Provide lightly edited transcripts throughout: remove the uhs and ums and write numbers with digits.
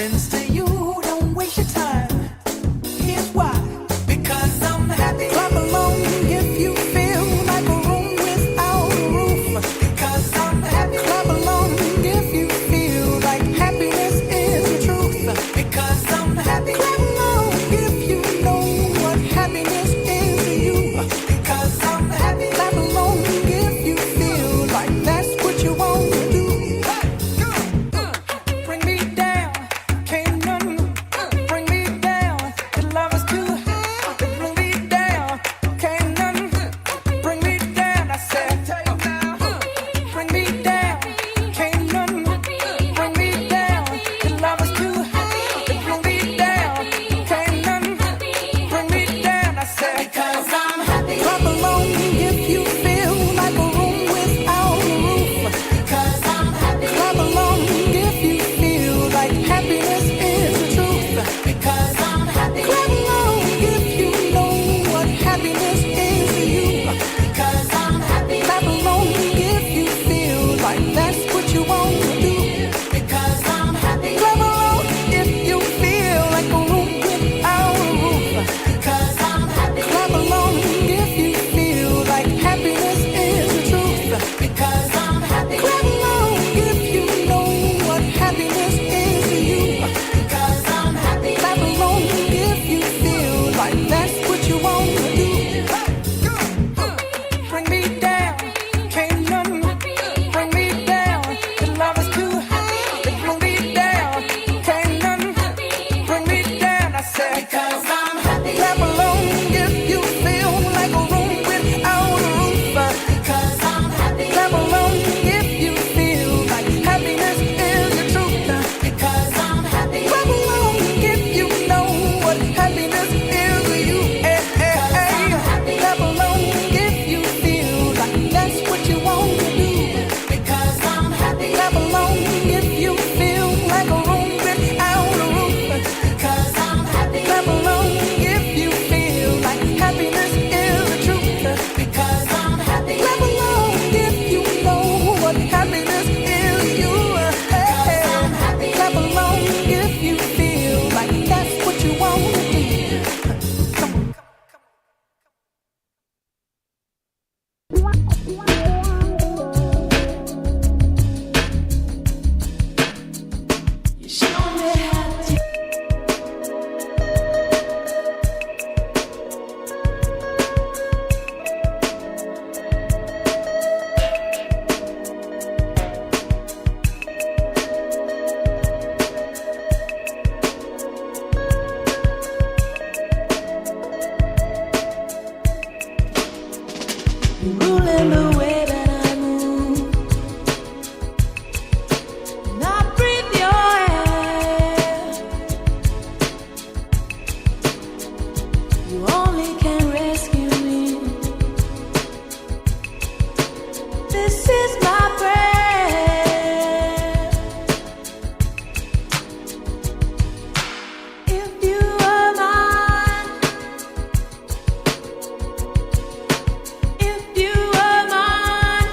happens to you, don't waste your time. Here's why. Because I'm happy. Clap along if you feel like a room without a roof. Because I'm happy. Clap along if you feel like happiness is the truth. Because I'm happy. Clap along if you know what happiness is to you. Because I'm happy. Clap along if you feel like that's what you want to do. Bring me down, can't none bring me down. Your love is too high. Bring me down, can't none bring me down. I said, bring me down, can't none bring me down. Your love is too high. Bring me down, can't none bring me down. I said, because I'm happy. Clap along if you feel like a room without a roof. Because I'm happy. Clap along if you feel like happiness is the truth. Because I'm happy. Clap along if you know what happiness is to you. Because I'm happy. Clap along if you feel like that's what you want to do. Because I'm happy. Clap along if you feel like a room without a roof. Because I'm happy. Clap along if you feel like happiness is the truth. Because I'm happy. Clap along if you know what happiness is to you. Because I'm happy. Clap along if you feel like that's what you want to do. Bring me down, can't none bring me down. Your love is too high. Bring me down, can't none bring me down. I said, because I'm happy. Clap along if you feel like a room without a roof. Because I'm happy. Clap along if you feel like happiness is the truth. Because I'm happy. Clap along if you know what happiness is to you. Clap along if you feel like that's what you want to do. Because I'm happy. Clap along if you feel like a room without a roof. Because I'm happy. Clap along if you feel like happiness is the truth. Because I'm happy. Clap along if you know what happiness is to you. Because I'm happy. Clap along if you feel like that's what you want to do. Come on. You show me how to. You're ruling the way that I move, and I breathe your air. You only can rescue me. This is my prayer. If you are mine, if you are mine,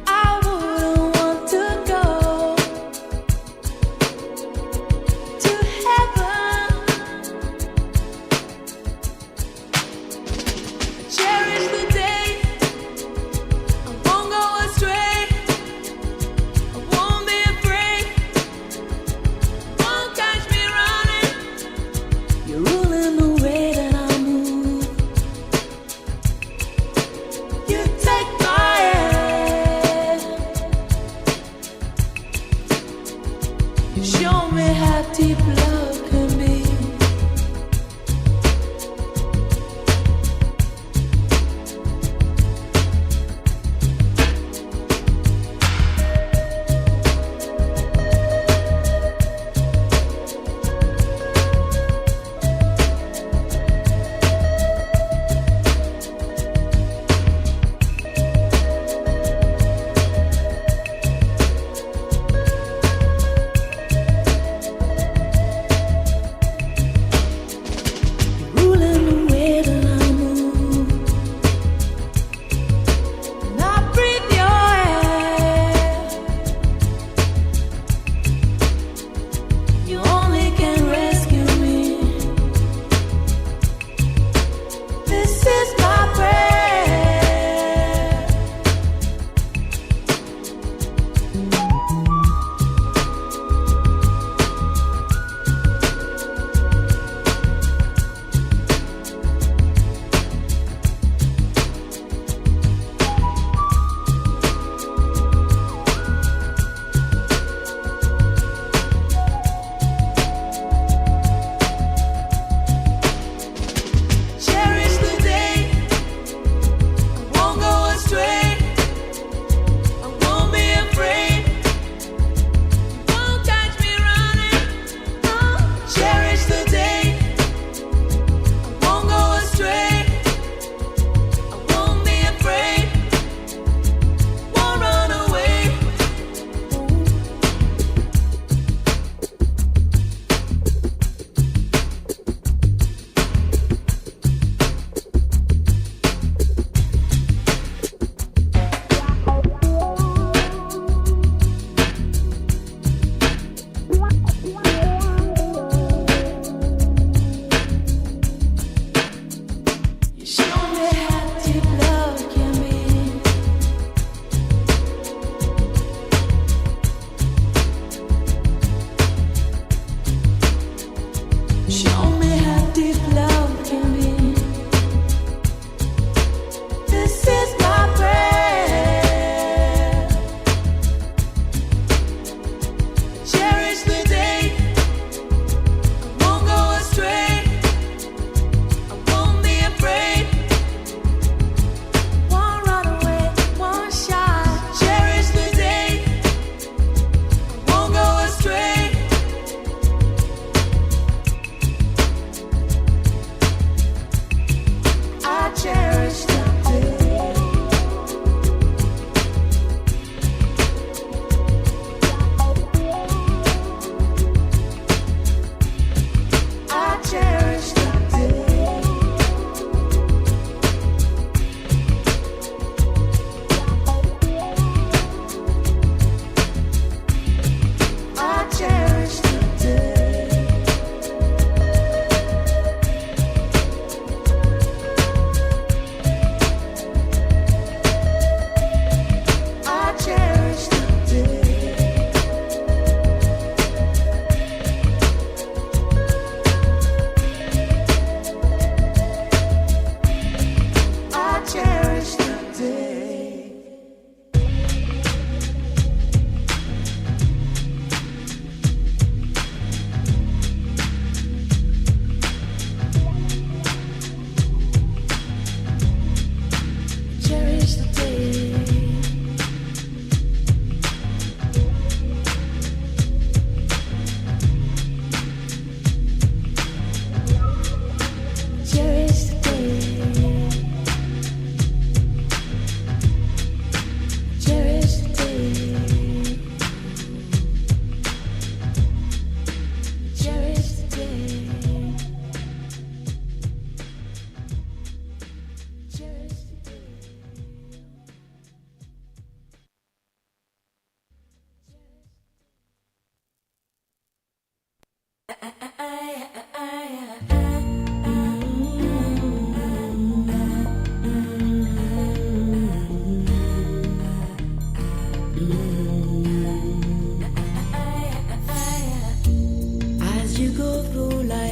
I wouldn't want to go to heaven. Cherish the day. I won't go astray. I won't be afraid. Won't catch me running. You're ruling the way that I move. You take my hand. You show me how deep love can be.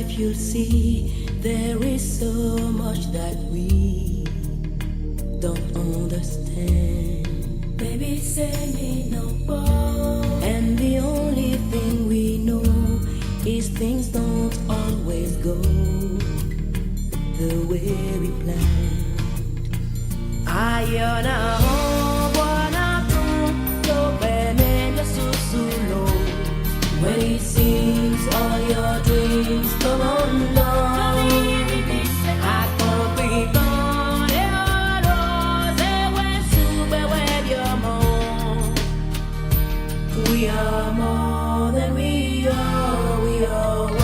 if you'll see, there is so much that we don't understand. Baby, say me no more. And the only thing we know is things don't always go the way we planned. Ayona wana to benenya susulo. When it seems all your dreams come undone, I can't be gone. We are more than we are. We are one.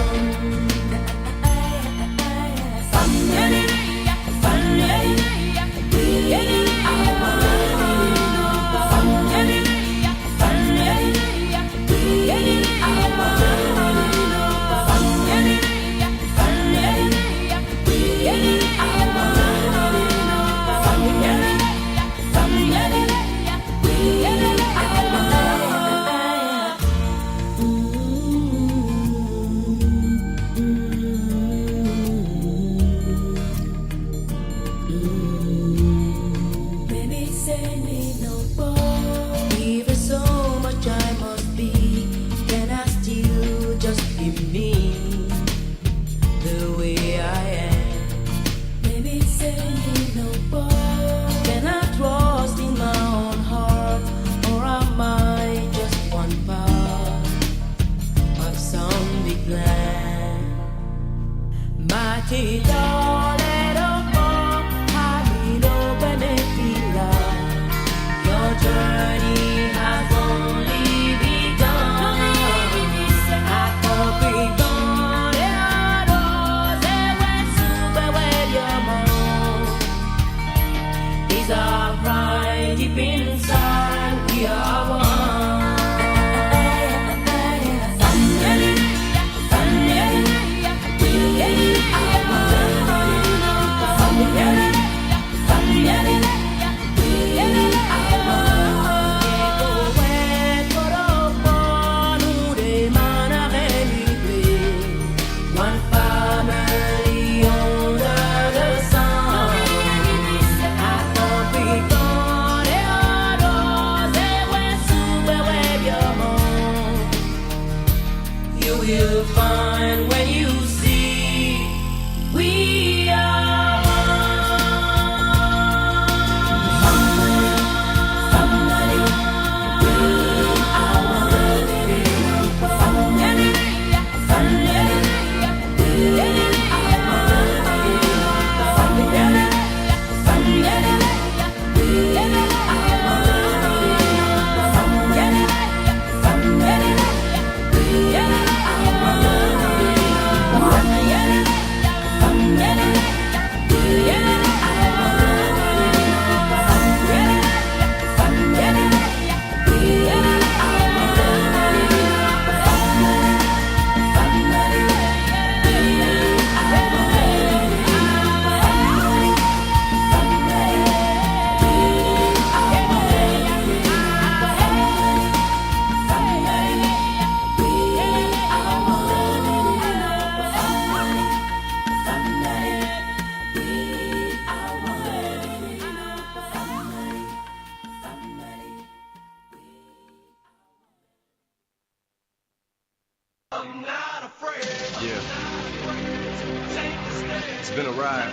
It's been a ride.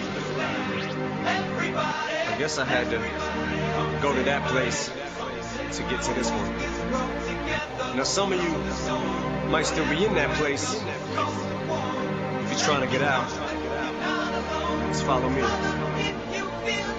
I guess I had to go to that place to get to this one. Now some of you might still be in that place. If you're trying to get out, just follow me.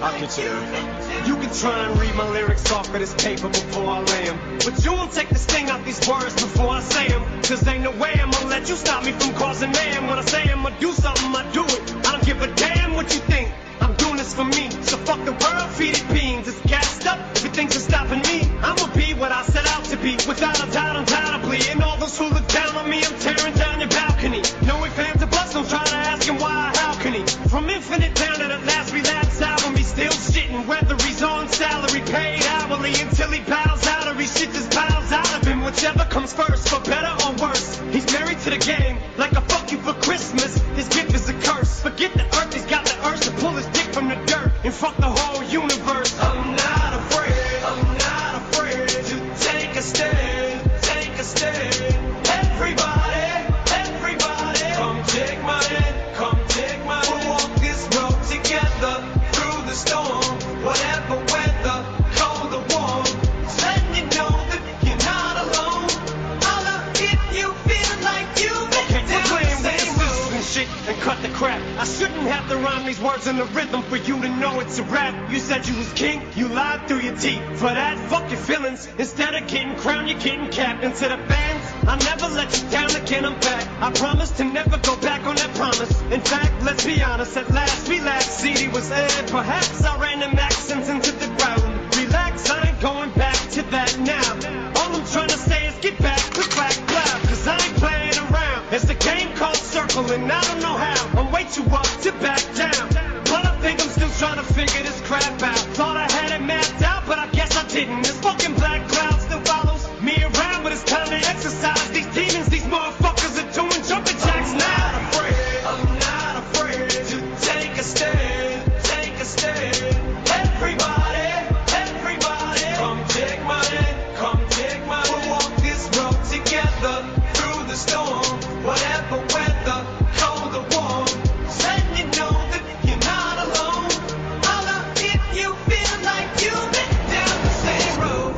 I'll get you there. You can try and read my lyrics off of this paper before I lay them, but you won't take the sting out these words before I say them. Cause ain't no way I'm gonna let you stop me from causing man. When I say I'm gonna do something, I do it. I don't give a damn what you think. I'm doing this for me. So fuck the world, feed it beans. It's gassed up, everything's just stopping me. I'ma be what I set out to be, without a doubt, undoubtedly. And all those who look down on me, I'm tearing down your balcony. No ifs, ands, or buts, don't try to ask him why or how can he. From infinite down to the last relapse album, he's still shitting. Whether he's on salary, paid hourly, until he bows out or he shit just piles out of him. Whichever comes first, for better or worse. He's married to the game, like a fuck you for Christmas. stand, take a stand. Everybody, everybody, come take my hand, come take my hand. We'll walk this road together through the storm, whatever weather, cold or warm. Just letting you know that you're not alone. Holla if you feel like you've been down the same road. And shit and cut the crap. I shouldn't have to rhyme these words in the rhythm for you to know it's a rap. You said you was king, you lied through your teeth. For that, fuck your feelings. Instead of getting crowned, you're getting capped. Into the fans, I'll never let you down again, I'm back. I promise to never go back on that promise. In fact, let's be honest, at last we last CD was aired. Perhaps I ran them accents into the ground. Relax, I ain't going back to that now. All I'm trying to say is get back, click back, loud. Cause I ain't playing around. It's a game called Circle and I don't know how. I'm way too up to back down. But I think I'm still trying to figure this crap out. Thought I had it mapped out, but I guess I didn't. This fucking black cloud still follows me around, but it's time to exercise these demons. These motherfuckers are doing jumping jacks now. I'm not afraid to take a stand, take a stand. Everybody, everybody, come take my hand, come take my hand. We'll walk this road together through the storm, whatever weather, cold or warm. Just letting you know that you're not alone. Holla if you feel like you've been down the same road.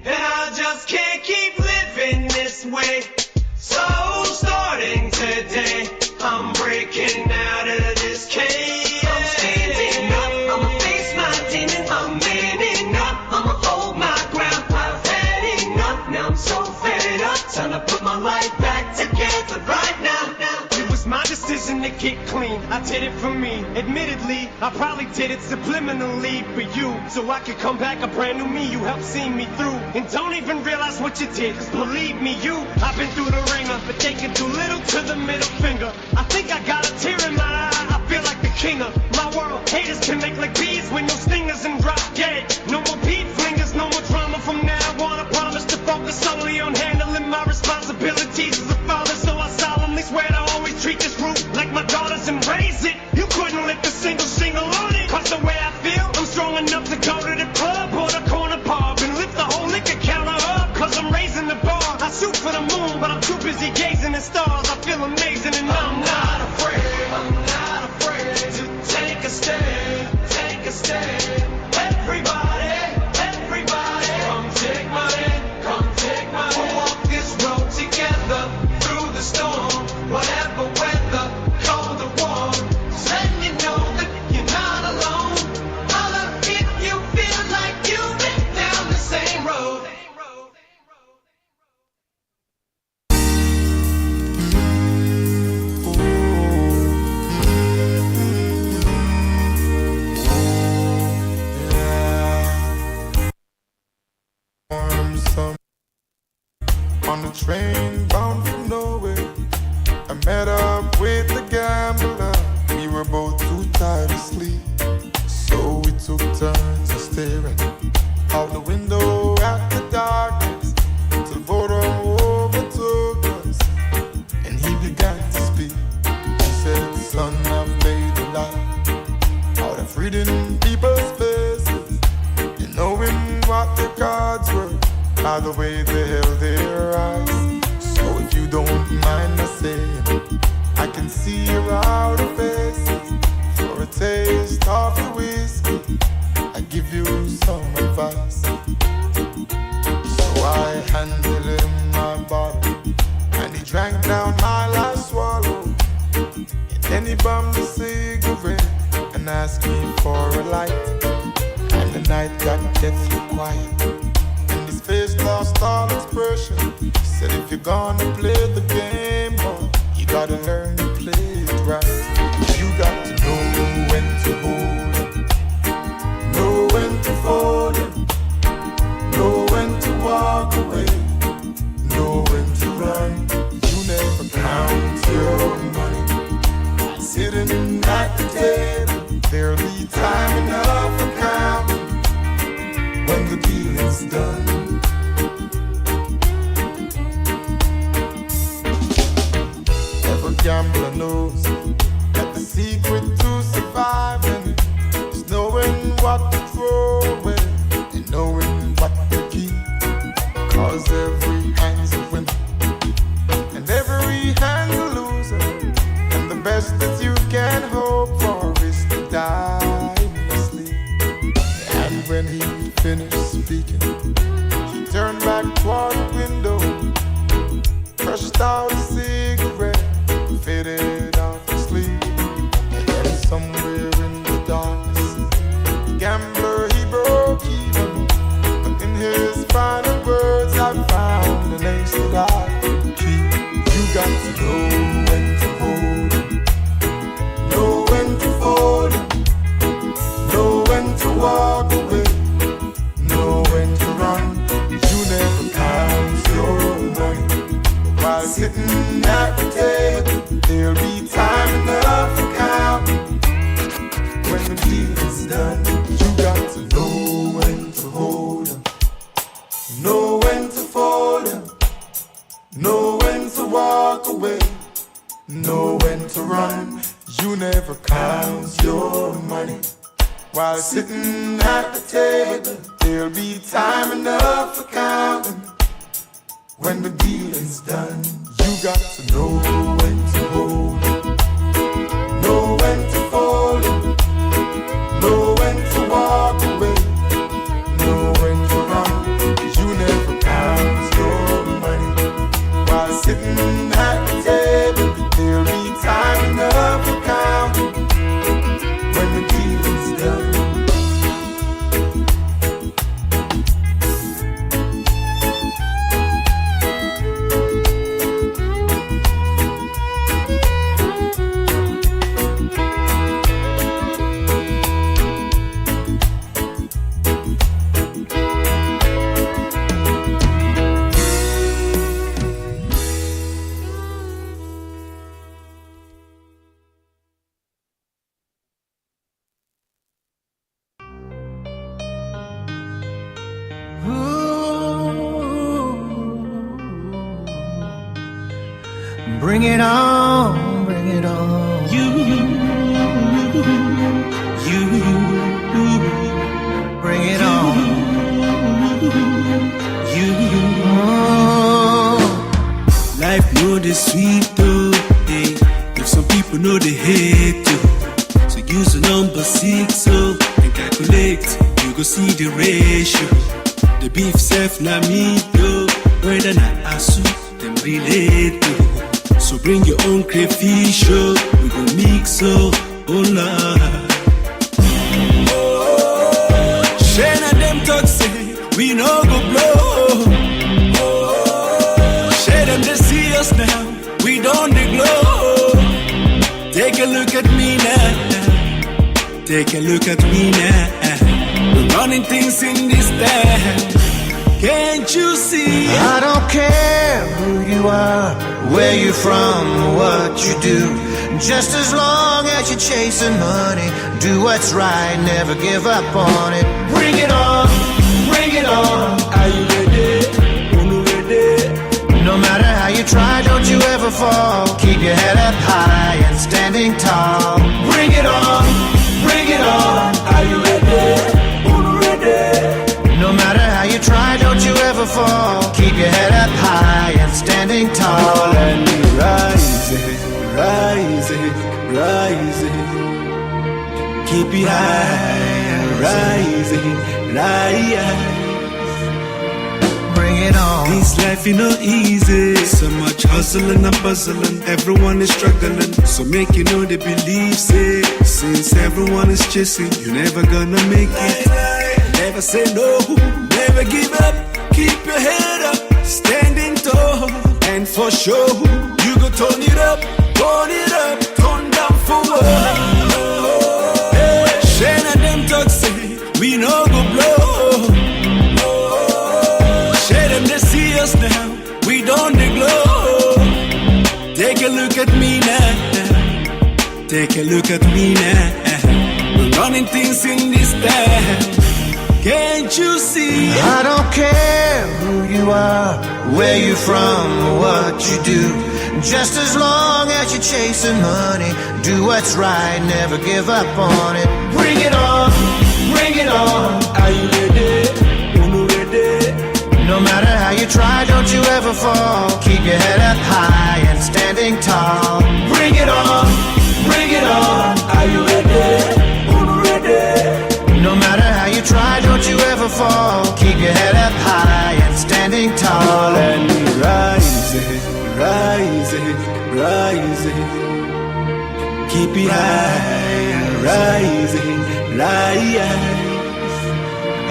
And I just can't keep living this way. So starting today, I'm breaking out of this cage. I'm standing up, I'ma face my demon. I'm manning up, I'ma hold my ground. I've had enough, now I'm so fed up. Time to put my life back together right now. It was my decision to get clean, I did it for me. Admittedly, I probably did it subliminally for you, so I could come back a brand new me. You helped see me through, and don't even realize what you did. Cause believe me, I've been through the ringer, but they can do little to the middle finger. I think I got a tear in my eye, I feel like the king of my world. Haters can make like bees with no stingers and drop dead. No more beat flingers, no more drama from now on. I promise to focus solely on handling my responsibilities as a father. So I solemnly swear to always treat this group like my daughters and raise it. You couldn't lift a single shingle on it. Cause the way I feel, I'm strong enough to go to the club or the corner pub and lift the whole liquor counter up. Cause I'm raising the bar. I shoot for the moon, but I'm too busy gazing at stars. I feel amazing and I'm not afraid. I'm not afraid to take a stand, take a stand. Everybody, everybody, come take my hand, come take my hand. We'll walk this road together through the storm, whatever weather, cold or warm. Just letting you know that you're not alone. Holla if you feel like you've been down the same road. On the train bound for nowhere, I met up with the gambler. We were both too tired to sleep, so we took turns of staring out the window at the darkness till boredom overtook us, and he began to speak. He said, "Son, I've made a life out of reading people's faces and knowing what their cards were by the way they held their eyes. So if you don't mind me saying, I can see your outer faces. For a taste of the whiskey, I give you some advice." So I handed him my bottle, and he drank down my last swallow. And then he bummed a cigarette and asked me for a light. And the night got deathly quiet, his face lost all expression. He said, "If you're gonna play the game, boy, you gotta learn to play it right. You got to know when to hold it, know when to fold it, know when to walk away, know when to run. You never count your money sitting at the table. There'll be time enough for counting when the dealing's done." Every gambler knows that the secret to surviving is knowing what to throw away and knowing what to keep. 'cause every hand's a winner and every hand's a loser, and the best that you can hope for is to die in your sleep. And when he finished speaking, he turned back toward the window, crushed out a cigarette, faded off to sleep. And somewhere in the darkness, the gambler, he broke even. But in his final words, I found an ace that I could keep. You got to know when to hold him, know when to fold him, know when to walk away, know when to run. You never count your money while sitting at the table. There'll be time enough for counting when the deal is done. You got to know when to hold him, know when to fold him, know when to walk away, know when to run. You never count your money while sitting at the table. There'll be time enough for counting when the deal is done. You got to know when to hold it, know when to fold it, know when to walk away, know when to run. You never count your money while sitting at the table. There'll be time enough for counting when the deal is done. Bring it on, bring it on. You, bring it on. Life know the sweet though, hey. If some people know they hate you, so use the number 6 so and calculate. You go see the ratio. The beef self na me though, whether na asu them relate to. So bring your own crayfish, oh, we go mix, oh, oh Lord. Oh, Shane and them talk say, we no go blow. Oh, Shane them they see us now, we don't they glow. Take a look at me now, take a look at me now. We're running things in this town. Can't you see? I don't care who you are, where you're from, what you do. Just as long as you're chasing money, do what's right, never give up on it. Bring it on, bring it on. Are you ready? Ready? No matter how you try, don't you ever fall. Keep your head up high and standing tall. Bring it on, bring it on. Are you ready? Ready? No matter how you try, don't you ever fall. Keep your head up high and standing tall. And rising, rising, rising. Keep it high, rising, rising. Bring it on. This life is not easy. So much hustling and bustling. Everyone is struggling. So make you know they believe, say. Since everyone is chasing, you're never gonna make it. Never say no, never give up. Keep your head up, standing tall. And for sure, you go turn it up, turn down for what? Hey, Shane and them talk say, we no go blow. Shane them they see us now, we don't they glow. Take a look at me now, take a look at me now. We're running things in this town. Can't you see? I don't care who you are, where you're from, what you do. Just as long as you're chasing money, do what's right, never give up on it. Bring it on, bring it on. Are you ready? Ready? No matter how you try, don't you ever fall. Keep your head up high and standing tall. Bring it on, bring it on. Are you ready? No matter how you try, don't you ever fall. Keep your head up high and standing tall. And rising, rising, rising. Keep it high, rising, rising.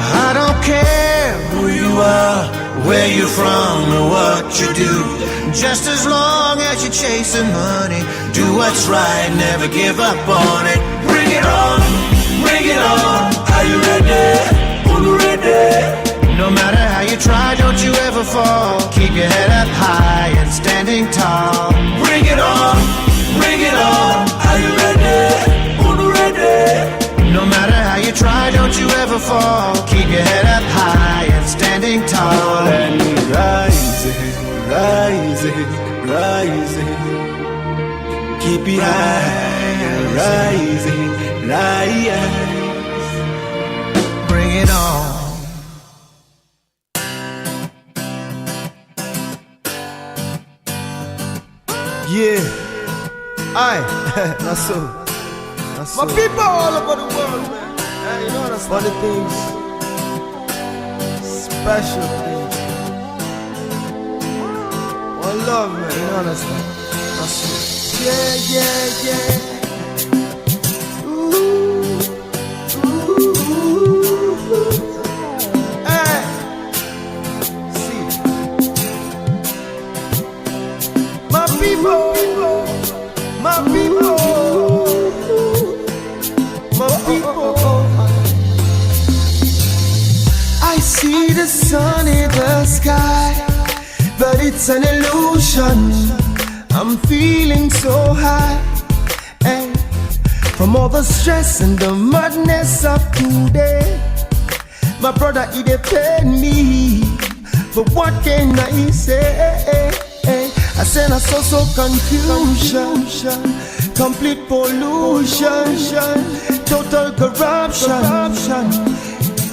I don't care who you are, where you're from, or what you do. Just as long as you're chasing money, do what's right, never give up on it. Bring it on, bring it on. Are you ready? Ready? No matter how you try, don't you ever fall. Keep your head up high and standing tall. Bring it on, bring it on. Are you ready? Ready? No matter how you try, don't you ever fall. Keep your head up high and standing tall. And rising, rising, rising. Keep it high, rising, rising. Bring it on. Yeah, aye, that's so. That's my so. People all over the world, man. You know that's funny things, special things. One love, man. You know that's so. Yeah, yeah, yeah. Ooh, ooh, hey. See, my people, my people. I see the sun in the sky, but it's an illusion. I'm feeling so high, and from all the stress and the madness of today, my brother, he dey pain me, but what can I say? I said I saw so confusion, complete pollution, total corruption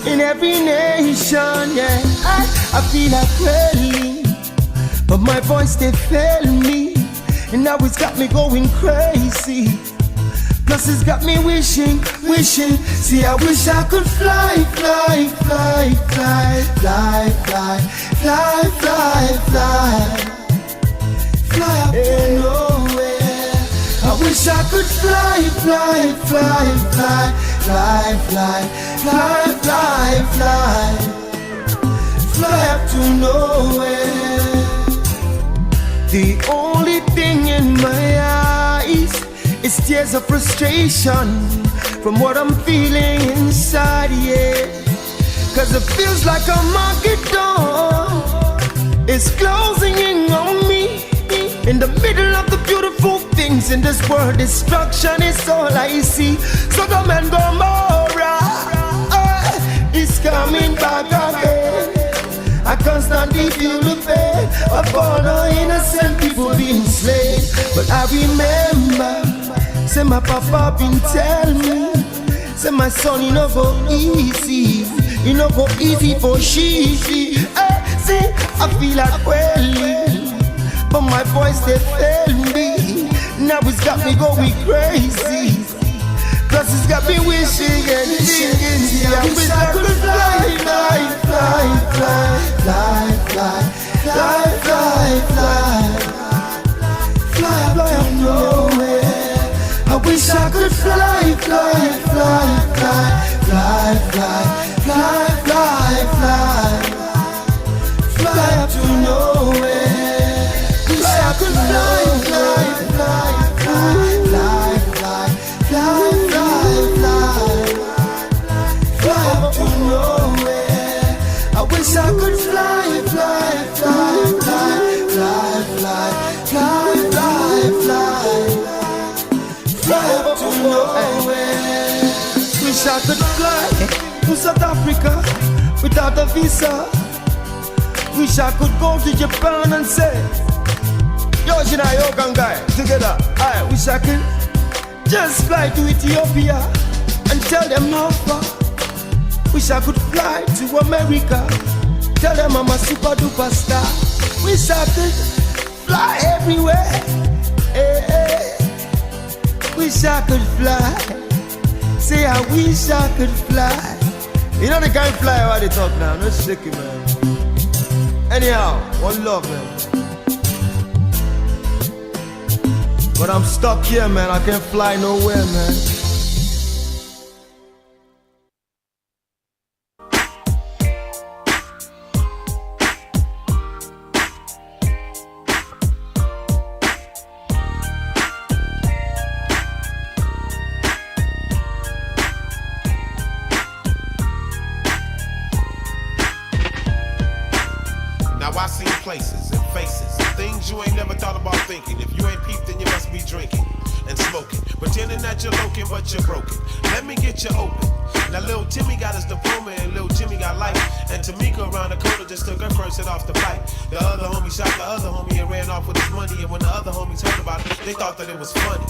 in every nation. Yeah, I feel like quelling, but my voice they fail me, and now it's got me going crazy. Plus it's got me wishing. See, I wish I could fly, fly, fly, fly, fly, fly, fly, fly, fly, fly up to nowhere. I wish I could fly, fly, fly, fly, fly, fly, fly, fly, fly, fly up to nowhere. The only thing in my eyes is tears of frustration from what I'm feeling inside, yeah. Cause it feels like a market door is closing in on me. In the middle of the beautiful things in this world, destruction is all I see. Sodom and Gomorrah is coming back again. I constantly feel the pain of all the innocent people being slain. But I remember, say my papa been tell me, say my son, you know go easy, you know go easy for she. See, I feel like quelling, but my voice they fail me. Now it's got me going crazy. Plus it's got me wishing and thinking. See, I wish I could fly, fly, fly, fly, fly, fly, fly, fly, fly, fly, fly up nowhere. I wish I could fly, fly, fly, fly, fly, fly, fly, fly, fly, fly up to nowhere. Wish I could fly, fly, fly, fly, fly, fly, fly, fly, fly up to nowhere. I wish I could fly, fly, fly, fly, fly, fly, fly, fly, fly up to nowhere. Wish I could fly to South Africa without a visa. Wish I could go to Japan and say, yo, Shina, yo, Gangai, together. I wish I could just fly to Ethiopia and tell them how far. Wish I could fly to America Tell them I'm a super duper star. Wish I could fly everywhere. Hey, hey. Wish I could fly. Say I wish I could fly. You know they can't fly while they talk now. No shaking, man. Anyhow, one love, man. But I'm stuck here, man. I can't fly nowhere, man. Now I see places and faces and things you ain't never thought about thinking. If you ain't peeped, then you must be drinking and smoking, pretending that you're loking, but you're broken. Let me get you open. Now little Timmy got his diploma and little Jimmy got life. And Tamika around the corner just took her first hit off the pipe. The other homie shot the other homie and ran off with his money. And when the other homies heard about it, they thought that it was funny.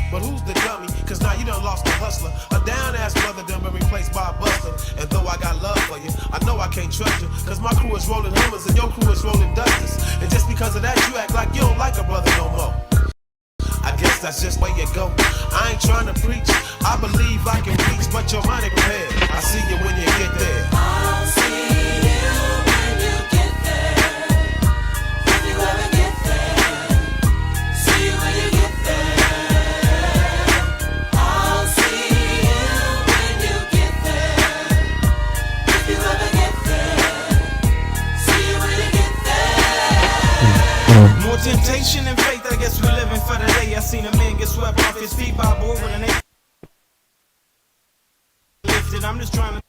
But who's the dummy? Cause now you done lost a hustler. A down-ass brother done been replaced by a buster. And though I got love for you, I know I can't trust you. Cause my crew is rolling Hummers and your crew is rolling Dusters. And just because of that, you act like you don't like a brother no more. I guess that's just where you go. I ain't trying to preach. I believe I can reach, but your mind ain't prepared. I see you when you get there. I'll see you when you get there. If you ever get there. See you when you get there. I'll see you when you get there. If you ever get there. See you when you get there. More temptation and faith, I guess we living for the day. I seen a man get swept off his feet by a bull when they lifted. I'm just trying to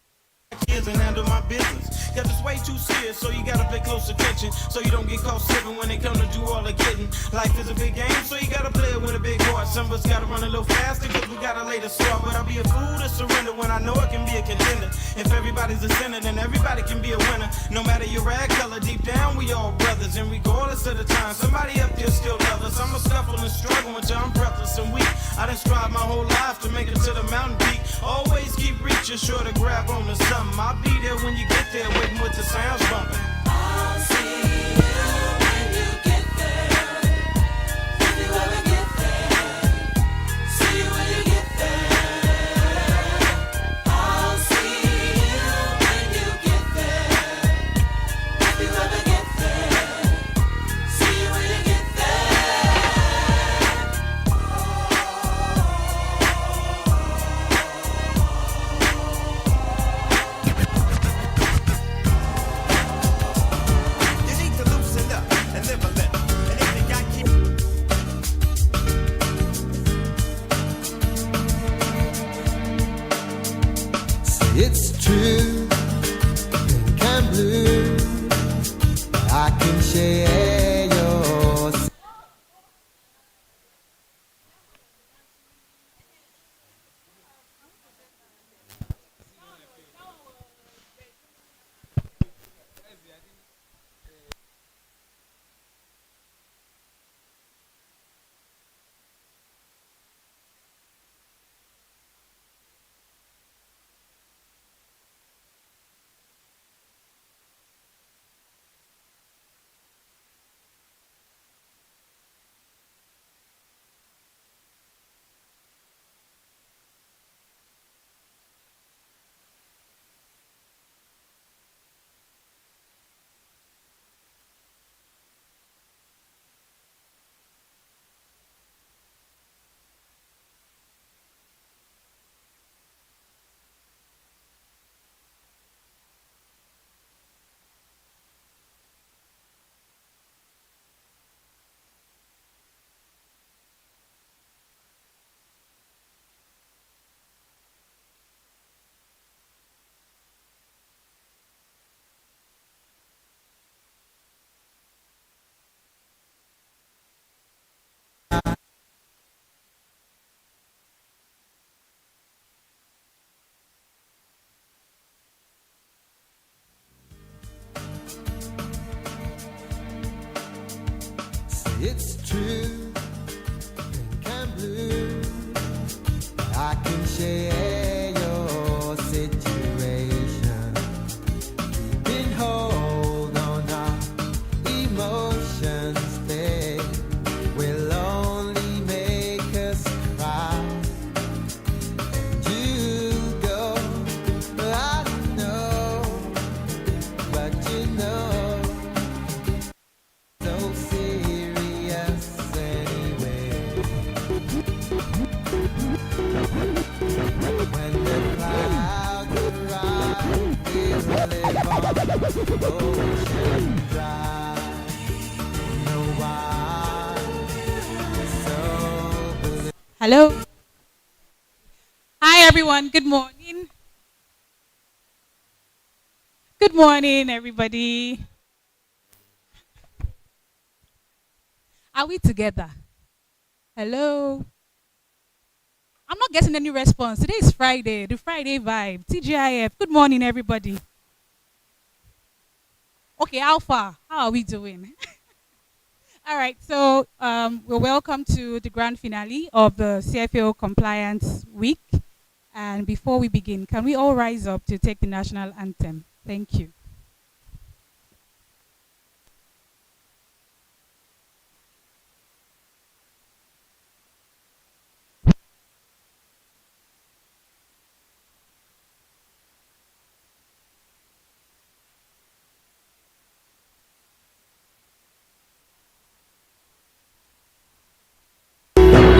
kids and handle my business. Cause it's way too serious, so you gotta pay close attention. So you don't get caught slipping when they come to do all the getting. Life is a big game, so you gotta play it with a big heart. Some of us gotta run a little faster, cause we gotta lay the start. But I'll be a fool to surrender when I know I can be a contender. If everybody's a sinner, then everybody can be a winner. No matter your rag color, deep down we all brothers. And regardless of the time, somebody up there still loves us. I'm a scuffle and struggle until I'm breathless and weak. I done strive my whole life to make it to the mountain peak. Always keep reaching, sure to grab on to something. I'll be there when you get there, waiting with the sounds bumping. I'll see you when you get there. If you ever get there. See you when you get there. I'll see you when you get there. If you ever get there. See you when you get You need to loosen up and live a little. And if you got kids, It's true, pink and blue. I can share your. It's true, pink and blue. I can share your situation. Keeping hold Hello. Hi, everyone. Good morning. Good morning, everybody. Are we together? Hello. I'm not getting any response. Today is Friday, the Friday vibe. TGIF. Good morning, everybody. Okay, Alpha, how are we doing? All right, so we're welcome to the grand finale of the CFO Compliance Week. And before we begin, can we all rise up to take the national anthem? Thank you.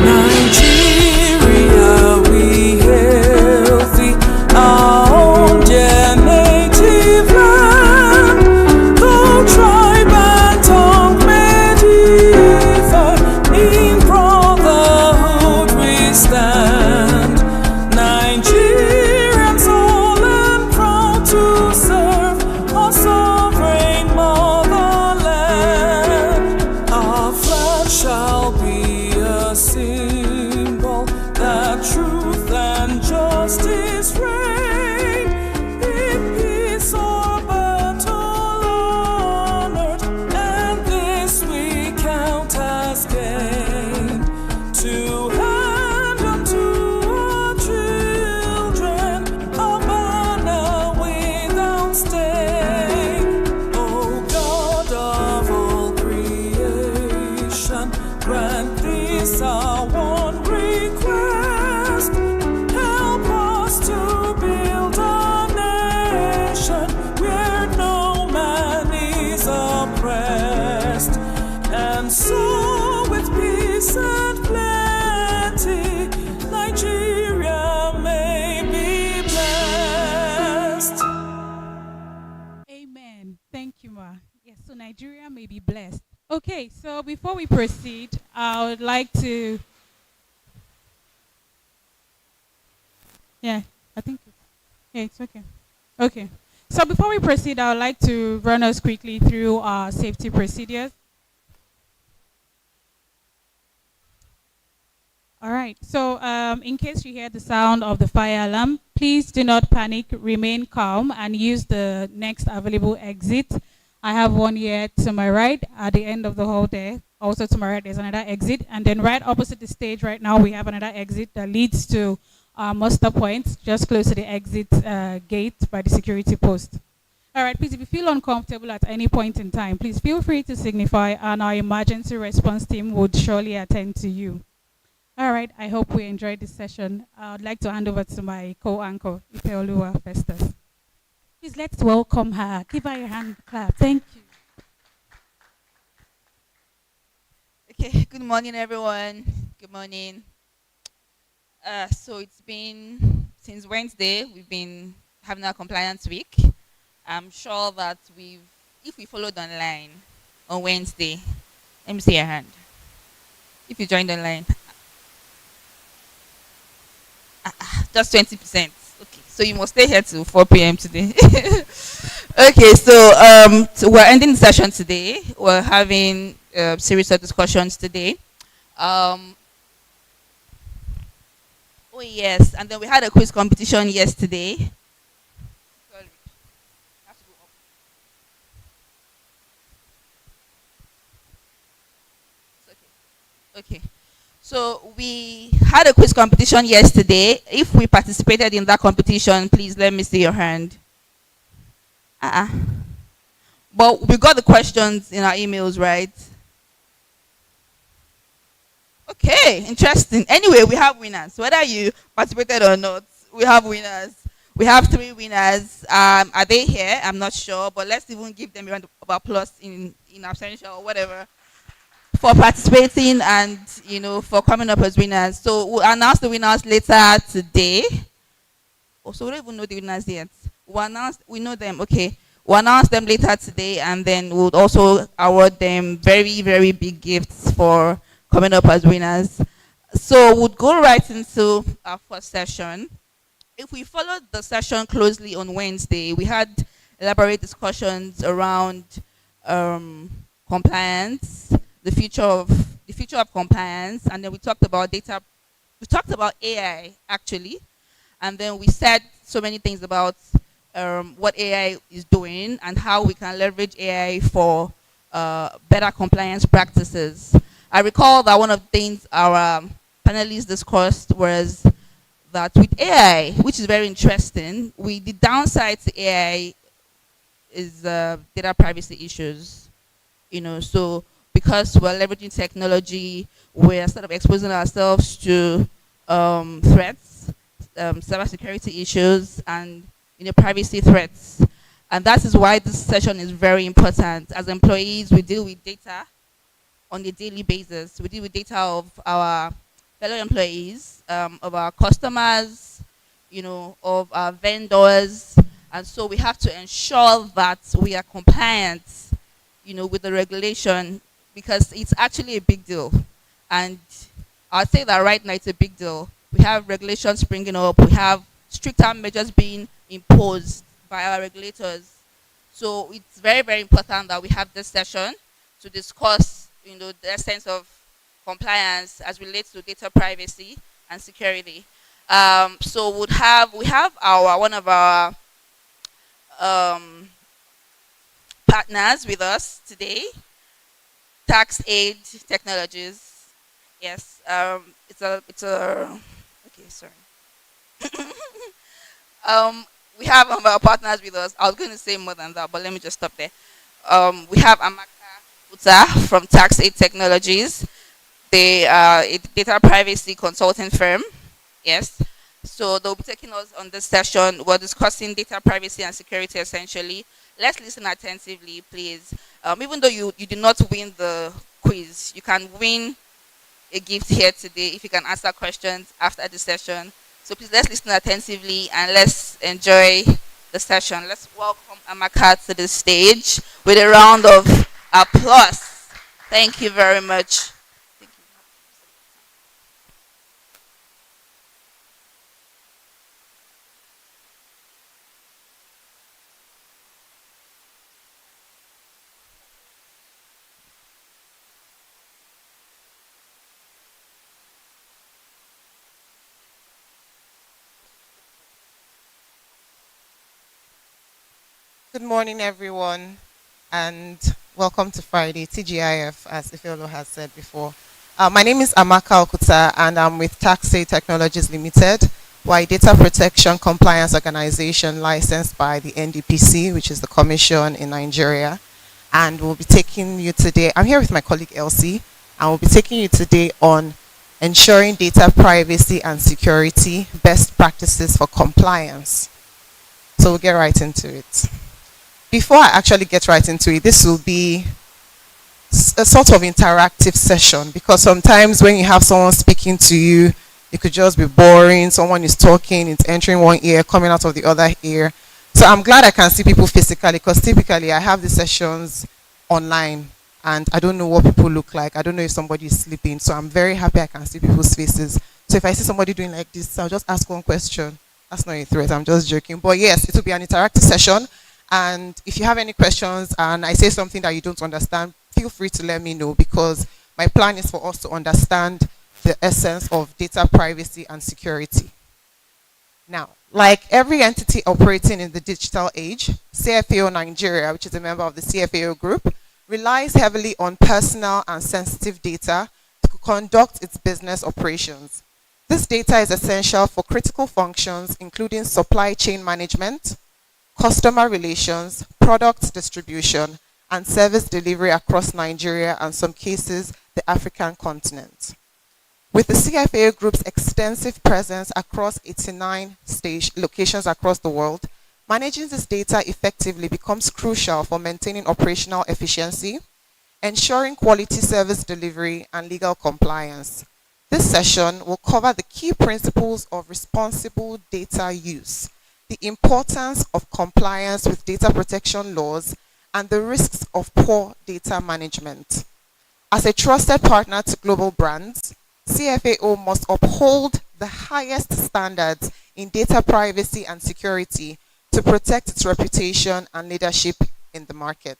Nigeria, we healthy, our own dear native land. Though tribe and tongue may differ, in brotherhood we stand. Nigerians all and proud to serve our sovereign motherland. Our flag shall be a symbol that truth and justice reign. In peace or battle honored, and this we count as gain. To hand unto our children a banner without stain. O God of all creation, grant this our one request. Help us to build a nation where no man is oppressed. And so with peace and plenty, Nigeria may be blessed. Amen. Thank you, Ma. Yes, so Nigeria may be blessed. Okay, so before we proceed, I would like to. Yeah, I think. Yeah, it's okay. Okay. So before we proceed, I would like to run us quickly through our safety procedures. All right. So in case you hear the sound of the fire alarm, please do not panic, remain calm, and use the next available exit. I have one here to my right at the end of the hall there. Also to my right, there's another exit. And then right opposite the stage right now, we have another exit that leads to muster point, just close to the exit gate by the security post. All right, please, if you feel uncomfortable at any point in time, please feel free to signify, and our emergency response team would surely attend to you. All right, I hope we enjoyed this session. I would like to hand over to my co-anchor, Ifeoluwa Festus. Please let's welcome her. Give her a hand clap. Thank you. Okay, good morning, everyone. Good morning. So it's been since Wednesday, we've been having our compliance week. I'm sure that if we followed online on Wednesday, let me see your hand. If you joined online, just 20%. Okay, so you must stay here till 4 p.m. today. Okay, so we're ending the session today. We're having a series of discussions today. Oh yes, and then we had a quiz competition yesterday. Sorry, I have to go up. It's okay. Okay. So we had a quiz competition yesterday. If we participated in that competition, please let me see your hand. But we got the questions in our emails, right? Okay, interesting. Anyway, we have winners. Whether you participated or not, we have winners. We have 3 winners. Are they here? I'm not sure, but let's even give them a round of applause in absentia or whatever for participating and for coming up as winners. So we'll announce the winners later today. So we don't even know the winners yet. We know them. Okay, we'll announce them later today, and then we'll also award them very, very big gifts for coming up as winners. So we'll go right into our first session. If we followed the session closely on Wednesday, we had elaborate discussions around um, compliance, the future of compliance, and then we talked about data. We talked about AI actually, and then we said so many things about what AI is doing and how we can leverage AI for better compliance practices. I recall that one of the things our panelists discussed was that with AI, which is very interesting, the downside to AI is data privacy issues. So because we're leveraging technology, we're sort of exposing ourselves to threats, cybersecurity issues, and privacy threats. And that is why this session is very important. As employees, we deal with data on a daily basis. We deal with data of our fellow employees, of our customers, of our vendors. And so we have to ensure that we are compliant, with the regulation because it's actually a big deal. And I'd say that right now it's a big deal. We have regulations springing up. We have stricter measures being imposed by our regulators. So it's very, very important that we have this session to discuss, the essence of compliance as relates to data privacy and security. So we have one of our partners with us today, Tax Aid Technologies. Yes, okay, sorry. We have our partners with us. I was going to say more than that, but let me just stop there. We have Amaka Uta from Tax Aid Technologies. They are a data privacy consulting firm. Yes. So they'll be taking us on this session. We're discussing data privacy and security essentially. Let's listen attentively, please. Even though you did not win the quiz, you can win a gift here today if you can answer questions after the session. So please let's listen attentively and let's enjoy the session. Let's welcome Amaka to the stage with a round of applause. Thank you very much. Good morning, everyone, and welcome to Friday, TGIF, as Ifeolo has said before. My name is Amaka Okuta, and I'm with Tax Aid Technologies Limited, we're a data protection compliance organization licensed by the NDPC, which is the commission in Nigeria. And we'll be taking you today, I'm here with my colleague Elsie, and we'll be taking you today on ensuring data privacy and security, best practices for compliance. So we'll get right into it. Before I actually get right into it, this will be a sort of interactive session because sometimes when you have someone speaking to you, it could just be boring. Someone is talking, it's entering one ear, coming out of the other ear. So I'm glad I can see people physically because typically I have the sessions online and I don't know what people look like. I don't know if somebody is sleeping. So I'm very happy I can see people's faces. So if I see somebody doing like this, I'll just ask one question. That's not a threat, I'm just joking. But yes, it will be an interactive session. And if you have any questions and I say something that you don't understand, feel free to let me know because my plan is for us to understand the essence of data privacy and security. Now, like every entity operating in the digital age, Cfao Nigeria, which is a member of the Cfao group, relies heavily on personal and sensitive data to conduct its business operations. This data is essential for critical functions including supply chain management, customer relations, product distribution, and service delivery across Nigeria and some cases the African continent. With the CFA Group's extensive presence across 89 locations across the world, managing this data effectively becomes crucial for maintaining operational efficiency, ensuring quality service delivery, and legal compliance. This session will cover the key principles of responsible data use, the importance of compliance with data protection laws, and the risks of poor data management. As a trusted partner to global brands, CFAO must uphold the highest standards in data privacy and security to protect its reputation and leadership in the market.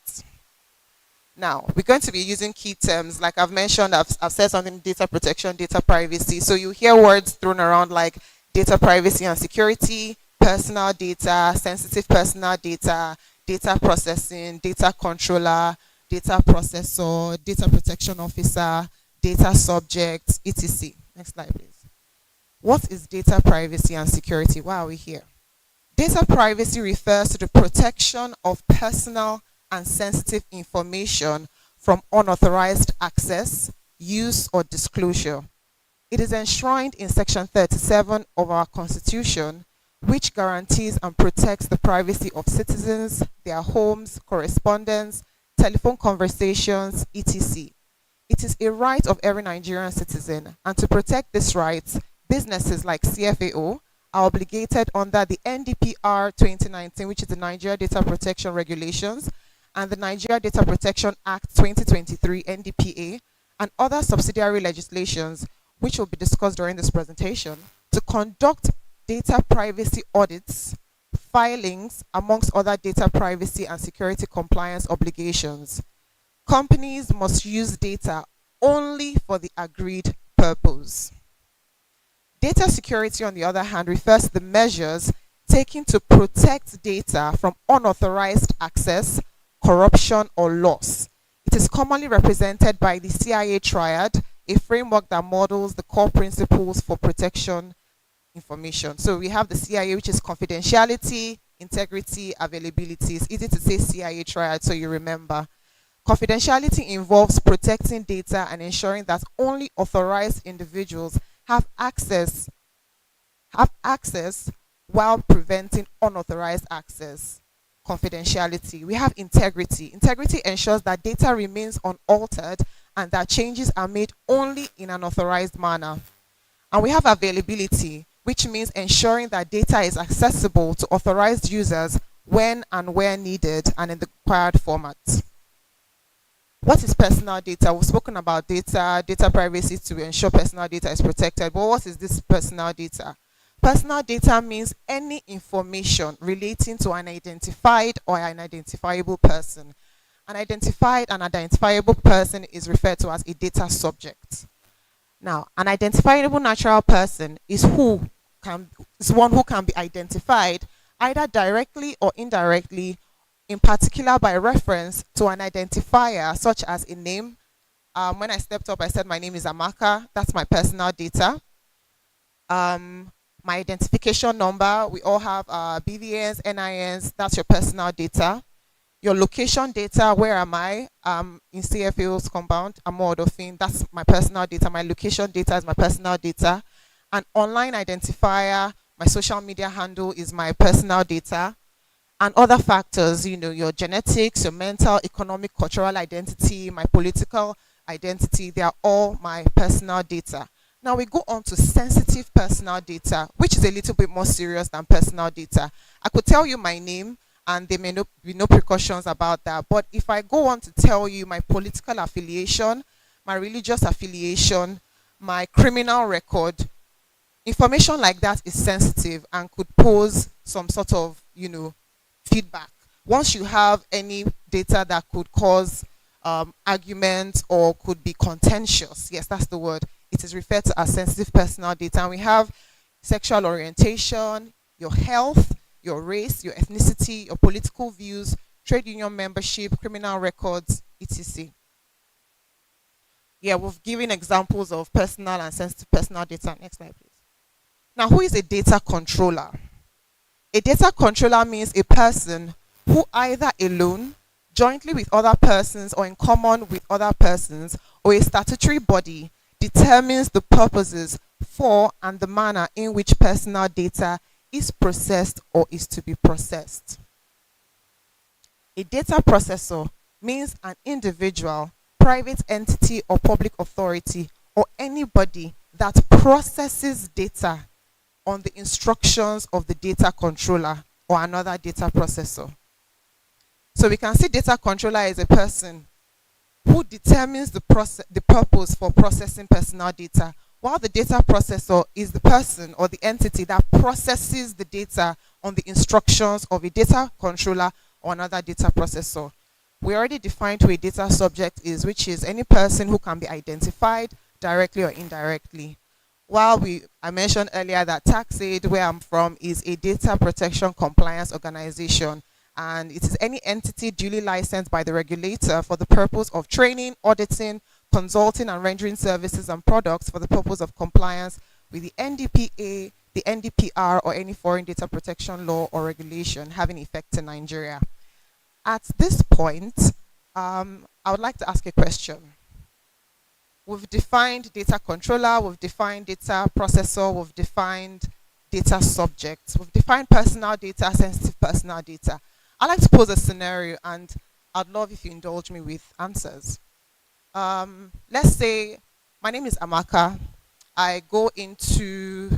Now, we're going to be using key terms. Like I've mentioned, I've said something, data protection, data privacy. So you hear words thrown around like data privacy and security, personal data, sensitive personal data, data processing, data controller, data processor, data protection officer, data subject, etc. Next slide, please. What is data privacy and security? Why are we here? Data privacy refers to the protection of personal and sensitive information from unauthorized access, use, or disclosure. It is enshrined in Section 37 of our Constitution, which guarantees and protects the privacy of citizens, their homes, correspondence, telephone conversations, etc. It is a right of every Nigerian citizen, and to protect this right, businesses like CFAO are obligated under the NDPR 2019, which is the Nigeria Data Protection Regulations, and the Nigeria Data Protection Act 2023, NDPA, and other subsidiary legislations, which will be discussed during this presentation, to conduct data privacy audits, filings, amongst other data privacy and security compliance obligations. Companies must use data only for the agreed purpose. Data security, on the other hand, refers to the measures taken to protect data from unauthorized access, corruption, or loss. It is commonly represented by the CIA triad, a framework that models the core principles for protection information. So we have the CIA, which is confidentiality, integrity, availability. It's easy to say CIA triad, so you remember. Confidentiality involves protecting data and ensuring that only authorized individuals have access while preventing unauthorized access. Confidentiality. We have integrity. Integrity ensures that data remains unaltered and that changes are made only in an authorized manner. And we have availability, which means ensuring that data is accessible to authorized users when and where needed and in the required format. What is personal data? We've spoken about data privacy to ensure personal data is protected. But what is this personal data? Personal data means any information relating to an identified or an identifiable person. An identified and identifiable person is referred to as a data subject. Now, an identifiable natural person is one who can be identified either directly or indirectly, in particular by reference to an identifier such as a name. When I stepped up, I said my name is Amaka. That's my personal data. My identification number, we all have BVNs, NINs, that's your personal data. Your location data, where am I? In CFAO's compound, Amodofin, that's my personal data. My location data is my personal data. An online identifier, my social media handle is my personal data. And other factors, your genetics, your mental, economic, cultural identity, my political identity, they are all my personal data. Now we go on to sensitive personal data, which is a little bit more serious than personal data. I could tell you my name and there may be no precautions about that. But if I go on to tell you my political affiliation, my religious affiliation, my criminal record, information like that is sensitive and could pose some sort of, feedback. Once you have any data that could cause argument or could be contentious, yes, that's the word, it is referred to as sensitive personal data. And we have sexual orientation, your health, your race, your ethnicity, your political views, trade union membership, criminal records, etc. Yeah, we've given examples of personal and sensitive personal data. Next slide, please. Now, who is a data controller? A data controller means a person who either alone, jointly with other persons, or in common with other persons, or a statutory body determines the purposes for and the manner in which personal data is processed or is to be processed. A data processor means an individual, private entity, or public authority, or anybody that processes data on the instructions of the data controller or another data processor. So we can see data controller is a person who determines the purpose for processing personal data while the data processor is the person or the entity that processes the data on the instructions of a data controller or another data processor. We already defined who a data subject is, which is any person who can be identified directly or indirectly. While I mentioned earlier that TaxAid, where I'm from, is a data protection compliance organization, and it is any entity duly licensed by the regulator for the purpose of training, auditing, consulting, and rendering services and products for the purpose of compliance with the NDPA, the NDPR, or any foreign data protection law or regulation having effect in Nigeria. At this point, I would like to ask a question. We've defined data controller, we've defined data processor, we've defined data subjects, we've defined personal data, sensitive personal data. I'd like to pose a scenario, and I'd love if you indulge me with answers. Let's say my name is Amaka. I go into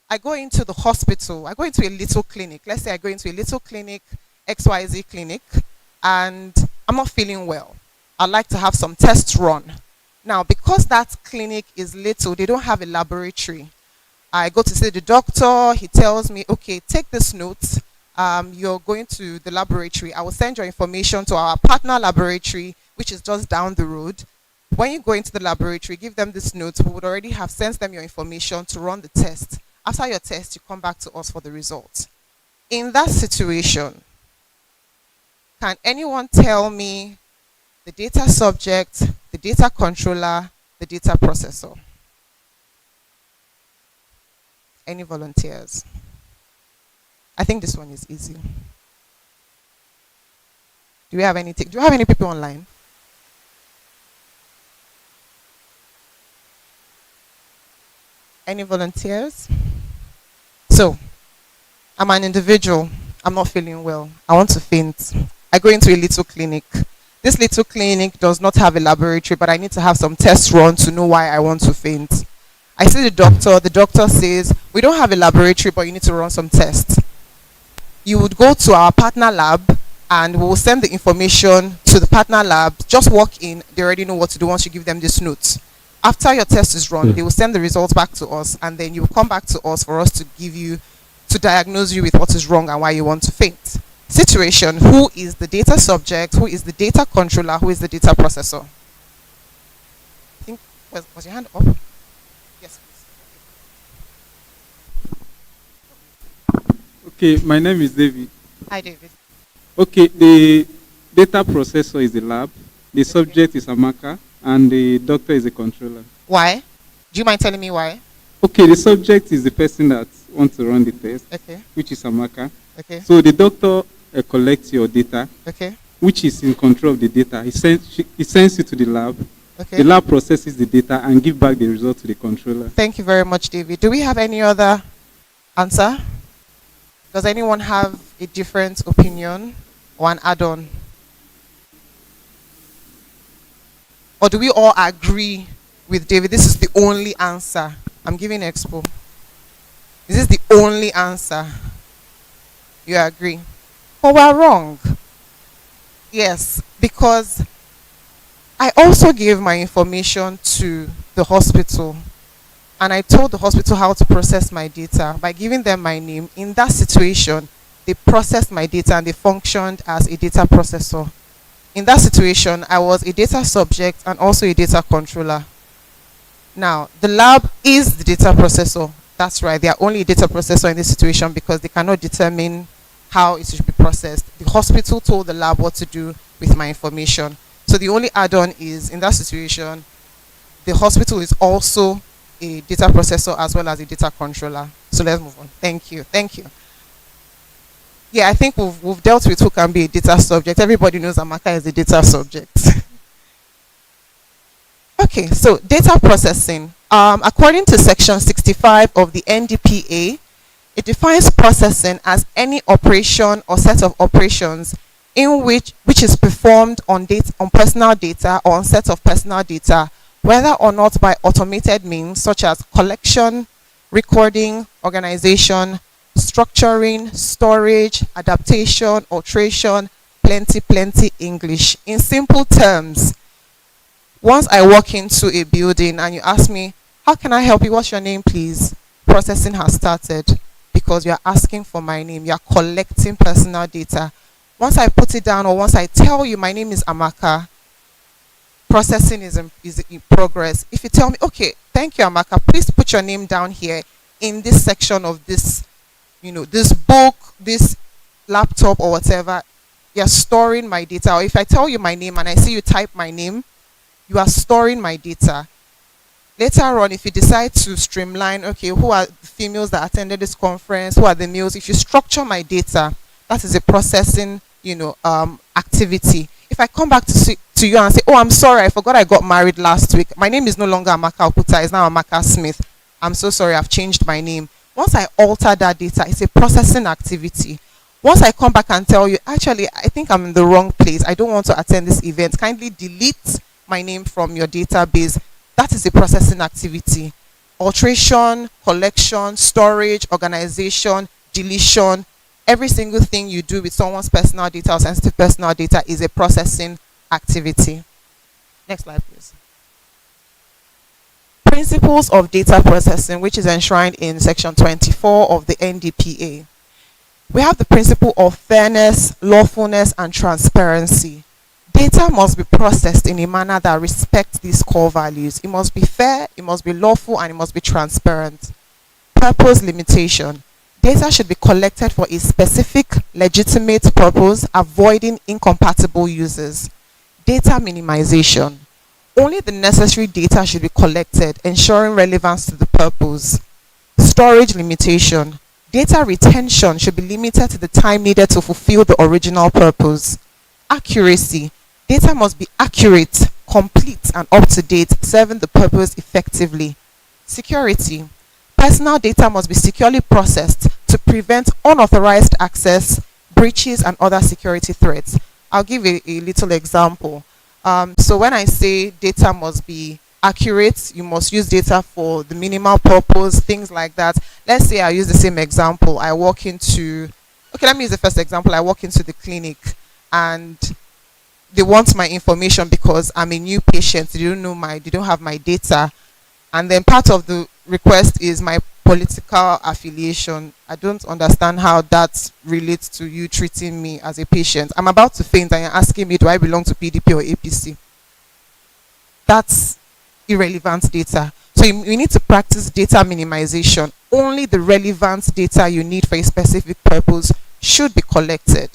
the hospital. I go into a little clinic. Let's say I go into a little clinic, XYZ clinic, and I'm not feeling well. I'd like to have some tests run. Now, because that clinic is little, they don't have a laboratory. I go to see the doctor. He tells me, okay, take this note. You're going to the laboratory. I will send your information to our partner laboratory, which is just down the road. When you go into the laboratory, give them this note. We would already have sent them your information to run the test. After your test, you come back to us for the results. In that situation, can anyone tell me the data subject, the data controller, the data processor? Any volunteers? I think this one is easy. Do we have any people online? Any volunteers? So, I'm an individual. I'm not feeling well. I want to faint. I go into a little clinic. This little clinic does not have a laboratory, but I need to have some tests run to know why I want to faint. I see the doctor. The doctor says, we don't have a laboratory, but you need to run some tests. You would go to our partner lab, and we will send the information to the partner lab. Just walk in. They already know what to do once you give them this note. After your test is run, they will send the results back to us, and then you will come back to us for us to diagnose you with what is wrong and why you want to faint. Situation: who is the data subject? Who is the data controller? Who is the data processor? I think was your hand up? Yes, please. Okay, my name is David. Hi, David. Okay, the data processor is the lab, the subject is Amaka, and the doctor is the controller. Why? Do you mind telling me why? Okay, the subject is the person that wants to run the test, Okay. which is Amaka. Okay. So the doctor collects your data, Okay. which is in control of the data. He sends you to the lab. Okay. The lab processes the data and give back the result to the controller. Thank you very much, David. Do we have any other answer? Does anyone have a different opinion or an add-on? Or do we all agree with David? This is the only answer. I'm giving expo. Is this the only answer? You agree? But we're wrong. Yes, because I also gave my information to the hospital, and I told the hospital how to process my data by giving them my name. In that situation, they processed my data and they functioned as a data processor. In that situation, I was a data subject and also a data controller. Now, the lab is the data processor. That's right. They are only a data processor in this situation because they cannot determine how it should be processed. The hospital told the lab what to do with my information. So the only add-on is, in that situation, the hospital is also a data processor as well as a data controller. So let's move on. Thank you. Thank you. Yeah, I think we've dealt with who can be a data subject. Everybody knows Amaka is a data subject. Okay, so data processing. According to section 65 of the NDPA, it defines processing as any operation or set of operations in which is performed on personal data or on set of personal data, whether or not by automated means such as collection, recording, organization, structuring, storage, adaptation, alteration, plenty English. In simple terms, once I walk into a building and you ask me, How can I help you? What's your name, please? Processing has started because you're asking for my name. You're collecting personal data. Once I put it down or once I tell you my name is Amaka, processing is in progress. If you tell me, okay, thank you, Amaka, please put your name down here in this section of this, this book, this laptop or whatever, you're storing my data. Or if I tell you my name and I see you type my name, you are storing my data. Later on, if you decide to streamline, okay, who are the females that attended this conference, who are the males, if you structure my data, that is a processing, activity. If I come back to you and say, oh, I'm sorry, I forgot I got married last week. My name is no longer Amaka Okuta, it's now Amaka Smith. I'm so sorry, I've changed my name. Once I alter that data, it's a processing activity. Once I come back and tell you, actually, I think I'm in the wrong place, I don't want to attend this event, kindly delete my name from your database. That is a processing activity. Alteration, collection, storage, organization, deletion, every single thing you do with someone's personal data or sensitive personal data is a processing activity. Next slide, please. Principles of data processing, which is enshrined in section 24 of the NDPA. We have the principle of fairness, lawfulness, and transparency. Data must be processed in a manner that respects these core values. It must be fair, it must be lawful, and it must be transparent. Purpose limitation. Data should be collected for a specific, legitimate purpose, avoiding incompatible uses. Data minimization. Only the necessary data should be collected, ensuring relevance to the purpose. Storage limitation. Data retention should be limited to the time needed to fulfill the original purpose. Accuracy. Data must be accurate, complete, and up to date, serving the purpose effectively. Security. Personal data must be securely processed to prevent unauthorized access, breaches, and other security threats. I'll give a little example. So when I say data must be accurate, you must use data for the minimal purpose, things like that. Let's say I use the same example. Let me use the first example. I walk into the clinic and they want my information because I'm a new patient. They don't have my data. And then part of the request is my political affiliation. I don't understand how that relates to you treating me as a patient. I'm about to faint and you're asking me, do I belong to PDP or APC? That's irrelevant data. So you need to practice data minimization. Only the relevant data you need for a specific purpose should be collected.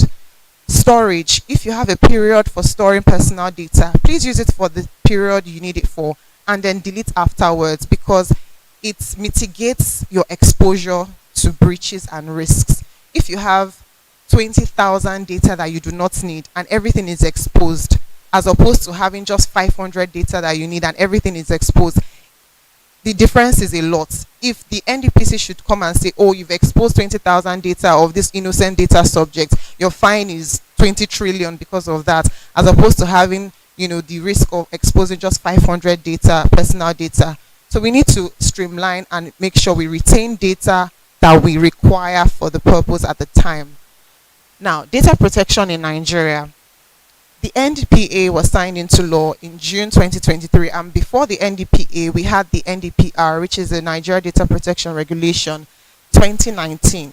Storage. If you have a period for storing personal data, please use it for the period you need it for and then delete afterwards, because it mitigates your exposure to breaches and risks. If you have 20,000 data that you do not need and everything is exposed, as opposed to having just 500 data that you need and everything is exposed, the difference is a lot. If the NDPC should come and say, oh, you've exposed 20,000 data of this innocent data subject, your fine is 20 trillion because of that, as opposed to having, the risk of exposing just 500 data, personal data. So we need to streamline and make sure we retain data that we require for the purpose at the time. Now, data protection in Nigeria. The NDPA was signed into law in June 2023, and before the NDPA, we had the NDPR, which is the Nigeria Data Protection Regulation 2019.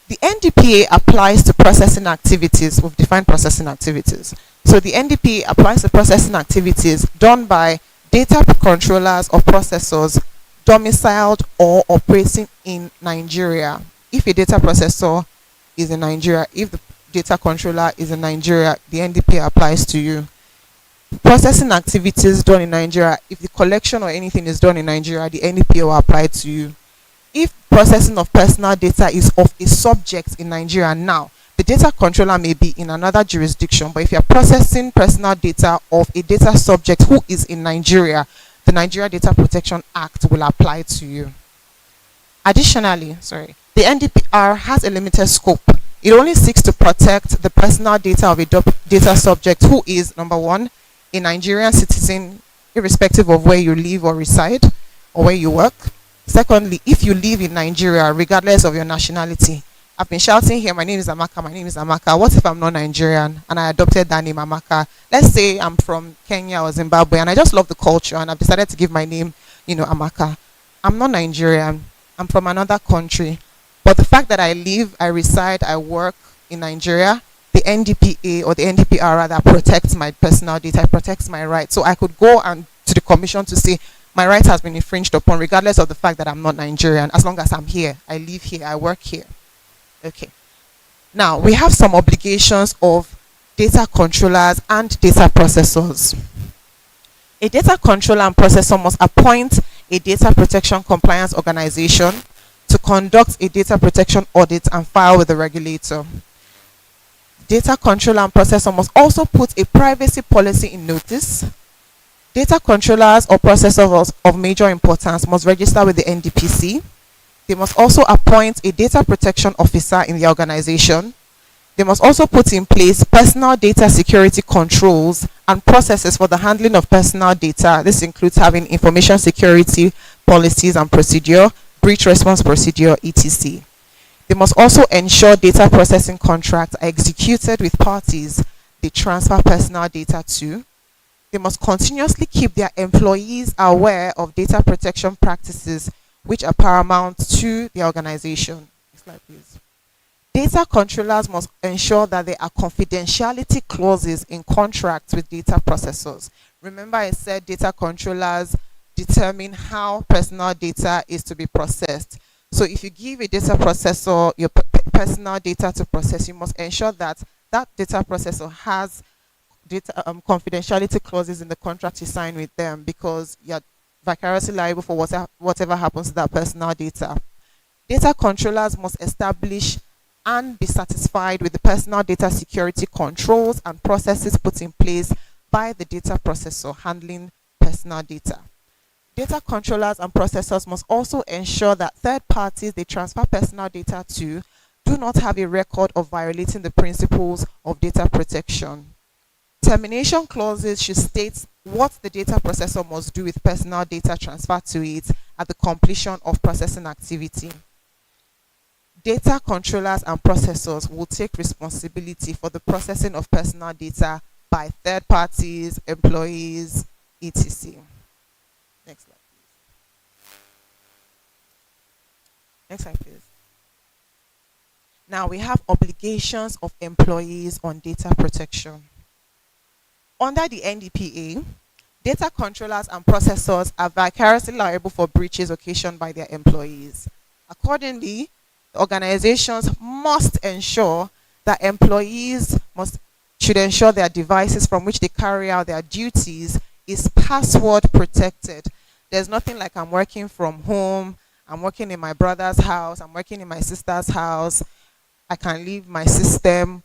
The NDPA applies to processing activities. We've defined processing activities. So the NDPA applies to processing activities done by data controllers or processors domiciled or operating in Nigeria. If a data processor is in Nigeria, if the data controller is in Nigeria, the NDPA applies to you. Processing activities done in Nigeria, if the collection or anything is done in Nigeria, the NDPA will apply to you. If processing of personal data is of a subject in Nigeria now, the data controller may be in another jurisdiction, but if you're processing personal data of a data subject who is in Nigeria, the Nigeria Data Protection Act will apply to you. Additionally, the NDPR has a limited scope. It only seeks to protect the personal data of a data subject who is, number one, a Nigerian citizen, irrespective of where you live or reside or where you work. Secondly, if you live in Nigeria, regardless of your nationality. I've been shouting here, my name is Amaka, my name is Amaka. What if I'm not Nigerian and I adopted that name, Amaka? Let's say I'm from Kenya or Zimbabwe and I just love the culture and I've decided to give my name, Amaka. I'm not Nigerian. I'm from another country. But the fact that I live, I reside, I work in Nigeria, the NDPA or the NDPR rather protects my personal data, it protects my rights. So I could go and to the commission to say my right has been infringed upon, regardless of the fact that I'm not Nigerian, as long as I'm here, I live here, I work here. Okay. Now, we have some obligations of data controllers and data processors. A data controller and processor must appoint a data protection compliance organization to conduct a data protection audit and file with the regulator. Data controller and processor must also put a privacy policy in notice. Data controllers or processors of major importance must register with the NDPC. They must also appoint a data protection officer in the organization. They must also put in place personal data security controls and processes for the handling of personal data. This includes having information security policies and procedure, breach response procedure, etc. They must also ensure data processing contracts are executed with parties they transfer personal data to. They must continuously keep their employees aware of data protection practices which are paramount to the organization. Next slide, please. Data controllers must ensure that there are confidentiality clauses in contracts with data processors. Remember I said data controllers determine how personal data is to be processed. So if you give a data processor your personal data to process, you must ensure that that data processor has data confidentiality clauses in the contract you sign with them, because you're vicariously liable for whatever happens to that personal data. Data controllers must establish and be satisfied with the personal data security controls and processes put in place by the data processor handling personal data. Data controllers and processors must also ensure that third parties they transfer personal data to do not have a record of violating the principles of data protection. Termination clauses should state what the data processor must do with personal data transferred to it at the completion of processing activity. Data controllers and processors will take responsibility for the processing of personal data by third parties, employees, etc. Next slide, please. Next slide, please. Now we have obligations of employees on data protection. Under the NDPA, data controllers and processors are vicariously liable for breaches occasioned by their employees. Accordingly, organizations must ensure that employees should ensure their devices from which they carry out their duties is password protected. There's nothing like I'm working from home, I'm working in my brother's house, I'm working in my sister's house, I can leave my system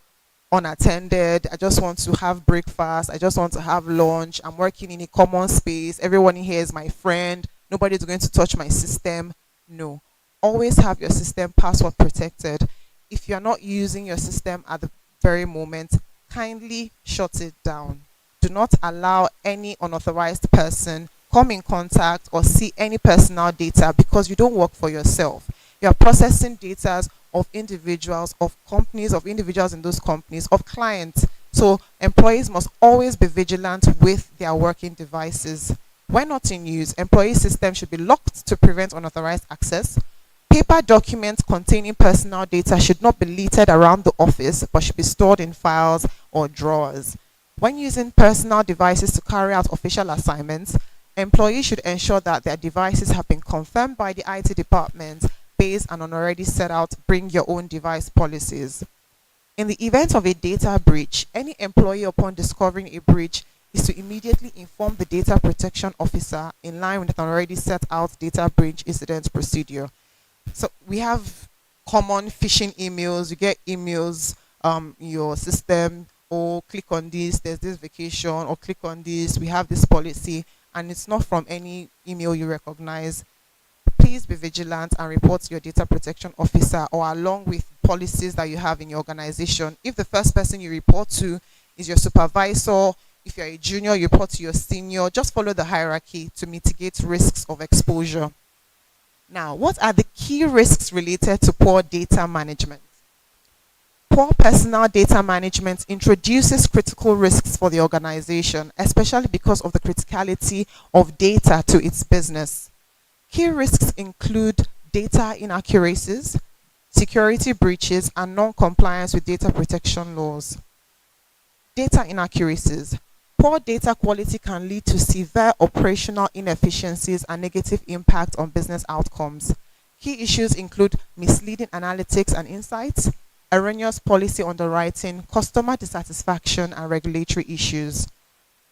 unattended, I just want to have breakfast, I just want to have lunch, I'm working in a common space, everyone in here is my friend, nobody's going to touch my system. No. Always have your system password protected. If you're not using your system at the very moment, kindly shut it down. Do not allow any unauthorized person come in contact or see any personal data, because you don't work for yourself. You're processing data of individuals, of companies, of individuals in those companies, of clients. So employees must always be vigilant with their working devices. When not in use, employee systems should be locked to prevent unauthorized access. Paper documents containing personal data should not be littered around the office, but should be stored in files or drawers. When using personal devices to carry out official assignments, employees should ensure that their devices have been confirmed by the IT department based on already set out bring your own device policies. In the event of a data breach, any employee upon discovering a breach is to immediately inform the data protection officer in line with an already set out data breach incident procedure. So we have common phishing emails. You get emails your system, or click on this, there's this vacation, or click on this, we have this policy, and it's not from any email you recognize. Please be vigilant and report to your data protection officer, or along with policies that you have in your organization. If the first person you report to is your supervisor, if you're a junior, you report to your senior. Just follow the hierarchy to mitigate risks of exposure. Now, what are the key risks related to poor data management? Poor personal data management introduces critical risks for the organization, especially because of the criticality of data to its business. Key risks include data inaccuracies, security breaches, and non-compliance with data protection laws. Data inaccuracies. Poor data quality can lead to severe operational inefficiencies and negative impact on business outcomes. Key issues include misleading analytics and insights, erroneous policy underwriting, customer dissatisfaction, and regulatory issues.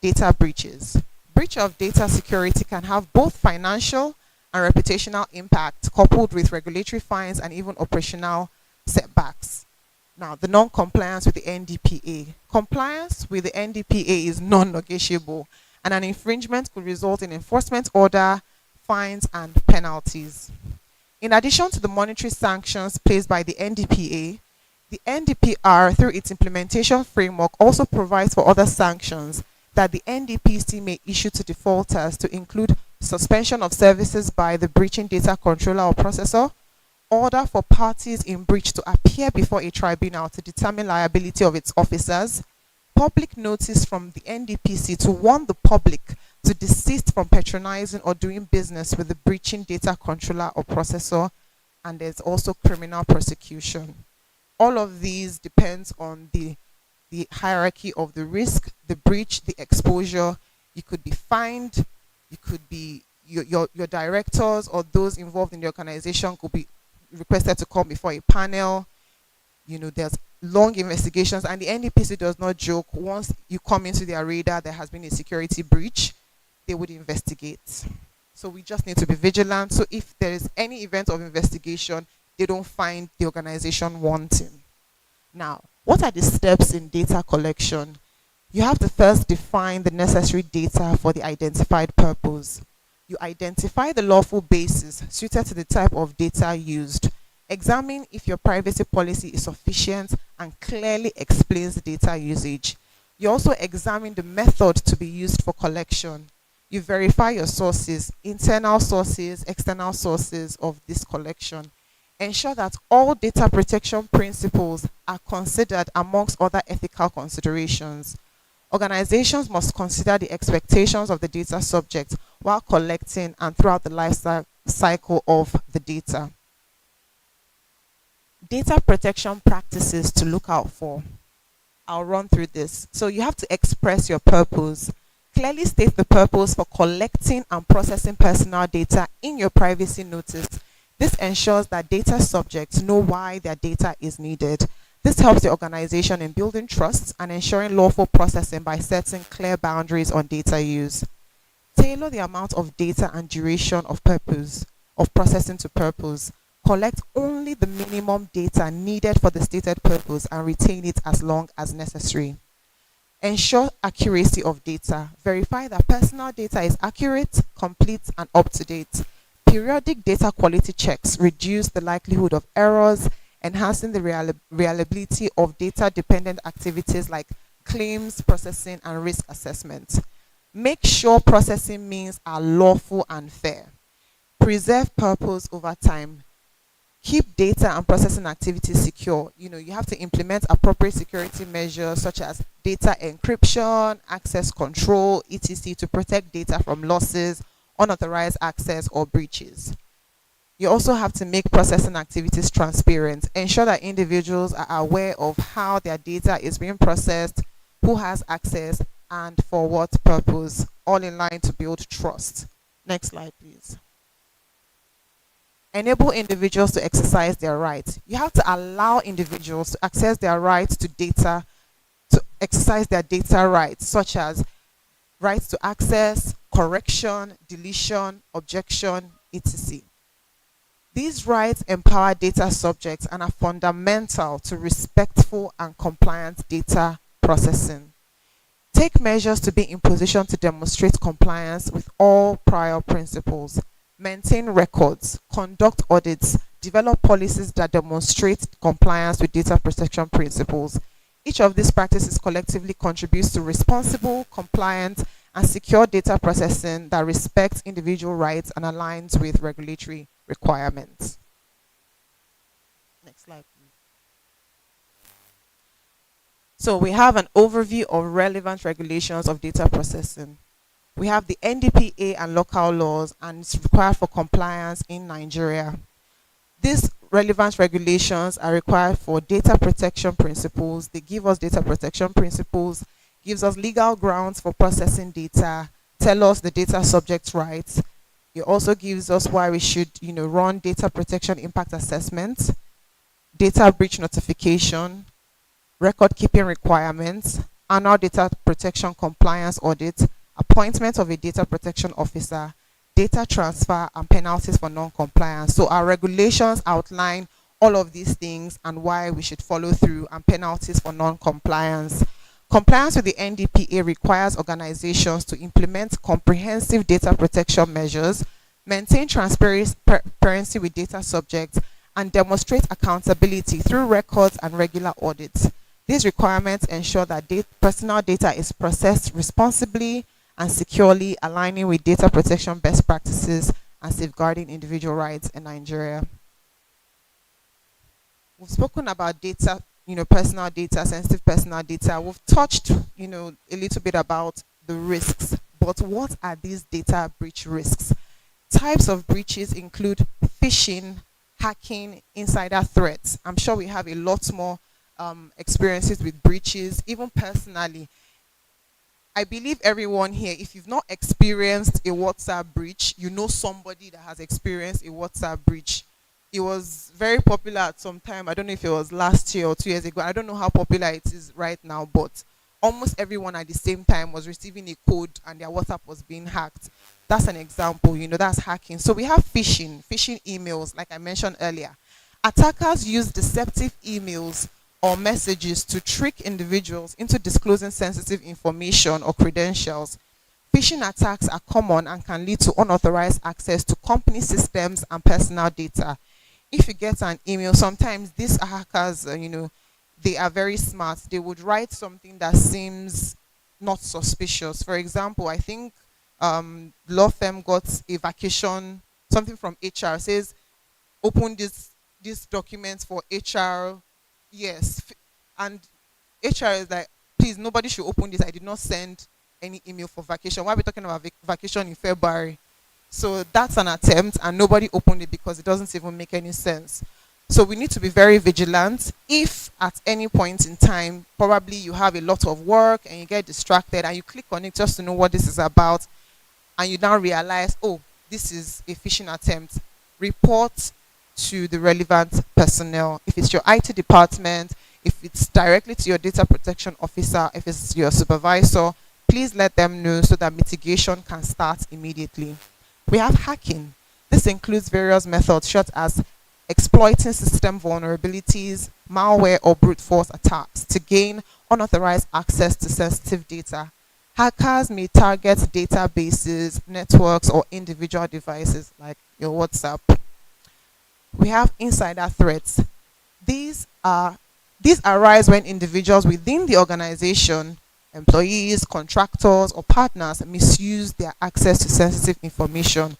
Data breaches. Breach of data security can have both financial and reputational impact, coupled with regulatory fines and even operational setbacks. Now, the non-compliance with the NDPA. Compliance with the NDPA is non-negotiable, and an infringement could result in enforcement order, fines, and penalties. In addition to the monetary sanctions placed by the NDPA, the NDPR, through its implementation framework, also provides for other sanctions that the NDPC may issue to defaulters, to include suspension of services by the breaching data controller or processor, order for parties in breach to appear before a tribunal to determine liability of its officers, public notice from the NDPC to warn the public to desist from patronizing or doing business with the breaching data controller or processor, and there's also criminal prosecution. All of these depends on the hierarchy of the risk, the breach, the exposure. You could be fined, you could be your directors or those involved in the organization could be requested to come before a panel. There's long investigations, and the NDPC does not joke. Once you come into their radar, there has been a security breach, they would investigate. So we just need to be vigilant. So if there is any event of investigation, they don't find the organization wanting. Now, what are the steps in data collection? You have to first define the necessary data for the identified purpose. You identify the lawful basis suited to the type of data used. Examine if your privacy policy is sufficient and clearly explains the data usage. You also examine the method to be used for collection. You verify your sources, internal sources, external sources of this collection. Ensure that all data protection principles are considered amongst other ethical considerations. Organizations must consider the expectations of the data subject while collecting and throughout the life cycle of the data. Data protection practices to look out for. I'll run through this. So you have to express your purpose. Clearly state the purpose for collecting and processing personal data in your privacy notice. This ensures that data subjects know why their data is needed. This helps the organization in building trust and ensuring lawful processing by setting clear boundaries on data use. Tailor the amount of data and duration of processing to purpose. Collect only the minimum data needed for the stated purpose and retain it as long as necessary. Ensure accuracy of data. Verify that personal data is accurate, complete, and up to date. Periodic data quality checks reduce the likelihood of errors, enhancing the reliability of data-dependent activities like claims processing and risk assessment. Make sure processing means are lawful and fair. Preserve purpose over time. Keep data and processing activities secure. You have to implement appropriate security measures such as data encryption, access control, etc. to protect data from losses, unauthorized access, or breaches. You also have to make processing activities transparent. Ensure that individuals are aware of how their data is being processed, who has access, and for what purpose, all in line to build trust. Next slide, please. Enable individuals to exercise their rights. You have to allow individuals to access their rights to data, to exercise their data rights, such as rights to access, correction, deletion, objection, etc. These rights empower data subjects and are fundamental to respectful and compliant data processing. Take measures to be in position to demonstrate compliance with all prior principles. Maintain records, conduct audits, develop policies that demonstrate compliance with data protection principles. Each of these practices collectively contributes to responsible, compliant, and secure data processing that respects individual rights and aligns with regulatory requirements. Next slide, please. So we have an overview of relevant regulations of data processing. We have the NDPA and local laws, and it's required for compliance in Nigeria. These relevant regulations are required for data protection principles. They give us data protection principles, gives us legal grounds for processing data, tell us the data subject rights. It also gives us why we should, run data protection impact assessments, data breach notification, record keeping requirements, annual data protection compliance audit, appointment of a data protection officer, data transfer, and penalties for non-compliance. So our regulations outline all of these things and why we should follow through, and penalties for non-compliance. Compliance with the NDPA requires organizations to implement comprehensive data protection measures, maintain transparency with data subjects, and demonstrate accountability through records and regular audits. These requirements ensure that personal data is processed responsibly and securely, aligning with data protection best practices and safeguarding individual rights in Nigeria. We've spoken about data, personal data, sensitive personal data. We've touched, a little bit about the risks, but what are these data breach risks? Types of breaches include phishing, hacking, insider threats. I'm sure we have a lot more experiences with breaches, even personally. I believe everyone here, if you've not experienced a WhatsApp breach, you know somebody that has experienced a WhatsApp breach. It was very popular at some time. I don't know if it was last year or 2 years ago. I don't know how popular it is right now, but almost everyone at the same time was receiving a code and their WhatsApp was being hacked. That's an example, that's hacking. So we have phishing emails, like I mentioned earlier. Attackers use deceptive emails or messages to trick individuals into disclosing sensitive information or credentials. Phishing attacks are common and can lead to unauthorized access to company systems and personal data. If you get an email, sometimes these hackers, they are very smart. They would write something that seems not suspicious. For example, I think law firm got a vacation, something from HR says, open this document for HR. Yes, and HR is like, please, nobody should open this. I did not send any email for vacation. Why are we talking about vacation in February? So that's an attempt, and nobody opened it because it doesn't even make any sense. So we need to be very vigilant. If at any point in time, probably you have a lot of work and you get distracted and you click on it just to know what this is about, and you now realize, oh, this is a phishing attempt, report to the relevant personnel. If it's your IT department, if it's directly to your data protection officer, if it's your supervisor, please let them know so that mitigation can start immediately. We have hacking. This includes various methods such as exploiting system vulnerabilities, malware, or brute force attacks to gain unauthorized access to sensitive data. Hackers may target databases, networks, or individual devices like your WhatsApp. We have insider threats. These arise when individuals within the organization, employees, contractors, or partners misuse their access to sensitive information.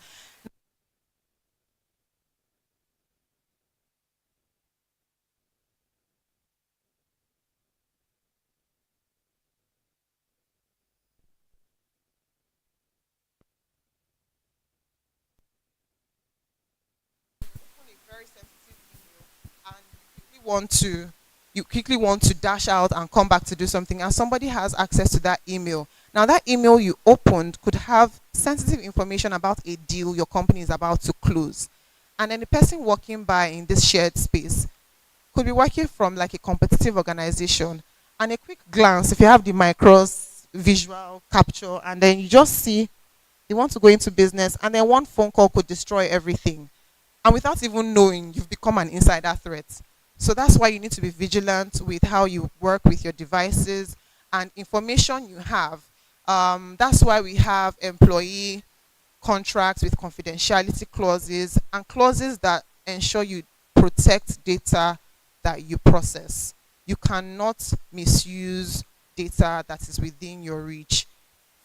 Very sensitive email, and you quickly want to dash out and come back to do something, and somebody has access to that email. Now that email you opened could have sensitive information about a deal your company is about to close, and then the person walking by in this shared space could be working from like a competitive organization, and a quick glance, if you have the micros visual capture, and then you just see they want to go into business, and then one phone call could destroy everything. And without even knowing, you've become an insider threat. So that's why you need to be vigilant with how you work with your devices and information you have. That's why we have employee contracts with confidentiality clauses and clauses that ensure you protect data that you process. You cannot misuse data that is within your reach.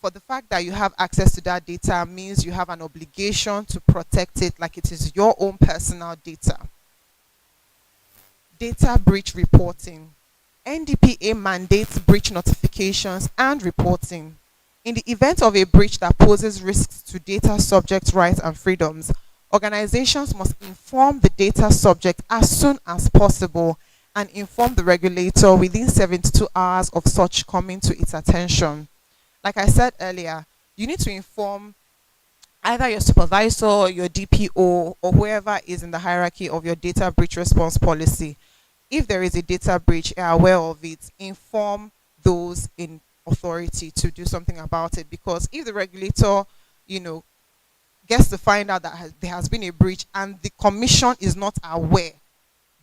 For the fact that you have access to that data means you have an obligation to protect it like it is your own personal data. Data breach reporting. NDPA mandates breach notifications and reporting. In the event of a breach that poses risks to data subject rights and freedoms, organizations must inform the data subject as soon as possible and inform the regulator within 72 hours of such coming to its attention. Like I said earlier, you need to inform either your supervisor or your DPO or whoever is in the hierarchy of your data breach response policy. If there is a data breach, are aware of it, inform those in authority to do something about it. Because if the regulator, you know, gets to find out that there has been a breach and the commission is not aware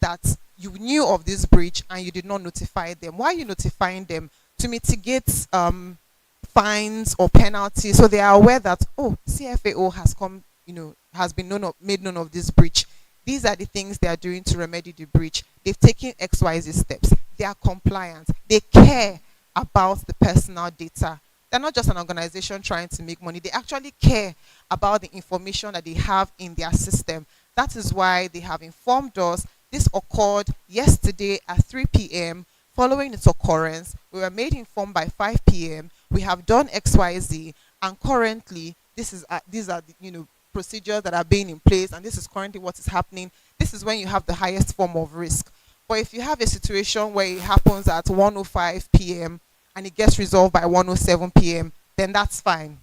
that you knew of this breach and you did not notify them, why are you notifying them? To mitigate fines or penalties, so they are aware that, oh, Cfao has come, has been made known of this breach. These are the things they are doing to remedy the breach. They've taken XYZ steps. They are compliant. They care about the personal data. They're not just an organization trying to make money. They actually care about the information that they have in their system. That is why they have informed us. This occurred yesterday at 3 p.m. Following its occurrence, we were made informed by 5 p.m. We have done XYZ, and currently these are the procedures that are being in place, and this is currently what is happening. This is when you have the highest form of risk. But if you have a situation where it happens at 1:05 p.m. and it gets resolved by 1:07 p.m., then that's fine.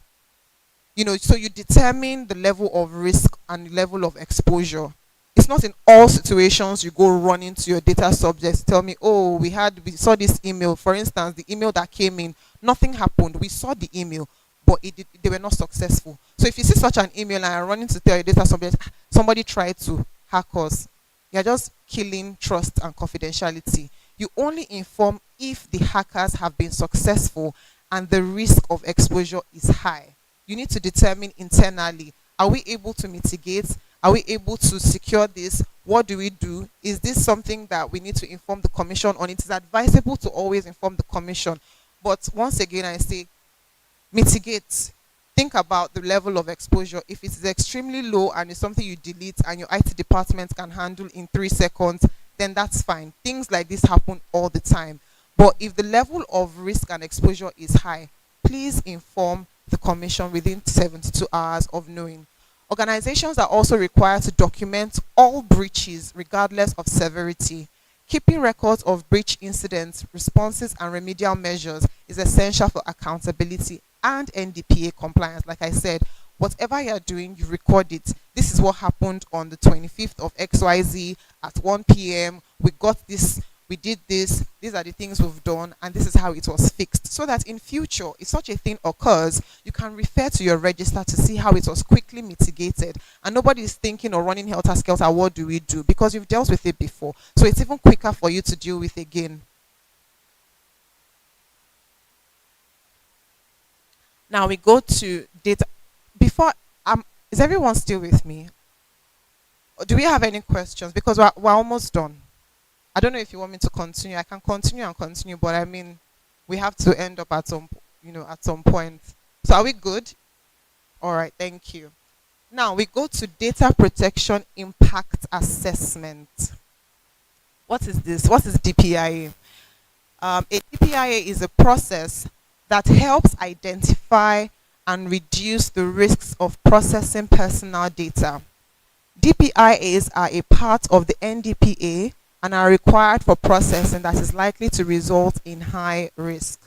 So you determine the level of risk and the level of exposure. It's not in all situations you go running to your data subjects, tell me, oh, we saw this email. For instance, the email that came in, nothing happened. We saw the email, but they were not successful. So if you see such an email and are running to tell your data subject, somebody tried to hack us, you're just killing trust and confidentiality. You only inform if the hackers have been successful and the risk of exposure is high. You need to determine internally, are we able to mitigate? Are we able to secure this? What do we do? Is this something that we need to inform the commission on? It is advisable to always inform the commission. But once again, I say, mitigate. Think about the level of exposure. If it is extremely low and it's something you delete and your IT department can handle in 3 seconds, then that's fine. Things like this happen all the time. But if the level of risk and exposure is high, please inform the commission within 72 hours of knowing. Organizations are also required to document all breaches regardless of severity. Keeping records of breach incidents, responses, and remedial measures is essential for accountability and NDPA compliance. Like I said, whatever you're doing, you record it. This is what happened on the 25th of XYZ at 1 p.m. We got this. We did this, these are the things we've done, and this is how it was fixed. So that in future, if such a thing occurs, you can refer to your register to see how it was quickly mitigated. And nobody is thinking or running helter-skelter, what do we do? Because you've dealt with it before. So it's even quicker for you to deal with again. Now we go to data. Before, is everyone still with me? Or do we have any questions? Because we're almost done. I don't know if you want me to continue. I can continue, but I mean, we have to end up at some point. So are we good? All right, thank you. Now we go to data protection impact assessment. What is this? What is DPIA? A DPIA is a process that helps identify and reduce the risks of processing personal data. DPIAs are a part of the NDPA and are required for processing that is likely to result in high risk.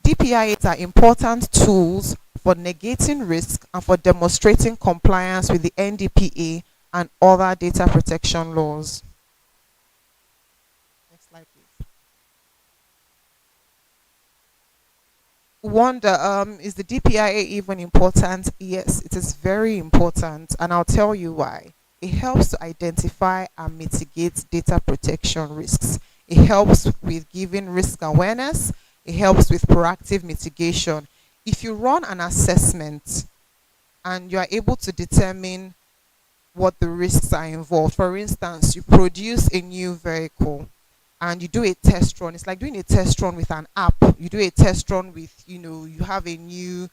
DPIAs are important tools for negating risk and for demonstrating compliance with the NDPA and other data protection laws. Next slide, please. Wonder, is the DPIA even important? Yes, it is very important, and I'll tell you why. It helps to identify and mitigate data protection risks. It helps with giving risk awareness. It helps with proactive mitigation. If you run an assessment and you are able to determine what the risks are involved, for instance, you produce a new vehicle and you do a test run. It's like doing a test run with an app. You do a test run with, you have a new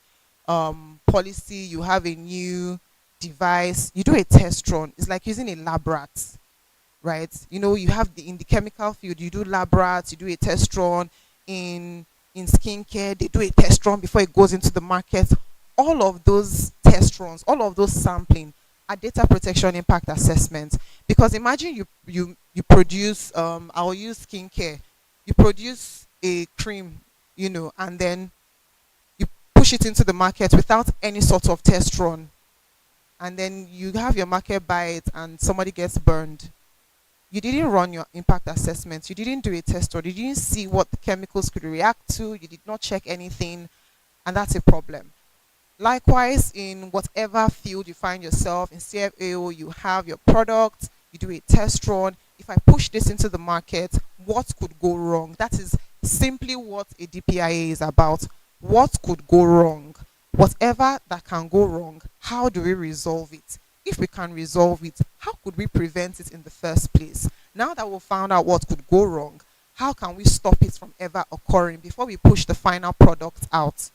policy, you have a new device, you do a test run. It's like using a lab rat, right? You have in the chemical field, you do lab rats, you do a test run. In in skincare, they do a test run before it goes into the market. All of those test runs, all of those sampling are data protection impact assessments. Because imagine you produce, I'll use skincare, you produce a cream, and then you push it into the market without any sort of test run, and then you have your market buy it and somebody gets burned. You didn't run your impact assessment, you didn't do a test run, you didn't see what the chemicals could react to, you did not check anything, and that's a problem. Likewise, in whatever field you find yourself, in CFAO, you have your product, you do a test run. If I push this into the market, what could go wrong? That is simply what a DPIA is about. What could go wrong? Whatever that can go wrong, how do we resolve it? If we can resolve it, how could we prevent it in the first place? Now that we've found out what could go wrong, how can we stop it from ever occurring before we push the final product out?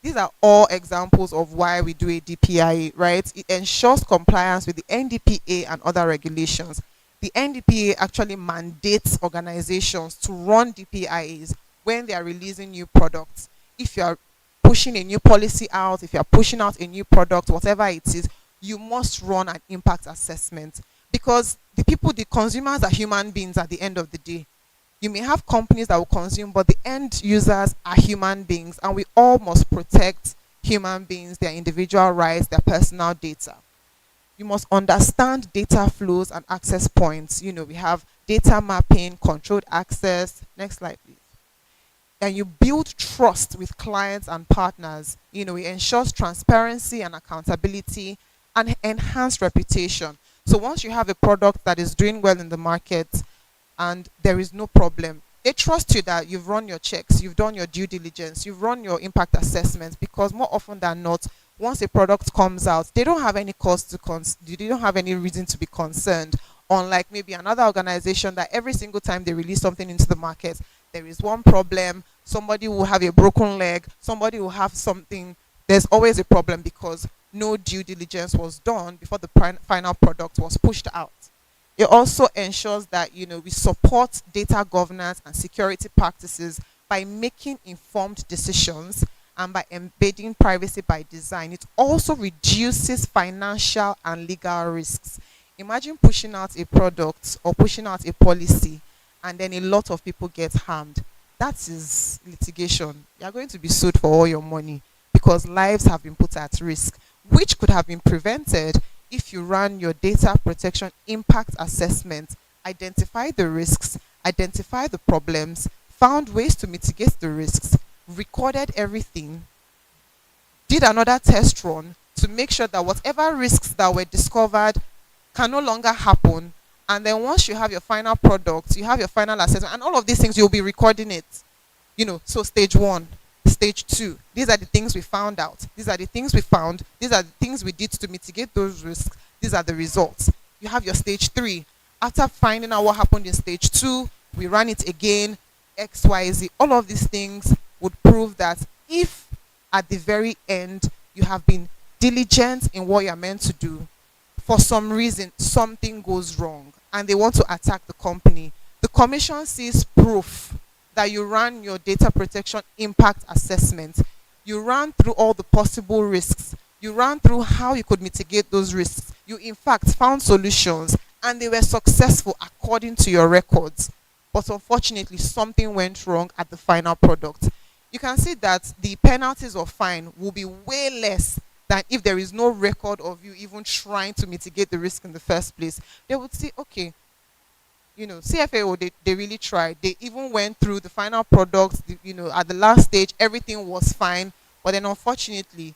These are all examples of why we do a DPIA, right? It ensures compliance with the NDPA and other regulations. The NDPA actually mandates organizations to run DPIAs when they are releasing new products. If you are pushing a new policy out, if you are pushing out a new product, whatever it is, you must run an impact assessment, because the consumers are human beings at the end of the day. You may have companies that will consume, but the end users are human beings, and we all must protect human beings, their individual rights, their personal data. You must understand data flows and access points. We have data mapping, controlled access. Next slide, please. And you build trust with clients and partners. It ensures transparency and accountability and enhanced reputation. So once you have a product that is doing well in the market and there is no problem, they trust you that you've run your checks, you've done your due diligence, you've run your impact assessments, because more often than not, once a product comes out, they don't have any cause they don't have any reason to be concerned. Unlike maybe another organization that every single time they release something into the market, there is one problem, somebody will have a broken leg, somebody will have something. There's always a problem because no due diligence was done before the final product was pushed out. It also ensures that we support data governance and security practices by making informed decisions and by embedding privacy by design. It also reduces financial and legal risks. Imagine pushing out a product or pushing out a policy and then a lot of people get harmed. That is litigation. You are going to be sued for all your money because lives have been put at risk, which could have been prevented if you ran your data protection impact assessment, identify the risks, identify the problems, found ways to mitigate the risks, recorded everything, did another test run to make sure that whatever risks that were discovered can no longer happen. And then once you have your final product, you have your final assessment, and all of these things, you'll be recording it. So stage 1, stage 2, these are the things we found out. These are the things we found. These are the things we did to mitigate those risks. These are the results. You have your stage 3. After finding out what happened in stage 2, we ran it again, X, Y, Z. All of these things would prove that if at the very end you have been diligent in what you're meant to do, for some reason something goes wrong and they want to attack the company, the commission sees proof that you ran your data protection impact assessment, you ran through all the possible risks, you ran through how you could mitigate those risks, you in fact found solutions and they were successful according to your records, but unfortunately something went wrong at the final product. You can see that the penalties or fine will be way less than if there is no record of you even trying to mitigate the risk in the first place. They would say, okay, CFAO, they really tried. They even went through the final product, at the last stage, everything was fine. But then unfortunately,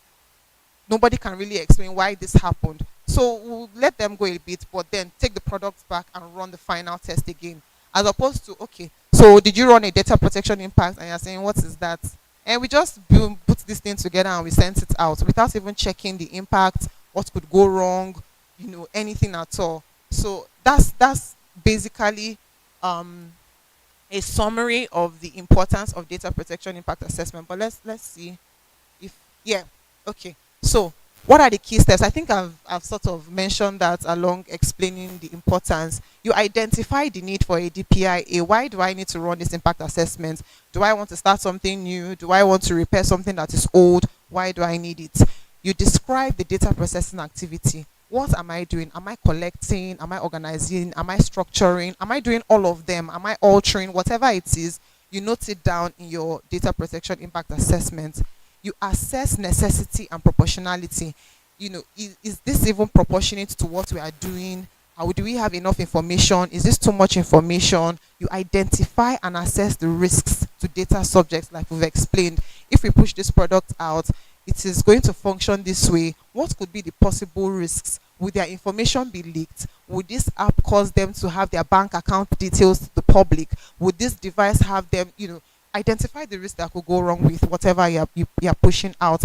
nobody can really explain why this happened. So we'll let them go a bit, but then take the product back and run the final test again. As opposed to, okay, so did you run a data protection impact? And you're saying, what is that? And we just put this thing together and we sent it out without even checking the impact, what could go wrong, anything at all. So that's basically a summary of the importance of data protection impact assessment. But let's see if, yeah, okay. So What are the key steps? I think I've sort of mentioned that along explaining the importance. You identify the need for a DPIA. Why do I need to run this impact assessment? Do I want to start something new? Do I want to repair something that is old? Why do I need it? You describe the data processing activity. What am I doing? Am I collecting? Am I organizing? Am I structuring? Am I doing all of them? Am I altering? Whatever it is, you note it down in your data protection impact assessment. You assess necessity and proportionality. Is this even proportionate to what we are doing? Do we have enough information? Is this too much information? You identify and assess the risks to data subjects, like we've explained. If we push this product out, it is going to function this way. What could be the possible risks? Would their information be leaked? Would this app cause them to have their bank account details to the public? Would this device have them, identify the risk that could go wrong with whatever you're pushing out.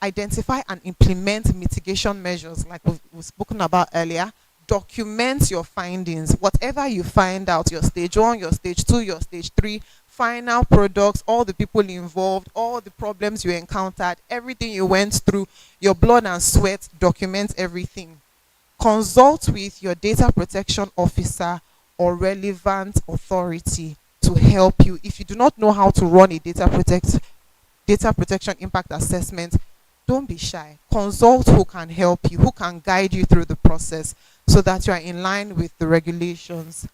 Identify and implement mitigation measures like we've spoken about earlier. Document your findings. Whatever you find out, your stage 1, your stage 2, your stage 3, final products, all the people involved, all the problems you encountered, everything you went through, your blood and sweat, document everything. Consult with your data protection officer or relevant authority to help you. If you do not know how to run a data protection impact assessment, don't be shy. Consult who can help you, who can guide you through the process so that you are in line with the regulations.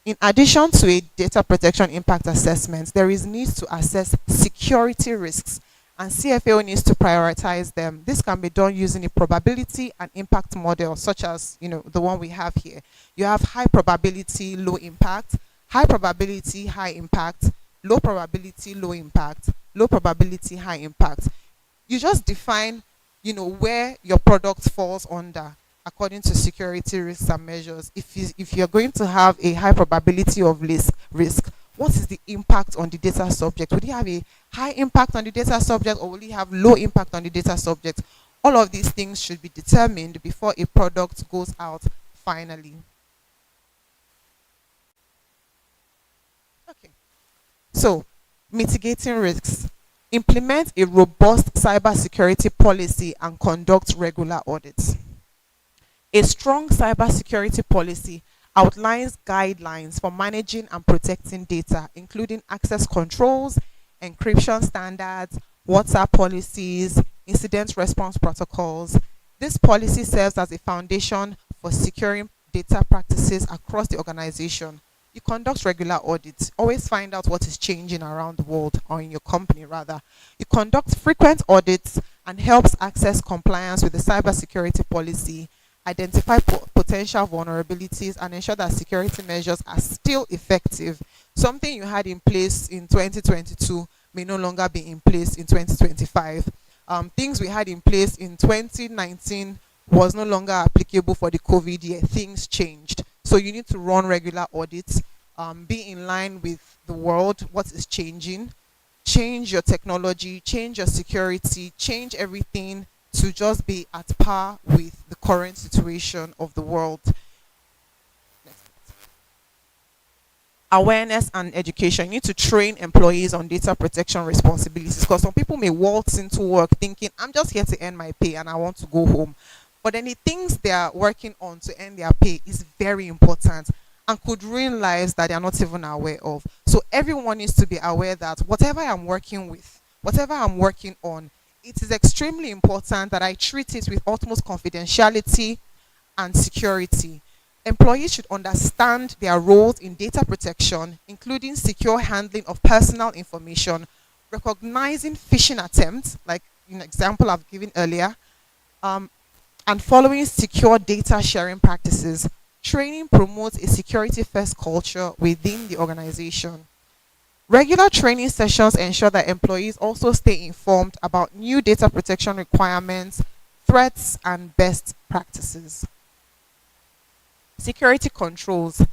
In addition to a data protection impact assessment, there is need to assess security risks, and Cfao needs to prioritize them. This can be done using a probability and impact model, such as the one we have here. You have high probability, low impact, high probability, high impact, low probability, low impact, low probability, high impact. You just define, where your product falls under according to security risks and measures. If you're going to have a high probability of risk, what is the impact on the data subject? Would you have a high impact on the data subject, or will you have low impact on the data subject? All of these things should be determined before a product goes out finally. Okay. So, mitigating risks. Implement a robust cybersecurity policy and conduct regular audits. A strong cybersecurity policy outlines guidelines for managing and protecting data, including access controls, encryption standards, WhatsApp policies, incident response protocols. This policy serves as a foundation for securing data practices across the organization. You conduct regular audits. Always find out what is changing around the world, or in your company rather. You conduct frequent audits and helps access compliance with the cybersecurity policy, identify potential vulnerabilities, and ensure that security measures are still effective. Something you had in place in 2022 may no longer be in place in 2025. Things we had in place in 2019 was no longer applicable for the COVID year. Things changed. So you need to run regular audits, be in line with the world, what is changing, change your technology, change your security, change everything to just be at par with the current situation of the world. Awareness and education. You need to train employees on data protection responsibilities, because some people may waltz into work thinking, I'm just here to earn my pay and I want to go home. But then the things they are working on to earn their pay is very important and could ruin lives that they are not even aware of. So everyone needs to be aware that whatever I'm working with, whatever I'm working on, it is extremely important that I treat it with utmost confidentiality and security. Employees should understand their roles in data protection, including secure handling of personal information, recognizing phishing attempts, like an example I've given earlier, and following secure data sharing practices. Training promotes a security-first culture within the organization. Regular training sessions ensure that employees also stay informed about new data protection requirements, threats, and best practices. Security controls.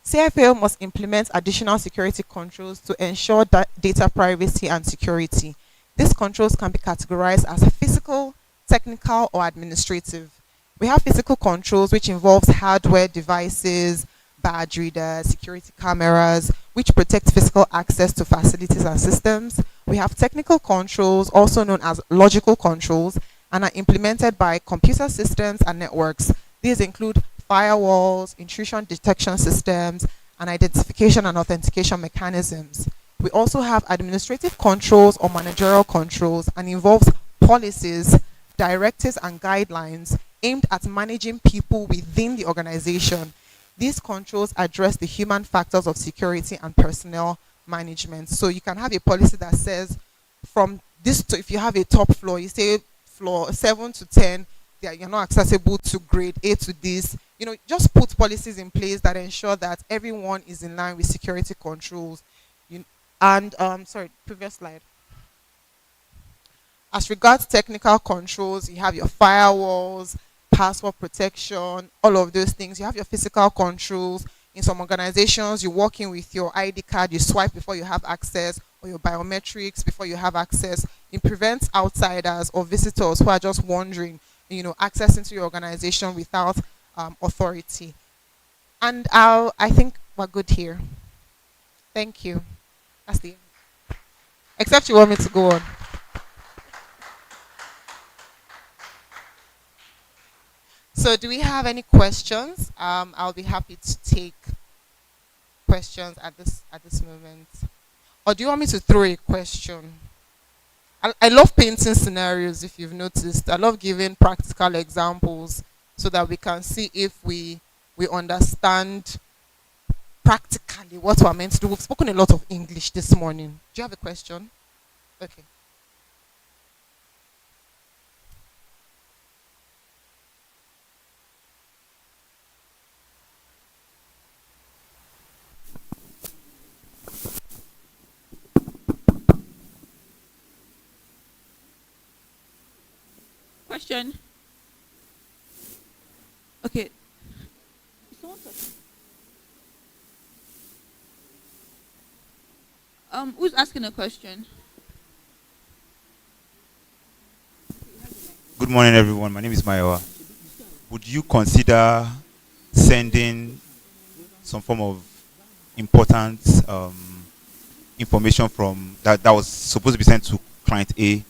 Cfao must implement additional security controls to ensure data privacy and security. These controls can be categorized as physical, technical, or administrative. We have physical controls, which involves hardware devices, badge readers, security cameras, which protect physical access to facilities and systems. We have technical controls, also known as logical controls, and are implemented by computer systems and networks. These include firewalls, intrusion detection systems, and identification and authentication mechanisms. We also have administrative controls or managerial controls and involves policies, directives, and guidelines aimed at managing people within the organization. These controls address the human factors of security and personnel management. So you can have a policy that says from this to, if you have a top floor, you say floor 7 to 10, you're not accessible to grade A to this. You know, just put policies in place that ensure that everyone is in line with security controls. Sorry, previous slide. As regards technical controls, you have your firewalls, password protection, all of those things. You have your physical controls. In some organizations, you walk in with your ID card, you swipe before you have access, or your biometrics before you have access. It prevents outsiders or visitors who are just wandering, you know, access into your organization without authority. And I think we're good here. Thank you. That's the end. Except you want me to go on. So do we have any questions? I'll be happy to take questions at this moment. Or do you want me to throw a question? I love painting scenarios, if you've noticed. I love giving practical examples so that we can see if we understand practically what we're meant to do. We've spoken a lot of English this morning. Do you have a question? Okay. Question. Okay. Who's asking a question? Good morning, everyone. My name is Mayowa. Would you consider sending some form of important information from that was supposed to be sent to client A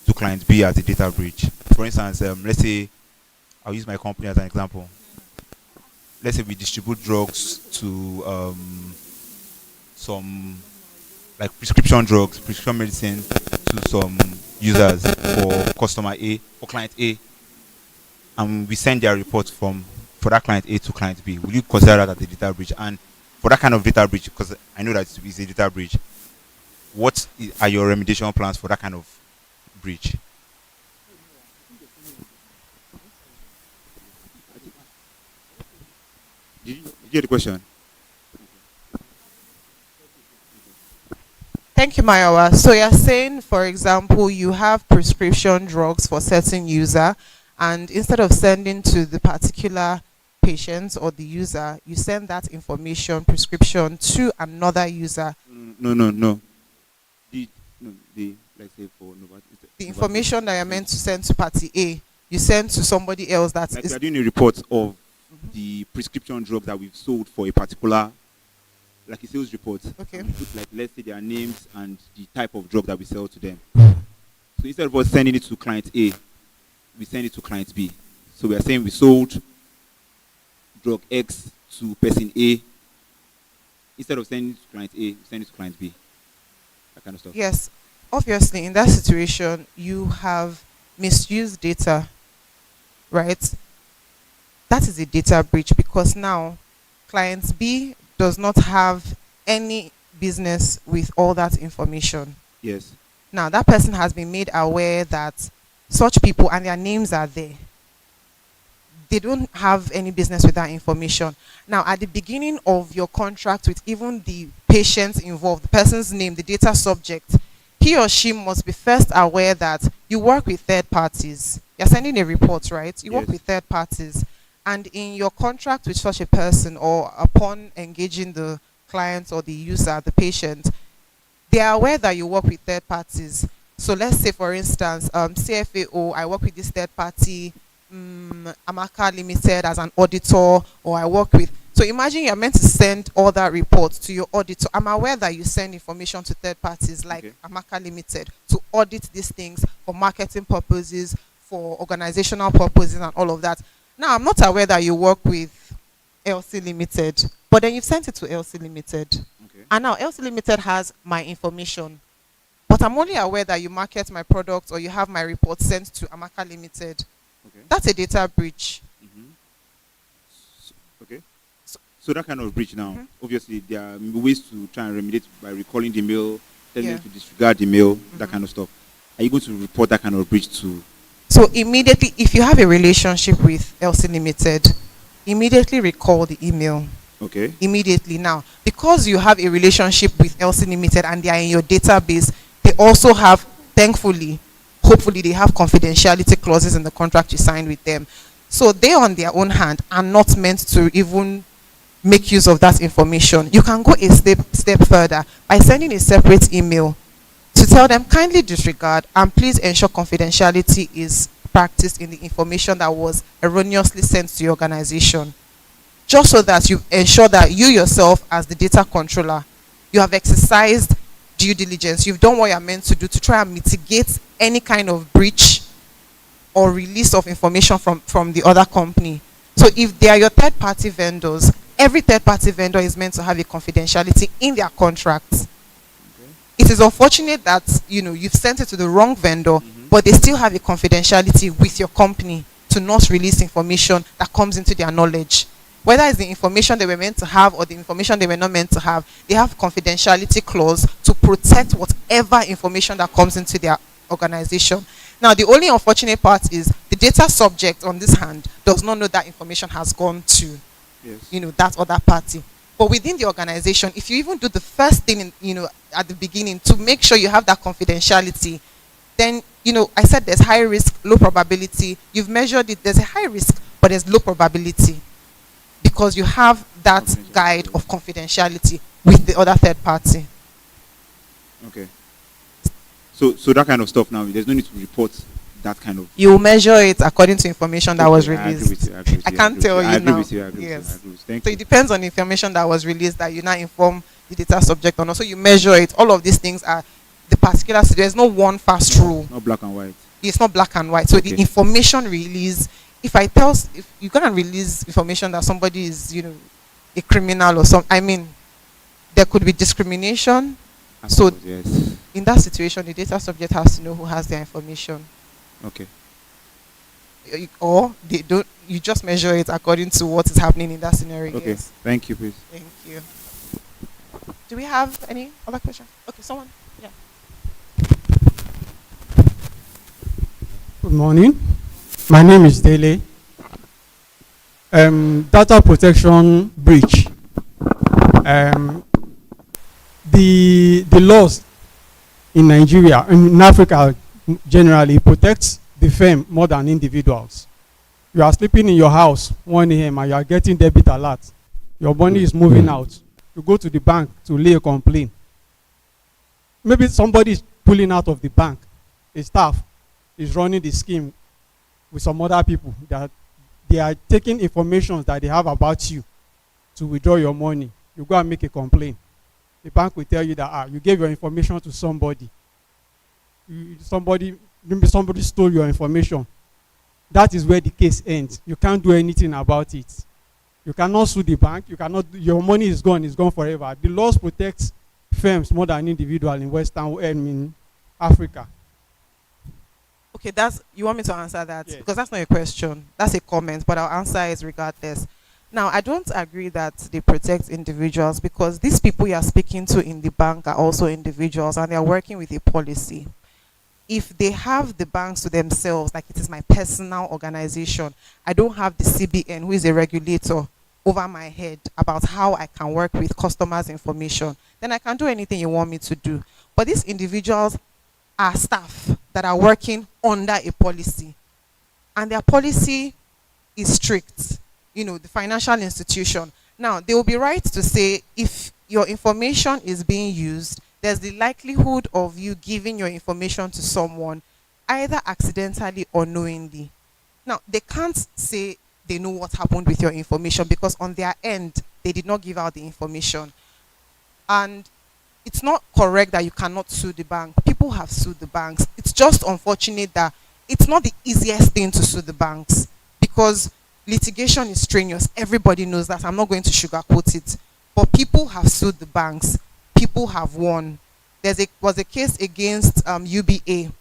to client B as a data breach? For instance, let's say I'll use my company as an example. Let's say we distribute drugs to some like prescription drugs, prescription medicine to some users for customer A, for client A, and we send their report for that client A to client B. Will you consider that as a data breach? And for that kind of data breach, because I know that it's a data breach, what are your remediation plans for that kind of breach? Did you get the question? Thank you, Mayawa. So you're saying, for example, you have prescription drugs for certain user, and instead of sending to the particular patient or the user, you send that information, prescription, to another user. No. Let's say for the information that you're meant to send to party A, you send to somebody else. That's like we are doing a report of the prescription drug that we've sold for a particular, like a sales report. Okay. Put, like, let's say their names and the type of drug that we sell to them. So instead of us sending it to client A, we send it to client B. So we are saying we sold drug X to person A. Instead of sending it to client A, we send it to client B. That kind of stuff. Yes. Obviously, in that situation, you have misused data, right? That is a data breach because now client B does not have any business with all that information. Yes. Now, that person has been made aware that such people, and their names are there, they don't have any business with that information. Now, at the beginning of your contract with even the patients involved, the person's name, the data subject, he or she must be first aware that you work with third parties. You're sending a report, right? You work with third parties. And in your contract with such a person, or upon engaging the client or the user, the patient, they are aware that you work with third parties. So let's say, for instance, Cfao, I work with this third party, Amaka Limited as an auditor, or I work with. So imagine you're meant to send all that reports to your auditor. I'm aware that you send information to third parties like Amaka Limited to audit these things for marketing purposes, for organizational purposes and all of that. Now, I'm not aware that you work with LC Limited, but then you've sent it to LC Limited. Okay. And now LC Limited has my information. But I'm only aware that you market my product or you have my report sent to Amaka Limited. Okay. That's a data breach. Okay. So that kind of breach now, obviously there are ways to try and remediate by recalling the mail, telling them to disregard the mail, that kind of stuff. Are you going to report that kind of breach to? So immediately, if you have a relationship with LC Limited, immediately recall the email. Okay. Immediately now. Because you have a relationship with LC Limited and they are in your database, they also have, thankfully, hopefully they have confidentiality clauses in the contract you signed with them. So they on their own hand are not meant to even make use of that information. You can go a step further by sending a separate email to tell them kindly disregard and please ensure confidentiality is practiced in the information that was erroneously sent to your organization. Just so that you ensure that you yourself as the data controller, you have exercised due diligence. You've done what you're meant to do to try and mitigate any kind of breach or release of information from the other company. So if they are your third-party vendors, every third-party vendor is meant to have a confidentiality in their contracts. It is unfortunate that you've sent it to the wrong vendor, but they still have a confidentiality with your company to not release information that comes into their knowledge. Whether it's the information they were meant to have or the information they were not meant to have, they have confidentiality clause to protect whatever information that comes into their organization. Now, the only unfortunate part is the data subject on this hand does not know that information has gone to that other party. But within the organization, if you even do the first thing at the beginning to make sure you have that confidentiality, then I said there's high risk, low probability. You've measured it, there's a high risk, but there's low probability because you have that guide of confidentiality with the other third party. Okay. So that kind of stuff now, there's no need to report that kind of. You measure it according to information that was released. I can't tell you now. I agree with you. Yes. Thank So you. it depends on the information that was released that you now inform the data subject on. Also, you measure it. All of these things are the particular. There's no one fast rule. Not black and white. It's not black and white. So the information release. If you're gonna release information that somebody is, a criminal or something, I mean, there could be discrimination. So yes. In that situation, the data subject has to know who has their information. Okay. Or they don't. You just measure it according to what is happening in that scenario. Okay. Yes. Thank you, please. Thank you. Do we have any other questions? Okay, someone. Yeah. Good morning. My name is Dele. Data protection breach. The laws in Nigeria, in Africa generally, protects the firm more than individuals. You are sleeping in your house 1 a.m. and you are getting debit alert. Your money is moving out. You go to the bank to lay a complaint. Maybe somebody is pulling out of the bank. A staff is running the scheme with some other people that they are taking information that they have about you to withdraw your money. You go and make a complaint. The bank will tell you that you gave your information to somebody. Maybe somebody stole your information. That is where the case ends. You can't do anything about it. You cannot sue the bank. Your money is gone. It's gone forever. The laws protect firms more than individuals in Africa. Okay, you want me to answer that? Yes. Because that's not a question. That's a comment, but I'll answer it regardless. Now, I don't agree that they protect individuals because these people you are speaking to in the bank are also individuals and they are working with a policy. If they have the banks to themselves, like it is my personal organization, I don't have the CBN, who is a regulator, over my head about how I can work with customers' information, then I can do anything you want me to do. But these individuals are staff that are working under a policy. And their policy is strict. The financial institution. Now, they will be right to say if your information is being used, there's the likelihood of you giving your information to someone either accidentally or knowingly. Now, they can't say they know what happened with your information because on their end, they did not give out the information. And it's not correct that you cannot sue the bank. People have sued the banks. It's just unfortunate that it's not the easiest thing to sue the banks because litigation is strenuous. Everybody knows that. I'm not going to sugarcoat it. But people have sued the banks. People have won. Was a case against UBA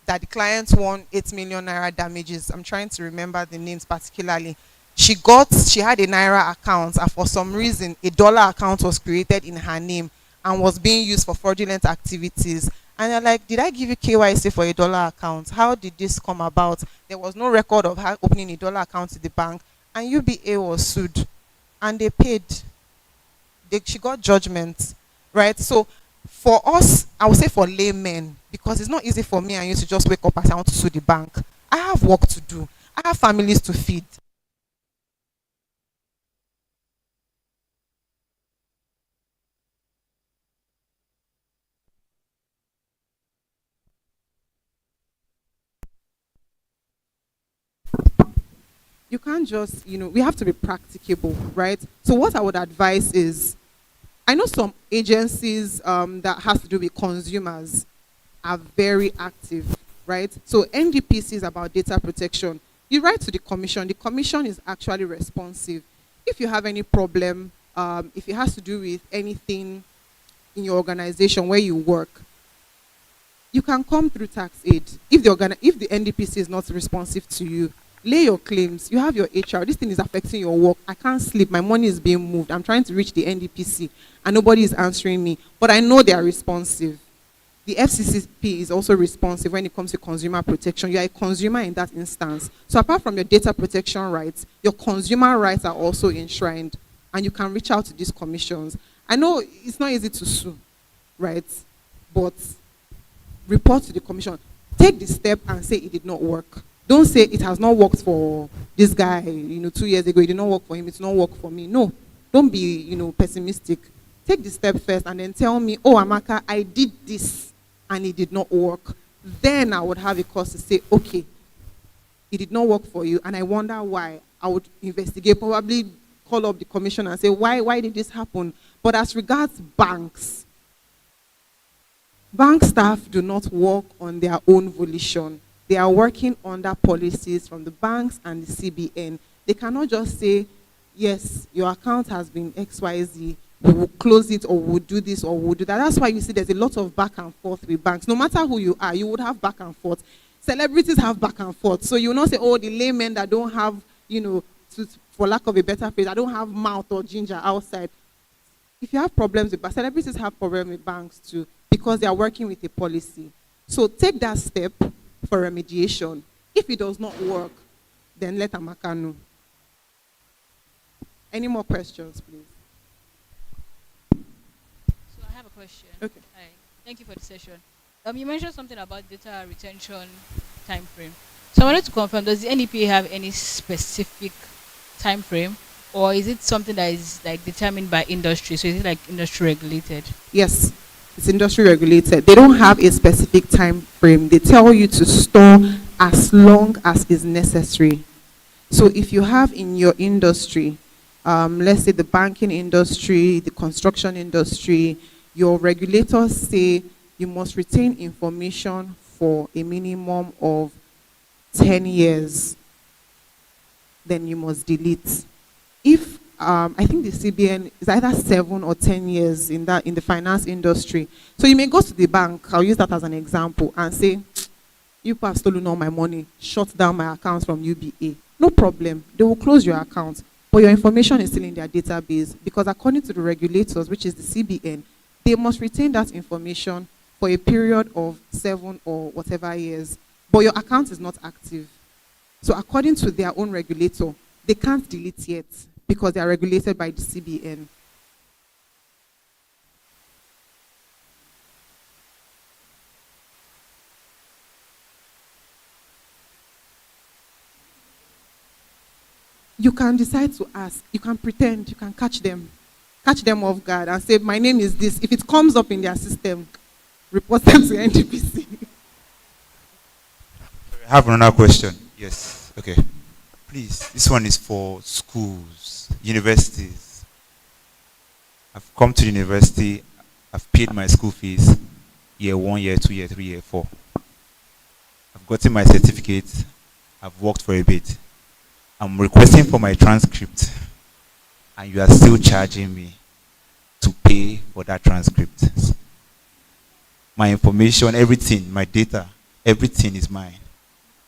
that the client won 8 million naira damages. I'm trying to remember the names particularly. She had a naira account, and for some reason a dollar account was created in her name and was being used for fraudulent activities. And they're like, did I give you KYC for a dollar account? How did this come about? There was no record of her opening a dollar account to the bank, and UBA was sued and they paid. She got judgment, right? So for us, I would say for laymen, because it's not easy for me and you to just wake up and say I want to sue the bank. I have work to do. I have families to feed. You can't just, we have to be practicable, right? So what I would advise is, I know some agencies that has to do with consumers are very active, right? So NDPC is about data protection. You write to the commission. The commission is actually responsive. If you have any problem, if it has to do with anything in your organization where you work, you can come through tax aid. If the NDPC is not responsive to you, lay your claims. You have your HR. This thing is affecting your work. I can't sleep. My money is being moved. I'm trying to reach the NDPC and nobody is answering me. But I know they are responsive. The FCCP is also responsive when it comes to consumer protection. You are a consumer in that instance. So apart from your data protection rights, your consumer rights are also enshrined, and you can reach out to these commissions. I know it's not easy to sue, right? But report to the commission. Take the step and say it did not work. Don't say it has not worked for this guy, 2 years ago. It did not work for him. It's not work for me. No, don't be, pessimistic. Take the step first and then tell me, oh, Amaka, I did this and it did not work. Then I would have a cause to say, okay, it did not work for you and I wonder why. I would investigate, probably call up the commission and say, why did this happen? But as regards banks, bank staff do not work on their own volition. They are working under policies from the banks and the CBN. They cannot just say, yes, your account has been XYZ, we will close it, or we'll do this, or we'll do that. That's why you see there's a lot of back and forth with banks. No matter who you are, you would have back and forth. Celebrities have back and forth. So you will not say, oh, the laymen that don't have, for lack of a better phrase, I don't have mouth or ginger outside. If you have problems with banks, celebrities have problems with banks too, because they are working with a policy. So take that step for remediation. If it does not work, then let Amaka know. Any more questions, please? So I have a question. Okay. Hi. Thank you for the session. You mentioned something about data retention time frame. So I wanted to confirm, does the NDPA have any specific time frame, or is it something that is like determined by industry? So is it like industry regulated? Yes. It's industry regulated. They don't have a specific time frame. They tell you to store as long as is necessary. So if you have in your industry, let's say the banking industry, the construction industry, your regulators say you must retain information for a minimum of 10 years, then you must delete. If I think the CBN is either 7 or 10 years in the finance industry. So you may go to the bank, I'll use that as an example, and say, you have stolen all my money, shut down my accounts from UBA. No problem, they will close your account, but your information is still in their database, because according to the regulators, which is the CBN, they must retain that information for a period of 7 or whatever years, but your account is not active. So according to their own regulator, they can't delete yet, because they are regulated by the CBN. You can decide to ask. You can pretend. You can catch them off guard and say, my name is this. If it comes up in their system, report them to NDPC. I have another question. Yes. Okay. Please, this one is for schools, universities. I've come to the university, I've paid my school fees, year 1, year 2, year 3, year 4. I've gotten my certificate. I've worked for a bit. I'm requesting for my transcript, and you are still charging me to pay for that transcript. My information, everything, my data, everything is mine,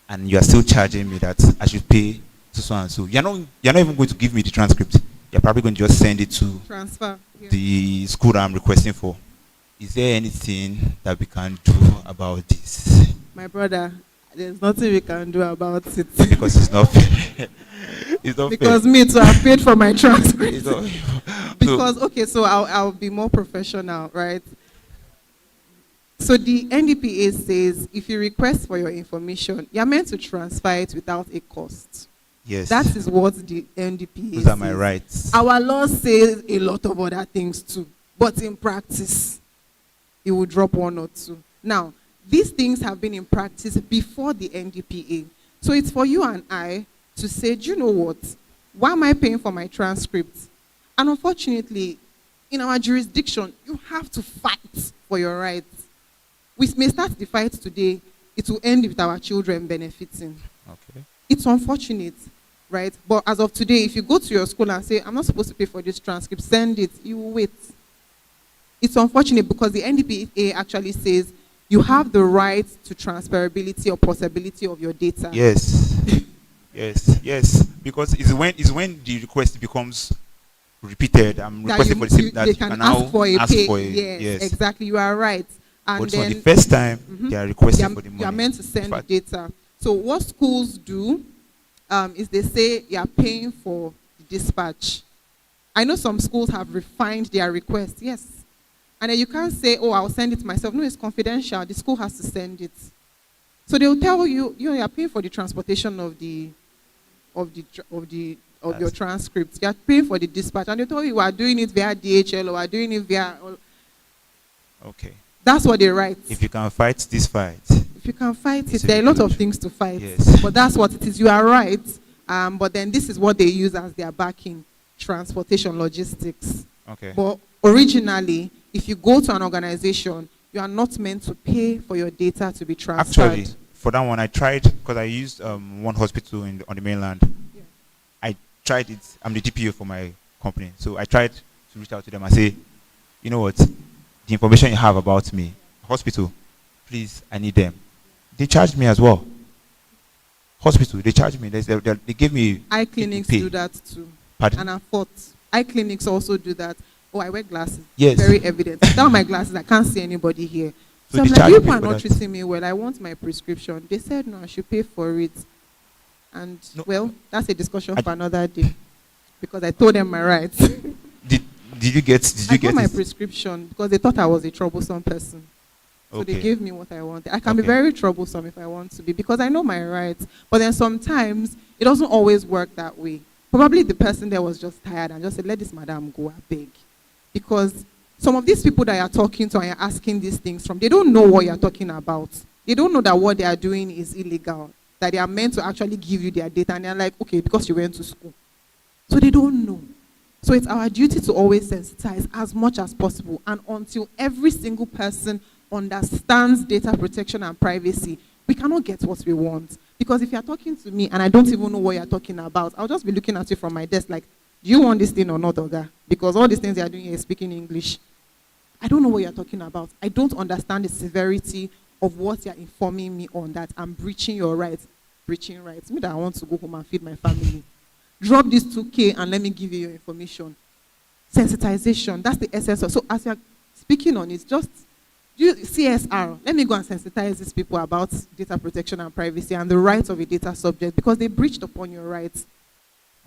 and you are still charging me that I should pay to so and so. You're not even going to give me the transcript. You're probably going to just send it to Transfer. Yeah. the school that I'm requesting for. Is there anything that we can do about this? My brother, there's nothing we can do about it. Because it's not fair. It's not Because fair. me too, I paid for my transcript. It's not, Because okay, so I'll be more professional, right? So the NDPA says if you request for your information, you're meant to transfer it without a cost. yes. That is what the NDPA Those says. are my rights. Our law says a lot of other things too, but in practice, it will drop one or two. Now, these things have been in practice before the NDPA. So it's for you and I to say, do you know what? Why am I paying for my transcript? And unfortunately, in our jurisdiction, you have to fight for your rights. We may start the fight today. It will end with our children benefiting. Okay. It's unfortunate, right? But as of today, if you go to your school and say, I'm not supposed to pay for this transcript, send it, you will wait. It's unfortunate because the NDPA actually says you have the right to transferability or portability of your data. Yes. yes. Because it's when the request becomes repeated. I'm requesting for the same that they you can can now ask for a ask pay. for a Yes, exactly. You are right. And but then for the first time, they are requesting for the money. You are meant to send the data. So what schools do is they say you are paying for the dispatch. I know some schools have refined their request. Yes. And then you can't say, oh, I'll send it myself. No, it's confidential. The school has to send it. So they'll tell you, you are paying for the transportation of your transcript. You are paying for the dispatch. And they tell you are doing it via DHL or are doing it via... Okay. That's what they write. If you can fight this fight. If you can fight it, there are a lot of things to fight. Yes. But that's what it is. You are right. But then this is what they use as their backing. Transportation logistics. Okay. But originally, if you go to an organization, you are not meant to pay for your data to be transferred. Actually, for that one, I tried, because I used one hospital on the mainland. Yeah. I tried it. I'm the DPO for my company. So I tried to reach out to them and say, you know what, the information you have about me, hospital, please, I need them. They charged me as well. Hospital, they charged me. They gave me... Eye clinics do that too. Pardon? And I thought, eye clinics also do that. Oh, I wear glasses. Yes. Very evident. Down my glasses, I can't see anybody here. So So I'm they like, charge you me people are for not that. treating me well. I want my prescription. They said, no, I should pay for it. And, well, that's a discussion for another day. Because I told them my rights. Did you get I got my it? prescription because they thought I was a troublesome person. So they Okay. gave me what I wanted. I can be Okay. very troublesome if I want to be because I know my rights. But then sometimes it doesn't always work that way. Probably the person there was just tired and just said, let this madam go, I beg. Because some of these people that you're talking to and you're asking these things from, they don't know what you're talking about. They don't know that what they are doing is illegal. That they are meant to actually give you their data. And they're like, okay, because you went to school. So they don't know. So it's our duty to always sensitize as much as possible. And until every single person understands data protection and privacy, we cannot get what we want. Because if you're talking to me and I don't even know what you're talking about, I'll just be looking at you from my desk like, do you want this thing or not, Oga? Because all these things you're doing here is speaking English. I don't know what you're talking about. I don't understand the severity of what you're informing me on, that I'm breaching your rights. Breaching rights. Me that I want to go home and feed my family. Drop this 2K and let me give you your information. Sensitization, that's the essence of. So as you're speaking on it, just do CSR. Let me go and sensitize these people about data protection and privacy and the rights of a data subject because they breached upon your rights.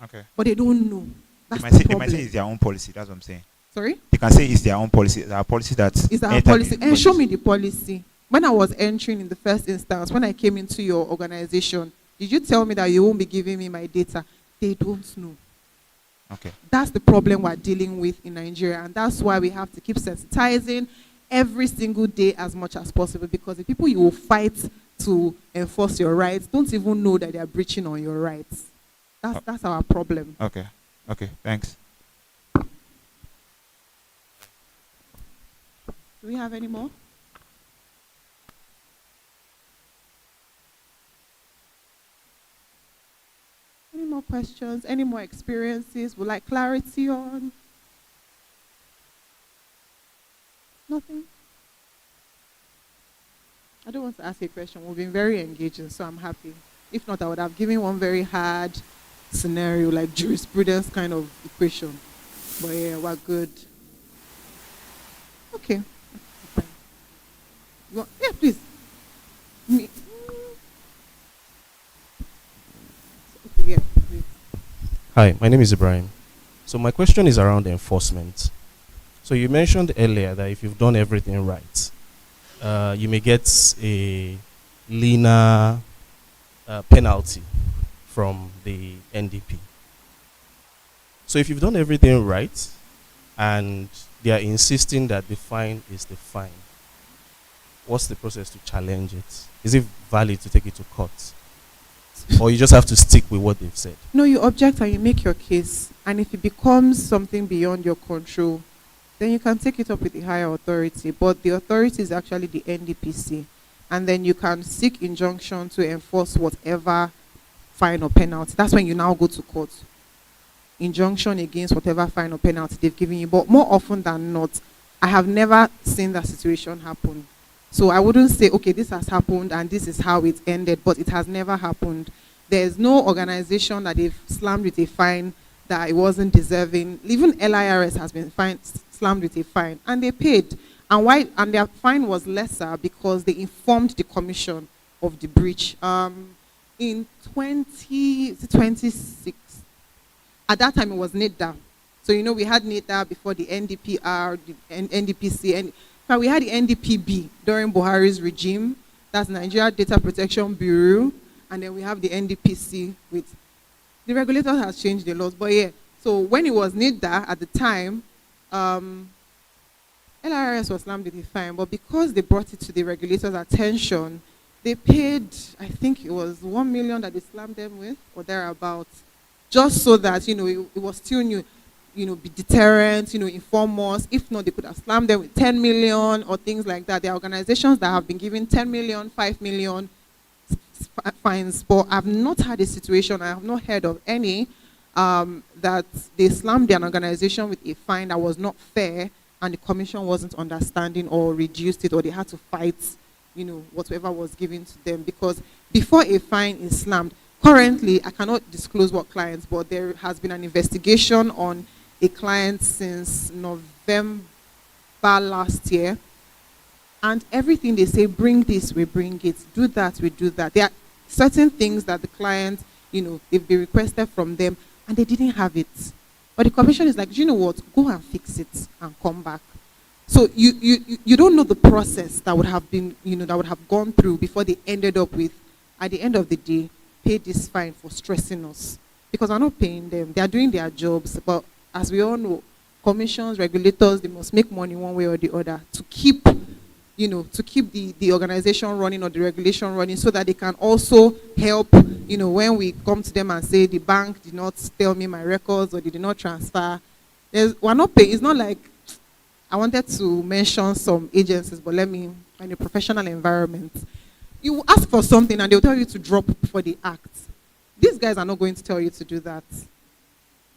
Okay. But they don't know. That's They might say it's their own policy. That's what I'm saying. Sorry? They can say it's their own policy. It's our policy that... It's our policy. And show me the policy. When I was entering in the first instance, when I came into your organization, did you tell me that you won't be giving me my data? They don't know. Okay. That's the problem we're dealing with in Nigeria. And that's why we have to keep sensitizing every single day as much as possible, because the people you will fight to enforce your rights don't even know that they are breaching on your rights. That's our problem. Okay. Okay, thanks. Do we have any more? more questions? Any more experiences? Would like clarity on? Nothing? I don't want to ask a question. We've been very engaging, so I'm happy. If not, I would have given one very hard scenario, like jurisprudence kind of equation. But yeah, we're good. Okay. Fine. Yeah, please. Me. Okay, yeah, please. Hi, my name is Ibrahim. So my question is around enforcement. So you mentioned earlier that if you've done everything right, you may get a leaner penalty from the NDP. So if you've done everything right and they are insisting that the fine is the fine, what's the process to challenge it? Is it valid to take it to court? Or you just have to stick with what they've said? No, you object and you make your case. And if it becomes something beyond your control, then you can take it up with the higher authority. But the authority is actually the NDPC. And then you can seek injunction to enforce whatever fine or penalty. That's when you now go to court. Injunction against whatever fine or penalty they've given you. But more often than not, I have never seen that situation happen. So I wouldn't say, okay, this has happened and this is how it ended, but it has never happened. There's no organization that they've slammed with a fine that it wasn't deserving. Even LIRS has been slammed with a fine, and they paid. And why? And their fine was lesser because they informed the commission of the breach. In 2026, at that time it was NIDA. So we had NIDA before the NDPR, the NDPC, and we had the NDPB during Buhari's regime. That's Nigeria Data Protection Bureau, and then we have the NDPC with the regulator has changed the laws, but yeah. So when it was NIDA at the time, LRS was slammed with a fine, but because they brought it to the regulator's attention, they paid, I think it was 1 million that they slammed them with, or thereabouts, just so that, it was still new, be deterrent, inform us. If not, they could have slammed them with 10 million or things like that. There are organizations that have been given 10 million, 5 million fines, but I've not had a situation, I have not heard of any, that they slammed an organization with a fine that was not fair and the commission wasn't understanding or reduced it, or they had to fight, whatever was given to them. Because before a fine is slammed, currently, I cannot disclose what clients, but there has been an investigation on a client since November last year. And everything they say, bring this, we bring it, do that, we do that. There are certain things that the client, they've been requested from them, and they didn't have it. But the commission is like, you know what, go and fix it and come back. So you don't know the process that would have been, that would have gone through before they ended up with, at the end of the day, pay this fine for stressing us. Because we're not paying them. They are doing their jobs. But as we all know, commissions, regulators, they must make money one way or the other to keep, the organization running or the regulation running, so that they can also help, when we come to them and say the bank did not tell me my records or they did not transfer. We're not paying. It's not like, I wanted to mention some agencies, but in a professional environment, you ask for something and they'll tell you to drop before they act. These guys are not going to tell you to do that.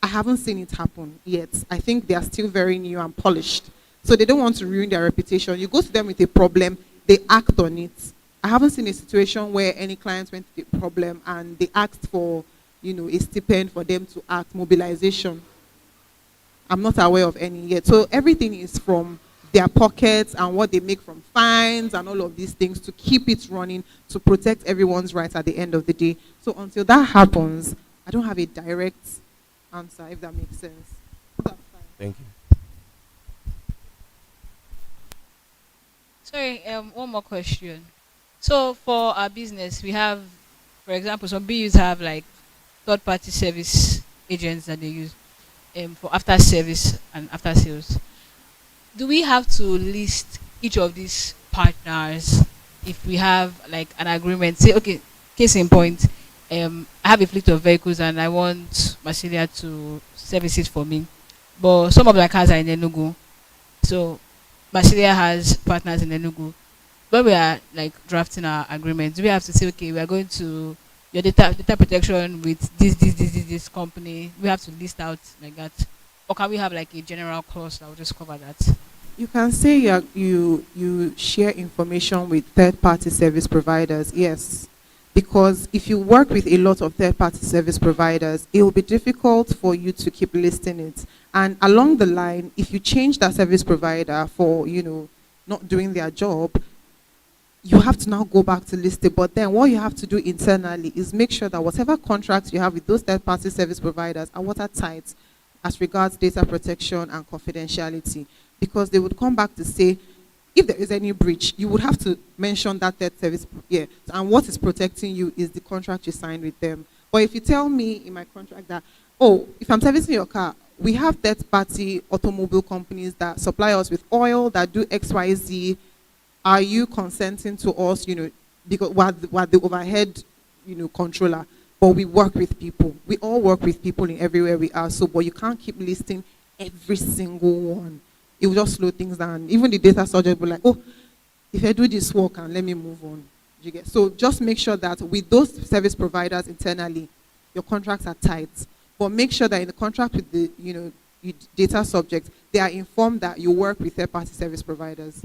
I haven't seen it happen yet. I think they are still very new and polished. So they don't want to ruin their reputation. You go to them with a problem, they act on it. I haven't seen a situation where any clients went to the problem and they asked for, a stipend for them to act, mobilization. I'm not aware of any yet. So everything is from their pockets and what they make from fines and all of these things to keep it running, to protect everyone's rights at the end of the day. So until that happens, I don't have a direct answer, if that makes sense. Thank you. Sorry, one more question. So for our business, we have, for example, some BUs have like third-party service agents that they use for after service and after sales. Do we have to list each of these partners if we have like an agreement? Say, okay, case in point, I have a fleet of vehicles and I want Marcelia to service it for me, but some of my cars are in Enugu, so Marcelia has partners in Enugu. When we are like drafting our agreement, do we have to say, okay, we are going to your data protection with this company. We have to list out like that, or can we have like a general clause that will just cover that? You can say you share information with third-party service providers, yes. Because if you work with a lot of third-party service providers, it will be difficult for you to keep listing it. And along the line, if you change that service provider for, not doing their job, you have to now go back to list it. But then what you have to do internally is make sure that whatever contracts you have with those third-party service providers are watertight as regards data protection and confidentiality. Because they would come back to say, if there is any breach, you would have to mention that third service, and what is protecting you is the contract you signed with them. But if you tell me in my contract that, oh, if I'm servicing your car, we have third-party automobile companies that supply us with oil, that do X, Y, Z, are you consenting to us, because we're the overhead, controller, but we work with people. We all work with people in everywhere we are, but you can't keep listing every single one. It will just slow things down. Even the data subject will be like, oh, if I do this work and let me move on. You get? So just make sure that with those service providers internally, your contracts are tight. But make sure that in the contract with the data subject, they are informed that you work with third-party service providers.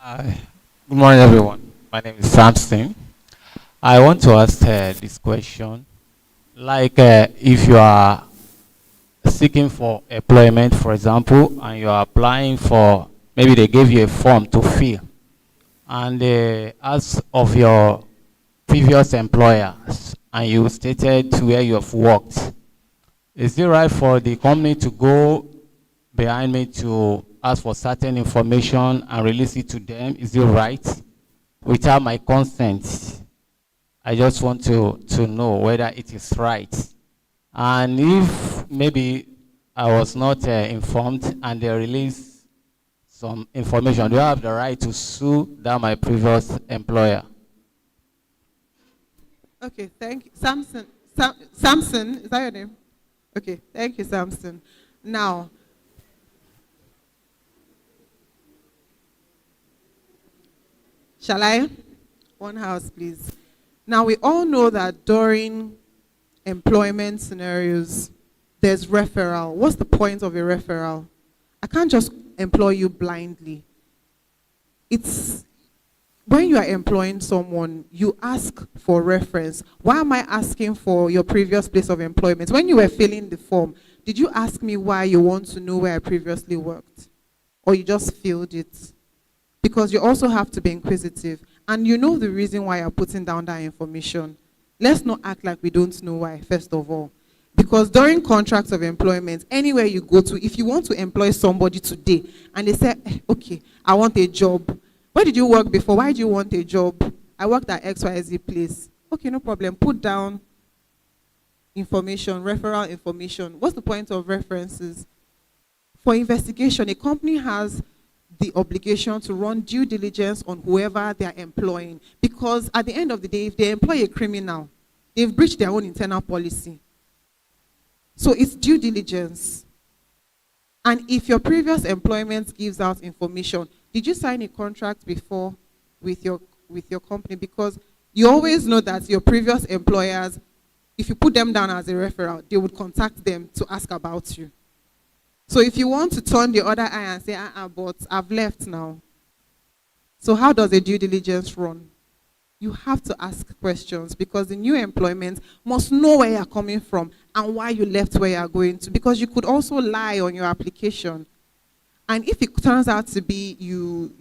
Good morning, everyone. My name is Samson. I want to ask this question. Like, if you are seeking for employment, for example, and you are applying for, maybe they gave you a form to fill, and as of your previous employers, and you stated where you have worked, is it right for the company to go behind me to ask for certain information and release it to them? Is it right? Without my consent. I just want to know whether it is right. And if maybe I was not informed and they release some information, do I have the right to sue that my previous employer? Okay, thank you. Samson, is that your name? Okay, thank you, Samson. Now, shall I? One house, please. Now, we all know that during employment scenarios, there's referral. What's the point of a referral? I can't just employ you blindly. It's when you are employing someone, you ask for reference. Why am I asking for your previous place of employment? When you were filling the form, did you ask me why you want to know where I previously worked? Or you just filled it? Because you also have to be inquisitive. And you know the reason why you're putting down that information. Let's not act like we don't know why, first of all. Because during contracts of employment, anywhere you go to, if you want to employ somebody today, and they say, okay, I want a job. Where did you work before? Why do you want a job? I worked at XYZ place. Okay, no problem. Put down information, referral information. What's the point of references? For investigation, a company has the obligation to run due diligence on whoever they are employing. Because at the end of the day, if they employ a criminal, they've breached their own internal policy. So it's due diligence. And if your previous employment gives out information, did you sign a contract before with your company? Because you always know that your previous employers, if you put them down as a referral, they would contact them to ask about you. So if you want to turn the other eye and say, but I've left now. So how does a due diligence run? You have to ask questions because the new employment must know where you're coming from and why you left where you're going to, because you could also lie on your application. And if it turns out to be you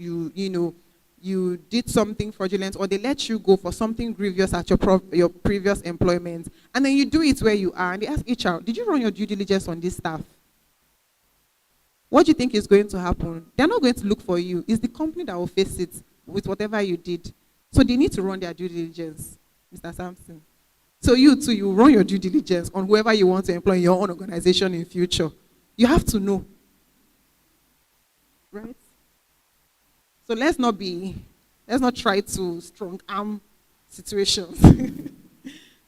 did something fraudulent, or they let you go for something grievous at your previous employment, and then you do it where you are, and they ask HR, did you run your due diligence on this staff? What do you think is going to happen? They're not going to look for you. It's the company that will face it with whatever you did. So they need to run their due diligence, Mr. Sampson. So you too, you run your due diligence on whoever you want to employ in your own organization in future. You have to know. Right? So let's not try to strong arm situations.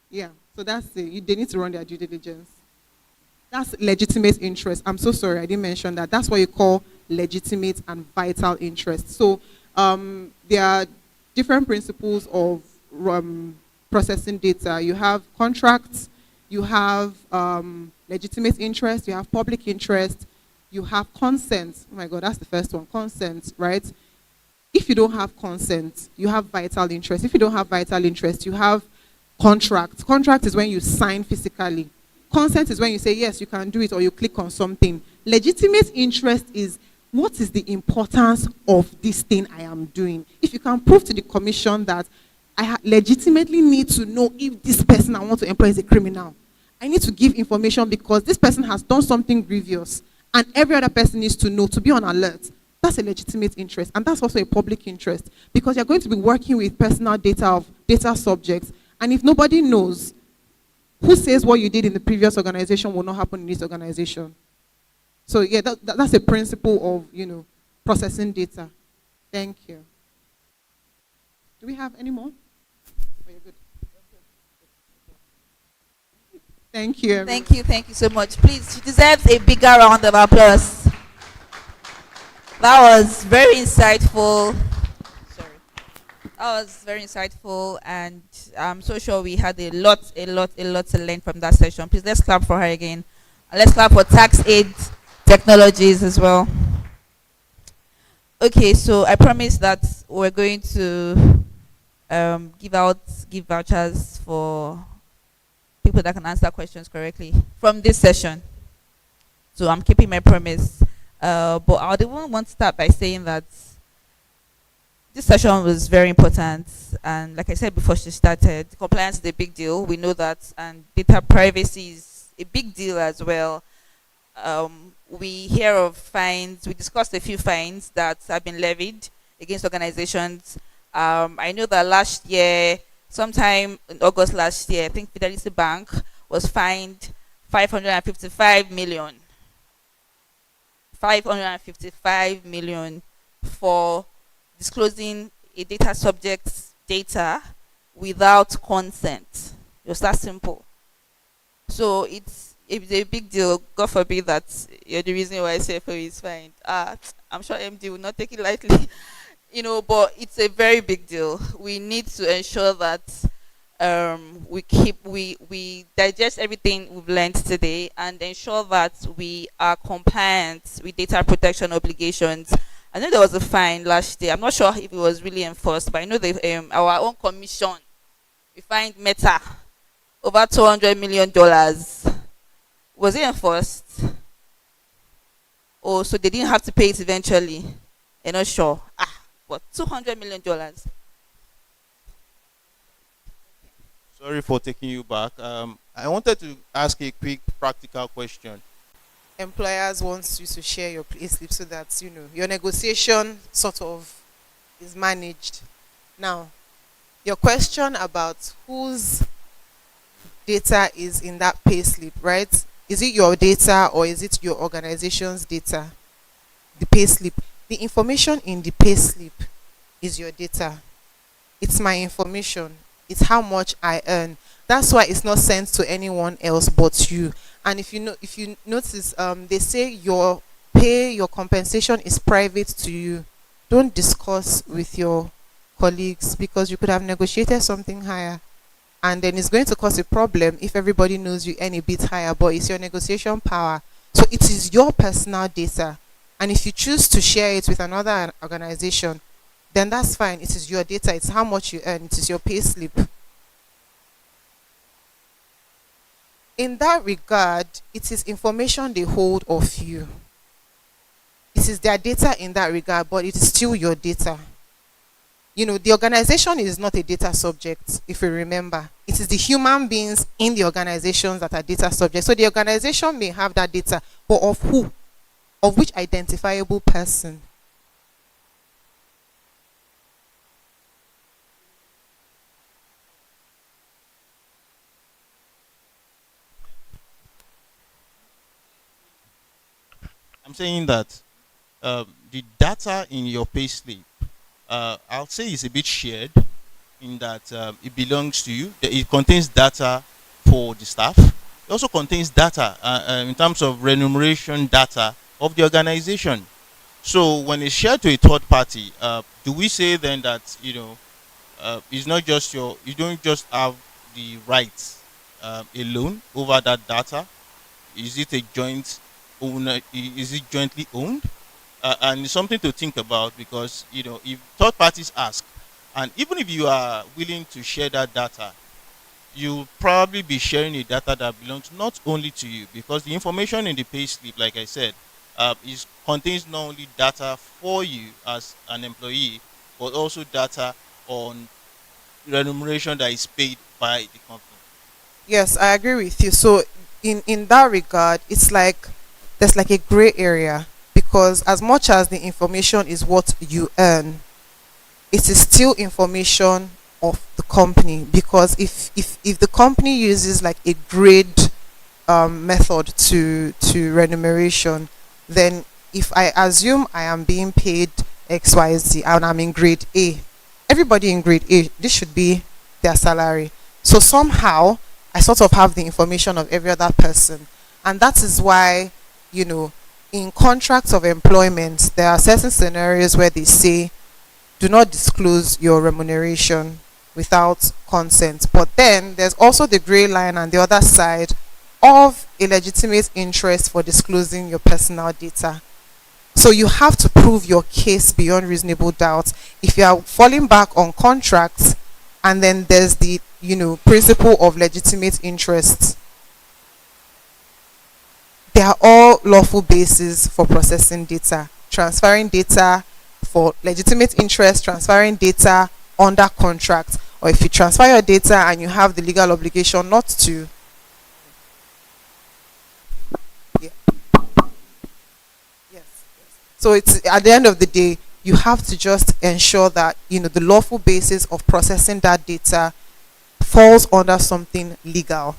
Yeah, so that's it. They need to run their due diligence. That's legitimate interest. I'm so sorry, I didn't mention that. That's what you call legitimate and vital interest. So there are different principles of processing data. You have contracts, you have legitimate interest, you have public interest, you have consent. Oh my God, that's the first one, consent, right? If you don't have consent, you have vital interest. If you don't have vital interest, you have contract. Contract is when you sign physically. Consent is when you say, yes, you can do it, or you click on something. Legitimate interest is, what is the importance of this thing I am doing? If you can prove to the commission that I legitimately need to know if this person I want to employ is a criminal. I need to give information because this person has done something grievous, and every other person needs to know, to be on alert. That's a legitimate interest, and that's also a public interest, because you're going to be working with personal data of data subjects, and if nobody knows, who says what you did in the previous organization will not happen in this organization? So yeah, that's a principle of, processing data. Thank you. Do we have any more? Oh, you're good. Thank you. Thank you so much. Please, she deserves a bigger round of applause. That was very insightful. That was very insightful, and I'm so sure we had a lot to learn from that session. Please, let's clap for her again. And let's clap for Tax Aid Technologies as well. Okay, so I promised that we're going to give vouchers for people that can answer questions correctly from this session. So I'm keeping my promise. But I would even want to start by saying that this session was very important, and like I said before she started, compliance is a big deal. We know that, and data privacy is a big deal as well. We hear of fines. We discussed a few fines that have been levied against organizations. I know that last year, sometime in August last year, I think Fidelity Bank was fined 555 million. 555 million for disclosing a data subject's data without consent. It was that simple. So it's a big deal. God forbid that you're the reason why Cfao is fined. I'm sure MD will not take it lightly, but it's a very big deal. We need to ensure that we digest everything we've learned today and ensure that we are compliant with data protection obligations. I know there was a fine last year. I'm not sure if it was really enforced, but I know our own commission, we fined Meta over $200 million. Was it enforced? Oh, so they didn't have to pay it eventually. You're not sure. But $200 million. Sorry for taking you back. I wanted to ask a quick practical question. Employers want you to share your payslip so that your negotiation sort of is managed. Now, your question about whose data is in that payslip, right? Is it your data or is it your organization's data? The payslip. The information in the payslip is your data. It's my information. It's how much I earn. That's why it's not sent to anyone else but you. And if you notice, they say your pay, your compensation is private to you. Don't discuss with your colleagues because you could have negotiated something higher, and then it's going to cause a problem if everybody knows you earn a bit higher. But it's your negotiation power, so it is your personal data. And if you choose to share it with another organization, then that's fine. It is your data. It's how much you earn. It is your pay slip. In that regard, it is information they hold of you. It is their data in that regard, but it is still your data. The organization is not a data subject, if you remember. It is the human beings in the organizations that are data subjects. So the organization may have that data, but of who? Of which identifiable person? I'm saying that the data in your payslip, I'll say it's a bit shared in that it belongs to you. It contains data for the staff, It also contains data in terms of remuneration data of the organization. So when it's shared to a third party, do we say then that it's not just you don't just have the rights alone over that data? Is it a joint owner? Is it jointly owned? And it's something to think about, because if third parties ask, and even if you are willing to share that data, you'll probably be sharing a data that belongs not only to you, because the information in the payslip, like I said, contains not only data for you as an employee, but also data on remuneration that is paid by the company. Yes, I agree with you. So in that regard, it's like there's like a gray area, because as much as the information is what you earn, it is still information of the company. Because if the company uses like a grade method to remuneration, then if I assume I am being paid XYZ and I'm in grade A, everybody in grade A, this should be their salary. So somehow I sort of have the information of every other person. And that is why, in contracts of employment, there are certain scenarios where they say, do not disclose your remuneration without consent. But then there's also the gray line on the other side of a legitimate interest for disclosing your personal data. So you have to prove your case beyond reasonable doubt. If you are falling back on contracts, and then there's the principle of legitimate interest, they are all lawful bases for processing data. Transferring data for legitimate interest, transferring data under contract, or if you transfer your data and you have the legal obligation not to. Yeah. Yes. So it's at the end of the day, you have to just ensure that the lawful basis of processing that data falls under something legal.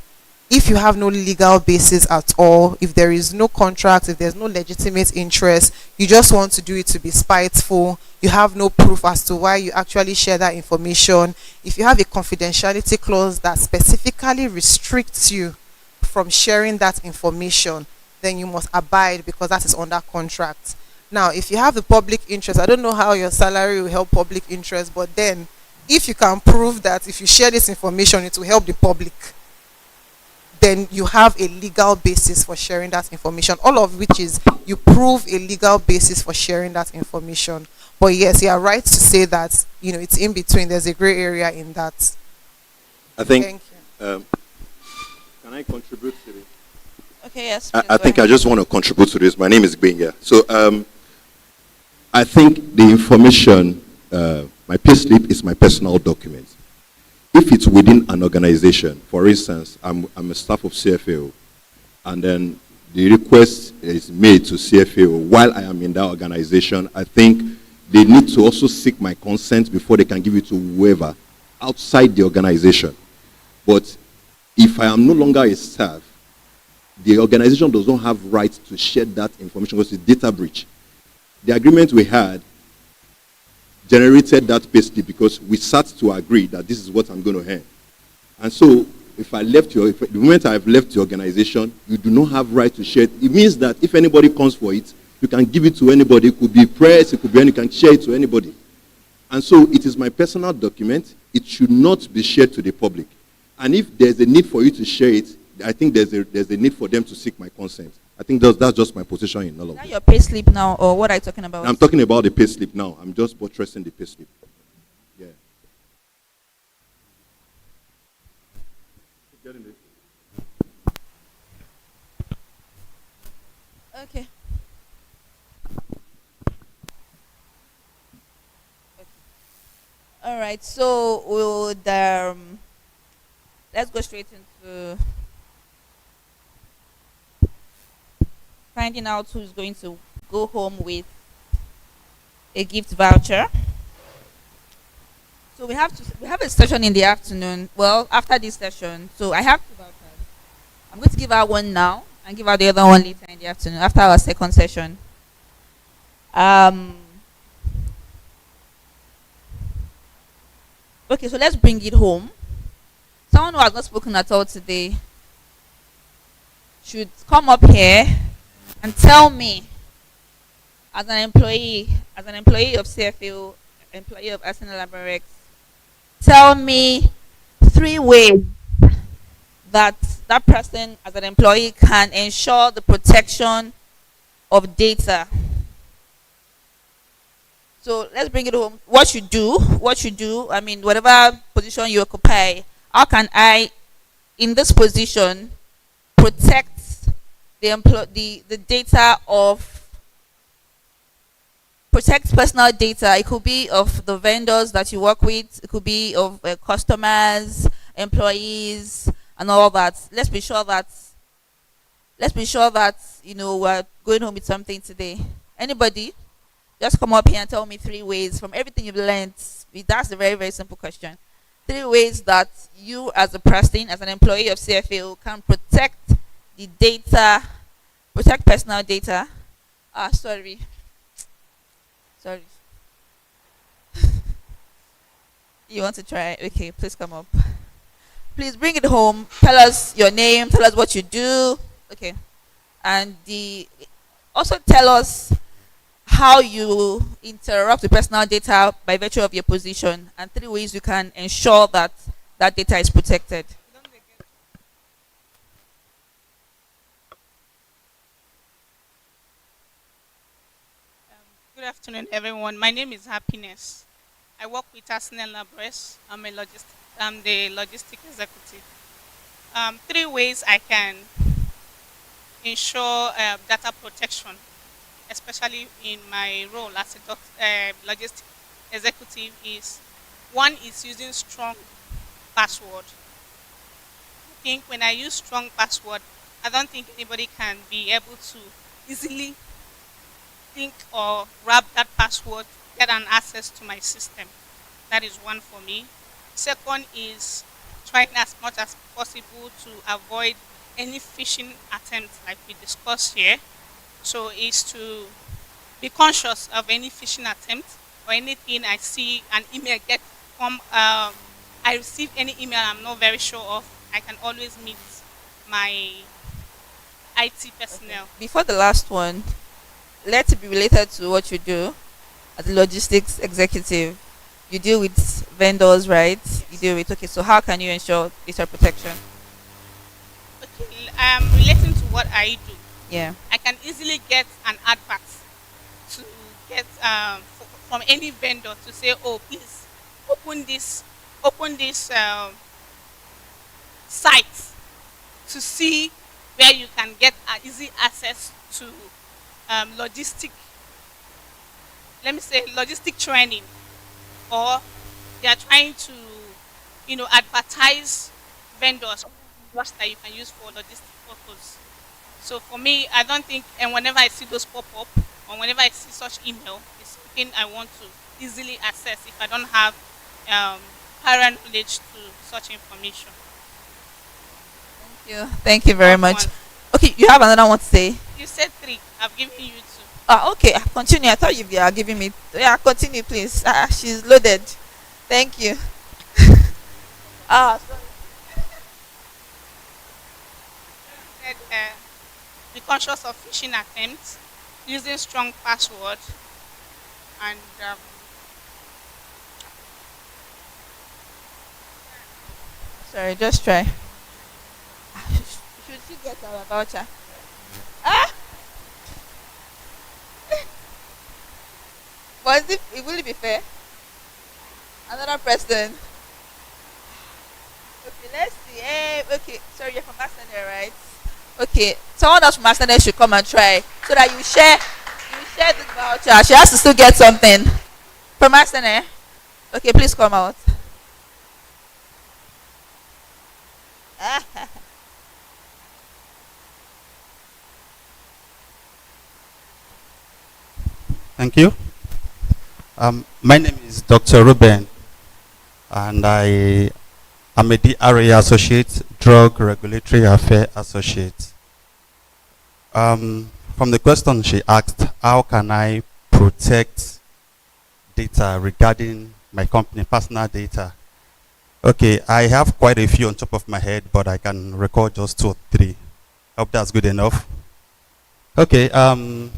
If you have no legal basis at all, if there is no contract, if there's no legitimate interest, you just want to do it to be spiteful, you have no proof as to why you actually share that information, if you have a confidentiality clause that specifically restricts you from sharing that information, then you must abide, because that is under contract. Now, if you have the public interest, I don't know how your salary will help public interest, but then if you can prove that if you share this information, it will help the public, then you have a legal basis for sharing that information. All of which is you prove a legal basis for sharing that information. But yes, you are right to say that it's in between. There's a gray area in that. I think. Can I contribute to this? Okay, yes. I think I just want to contribute to this. My name is Benga. So I think the information, my payslip is my personal document. If it's within an organization, for instance, I'm a staff of Cfao, and then the request is made to Cfao while I am in that organization, I think they need to also seek my consent before they can give it to whoever outside the organization. But if I am no longer a staff, the organization does not have right to share that information because it's data breach. The agreement we had generated that payslip because we sat to agree that this is what I'm going to earn. And so if the moment I've left the organization, you do not have right to share it. It means that if anybody comes for it, you can give it to anybody. It could be press, it could be, you can share it to anybody. And so it is my personal document. It should not be shared to the public. And if there's a need for you to share it, I think there's a need for them to seek my consent. I think that's just my position in all of Is that this. your payslip now, or what are you talking about? I'm talking about the payslip now. I'm just buttressing the payslip. Yeah. Okay. All right. So let's go straight into finding out who's going to go home with a gift voucher. So we have a session in the afternoon. Well, after this session, so I have 2 vouchers. I'm going to give out one now and give out the other one later in the afternoon after our second session. Okay, so let's bring it home. Someone who has not spoken at all today. should come up here and tell me, as an employee of CFO, employee of Arsenal Laborex, tell me 3 ways that that person as an employee can ensure the protection of data. So let's bring it home. What you do, I mean, whatever position you occupy, how can I, in this position, protect the data of, protect personal data? It could be of the vendors that you work with, it could be of customers, employees, and all that. Let's be sure that we're going home with something today. Anybody? Just come up here and tell me 3 ways from everything you've learned. That's a very, very simple question. 3 ways that you as a person, as an employee of CFO, can protect the data, protect personal data. Sorry. You want to try? Okay, please come up. Please bring it home. Tell us your name. Tell us what you do. Okay. And also tell us how you interact with personal data by virtue of your position, and 3 ways you can ensure that that data is protected. Good afternoon, everyone. My name is Happiness. I work with Arsenal Laborex. I'm the logistic executive. 3 ways I can ensure data protection, especially in my role as a logistic executive, is: 1 is using strong password. I think when I use strong password, I don't think anybody can be able to easily think or grab that password, get an access to my system. That is 1 for me. 2nd is trying as much as possible to avoid any phishing attempts like we discussed here. So is to be conscious of any phishing attempt or anything I see an email get from I receive any email I'm not very sure of, I can always meet my IT personnel. Okay. Before the last one, let it be related to what you do as a logistics executive. You deal with vendors, right? Yes. You deal with, okay, so how can you ensure data protection? Okay, relating to what I do. Yeah. I can easily get an advert to get from any vendor to say, oh, please open this site to see where you can get easy access to logistic training, or they are trying to advertise vendors that you can use for logistic purpose. So for me, I don't think, and whenever I see those pop up or whenever I see such email, it's something I want to easily access if I don't have prior knowledge to such information. Thank you very much. Okay, you have another one to say? You said 3. I've given you 2. Okay, continue. I thought you were giving me. Yeah, continue, please. She's loaded. Thank you. Sorry. Be conscious of phishing attempts, using strong password, and sorry, just try. Should she get our voucher? But it will be fair? Another person. Okay, let's see. Okay, sorry, you're from Arsenal, right? Okay, someone else from Arsenal should come and try so that you share this voucher. She has to still get something from Arsenal. Okay, please come out. Thank you. My name is Dr. Ruben, and I am a DRA Associate, Drug Regulatory Affairs Associate. From the question she asked, how can I protect data regarding my company, personal data? Okay, I have quite a few on top of my head, but I can recall just 2 or 3. Hope that's good enough. Okay. From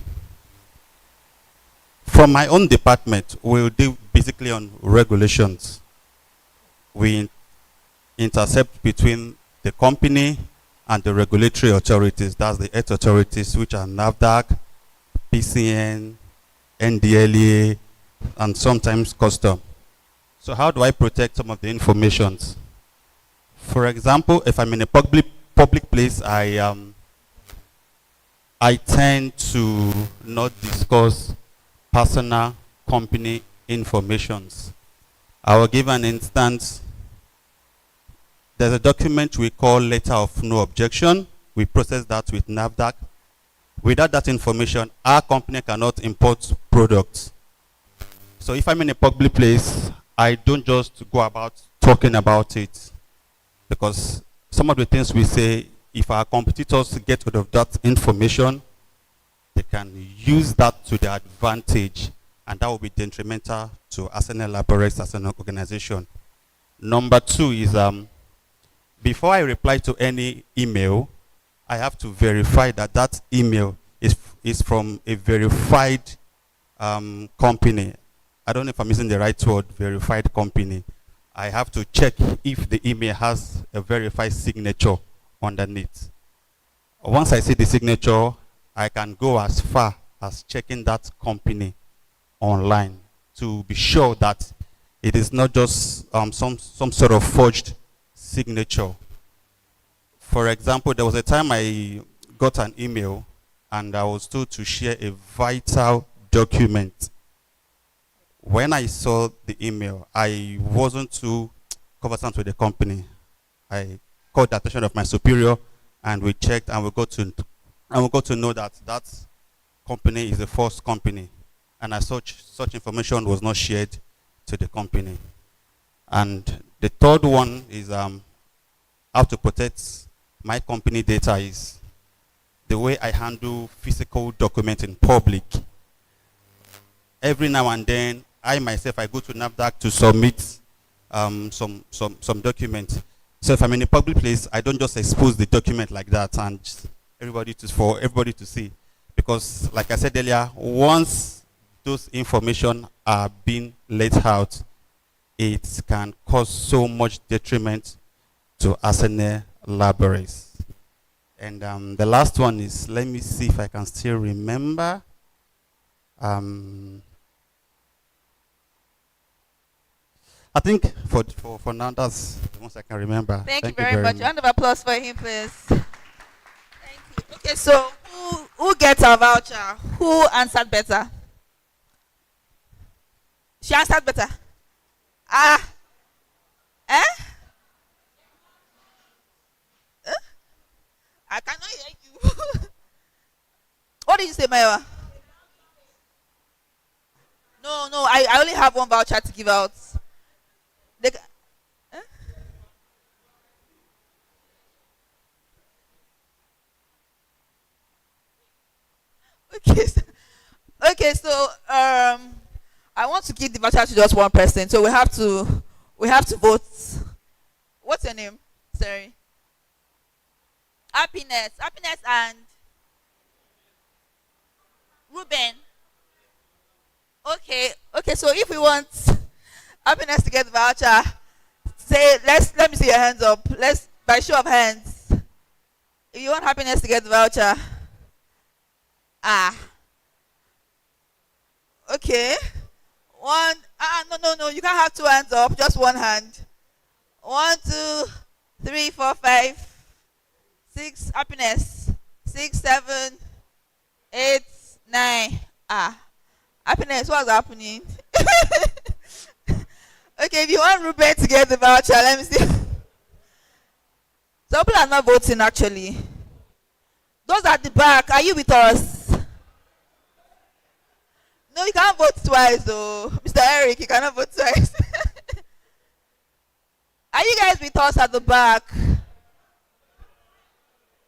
my own department, we'll deal basically on regulations. We intercept between the company and the regulatory authorities. That's the health authorities, which are NAFDAC, PCN, NDLEA, and sometimes custom. So how do I protect some of the informations? For example, if I'm in a public place, I tend to not discuss personal company informations. I will give an instance. There's a document we call letter of no objection. We process that with NAFDAC. Without that information, our company cannot import products. So if I'm in a public place, I don't just go about talking about it, because some of the things we say, if our competitors get rid of that information, they can use that to their advantage, and that will be detrimental to Arsenal Laboratories as an organization. Number two is, before I reply to any email, I have to verify that that email is from a verified company. I don't know if I'm using the right word, verified company. I have to check if the email has a verified signature underneath. Once I see the signature, I can go as far as checking that company online to be sure that it is not just some sort of forged signature. For example, there was a time I got an email and I was told to share a vital document. When I saw the email, I wasn't too conversant with the company. I called the attention of my superior, and we checked, and we got to know that that company is a false company, and as such information was not shared to the company. And the third one is how to protect my company data is the way I handle physical documents in public. Every now and then, I myself, I go to NAFDAC to submit some documents. So if I'm in a public place, I don't just expose the document like that and for everybody to see. Because like I said earlier, once those information are being let out, it can cause so much detriment to Arsenal Laboratories. And the last one is, let me see if I can still remember. I think for now, that's the ones I can remember. Thank you very much. Round of applause for him, please. Thank you. Okay, so who gets a voucher? Who answered better? She answered better. Eh? I cannot hear you. What did you say, Maya? No, I only have one voucher to give out. Okay, so I want to give the voucher to just one person, so we have to vote. What's your name? Sorry. Happiness and Ruben. Okay, so if we want Happiness to get the voucher, let me see your hands up. Let's, by show of hands. If you want Happiness to get the voucher. Okay. One. No. You can't have two hands up. Just one hand. 1, 2, 3, 4, 5, 6. Happiness. 6, 7, 8, 9. Happiness. What's happening? Okay, if you want Ruben to get the voucher, let me see. Some people are not voting actually. Those at the back, are you with us? No, you can't vote twice though. Mr. Eric, you cannot vote twice. Are you guys with us at the back?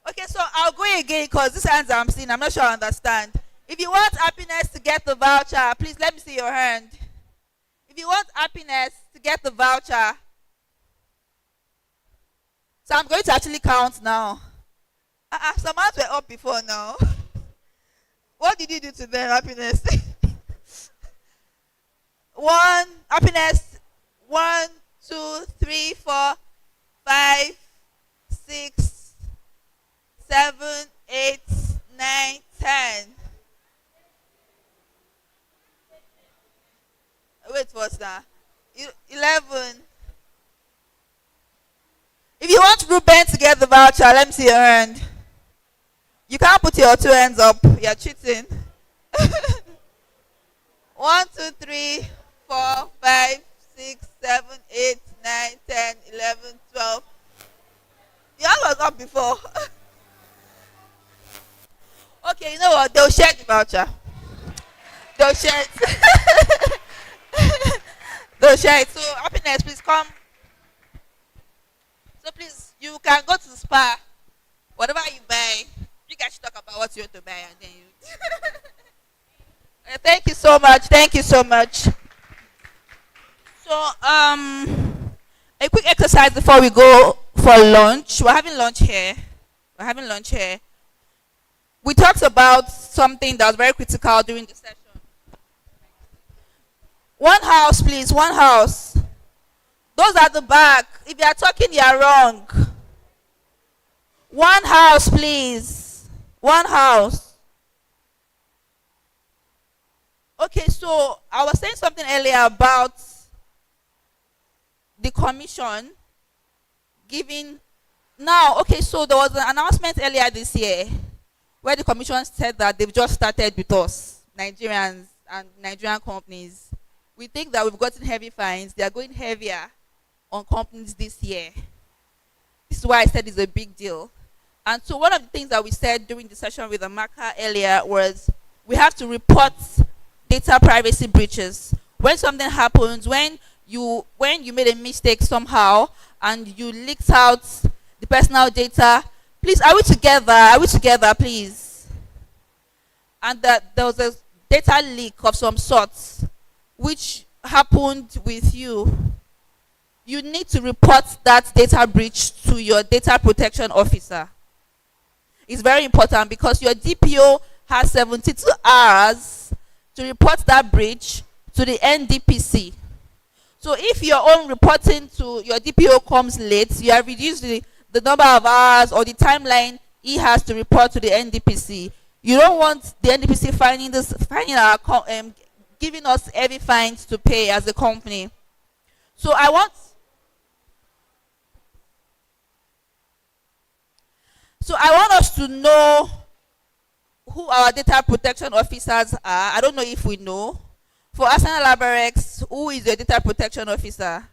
Okay, so I'll go again because these hands I'm seeing, I'm not sure I understand. If you want Happiness to get the voucher, please let me see your hand. If you want Happiness to get the voucher. So I'm going to actually count now. Some hands were up before now. What did you do to them, happiness? One, happiness. 1, 2, 3, 4, 5, 6, 7, 8, 9, 10. Wait, what's that? 11. If you want to group band to get the voucher, let me see your hand. You can't put your 2 hands up. You're cheating. 1, 2, 3, 4, 5, 6, 7, 8, 9, 10, 11, 12. Your hand was up before. Okay, you know what? They'll share the voucher. They'll share it. They'll share it. So, happiness, please come. So, please, you can go to the spa. Whatever you buy, you guys should talk about what you want to buy and then you. Thank you so much. Thank you so much. So, a quick exercise before we go for lunch. We're having lunch here. We talked about something that was very critical during the session. One house, please. One house. Those at the back, if you are talking, you are wrong. One house, please. One house. Okay, so I was saying something earlier about the commission giving. Now, okay, so there was an announcement earlier this year where the commission said that they've just started with us, Nigerians and Nigerian companies. We think that we've gotten heavy fines. They are going heavier on companies this year. This is why I said it's a big deal. And so one of the things that we said during the session with Amaka earlier was we have to report data privacy breaches. When something happens, when you made a mistake somehow and you leaked out the personal data, please, are we together? Are we together, please? And that there was a data leak of some sorts which happened with you. You need to report that data breach to your data protection officer. It's very important because your DPO has 72 hours to report that breach to the NDPC. So if your own reporting to your DPO comes late, you have reduced the number of hours or the timeline he has to report to the NDPC. You don't want the NDPC giving us heavy fines to pay as a company. So I want us to know who our data protection officers are. I don't know if we know. For Arsenal Laborex, who is your data protection officer?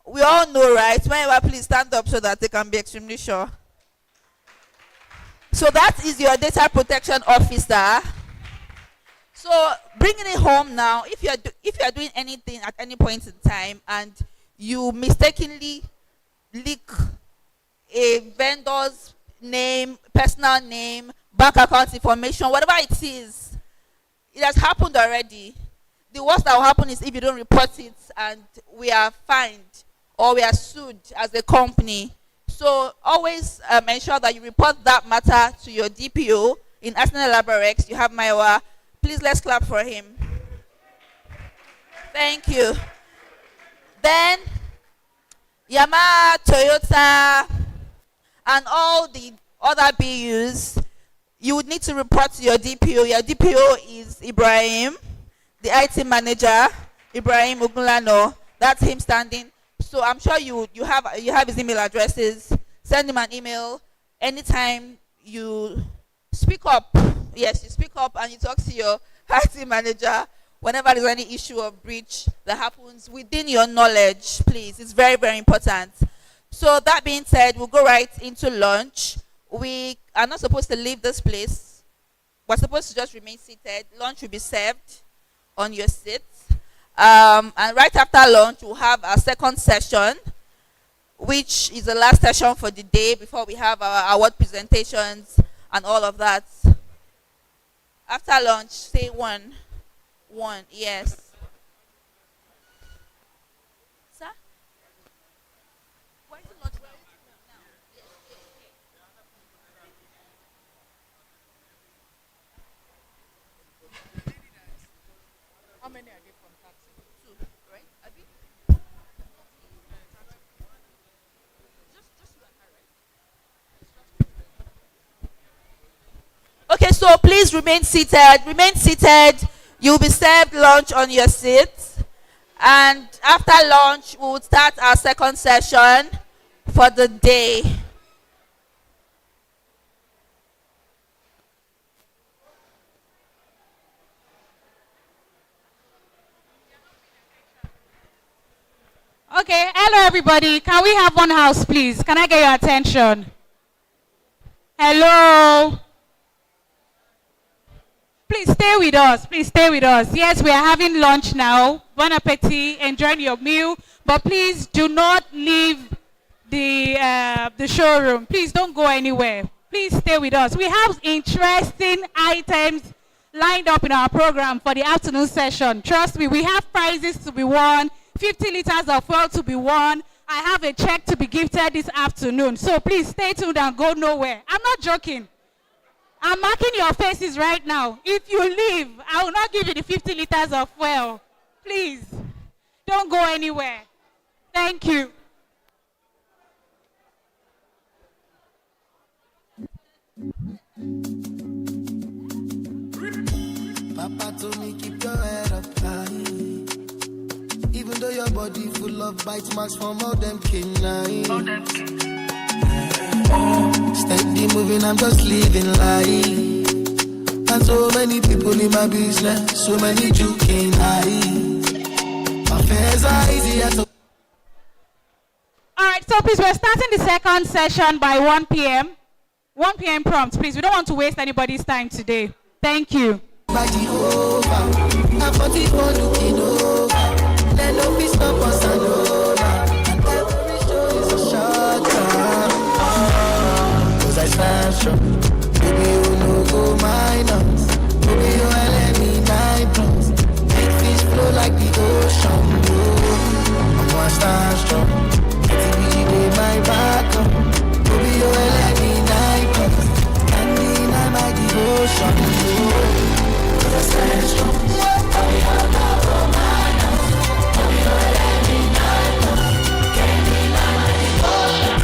We all know, right? Whenever, please stand up so that they can be extremely sure. So that is your data protection officer. So bringing it home now, if you are doing anything at any point in time and you mistakenly leak a vendor's name, personal name, bank account information, whatever it is, it has happened already. The worst that will happen is if you don't report it and we are fined or we are sued as a company. So always ensure that you report that matter to your DPO. In Arsenal Laborex, you have Maiwa. Please, let's clap for him. Thank you. Then, Yamaha, Toyota, and all the other BUs, you would need to report to your DPO. Your DPO is Ibrahim, the IT manager, Ibrahim Ogunlano. That's him standing. So I'm sure you have his email addresses. Send him an email anytime you speak up. Yes, you speak up and you talk to your IT manager whenever there's any issue of breach that happens within your knowledge, please. It's very, very important. So that being said, we'll go right into lunch. We are not supposed to leave this place. We're supposed to just remain seated. Lunch will be served on your seats. And right after lunch, we'll have our second session, which is the last session for the day before we have our award presentations and all of that. After lunch, say one, yes. Sir? Why is it not now? Yes. How many are they from taxi? Two, right? Okay, so please remain seated. Remain seated. You'll be served lunch on your seat. And after lunch, we will start our second session for the day. Okay, hello everybody. Can we have one house, please? Can I get your attention? Hello. Please stay with us. Please stay with us. Yes, we are having lunch now. Bon appetit. Enjoy your meal. But please do not leave the showroom. Please don't go anywhere. Please stay with us. We have interesting items lined up in our program for the afternoon session. Trust me, we have prizes to be won, 50 liters of fuel to be won. I have a check to be gifted this afternoon. So please stay tuned and go nowhere. I'm not joking. I'm marking your faces right now. If you leave, I will not give you the 50 liters of fuel. Please, don't go anywhere. Thank you. Papa told me keep your head up high. Even though your body full of bite marks from all them canines. Steady moving, I'm just living life. And so many people in my business, so many joking eyes. Affairs are easier to. All right, so please, we're starting the second session by 1 p.m. 1 p.m. prompt, please. We don't want to waste anybody's time today. Thank you. By Jehovah, I'm 44 looking over. Let no peace stop us alone. And every show is a short time. Cause I stand strong. Baby, you no go minus. Baby, you let me 9+. Big fish flow like the ocean. I'm gonna stand strong. TBG day my back up. Baby, you let me 9+. And then I'm like the ocean. Cause I stand strong. Baby, you no go minus. Baby, you let me 9+. Can't be like the ocean.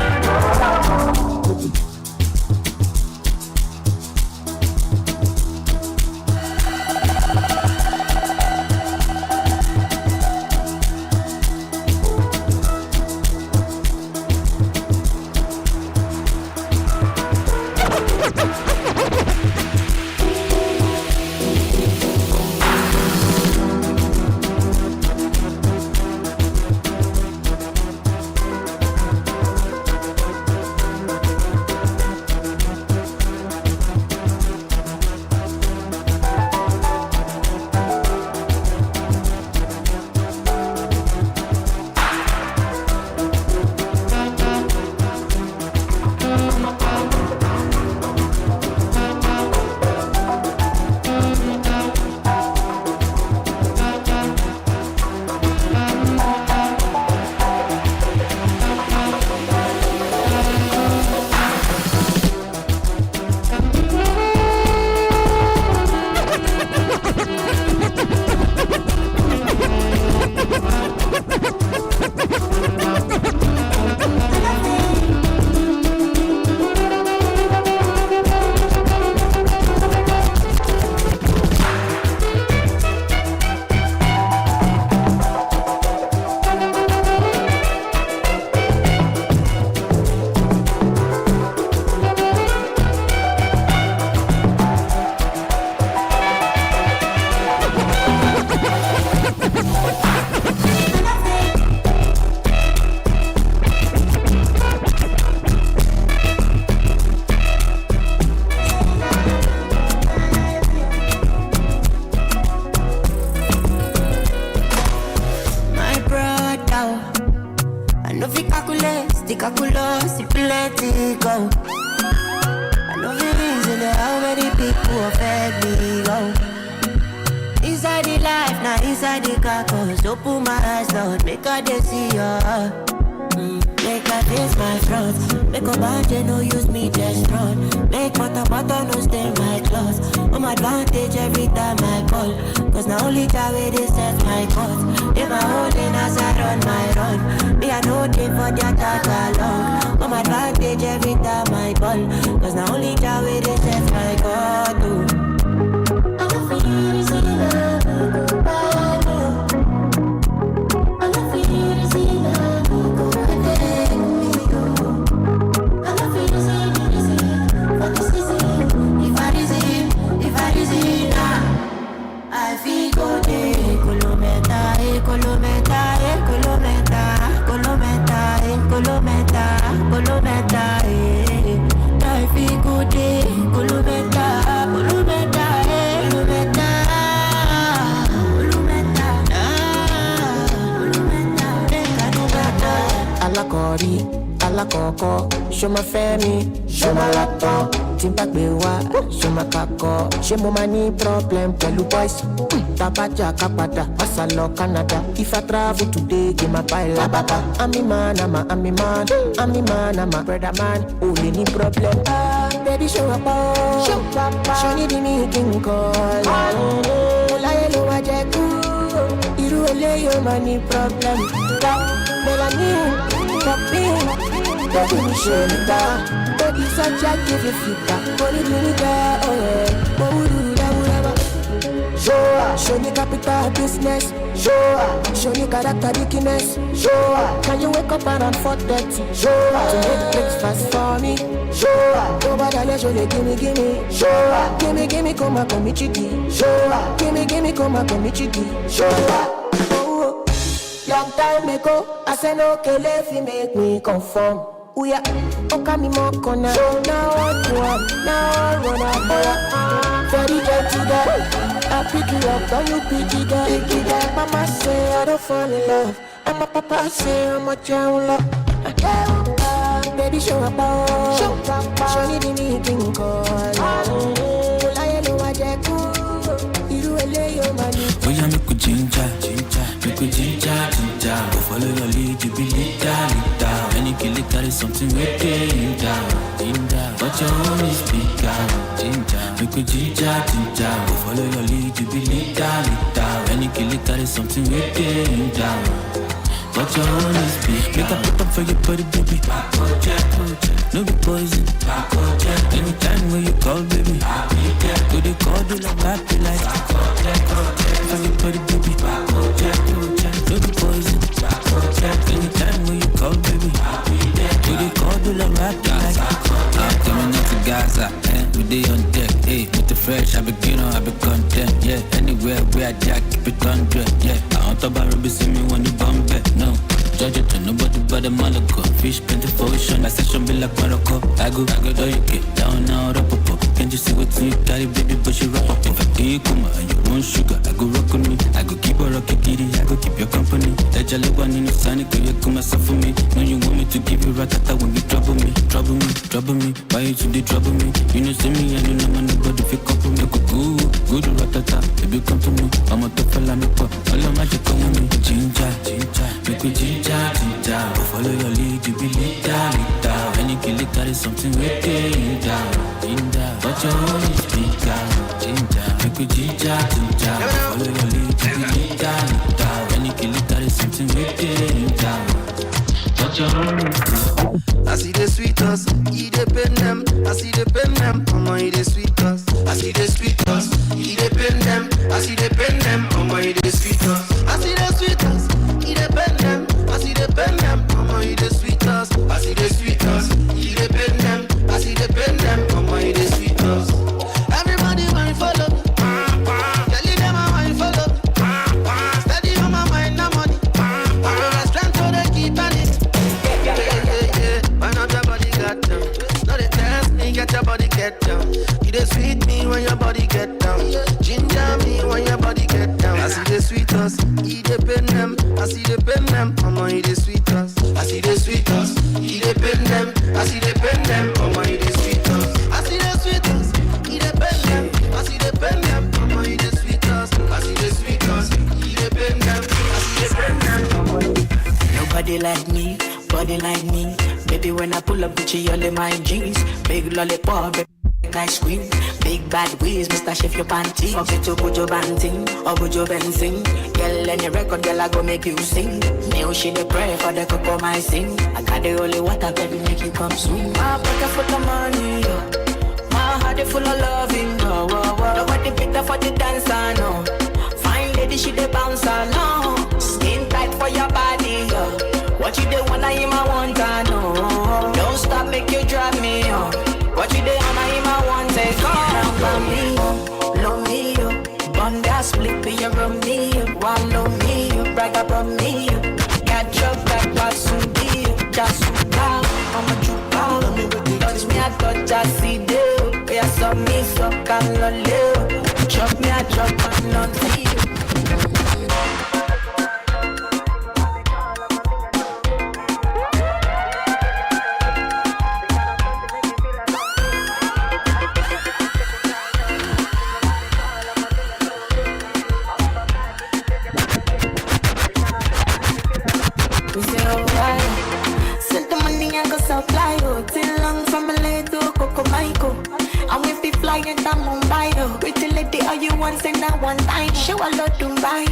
Inside the life, now inside the car, cause open my eyes, Lord, make I dey see ya. Make my face my front. Make a bad no use me just run. Make butter no stain my clothes. On my advantage every time I call. Cause now only time way they set my cause. They my holding as I run my run. Me I know they for their tata long. On my advantage every time I call. Cause now only time way they set my cause. I don't feel easy love. I feel go de Colometa, Colometa, Colometa, Colometa, Colometa, Colometa, I feel go de Colometa, Colometa, Colometa, Colometa, Alakori, Alakoko, show my family, show my laptop. Timbakbewa, show my kako. She mo money problem, pelu boys. Tabaja kapada, asalo Canada. If I travel today, give my pile la baba. I'm a man, I'm a man, I'm a brother man. Only any problem. Baby show up, show me the meeting call. La yellow wajeku, iru ele yo money problem. Melanin, popping, baby me show me that. Body such a give you feedback. Body do me that, oh yeah. What would you do, whatever. Show me capital business. Show me character weakness. Can you wake up around 4:30? To make breakfast for me. Nobody let you give me. Gimme, come and come me chicky. Gimme, come and come me chicky. Long time ago, I said no, okay, if you make me conform. Oh yeah, okay me more corner. So now what you want? Now I run up, very dirty girl. I pick you up, don't you pick it up? Mama say I don't fall in love, and my papa say I'm a child love. Baby show up, show me the meeting call. I know what you do. You lay your money. Oh yeah, make you ginger. Go follow your lead, you be leader. Any kill it, carry something with you down. But your own is bigger. Make you ginger. Go follow your lead, you be leader. Any kill it, carry something with you down. But your own is bigger. Make a put up for your body, baby. No be poison. Anytime when you call, baby. Go they call, do like happy like. For your body, baby. No be poison. Anytime when you call, baby. Do they call, do like happy like. I'm coming out to Gaza, we day on deck, hey, with the fresh, I be content, yeah. Anywhere where I jack, keep it 100, yeah. I don't talk about rubber, see me when you bump back, no. Judge it to nobody but the Malaco. Fish plenty for ocean, my section be like Morocco. I go, do you get down now, up. Can't you see what you carry, baby, but you rock up. If I do you come and you want sugar, I go rock on me. I go keep a rocket kitty, I go keep your company. That you look one in the sun, you come and suffer me. No, you want me to give you ratata when you trouble me. Why you today trouble me? You know, see me, I don't know my nobody fake up with me. Good, ratata, baby, come to me. I'm a tough fella, me pop. All of my come with me. Ginger, make me ginger. Go follow your lead, you be leader. Any kill it, carry something with you down. But your own is bigger. Make me ginger. Go follow your lead, you be leader. Any kill it, carry something with you down. But your own is bigger. I see the sweet us, he dey pen them. I see the pen them, mama he dey sweet us. I see the sweet us, he dey pen them. I see the pen them, mama he dey sweet us. I see the sweet us, he dey pen them. I see the pen them, mama he dey sweet us. I see the sweet us, he dey pen them. I see the pen them, mama he dey sweet us. Everybody want follow me, telling them I want follow me. Steady on my mind, no money. My strength so they keep on it. Why not your body got down? No they test me, get your body get down. You dey sweet me when your body get down. Ginger me when your body get down. I see the sweet us, he dey pen them. I see the pen them, mama he dey sweet us. I see the sweet us, he dey pen them. I see the pen them, mama he dey sweet us. I see the sweet us, he dey pen them. I see the pen them, mama he dey sweet us. I see the sweet us, he dey pen them. I see the pen them, mama he dey. Nobody like me. body like me. Baby, when I pull up Gucci, all in my jeans. Big lollipop, baby, ice cream. Big bad ways, Mr. Chef your panty. Up to Bujo Banting, or Bujo Benzing. Girl, any record, girl, I go make you sing. Now she the pray for the cocoa, my sing. I got the holy water, baby, make you come swing. My pocket full of money, my heart is full of loving, nobody better for the dancer, no. Fine lady, she the bouncer, no. Skin tight for your body, what you do when I am I want, I know. Don't stop, make you drive me, what you do when I am I want, take on me, love me, bond that split, be around me, wallow me, brag about me, catch up, back, what's soon be, just so proud, I'm a true proud, touch me, I touch, I see you, yeah, so me, so can love, chop me, I chop, and not see you. Supply till long from LA to Coco Michael. And we be flying to Mumbai. Pretty lady, all you want, say that one time. Show a lot to buy.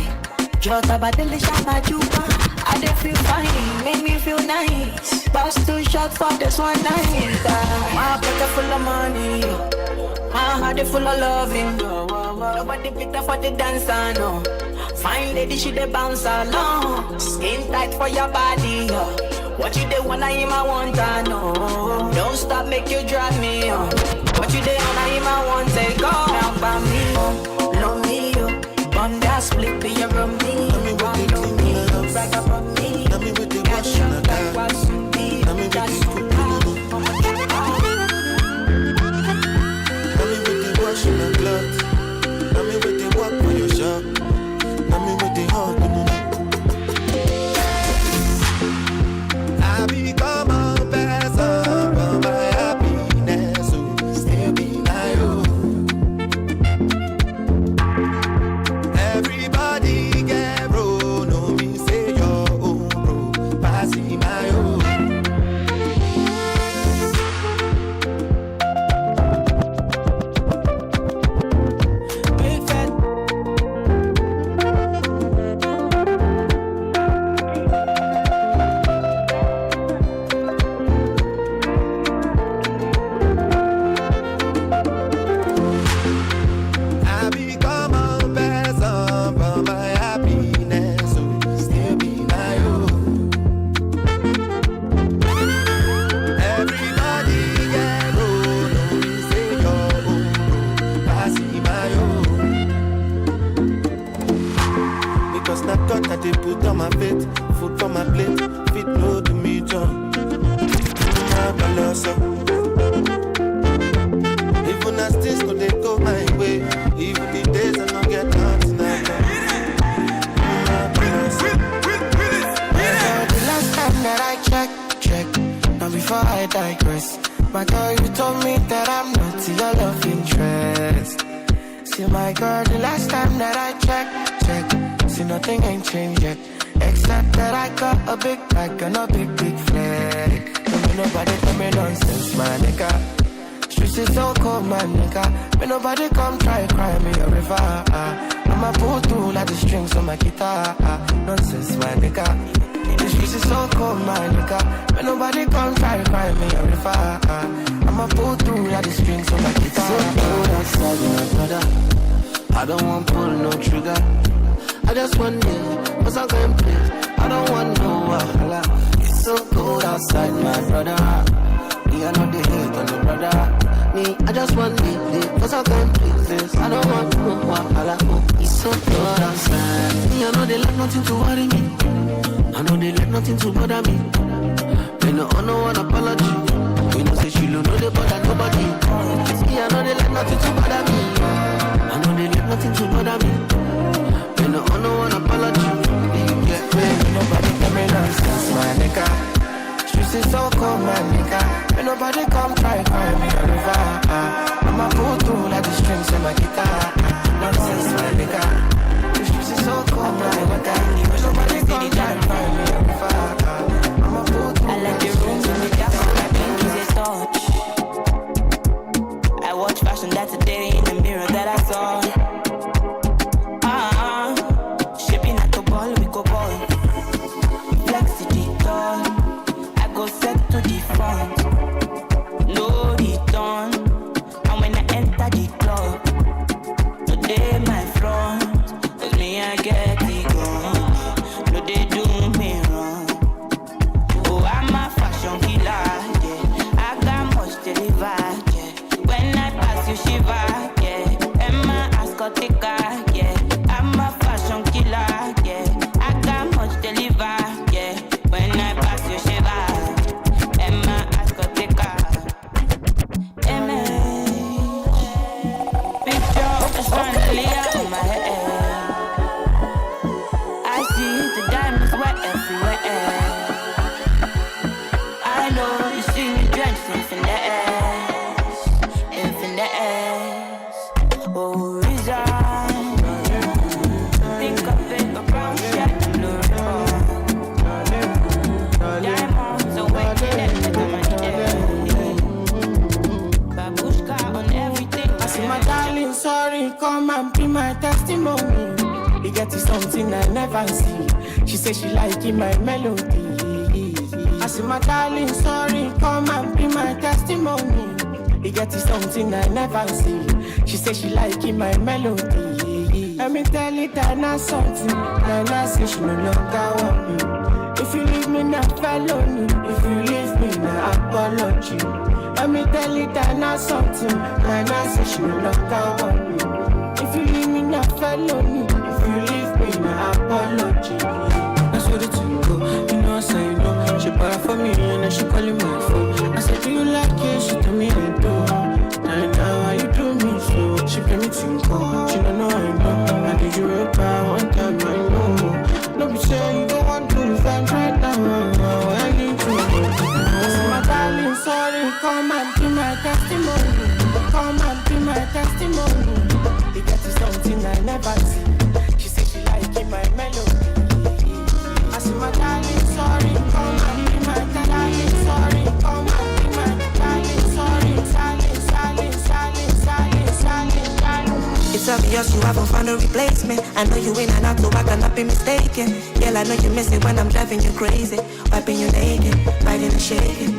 Jota Badele Shama Juba. I dey feel fine, make me feel nice. Boss too short for this one night. My pocket full of money, my heart is full of loving. Nobody better for the dancer, no. Fine lady, she the bouncer, no. Skin tight for your body, what you do when I am I want, I know. Don't stop, make you drive me on. What you do when I am I want, take go down by me, love me, bond that split, be around me. Love me, brag about me. Catch up like what's in me. Just so proud, Let me with the wash in the blood. Let me with the walk for your shop. Let me with the heart. I become a person for my happiness, so still be my own. Everybody get bro, no me say your own bro, passing my own. They put on my plate, food on my plate, fit no to me, John. Even as this could they go my way, even the days I don't get nothing I The last time that I check, now before I digress, my girl, you told me that I'm not your love interest. See my girl, the last time that I check, see nothing ain't changed yet, except that I got a big bag and a big flag. Don't be nobody tell me nonsense, my nigga. Streets is so cold, my nigga. May nobody come try cry me a river. I'ma pull through like the strings on my guitar. Nonsense, my nigga. The streets is so cold, my nigga. May nobody come try cry me a river. I'ma pull through like the strings on my guitar. So cold outside, my brother. I don't want pull no trigger. I just want it, cause I'm going place. I don't want no wahala. It's so cold outside, my brother. Me, I know the hate on the brother. Me, I just want it, cause I'm going places. I don't want no wahala. Oh, it's so cold outside. Me, I know they like nothing to worry me. I know they like nothing to bother me. They no owe no one apology. We know say she don't know they bother nobody. Me, I know they like nothing to bother me. I know they like nothing to bother me. They no owe no one apology. Yeah, man, nobody tell me nonsense, my nigga. Streets is so cold, my nigga. May nobody come try me a river. I'ma pull through like the strings on my guitar. Nonsense, my nigga. The streets is so cold, my nigga. May nobody come try me a river. I'ma pull through. He get to something I never see. She say she like in my melody. I say my darling, sorry, come and be my testimony. He get to something I never see. She say she like in my melody. Let me tell it that not something. Now say she no longer want me. If you leave me now, felony. If you leave me now, apology. Let me tell it that not something. Now say she no longer want me. If you leave me now, felony. If you leave me now, apology. That's what it go. You know I say no. She buy for me and then she calling my phone. I said, do you like it? She tell me I do. And now why you do me so? She pay me to go. She don't know I know. I did you real bad one time I know. No be say you don't want to revenge right now. I need to. I said, my darling, sorry. Come and be my testimony. Come and be my testimony. They get to something I never see. She said she like it, my melody. I said, my darling, sorry, come and be my darling, sorry, come and be my darling, sorry, silent. It's obvious you haven't found a replacement. I know you in and out, so I cannot be mistaken. Girl, I know you miss it when I'm driving you crazy. Wiping you naked, riding and shaking.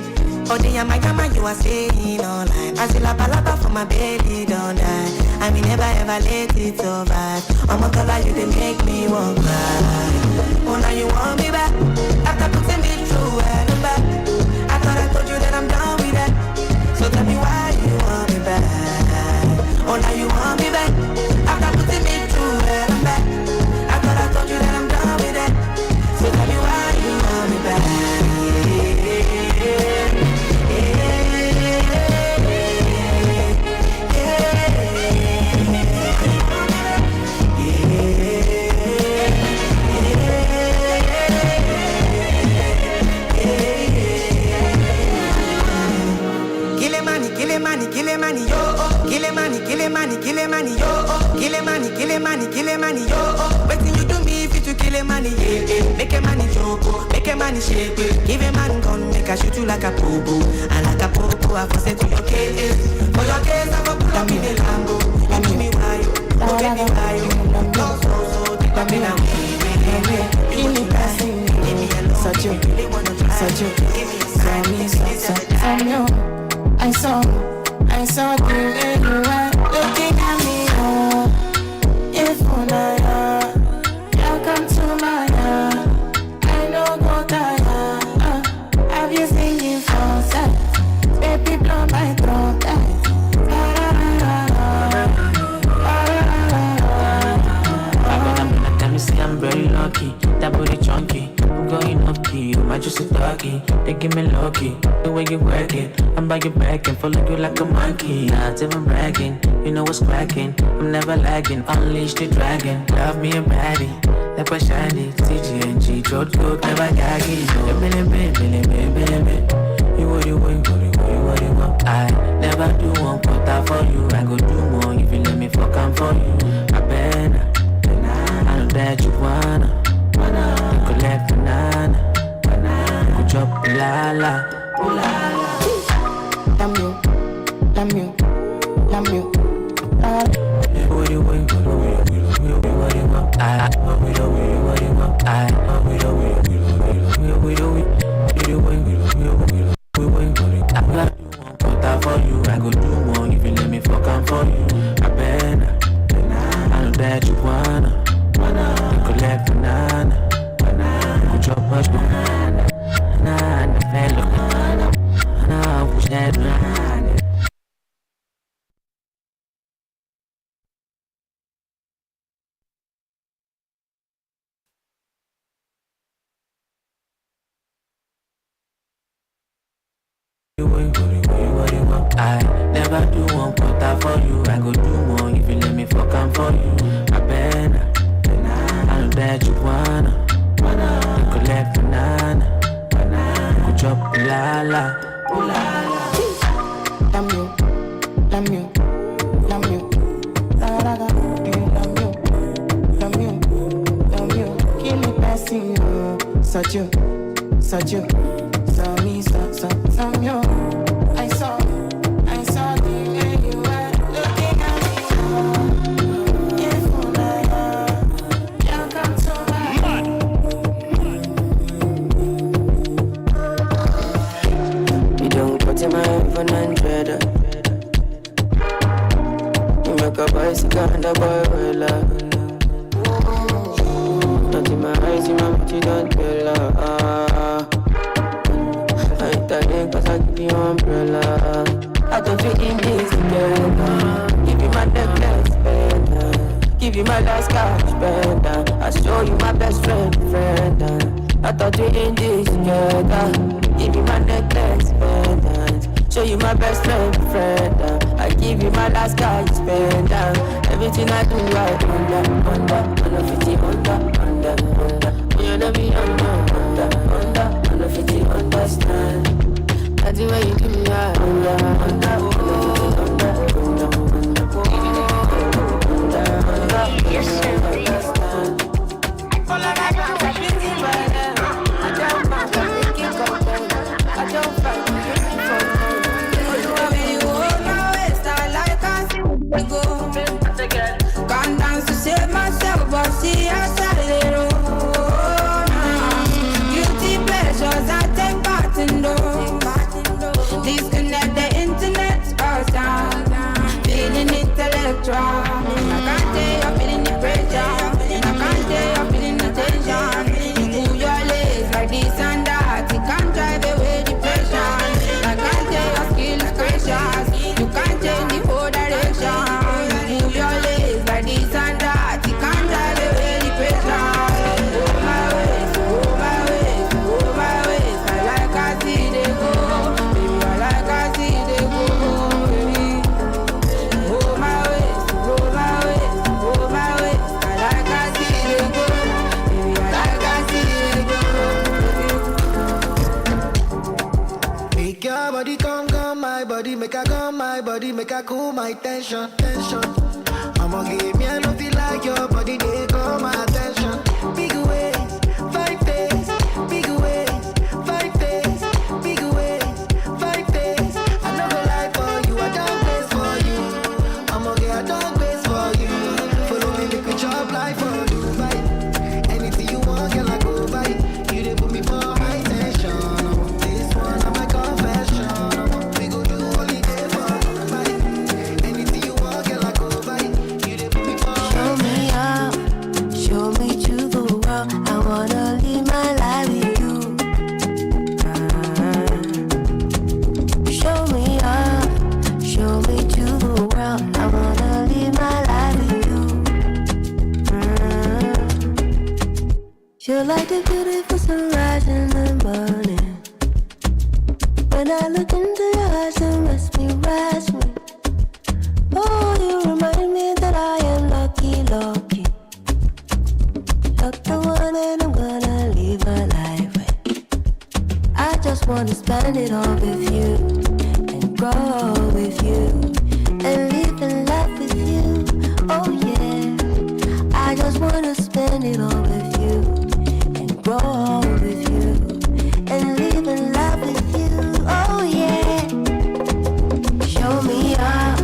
Oh, dear, my grandma, you are saying online. I feel a balaba for my belly, don't die. I mean, never ever let it survive. I'm a color, you didn't make me want cry. Oh, now you want me back. After putting me through hell and back. I thought I told you that I'm done with that. So tell me why you want me back. Oh, now you want me back. After putting me through hell and back. I thought I told you that I'm done with that. So tell me why you want me back. Kill a money, yo, oh. Waiting you do me if you kill a money, yeah, yeah. Make a money joke, make a money shake, give a man gun, make a shoot you like a popo. And like a popo, I for say to your case. For your case, I go pull up in the Lambo. You give me why, oh baby why, so, deep up in a way. Give me passing, give me a love. Such you, give me a sign, I saw the way you were looking at me, oh. If una welcome to my yard. I know go tired. Have you singing for sex? Baby blow my trumpet. Tell me say I'm very lucky. That booty chunky. I'm going up key. You might just a doggy. They give me lucky. The way you work it. I'm by your back and follow you like a monkey. Not even bragging. You know what's cracking. I'm never lagging. Unleash the dragon. Love me a baddie. Like a shiny. TGNG. Throat coat. Never gaggy. You what you want. I never do one quarter for you. I go do more if you let me fuck I'm for you. I better. I know that you wanna collect banana, go chop la la, ooh la la. Love you, What do you want? For you, I go do more if you let me fuck I'm for you. I better. I know that you wanna collect banana, go chop much banana, and the fellow, and I'll push that banana. I never do one quarter for you. I go do more if you let me fuck I'm for you. I better. I know that you wanna collect banana, go chop la la, ooh la la. love you, give me passing you, such you, saw me, saw you. I saw the way you were looking at me. If una but you don't tell her. I Italian cause I give you umbrella. I don't fit in this together. Give you my necklace, better. Give you my last cash, better. I show you my best friend. I thought we in this together. Give you my necklace, better. Show you my best friend. I give you my last cash, better. Everything I do right under 50 under. You never be under 50 understand. That's the way you do me right You're so all I got is busy by them. I don't mind, I think it's I don't fight, you hold my waist, I like us. Go. Gone down to save myself, but see outside the road. Guilty pleasures, I take part in those. Disconnect the internet, goes down. Feeling intellectual. I can't tell you're feeling the pressure. I can't tell you're feeling the tension. You move your legs like this and that. You can't drive away depression. I can't tell your skill is precious. You can't change the whole direction. You move your legs like this and that. You can't drive away depression. Oh my ways, oh my ways, oh my ways. I like I see they go. Baby, I like I see they go. Baby, oh my ways, oh my ways, oh my ways. I like I see they go. Baby, I like I see they go. Make your body come my body, make her come my body, make her cool my tension. I'ma give me a feel like your body, they call my attention. Big ways, 5 days, big ways, 5 days, big ways, 5 days. I never lie for you, I don't place for you. I'ma get a dog place for you. Follow me, make me chop life for Dubai. Anything you want, girl, I go buy. You they put me for high tension. This one, I'm my confession. We go do holiday for Dubai. Anything you want, girl, I go buy. You they put me for Show me up, show me to the world. I wanna live my life with you. Show me up, show me to the world. I wanna live my life with you. You're like the beautiful sunrise in the morning. When I look into your eyes, it makes me rise me. Oh, you remind me that I am lucky. You're the one and I'm gonna live my life with. I just wanna spend it all with you and grow with you and live in love with you. Oh yeah, I just wanna spend it all with you and grow with you and live in love with you. Oh yeah. Show me up,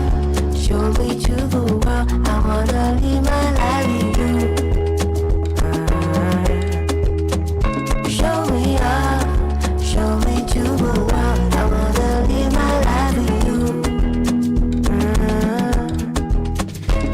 show me to the world. I wanna live my life with you. Show me up, show me to the world. I wanna live my life with you.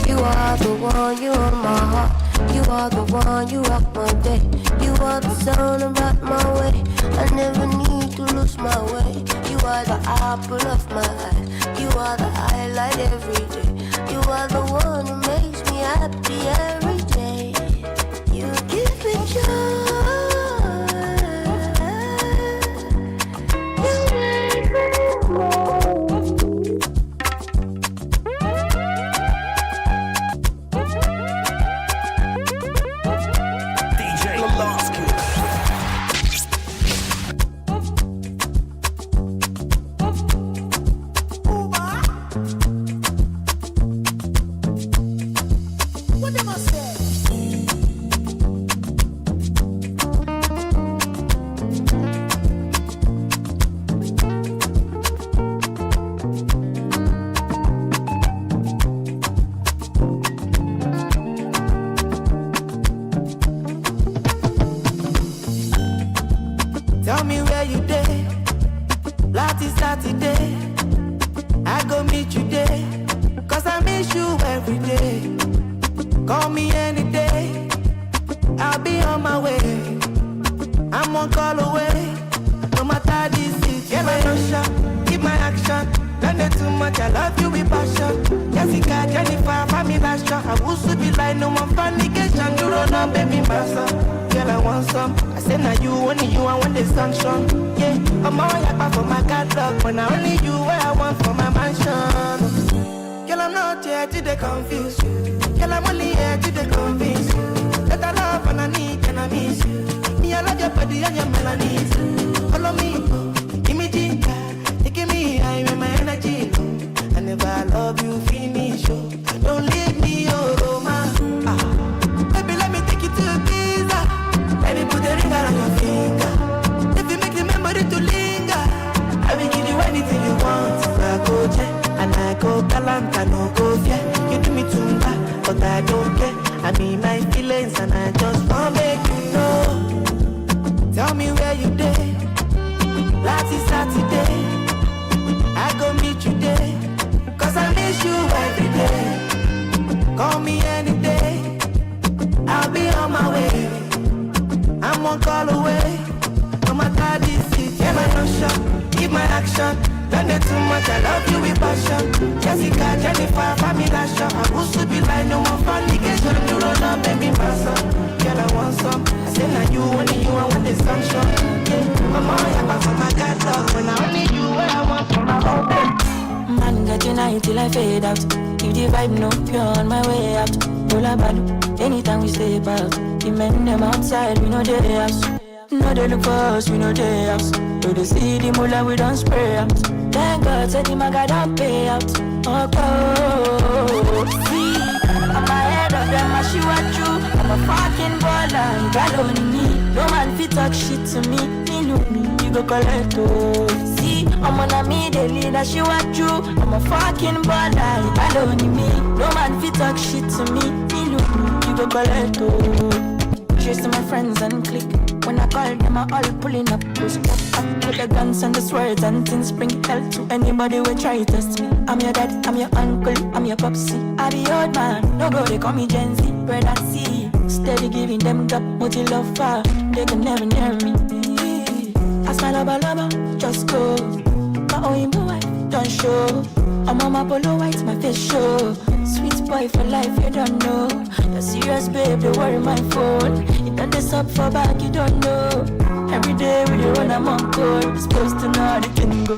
You are the one, you are my heart. You are the one, you rock my day. You are the sun about my way. I never need to lose my way. You are the apple of my eye. You are the highlight every day. You are the one who makes me happy every day. You give me joy. You make me more. DJ Loloski. What am I saying? Tell me where you day. Lati Saturday. I go meet you there. Cause I miss you every day. Call me any day. I'll be on my way. one call away. No matter the situation, my notion, keep my action. Don't do too much, I love you with passion. Jessica, Jennifer, family last shot. I will be like no more fornication. You run on, baby, my son. Girl, I want some. I say now you, only you, I want the sanction. Yeah, I'm all yakpa for my catalog, but now only you, where I want for my mansion. Girl, I'm not here to the confuse you. Girl, I'm only here to the convince you that I love and I need and I miss you. Me, I love your body and your melodies. Follow me, give me ginger, taking me high with my energy low. I never love you, finish, oh. Don't leave me, oh, Roma. Baby, let me take you to Ibiza. Baby, put the ring around your finger. If you make the memory to linger, I will give you anything you want. I go check and I go galant, I no go fear. You do me too bad, but I don't care. I mean my feelings and I just wanna make you know. Tell me where you day. Last is Saturday. I go meet you there. Cause I miss you every day. Call me any day. I'll be on my way. I'm one call away. No matter the situation, my notion, keep my action. Don't do too much, I love you with passion. Jessica, Jennifer, family last shot. I will be like no more fornication. You run up, baby, my son. Girl, I want some. I say now you, only you, I want the sunshine. Yeah, I'm all yakpa for my catalog. When I only you, where I want for my home. Man, get you night till I fade out. If the vibe no pure on my way out. Pull a balu, anytime we step out. The men them outside, we know they house. No they look for us, we know they house. Do they see the mullah, we don't spray out. Thank God, said the maga don't pay out. Oh, see, I'm ahead of them, I shoot at you. I'm a fucking baller, you got on me. No man fit talk shit to me, me know me, you go collect oh. See, I'm on a me daily, that shoot at you. I'm a fucking baller, you got on me. No man fit talk shit to me, me know me, you go collect oh. Cheers to my friends and click. When I call them, I all pulling up. Push up with the guns and the swords and things. Bring hell to anybody who try to test me. I'm your dad, I'm your uncle, I'm your popsy. I be old man, no go, they call me Gen Z. Brother C, steady giving them top, multi love far. They can never near me. I smile lover, just go. My own wife, don't show. I'm on my polo white, my face show. Sweet boy for life, you don't know. You're serious, babe, don't worry my phone. You done this up for back, you don't know. Every day with you run, I'm on call. Supposed to know how the thing go.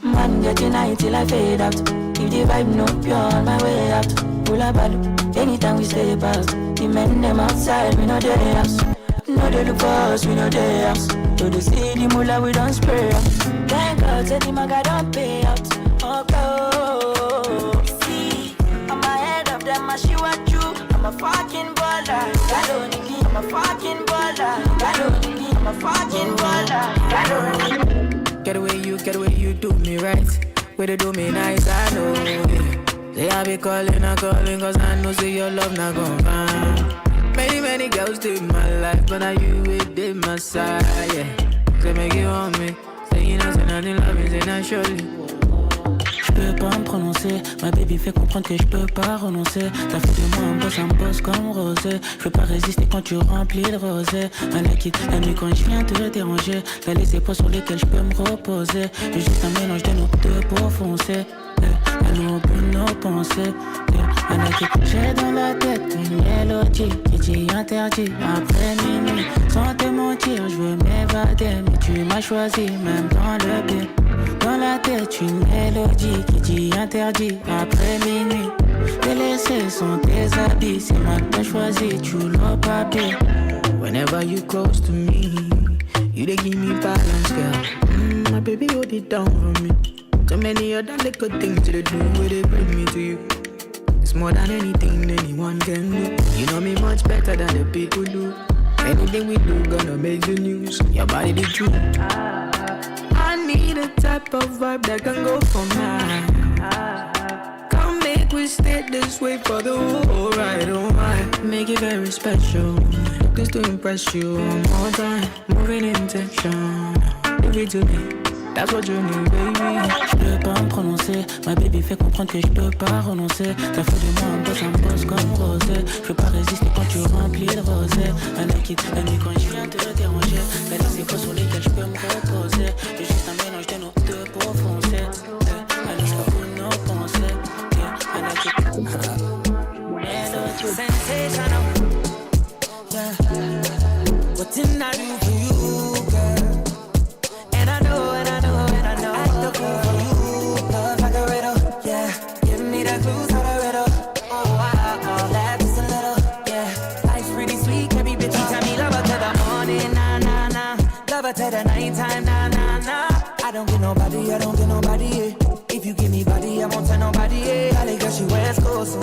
Man, get you night till I fade out. If the vibe no pure on my way out. Pull a balu, anytime we stay past. The men them outside, we know they house. No they look for us, we know they house. Do they see the mullah, we don't spray out. Thank God, said the maga don't pay out. Oh, see, I'm ahead of them, I shoot at you. I'm a fucking baller, God only me. I'm a fucking baller, God only me. I'm a fucking baller, God only me. Get away, you do me right. Way to do me nice, I know it. Say I be calling, cause I know say your love not gon' find. Many girls did my life, but now you with my side, yeah. Say make you want me. Say you know, say nothing love is in a surely. Je peux pas me prononcer, ma baby fait comprendre que je peux pas renoncer. T'as fait de moi un boss comme rosé. Je peux pas résister quand tu remplis le rosé. I like it, la nuit quand je viens te déranger. T'as les épaules sur lesquelles je peux me reposer. J'ai juste un mélange de nos deux pour foncer. À nous pour nos pensées. I like it, j'ai dans la tête une mélodie qui dit interdit après minuit. Sans te mentir, je veux m'évader, mais tu m'as choisi même dans le pire. Dans la tête une mélodie qui dit interdit après minuit. T'es laissé sans tes habits, c'est moi que t'as choisi, tu l'as pas bien. Whenever you close to me, you dey give me balance, girl. My baby, hold it down for me. So many other little things to do, where they bring me to you. It's more than anything anyone can do. You know me much better than the people do. Anything we do gonna make the news. Your body the truth. I need a type of vibe that can go for mine. Come make we stay this way for the whole ride, oh my. Make it very special, just to impress you one more time. Moving in section, give it to me. That's what you need, baby. Je peux pas me prononcer, ma baby fait comprendre que je peux pas renoncer. T'as fait de moi un boss comme rosé. Je peux pas résister quand tu remplis le rosé. I like it, la nuit quand je viens te déranger. j'ai les laissez sur lesquels je peux me reposer. J'ai juste un mélange de nos deux pour foncer. Elle laisse pas vous nos pensées. Elle a Sensational. Yeah. What didn't I do for you, girl? And I know, and I know, and I know. I do for you, love like a riddle. Yeah, give me the clues how to riddle. Oh, wow, laugh just a little. Yeah, life's pretty sweet, can be bitchy. Tell me love her to the morning, nah, nah, nah. Love her to the nighttime, nah, nah, nah. I don't get nobody, yeah. If you give me body, I won't tell nobody, yeah. I like girl, she wears clothes.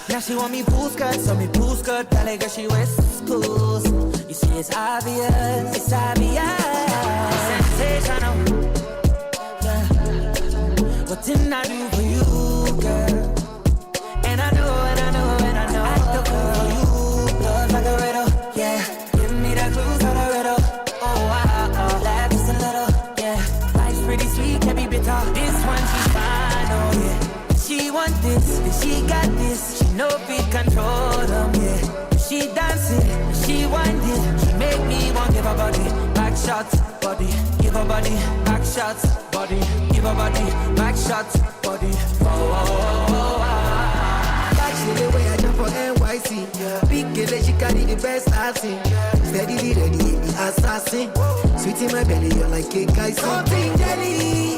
Now she want me pool skirt, so me pool skirt. Tell her girl she wears schools. You see it's obvious, sensational. Yeah. What didn't I do for you, girl? And I know, and I know, and I know. I do for you, love like a riddle. Yeah, give me the clues how to riddle. Oh wow, laugh just a little. Yeah, life's pretty sweet, can be bitter. This one she's fine, oh yeah. She want this, and she got this. She know we control them, yeah. She dance it, she want it. She make me want give her body back shots, body. Give her body back shots, body. Give her body back shots, body. Oh, oh, oh, oh, oh. She the way I jump for NYC. Big girl, she carry the best I've seen. Steady, ready, the assassin. Sweet in my belly, you're like cake, I see. Something jelly,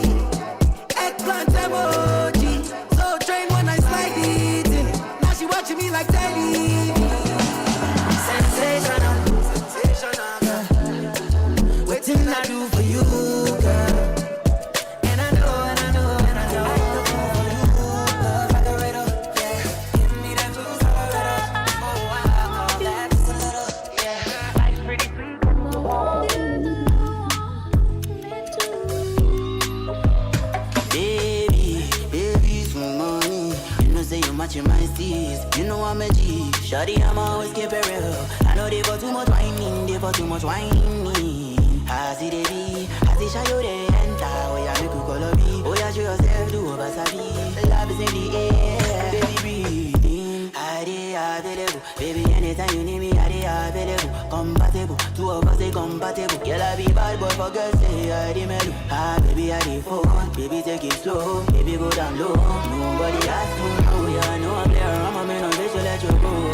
eggplant emoji. So train when I slide it in. Now she watching me like telly. Sensational, yeah. What didn't I do for you, girl? And I know, and I know, and I know. I do for you, love like a riddle. Yeah, give me that clues how to riddle. Oh wow, laugh just a little. Yeah, life's pretty sweet. Baby, some money. You know say you matching my steez. You know I'm a G. Shawty, I'm always keep it real. I know they for too much whining, they for too much whining. I see they be, I see show you they enter. Oh yeah, make you color me. Oh yeah, show yourself do over sabi. Love is in the air, baby breathing. I dey available, baby anytime you need me, I dey available. Compatible, two of us they compatible. Girl I be bad boy for girls say I dey mellow. Ah baby I dey fun, baby take it slow, baby go down low. Nobody has to know, yeah I know I'm there. I'm a man on this, so let you go.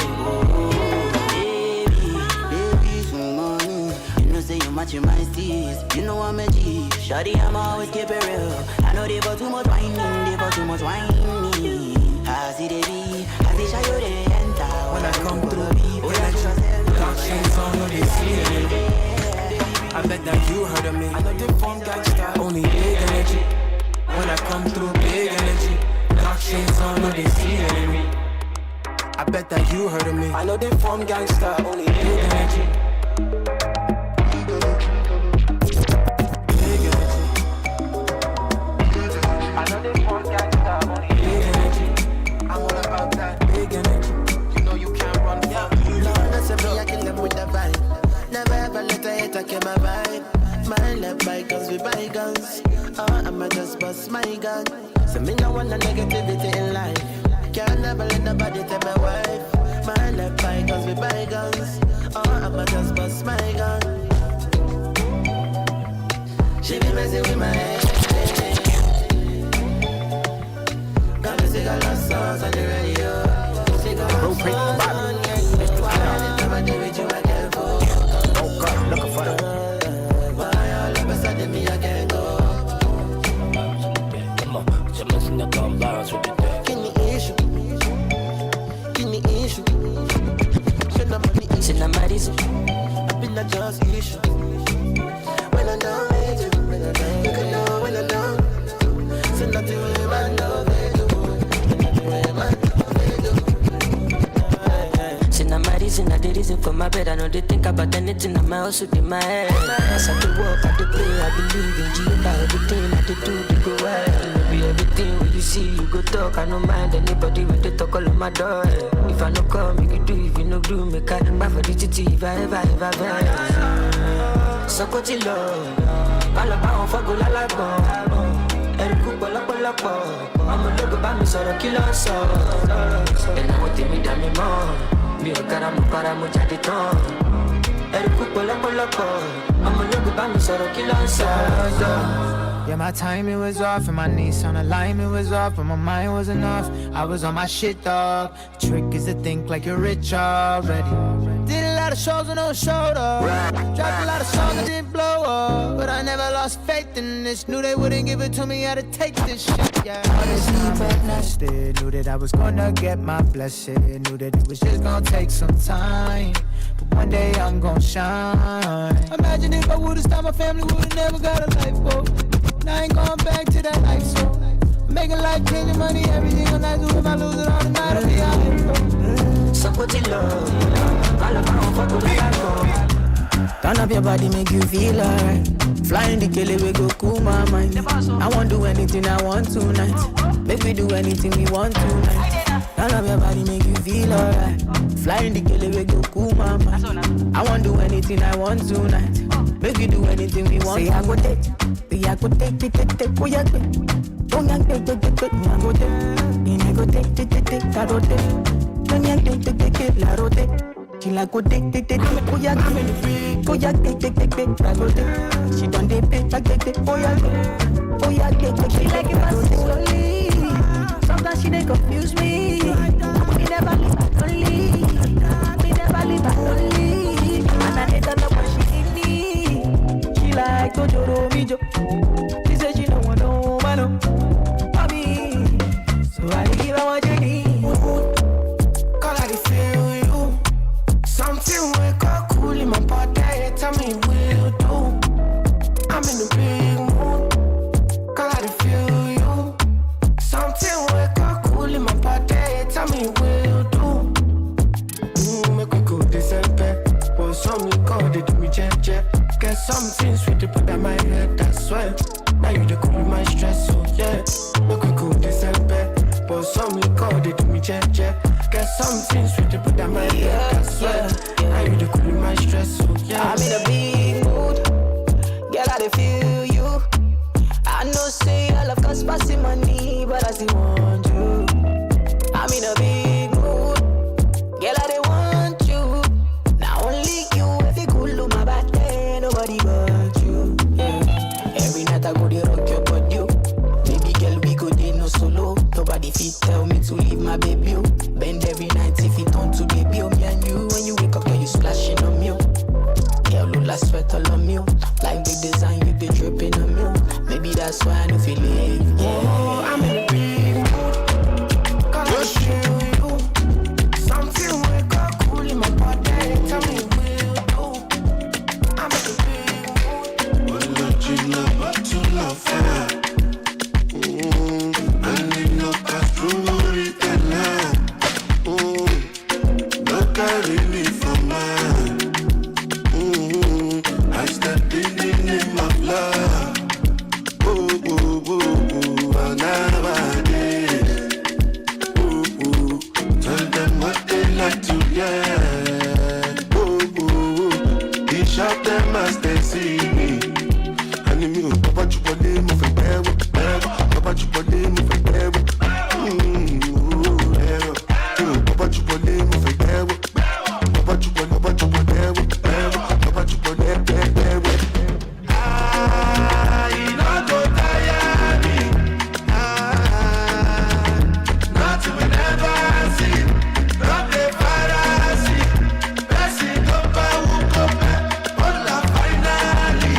Baby, some money. You know say you matching my steez. You know I'm a G. Shawty, I'm always keep it real. I know they for too much whining, they for too much whining. I see they be, I see show you they enter. When I come through, dark shades on, no they see it. I bet that you heard of me. I know they form gangsta, only big energy. When I come through, big energy. Dark shades on, no they see it. I bet that you heard of me. I know they form gangsta, only big energy. Big energy. I know they form gangsta, only big energy. I'm all about that big energy. You know you can't run from me. Lord, that's me, I kill them with the vibe. Never ever let a hater kill my vibe. My left bygones with bygones. I'ma just bust my gun. So me no want no negativity in life. Can't never let nobody tell my wife. My left bygones with bygones. I'ma just bust my gun. She be messing with my head. Got me sick of love songs on the radio. Sick of love songs on the radio. Anytime I do with you, I can't go. Looking for the why all of a sudden me I can't go. Come on, just messing up on balance with the day. Give me issue. Should not my issue. I've been a just issue. When I don't need you, you can know when I don't. So nothing with my love they do. Nothing with my love they do. She not my reason, I the reason for my bed. I know they think about anything, I'm also in my head. As I do work, I do play, I believe in you. Everything I do, they go well. Be everything when you see, you go talk. I don't mind anybody when they talk all on my door. If I no come, you can do. If you no do, make I back for the titi. If I ever so go to love. Bala ba on fago la la go. Eriku pọ̀lọpọ̀lọpọ̀. Ọmọ ológo bá mi sọ̀rọ̀ kí ló ń sọ. Ẹ̀nàwó tèmi dá mi mọ́. Mi ò kára mo para mo jáde tán. Eriku pọ̀lọpọ̀lọpọ̀. I'ma look at me, so don't kill us. Yeah, my timing was off and my knees on alignment was off, but my mind wasn't off. I was on my shit, dog. The trick is to think like you're rich already. Did a lot of shows with no shoulder. Dropped a lot of songs that didn't blow up, but I never lost faith in this. Knew they wouldn't give it to me, had to take this shit. Yeah, honestly, invested. Knew that I was gonna get my blessing. Knew that it was just gonna take some time, but one day I'm gonna shine. Imagine if I would've stopped, my family would've never got a life, boy. Now I ain't going back to that life, so making life changing money, everything on that. So if I lose it all tonight, I'll be out. So put it low, all about fuck with the Turn up your body, make you feel alright. Flying the kele, we go cool my mind. I won't do anything I want tonight. Make we do anything we want tonight. Turn up your body, make you feel alright. Flying the kele, we go cool my mind. I won't do anything I want tonight. Make we do anything we want. Say I go take, I go take, oh yeah, take. Don't yank, take, I go take. And I go take, I go take. Don't yank, take, I go take. She like go take, oh yeah, oh yeah, take, I go take. She done dey pay, take, oh yeah, take. She like it fast slowly. Sometimes she dey confuse me. We never leave her lonely. We never leave her lonely. And I hate her love when she need me. She like Tojoro Mijo. She say she don't want no man, no. Me. So I give her what you need. Call I feel you. Something wake up cool in my body. Tell me will do. I'm in a big mood. Call I feel you. Something wake up cool in my body. Tell me will do. Make we go December. But some liquor they do me jet. Get something sweet to put on my head. That's why. Now you the cool my stress. So yeah. Make we go December. But some liquor they do me jet. Get something sweet to put on my head. That's why. Now you the cool my stress. So yeah. I'm in a big mood. Girl, I dey feel you. I know say I love cause passing money, but I still want you. I'm in a big mood. Girl, I dey want you. Now only you, if you cool my body, nobody but you. Yeah. Every night I go dey rock your body. Baby girl, we go dey no solo. Nobody fit tell me to leave my baby. Bend every night if it on to baby. Me and you, when you wake up, girl, you splashing on me. Girl, Lula sweat all on me. Like the design, you be dripping on me. Maybe that's why I don't feel it. Yeah. Oh, I'm in a big mood. Call I feel you. Something wake up cool in my body. Tell me will do. I'm in a big mood. Well, let you know to love her. And you know pass through it alone. Don't carry me for mine. I step in the name of love. Nowadays. Tell them what they like to get. Each of them as they see me. And me, Papa Chupole, move a bear. Papa Chupole, move a bear. Papa Chupole, move a bear. Papa Chupole, Papa Chupole, bear. I not go tire me. Nothing we never see. Not the fantasy. Blessing go by who go back. Hola, finally,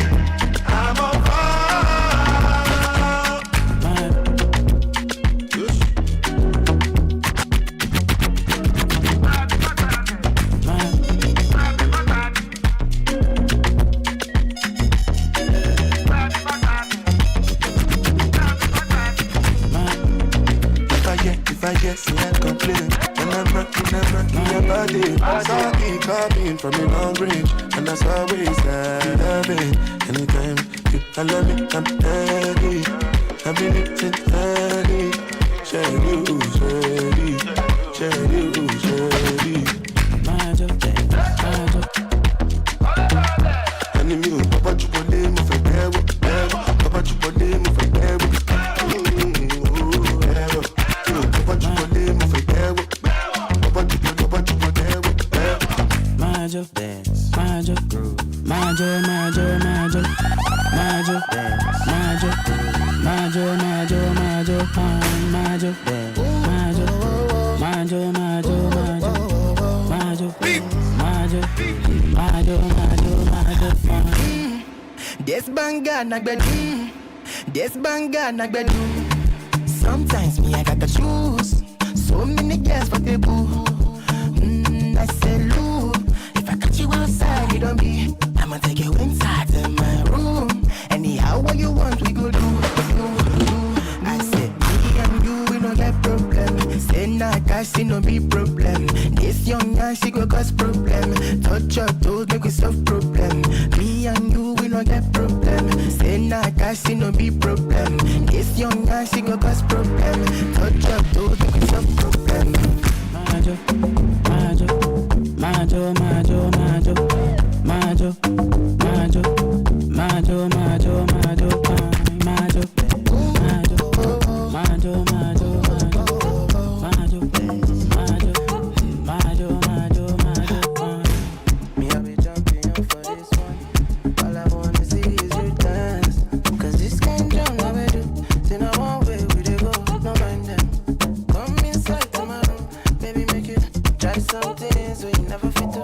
I'm on If I get, see I complain. When I'm rocking your body. Something coming from a long range, and that's always that it. Anytime you follow me, I'm ready. I've been eating ready. Share you. Enemy, Papa Chupole, move a bear. Papa Chupole, move a bear. Magic dance, magic groove, Majo, majo, majo, majo, majo, majo, majo, majo, majo, majo, majo, majo, majo, majo, majo, majo, majo, majo. This banga nagbedu, this banga nagbedu. Sometimes me I gotta choose. So many girls for the boo. I say, Lou, if I catch you outside, you don't be. I'ma take you inside to my room. Anyhow, what you want, we go do. I said, me and you, we don't get problem. Say, nah, guys, see no be problem. This young man, she go cause problem. Touch your toes, make we solve problem. Me and you, we don't get problem. Say, nah, guys, see no be problem. This young man, she go cause problem. Touch your toes, make we solve problem. Majo, majo, majo, majo, majo, majo, majo, majo, majo, majo, majo, majo, majo, majo, majo, majo, majo. Me I be jumping up for this one. All I wanna see is you dance. 'Cause this kind drum I be do. Say no one way we dey go, no mind them. Come inside to my room, baby make you try something so you never fit to.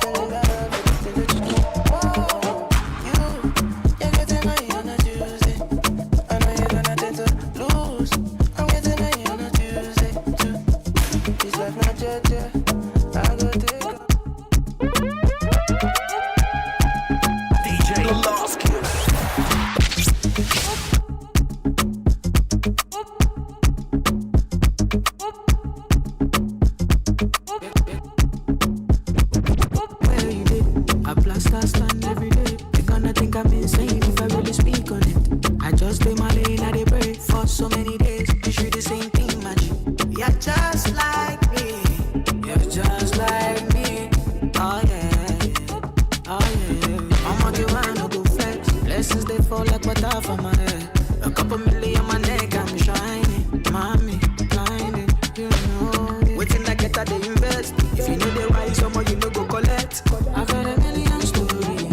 Fell in love with the chicken. Whoa, you're getting high on a Tuesday. I know you're gonna tend to lose. I'm getting high on a Tuesday too. This life not judge, I go take a DJ Lost Kid. where you did. I blast that stand every day. They gonna think I'm insane if I really speak on it. I just stay my lane, I dey pray for so many days. You should the same thing, man. You're just like me. You're just like me. Oh yeah, oh yeah. I'ma give one no go flex. Blessings they fall like water from my head. A couple million on my neck, I'm shining. Mommy, blinding, you know it. Waiting I get they invest. If you know the why, someone you know go collect. I've heard a million stories.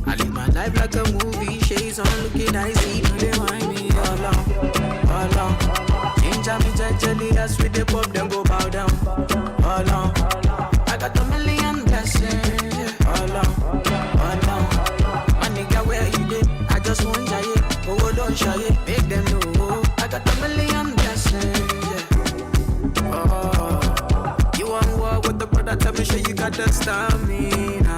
I live my life like a movie. Shades on, looking I see. No, they mind me all on. Ginger me jelly, as with the pop, then go bow down. All on. I got a million blessings. All on. My nigga, where you did? I just want to it. Oh, don't shy it. Make them know. I got a million blessings. Oh, you want war with the brother? Tell me, sure you got the stamina.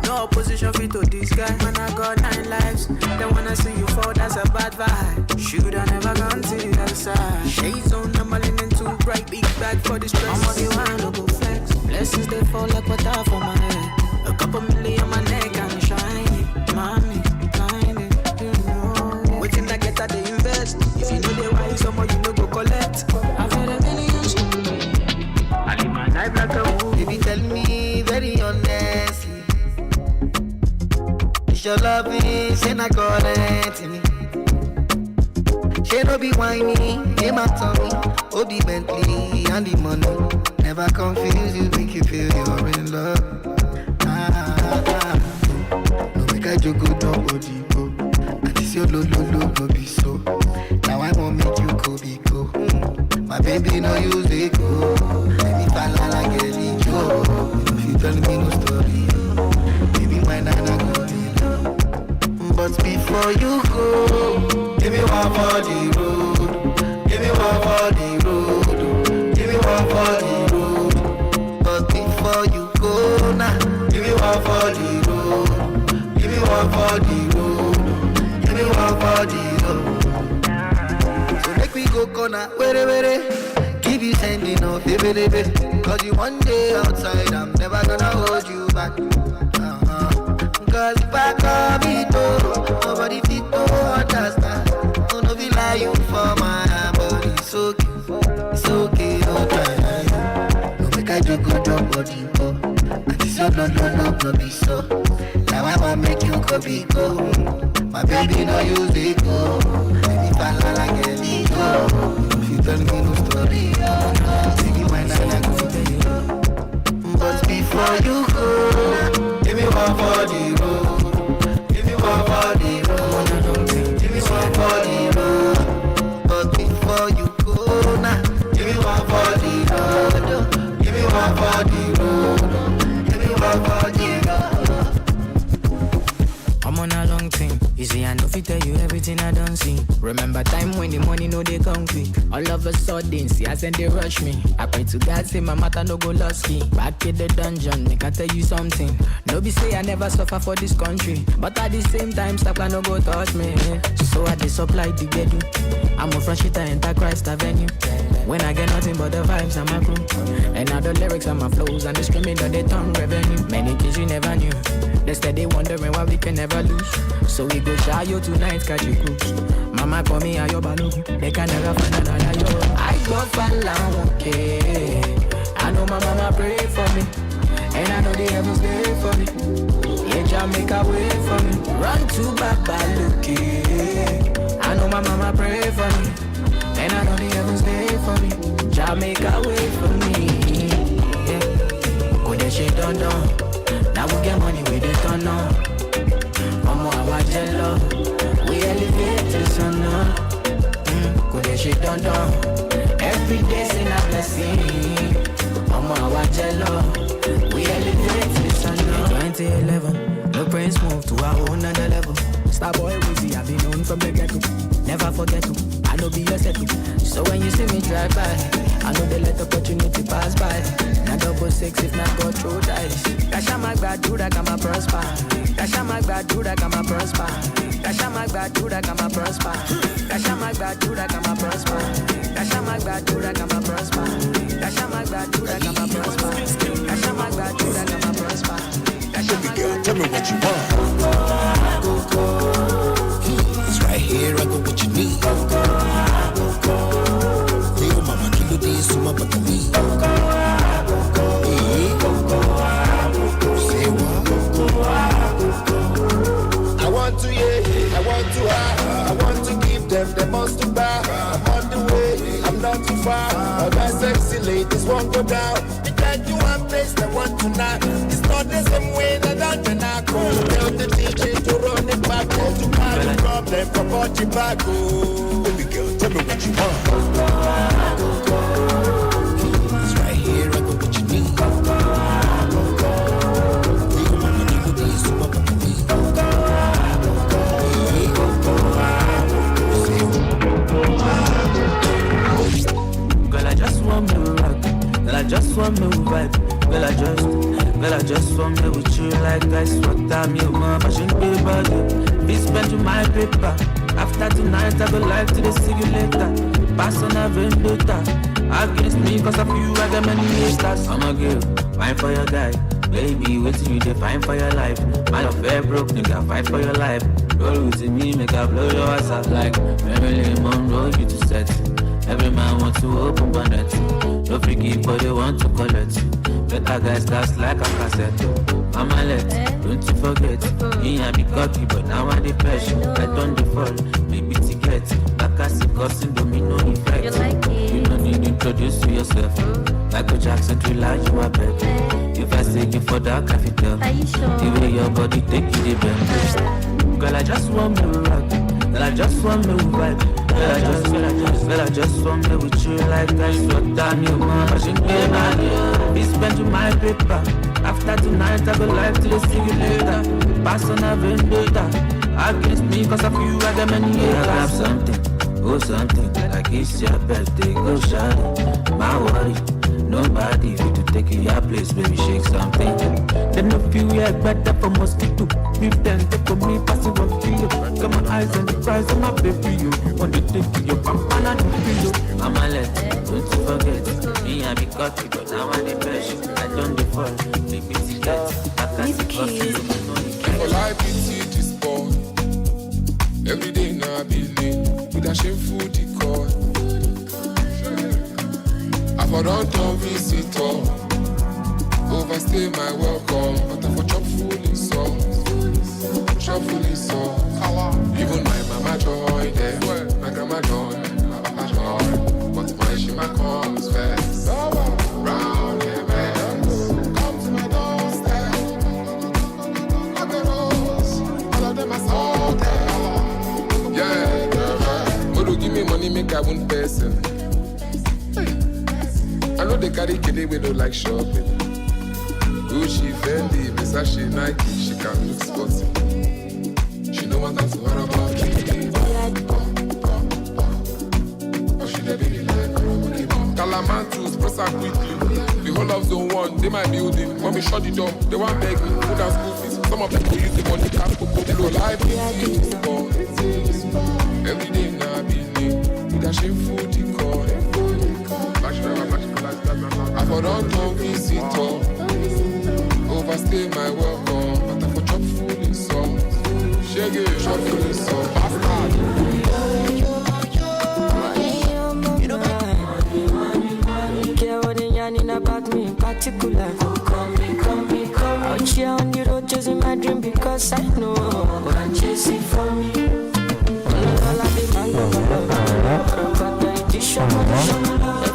No opposition fit to this guy. Man, I got 9 lives. They wanna see you fall, that's a bad vibe. Shoulda never gone to the other side. Shades on, I'm leaning too bright. Big bag for the stress. I'm on the one to go flex. Blessings they fall like water from my head. A couple million on my neck, I'm shining. Mommy, blinding, you know. Waiting I get that they invest. If you know they why, someone you know go collect. I've had a million stories. I live my life like a movie. Baby, tell me very honestly. Is your loving, say not correct me. She no be whiny, name my tummy. Oh, the Bentley and the money. Never confuse you, make you feel you're in love. No make I joke, don't go. And this your lo, no be so. Now I won't make you go. My baby no use it go. Let me fall like a leecho. If you tell me no story, baby my nana go be low. But before you go, give me one for the road. Give me one for the road. Give me one for the road. But before you go now, give me one for the road. Give me one for the road. Give me one for the road. So make we go corner, where keep you sending off, baby. Cause you one day outside, I'm never gonna hold you back. Cause if I come it nobody fit to understand. Oh, no, be lie you for my body. It's okay, no time. No make I do go drop body, and this your no be so. Now I wanna make you go. My baby no use it go. Baby fall like a go. If you tell me no story, see you when I go to you. But before you go, give me one for the You see, I know if I tell you everything I don't see. Remember time when the money no they come quick. All of a sudden, see, I send they rush me. I pray to God, say my matter no go lost key. Back in the dungeon, make I tell you something. No be say I never suffer for this country, but at the same time, stop no go touch me. So I dey supply the bedu. I'm a fresh hitter, enter Christ Avenue. When I get nothing but the vibes and my crew, and now the lyrics and my flows and the screaming that they turn revenue. Many kids you never knew. They steady wondering why we can never lose. So we go shy you tonight, catch you cruise. Mama call me a yo balu. They can never find another yo. I go fall okay. I know my mama pray for me, and I know the heavens there for me. Yeah, Jah make a way for me. Run to Baba Luki. I know my mama pray for me, and I know the heavens there for me. Jah make a way for me. Yeah. Go that shit done. Now we get money with the turn on. Mama, our jello. We elevate to the sun up. Go that shit done. Every day's in a blessing. Mama, our jello. We elevate to the sun up. 2011, no brains move to our own another level. Starboy Wizzy, I've been known from the get-go. Never forget to, I know be your settle. So when you see me drive by, I know they let opportunity pass by. Now 666 if not go through dice. Kasha my bad dude, I got my prosper. Kasha my bad dude, I got my prosper. Kasha my bad dude, I got my prosper. Kasha my bad dude, I got my prosper. Kasha my bad dude, I got my prosper. Kasha my bad dude, I got my prosper. Kasha my bad dude, I got my prosper. Baby girl, tell me what you want. It's right here, I got what you need. Real mama, kilo this, so my butter me. Say what? I want to, yeah, I want to have. I want to give them, they must to buy. I'm on the way, I'm not too far. All my sexy ladies won't go down. Because you want place, they want to knock. It's not the same way that I'm gonna go. Tell the DJ to run it back. Go to carry problem for body back. Oh, baby girl, tell me what you want. It's right here, I got what you need. Girl, I just want me rock. Girl, I just want me vibe. Girl, I just want me with you like ice water. Me, mama, shouldn't be body. Please spend you my paper. After tonight, I go live to the see you later. Pass on a vendetta. Against me, cause of you, I got many haters. I'm a girl, fine for your guy. Baby, wait till you define for your life. My affair broke, nigga, fight for your life. Roll with me, make I blow your ass up like Marilyn Monroe, you to set. Every man wants to open bonnet. No freaky, but they want to collect. Better guys cast like a cassette. Mama let, don't you forget. Me I be cocky, but now I the pressure. I don't fall, maybe ticket. Like I see cousin domino effect. You like it? You don't need to introduce to yourself. Michael Jackson thriller, you are better. If I say you for that, I feel tell. Are you sure? The way your body take you the best. Girl, I just want me rock. Girl, I just want me vibe. Girl, I just want me with you like ice water. You mama, she ain't mad. Be spend you my paper. After tonight, I go live till they see you later. Pass on a vendetta. Against me, cause of you, I got many haters. I grab something, oh something. Like it's your birthday, go shine. My worry, nobody fit to take your place, baby, shake something. Then a few years better for mosquito. Beef then take for me, pass it on feel. Got my eyes on the prize of my baby, you. On the take to your papa, and the pillow. Mama let, don't you forget. Me, I be cocky, but now I'm the best. I don't fall, baby, see that. I can't see coffee, for life, it's this boy. Every day now I be late with a shameful decoy. I for don't turn visitor. Overstay my welcome, but I for chop fully sauce. Chop fully sauce. Even my mama joy there, my grandma joy, my papa joy. But my shima comes first. Round the bend, come to my doorstep. I got rose, all of them are salted. Yeah, Modu give me money, make I one person. I know they carry kid, we don't like shopping. Gucci, Fendi, Versace, Nike, she can look sporty. She know what I'm to worry about me. But she let me like Calamantus, press her quickly. The whole of zone 1, they my building. When we shut the door, they want beg me. Put down school fees. Some of them will use the money cap to put the life in. Every day now be me. With a shameful decor. I for don't come visitor. Overstay my welcome. But I for chop food in sauce. Shaggy, chop food in sauce. Bastard. About me in particular. Come out here on the road chasing my dream because I know I'm chasing for me. All I be man, but the edition, if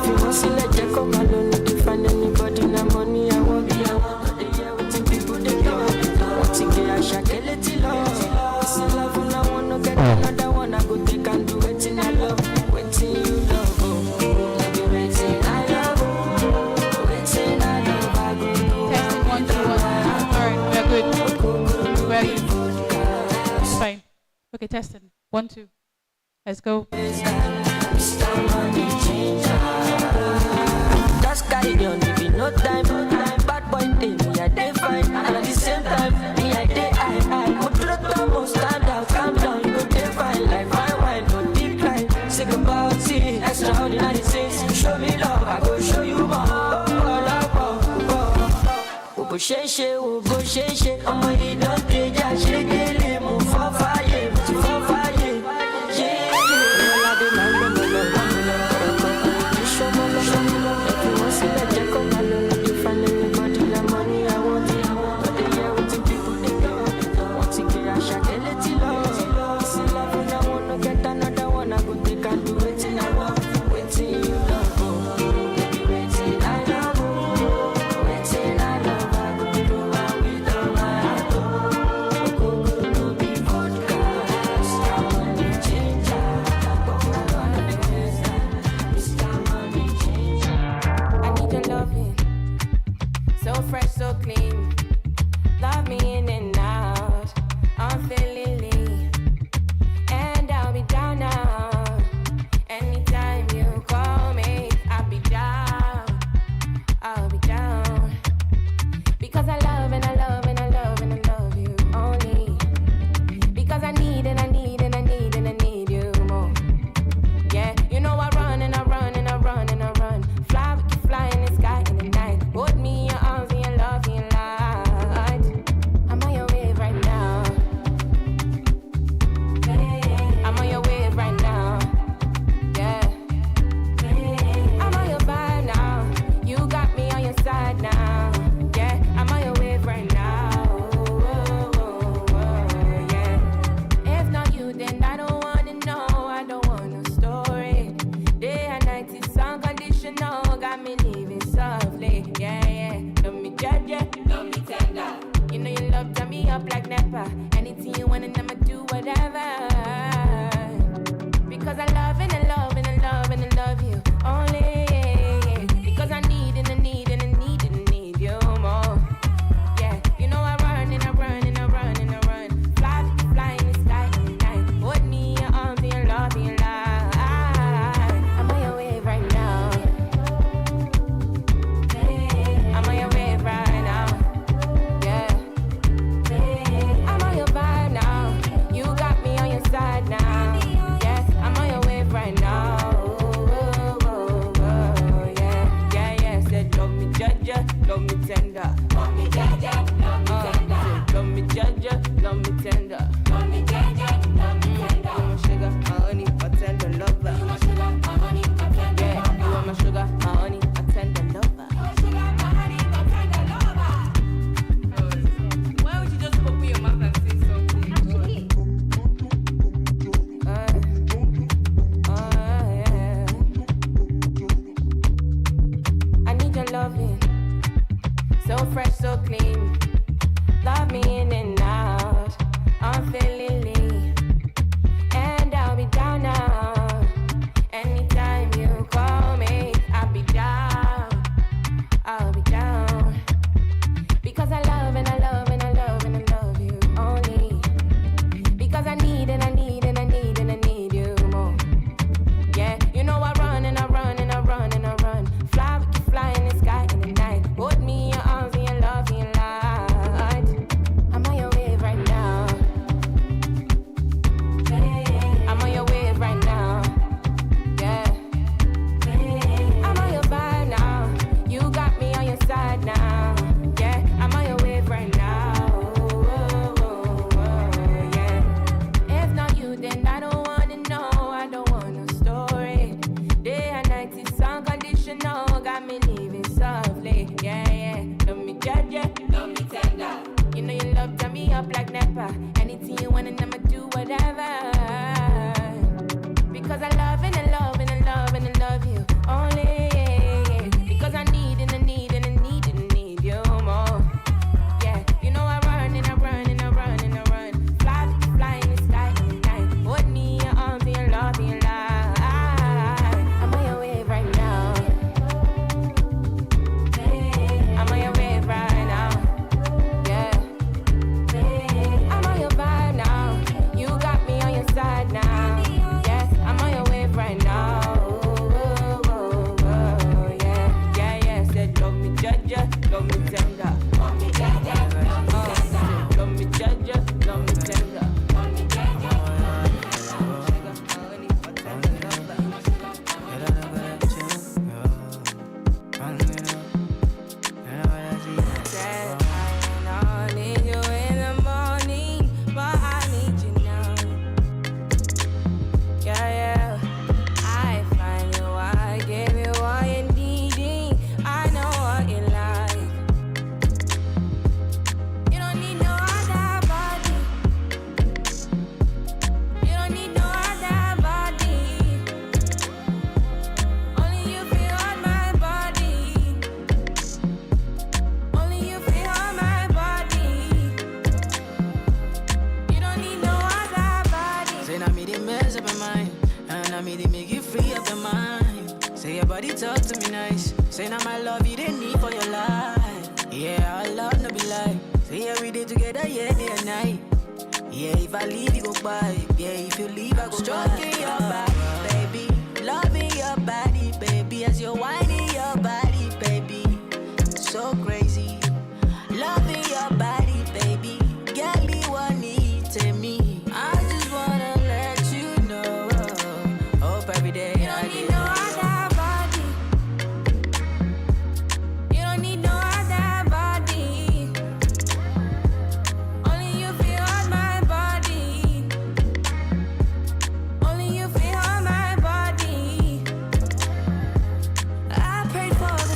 you want to let you come alone, if you find anybody, no money, I won't be out. The year with the people, they go. What's it, I shall get it love. It's a love, and I want to get another one. I go take and do it in I love. Waiting you love. Fine. Okay, testing. 1, 2. Let's go. Just carry on, if you no time. Bad boy thing, me I dey fine. And at the same time, me I dey high. Put the thumb, stand out, calm down. You go dey fine, like fine wine, no decline. Sick about it, extraordinary things. Show me love, I go show you more. Bó ṣe ṣe o bó ṣe ṣe ọmọ yìí ló déjà ṣe délé mo fọ́ fàyè mo ti fọ́ fàyè yé ọlọ́dẹ máa ń gbọ́ lọ ọkọ̀ ìṣọ́mọ́ lọ ẹ̀fí wọ́n sílẹ̀ jẹ́ kó máa lọ lójú fún anybody na money I want but they hear wetin people dey talk wọ́n ti gbé àṣà délé tí lọ sí love na one no get another one I go take and do wetin I love wetin you love baby wetin I love wetin I love. So fresh, so clean. Love me in and out. I'm feeling lean. And I'll be down now. Anytime you call me, I'll be down. I'll be down. Because I love and I love and I love and I love you only. Because I need and I need and I need and I need you more. Yeah, you know I run and I run and I run and I run. Fly, we can fly in the sky in the night. Hold me in your arms and your love and your light. I'm on your wave right now. I'm on your wave right now. Yeah. I'm on your vibe now. You got me on your side now. Yeah, I'm on your wave right now. Yeah. If not you, then I don't wanna know. I don't want no story. Day and night is unconditional. Got me living softly. Yeah, yeah. Love me judge, love me tender. You know you love turn me up like Nepa. Anything you want and I'ma do whatever. Because I love and I love and I love and I love you only. Because I need and I need and I need and I need you more. Yeah, you know I run and I run and I run and I run. Fly, fly in the sky in the night. Hold me in your arms and your love and your light. I'm on your wave right now. I'm on your wave right now. Yeah. I'm on your vibe now. You got me on your side now. Yeah, I'm on your wave right now. up like never. Anything you want and I'ma do whatever. Because I love and I love and I love and I love you only. Because I need and I need and I need and I need you more. Yeah, you know I run and I run and I run and I run. Fly in the sky at night. Hold me in your arms and your love and your life. I'm on your wave right now. I'm on your wave right now. Yeah. I'm on your vibe now. You got me on your side now. Yeah, I'm on your wave right now. Yeah, yeah, yeah. Said love me, judge, love me tender. Love me, judge, love me tender. Love me, judge, love me tender. Love me, judge, Said I don't need you in the morning, but I need you now. Yeah, yeah. I find you, I give you all you needing. I know what you like. You don't need no other body. You don't need no other body. Only you feel on my body. Only you feel on my body. You don't need no other body. Say now me they mess up your mind, and I me they make you free up your mind. Say your body talk to me nice. Say now my love you didn't need for your life. Yeah, our love no be lie. Say every day together, yeah, day and night. Yeah, if I leave you go by. Yeah, if you leave I go stroking your body, baby. Loving your body, baby. As you're whining your body, baby. So crazy. Loving your body, baby. Get me what need to me. I just wanna let you know. Hope every day You don't need no other body. You don't need no other body. Only you feel on my body. Only you feel on my body. I prayed for the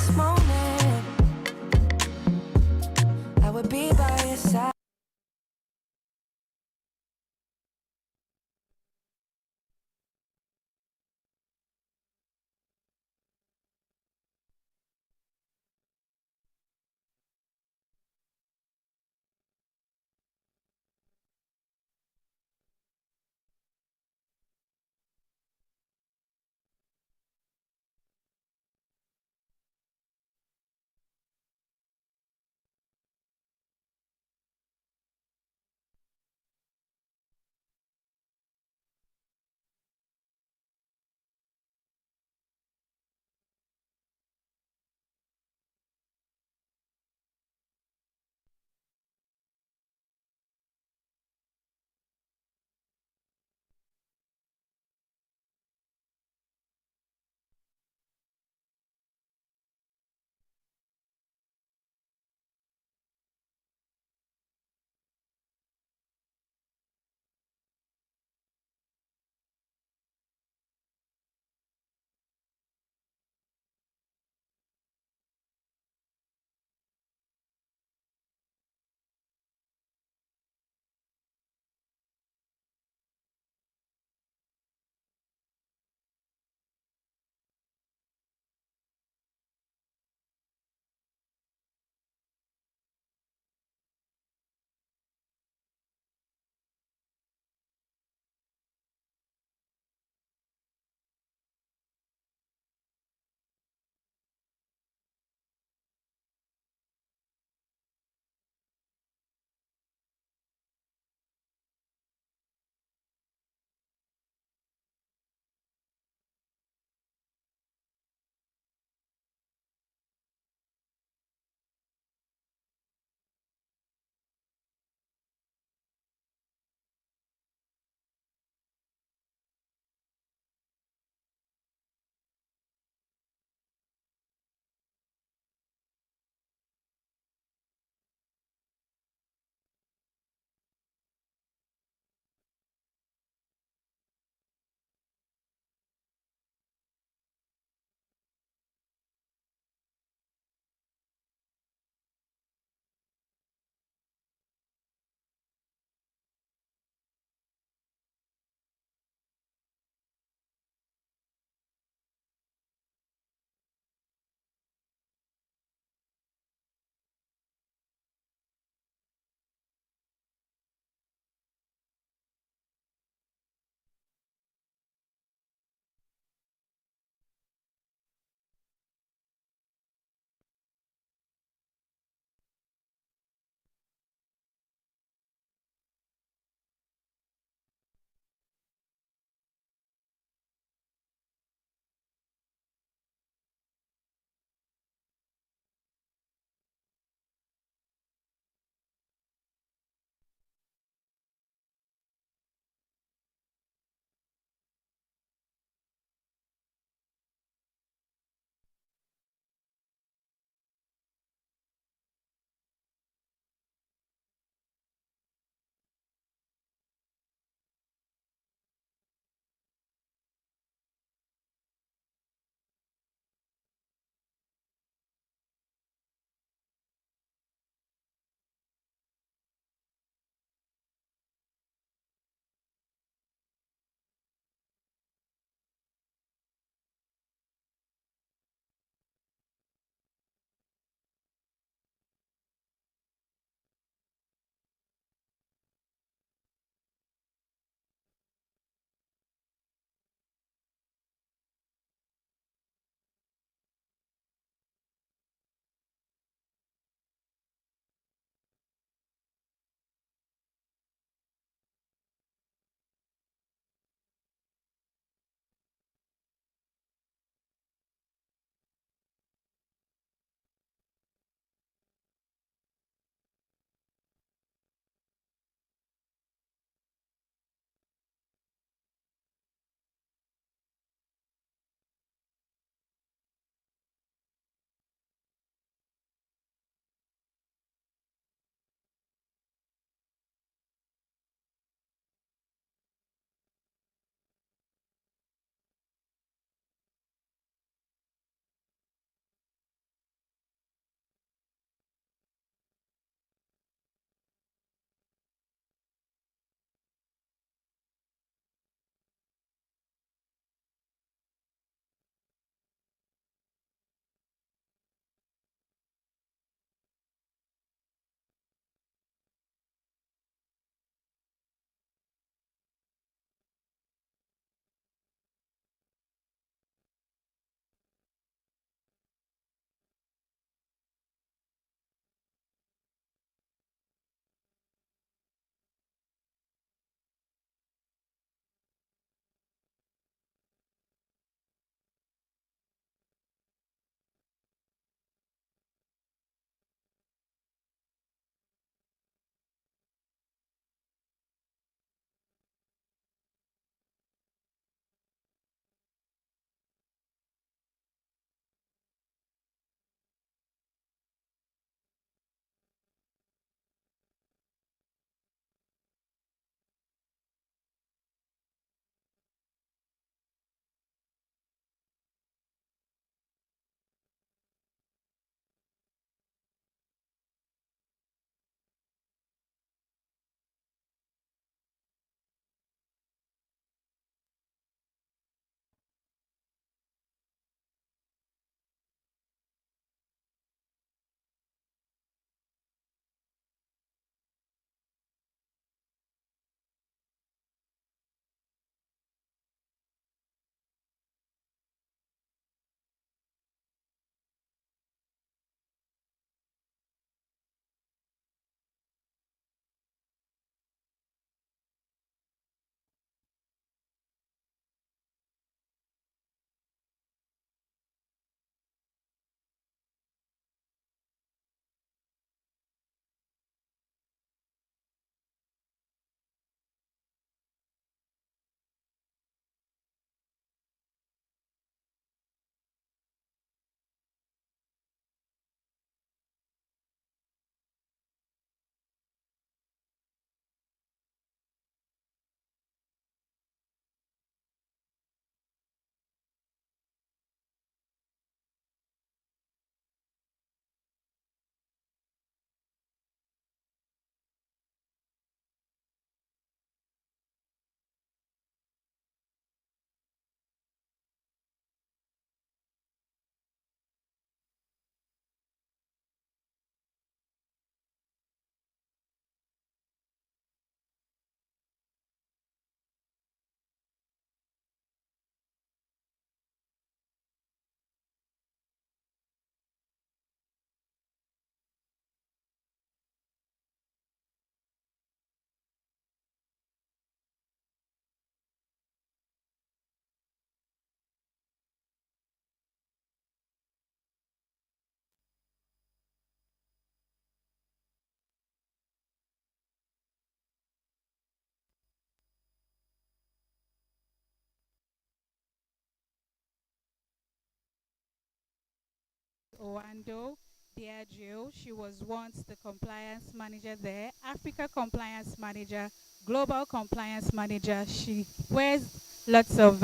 Owando Diageo. She was once the compliance manager there, Africa compliance manager, global compliance manager. She wears lots of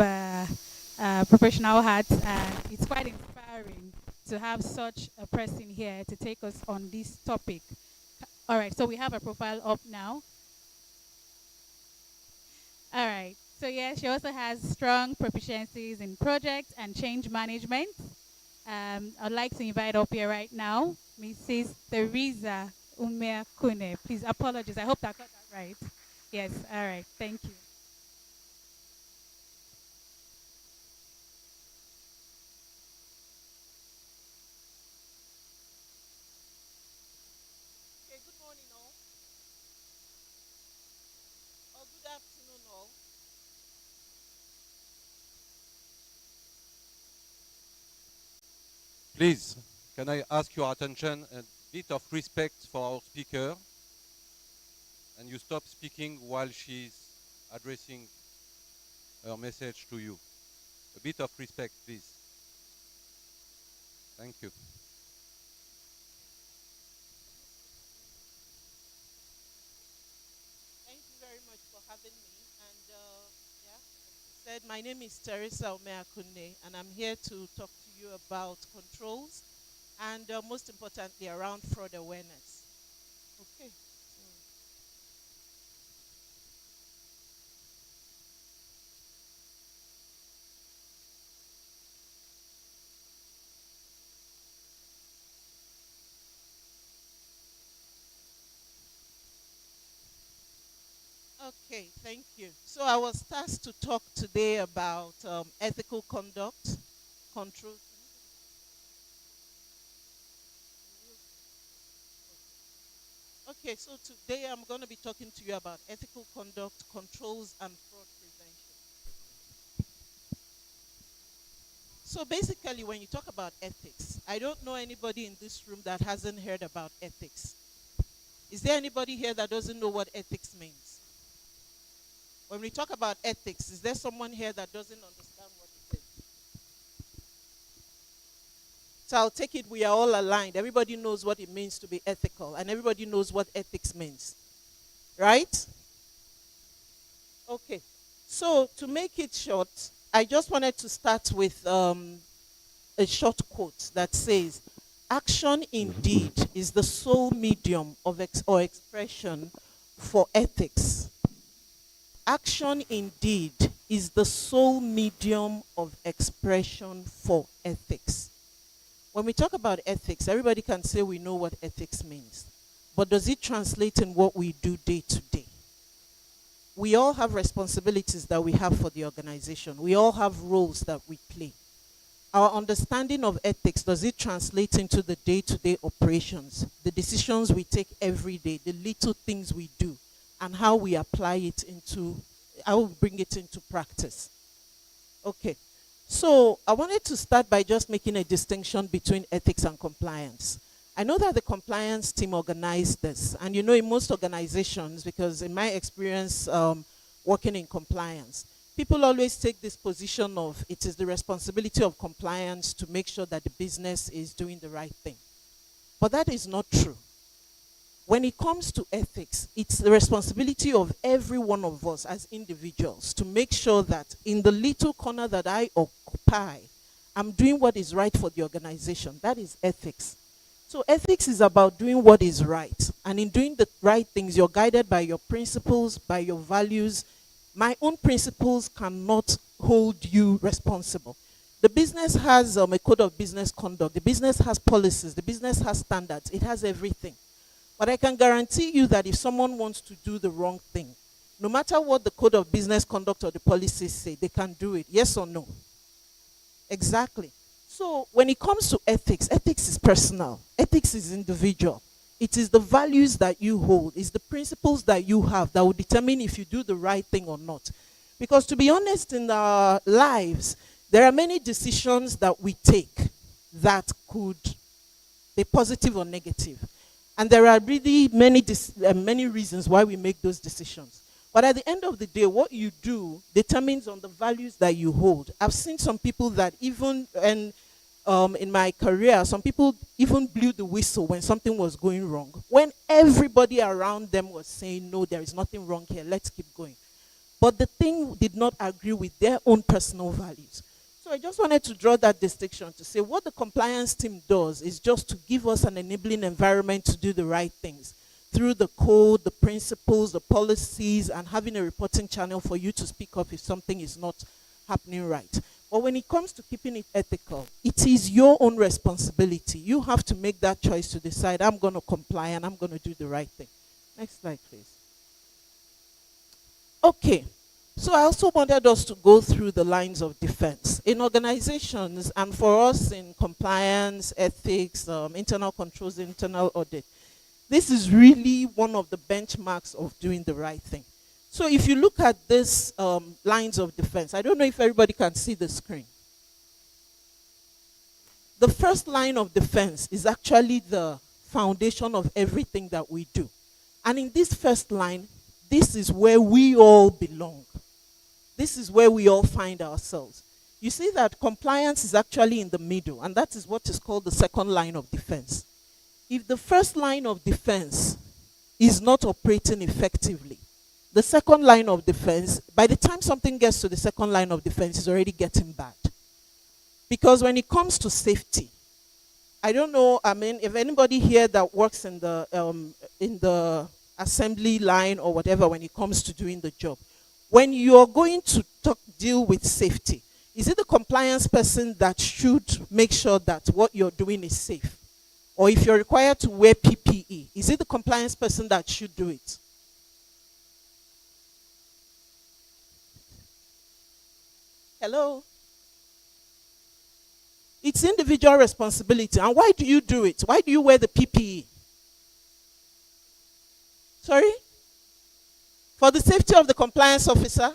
professional hats, and it's quite inspiring to have such a person here to take us on this topic. All right, so we have a profile up now. All right. So yeah, she also has strong proficiencies in project and change management. I'd like to invite up here right now Mrs. Teresa Umea Kune. Please apologize. I hope I got that right. Yes. All right. Thank you. Okay, good morning all. Or good afternoon all. Please, can I ask your attention, a bit of respect for our speaker, and you stop speaking while she's addressing her message to you. A bit of respect, please. Thank you. Thank you very much for having me. And yeah, like you said, my name is Teresa Omeakunde, and I'm here to talk to you about controls and most importantly around fraud awareness. Okay. Okay, thank you. So I was tasked to talk today about ethical conduct, control. Okay, so today I'm going to be talking to you about ethical conduct, controls, and fraud prevention. So basically, when you talk about ethics, I don't know anybody in this room that hasn't heard about ethics. Is there anybody here that doesn't know what ethics means? When we talk about ethics, is there someone here that doesn't understand what it is? So I'll take it we are all aligned. Everybody knows what it means to be ethical, and everybody knows what ethics means. Right? Okay. So to make it short, I just wanted to start with a short quote that says, "Action indeed is the sole medium of or expression for ethics." Action indeed is the sole medium of expression for ethics. When we talk about ethics, everybody can say we know what ethics means. But does it translate in what we do day to day? We all have responsibilities that we have for the organization. We all have roles that we play. Our understanding of ethics, does it translate into the day-to-day operations, the decisions we take every day, the little things we do, and how we apply it into, how we bring it into practice? Okay. So I wanted to start by just making a distinction between ethics and compliance. I know that the compliance team organized this, and you know, in most organizations, because in my experience working in compliance, people always take this position of it is the responsibility of compliance to make sure that the business is doing the right thing. But that is not true. When it comes to ethics, it's the responsibility of every one of us as individuals to make sure that in the little corner that I occupy, I'm doing what is right for the organization. That is ethics. So ethics is about doing what is right. And in doing the right things, you're guided by your principles, by your values. My own principles cannot hold you responsible. The business has a code of business conduct. The business has policies. The business has standards. It has everything. But I can guarantee you that if someone wants to do the wrong thing, no matter what the code of business conduct or the policies say, they can do it. Yes or no? Exactly. So when it comes to ethics, ethics is personal. Ethics is individual. It is the values that you hold. It's the principles that you have that will determine if you do the right thing or not. Because to be honest, in our lives, there are many decisions that we take that could be positive or negative. And there are really many reasons why we make those decisions. But at the end of the day, what you do determines on the values that you hold. I've seen some people that even, and in my career, some people even blew the whistle when something was going wrong. When everybody around them was saying, no, there is nothing wrong here, let's keep going. But the thing did not agree with their own personal values. So I just wanted to draw that distinction to say what the compliance team does is just to give us an enabling environment to do the right things through the code, the principles, the policies, and having a reporting channel for you to speak up if something is not happening right. But when it comes to keeping it ethical, it is your own responsibility. You have to make that choice to decide, I'm going to comply and I'm going to do the right thing. Next slide, please. Okay. So I also wanted us to go through the lines of defense. In organizations, and for us in compliance, ethics, internal controls, internal audit, this is really one of the benchmarks of doing the right thing. So if you look at this lines of defense, I don't know if everybody can see the screen. The first line of defense is actually the foundation of everything that we do. And in this first line, this is where we all belong. This is where we all find ourselves. You see that compliance is actually in the middle, and that is what is called the second line of defense. If the first line of defense is not operating effectively, the second line of defense, by the time something gets to the second line of defense, is already getting bad. Because when it comes to safety, I don't know, I mean, if anybody here that works in the assembly line or whatever when it comes to doing the job, when you're going to deal with safety, is it the compliance person that should make sure that what you're doing is safe? Or if you're required to wear PPE, is it the compliance person that should do it? Hello? It's individual responsibility. And why do you do it? Why do you wear the PPE? Sorry? For the safety of the compliance officer?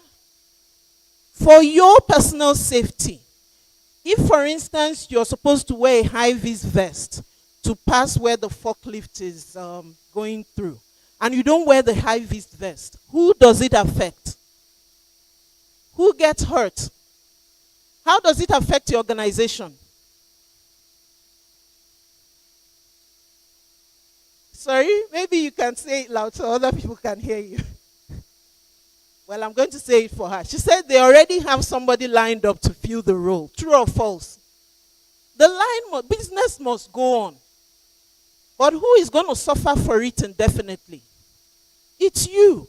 For your personal safety. If, for instance, you're supposed to wear a high-vis vest to pass where the forklift is going through, and you don't wear the high-vis vest, who does it affect? Who gets hurt? How does it affect your organization? Sorry, maybe you can say it loud so other people can hear you. Well, I'm going to say it for her. She said they already have somebody lined up to fill the role. True or false? The business must go on. But who is going to suffer for it indefinitely? It's you.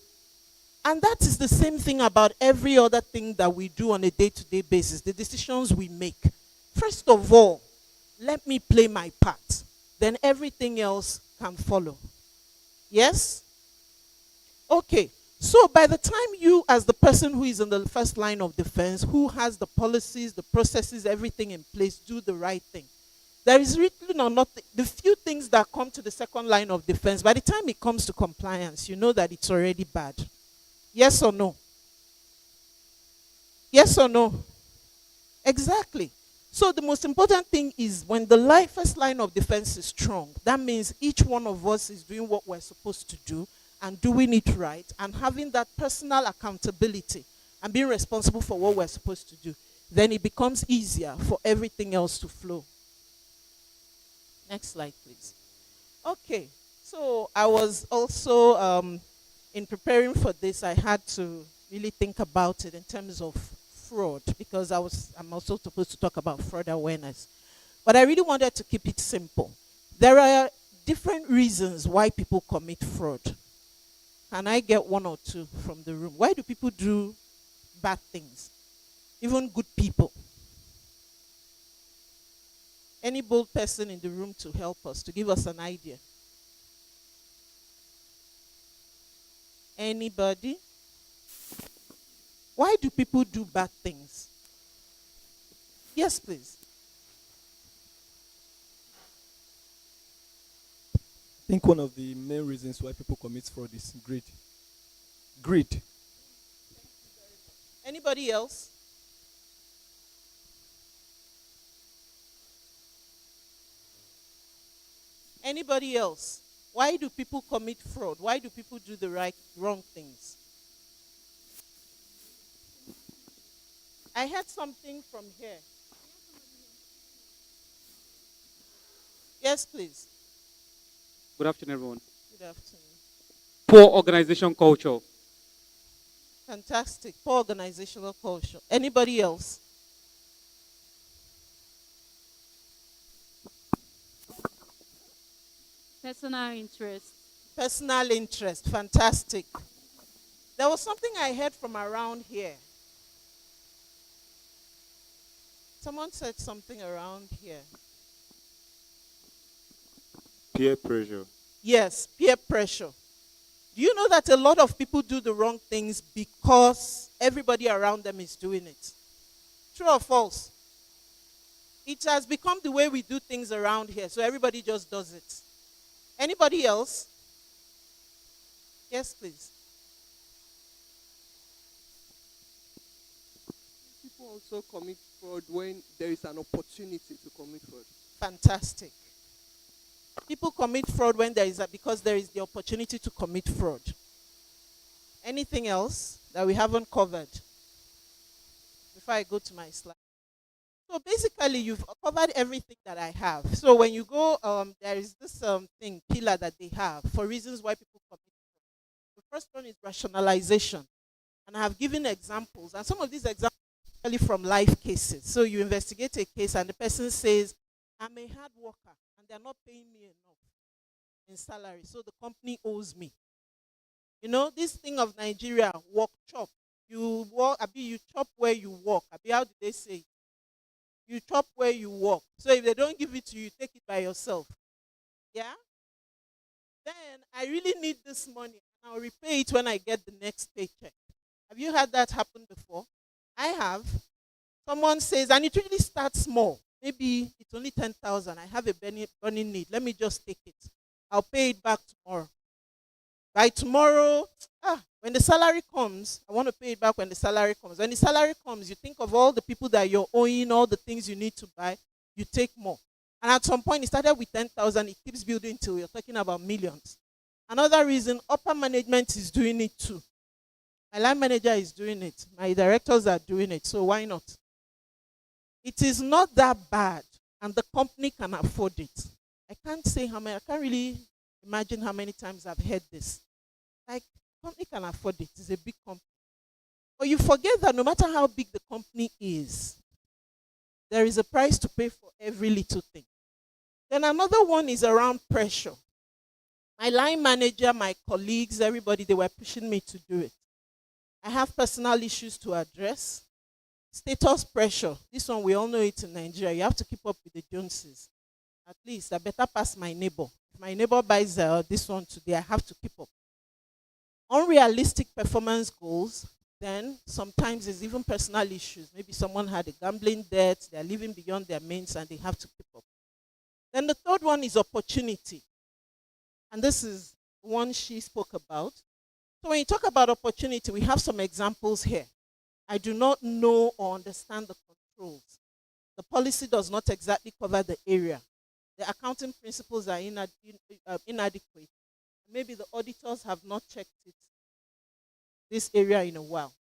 And that is the same thing about every other thing that we do on a day-to-day basis, the decisions we make. First of all, let me play my part. Then everything else can follow. Yes? Okay. So by the time you, as the person who is in the first line of defense, who has the policies, the processes, everything in place, do the right thing, there is really nothing. The few things that come to the second line of defense, by the time it comes to compliance, you know that it's already bad. Yes or no? Yes or no? Exactly. So the most important thing is when the first line of defense is strong, that means each one of us is doing what we're supposed to do and doing it right and having that personal accountability and being responsible for what we're supposed to do. Then it becomes easier for everything else to flow. Next slide, please. Okay, so I was also, in preparing for this, I had to really think about it in terms of fraud because I'm also supposed to talk about fraud awareness. But I really wanted to keep it simple. There are different reasons why people commit fraud. Can I get one or two from the room? Why do people do bad things? Even good people. Any bold person in the room to help us, to give us an idea? Anybody? Why do people do bad things? Yes, please. I think one of the main reasons why people commit fraud is greed. Greed. Anybody else? Anybody else? Why do people commit fraud? Why do people do the wrong things? I heard something from here. Yes, please. Good afternoon, everyone. Good afternoon. Poor organization culture. Fantastic. Poor organizational culture. Anybody else? Personal interest. Personal interest. Fantastic. There was something I heard from around here. Someone said something around here. Peer pressure. Yes, peer pressure. Do you know that a lot of people do the wrong things because everybody around them is doing it? True or false? It has become the way we do things around here, so everybody just does it. Anybody else? Yes, please. People also commit fraud when there is an opportunity to commit fraud. Fantastic. People commit fraud when because there is the opportunity to commit fraud. Anything else that we haven't covered before I go to my slide? So basically, you've covered everything that I have. So when you go, there is this pillar that they have for reasons why people commit fraud. The first one is rationalization, and I have given examples, and some of these examples are actually from life cases. So you investigate a case, and the person says, "I'm a hard worker, and they're not paying me enough in salary, so the company owes me." You know, this thing of Nigeria, work chop. You work, you chop where you work. How do they say? You chop where you work. So if they don't give it to you, you take it by yourself. Yeah? Then I really need this money. I'll repay it when I get the next paycheck. Have you had that happen before? I have. Someone says, and it really starts small. Maybe it's only 10,000. I have a burning need. Let me just take it. I'll pay it back tomorrow. By tomorrow, when the salary comes, I want to pay it back when the salary comes. When the salary comes, you think of all the people that you're owing, all the things you need to buy, you take more. And at some point, it started with 10,000. It keeps building till you're talking about millions. Another reason, upper management is doing it too. My line manager is doing it. My directors are doing it. So why not? It is not that bad, and the company can afford it. I can't say how many. I can't really imagine how many times I've heard this. Like, company can afford it. It's a big company. But you forget that no matter how big the company is, there is a price to pay for every little thing. Then another one is around pressure. My line manager, my colleagues, everybody, they were pushing me to do it. I have personal issues to address. Status pressure. This one, we all know it in Nigeria. You have to keep up with the Joneses. At least I better pass my neighbor. If my neighbor buys this one today, I have to keep up. Unrealistic performance goals. Then sometimes there's even personal issues. Maybe someone had a gambling debt, they're living beyond their means, and they have to keep up. Then the third one is opportunity. And this is one she spoke about. So when you talk about opportunity, we have some examples here. I do not know or understand the controls. The policy does not exactly cover the area. The accounting principles are inadequate. Maybe the auditors have not checked this area in a while.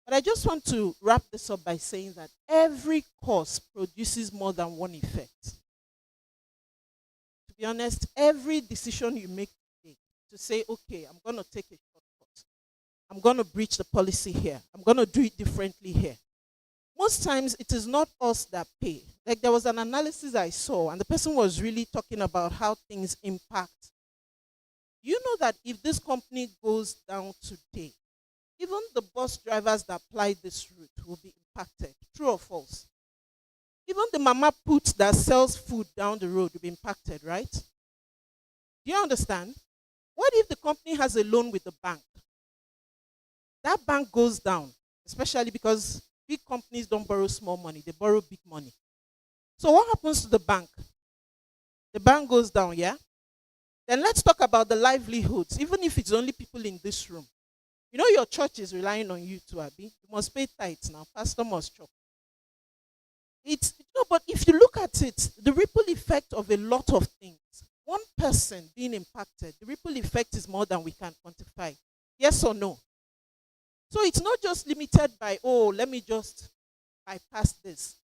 But I just want to wrap this up by saying that every cause produces more than one effect. To be honest, every decision you make today to say, okay, I'm going to take a shortcut. I'm going to breach the policy here. I'm going to do it differently here. Most times, it is not us that pay. Like there was an analysis I saw, and the person was really talking about how things impact. You know that if this company goes down today, even the bus drivers that apply this route will be impacted. True or false? Even the mama put that sells food down the road will be impacted, right? Do you understand? What if the company has a loan with the bank? That bank goes down, especially because big companies don't borrow small money, they borrow big money. So what happens to the bank? The bank goes down, yeah? Then let's talk about the livelihoods, even if it's only people in this room. You know your church is relying on you too, Abi. You must pay tithes now. Pastor must chop. But if you look at it, the ripple effect of a lot of things, one person being impacted, the ripple effect is more than we can quantify. Yes or no? So it's not just limited by, oh, let me just bypass this.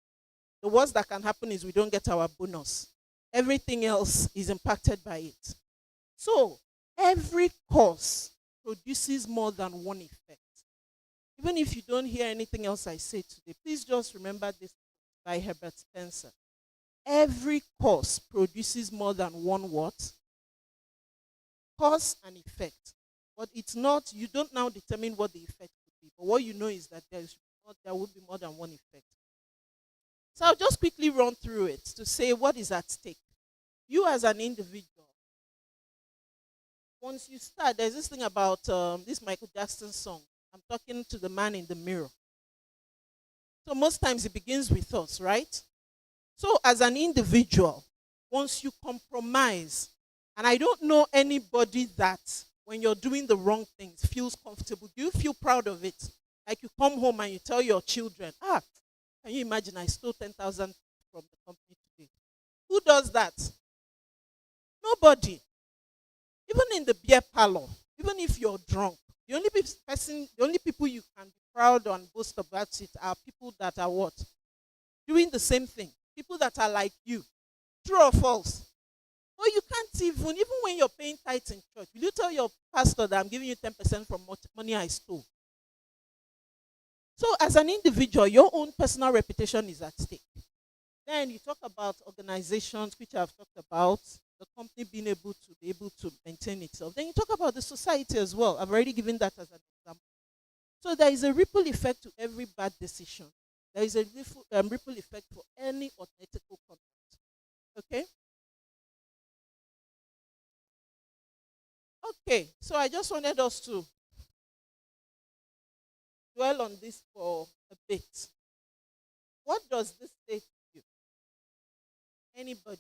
The worst that can happen is we don't get our bonus. everything else is impacted by it. So every cause produces more than one effect. Even if you don't hear anything else I say today, please just remember this by Herbert Spencer. Every cause produces more than one what? Cause and effect. But it's not, you don't now determine what the effect could be. But what you know is that there will be more than one effect. So I'll just quickly run through it to say what is at stake. You as an individual, once you start, there's this thing about this Michael Jackson song. I'm talking to the man in the mirror. So most times it begins with us, right? So as an individual, once you compromise, and I don't know anybody that when you're doing the wrong things feels comfortable. Do you feel proud of it? Like you come home and you tell your children, can you imagine I stole 10,000 from the company today? Who does that? Nobody. Even in the beer parlor, even if you're drunk, the only people you can be proud and boast about it are people that are what? Doing the same thing. People that are like you. True or false? Or you can't even when you're paying tithes in church, will you tell your pastor that I'm giving you 10% from money I stole? So as an individual, your own personal reputation is at stake. Then you talk about organizations, which I've talked about, the company being able to maintain itself. Then you talk about the society as well. I've already given that as an example. So there is a ripple effect to every bad decision. There is a ripple effect for any unethical conduct. Okay? Okay, so I just wanted us to dwell on this for a bit. What does this say to you? Anybody?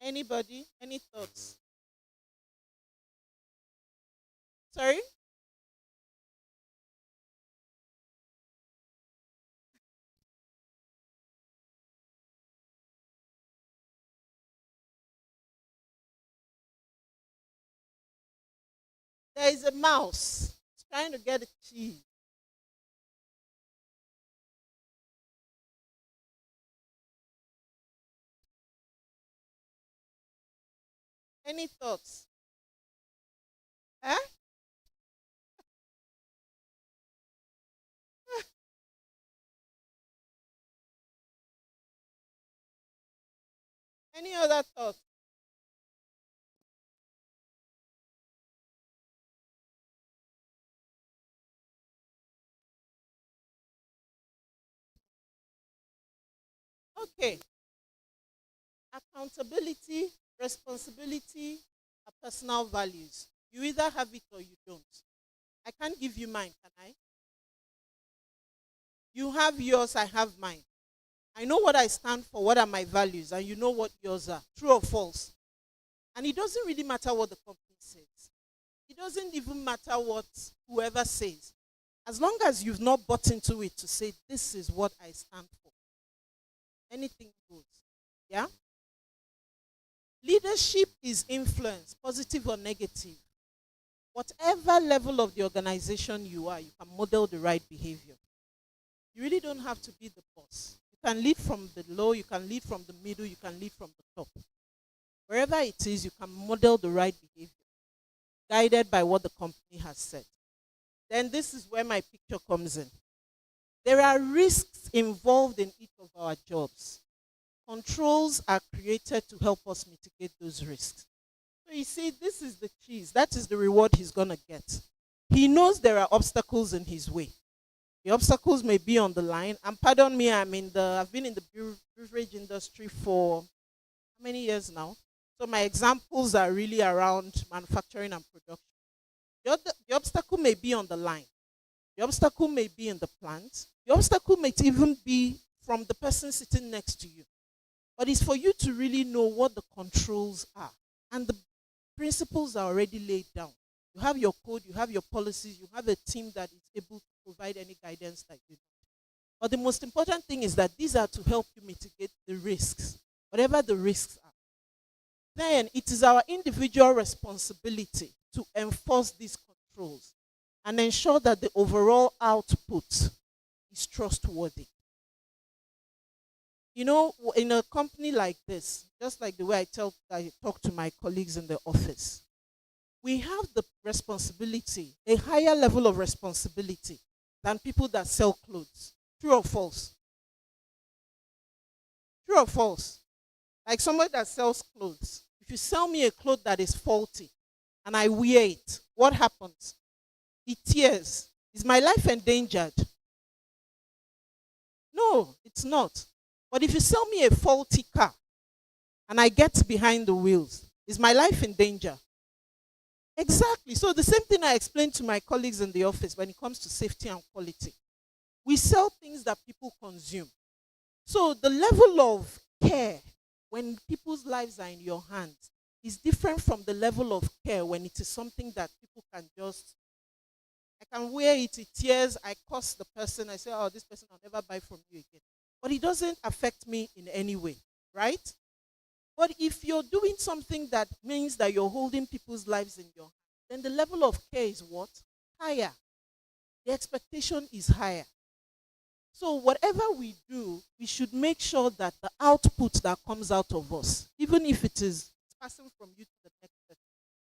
Anybody? Any thoughts? Sorry? There is a mouse. It's trying to get a cheese. Any thoughts? Huh? Any other thoughts? Okay. Accountability, responsibility are personal values. You either have it or you don't. I can't give you mine, can I? You have yours, I have mine. I know what I stand for, what are my values, and you know what yours are. True or false? And it doesn't really matter what the company says. It doesn't even matter what whoever says. As long as you've not bought into it to say, this is what I stand for. Anything goes. Yeah? Leadership is influence, positive or negative. Whatever level of the organization you are, you can model the right behavior. You really don't have to be the boss. You can lead from the low, you can lead from the middle, you can lead from the top. Wherever it is, you can model the right behavior, guided by what the company has said. Then this is where my picture comes in. There are risks involved in each of our jobs. Controls are created to help us mitigate those risks. So you see, this is the cheese. That is the reward he's going to get. He knows there are obstacles in his way. The obstacles may be on the line. And pardon me, I've been in the beverage industry for how many years now? So my examples are really around manufacturing and production. The obstacle may be on the line. The obstacle may be in the plant. The obstacle may even be from the person sitting next to you. But it's for you to really know what the controls are. And the principles are already laid down. You have your code, you have your policies, you have a team that is able to provide any guidance that you need. But the most important thing is that these are to help you mitigate the risks, whatever the risks are. Then it is our individual responsibility to enforce these controls. and ensure that the overall output is trustworthy. You know, in a company like this, just like the way I talk to my colleagues in the office, we have the responsibility, a higher level of responsibility than people that sell clothes. True or false? True or false? Like somebody that sells clothes. If you sell me a cloth that is faulty and I wear it, what happens? It tears. Is my life endangered? No, it's not. But if you sell me a faulty car and I get behind the wheels, is my life in danger? Exactly. So the same thing I explained to my colleagues in the office when it comes to safety and quality. We sell things that people consume. So the level of care when people's lives are in your hands is different from the level of care when it is something that people can just, I can wear it, it tears, I curse the person, I say, oh, this person, I'll never buy from you again. But it doesn't affect me in any way, right? But if you're doing something that means that you're holding people's lives in your hand, then the level of care is what? Higher. The expectation is higher. So whatever we do, we should make sure that the output that comes out of us, even if it is passing from you to the next person,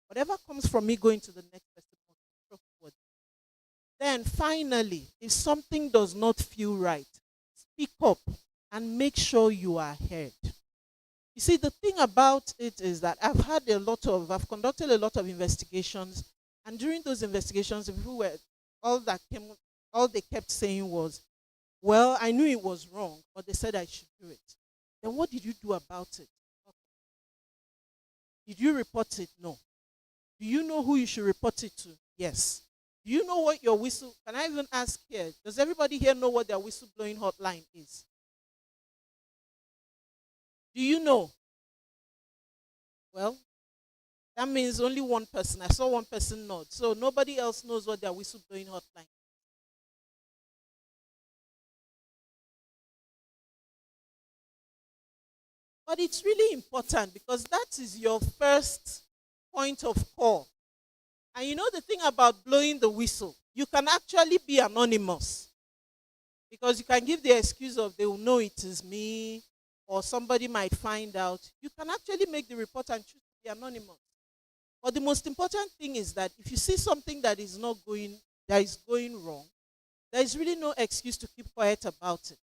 whatever comes from me going to the next person, must be trustworthy. Then finally, if something does not feel right, speak up and make sure you are heard. You see, the thing about it is that I've conducted a lot of investigations, and during those investigations, the people were, all that came, all they kept saying was, well, I knew it was wrong, but they said I should do it. Then what did you do about it? Did you report it? No. Do you know who you should report it to? Yes. Do you know what your whistle, can I even ask here, does everybody here know what their whistleblowing hotline is? Do you know? Well, that means only one person. I saw one person nod. So nobody else knows what their whistleblowing hotline is. But it's really important because that is your first point of call. And you know the thing about blowing the whistle, you can actually be anonymous. Because you can give the excuse of they will know it is me or somebody might find out. You can actually make the report and choose to be anonymous. But the most important thing is that if you see something that is going wrong, there is really no excuse to keep quiet about it.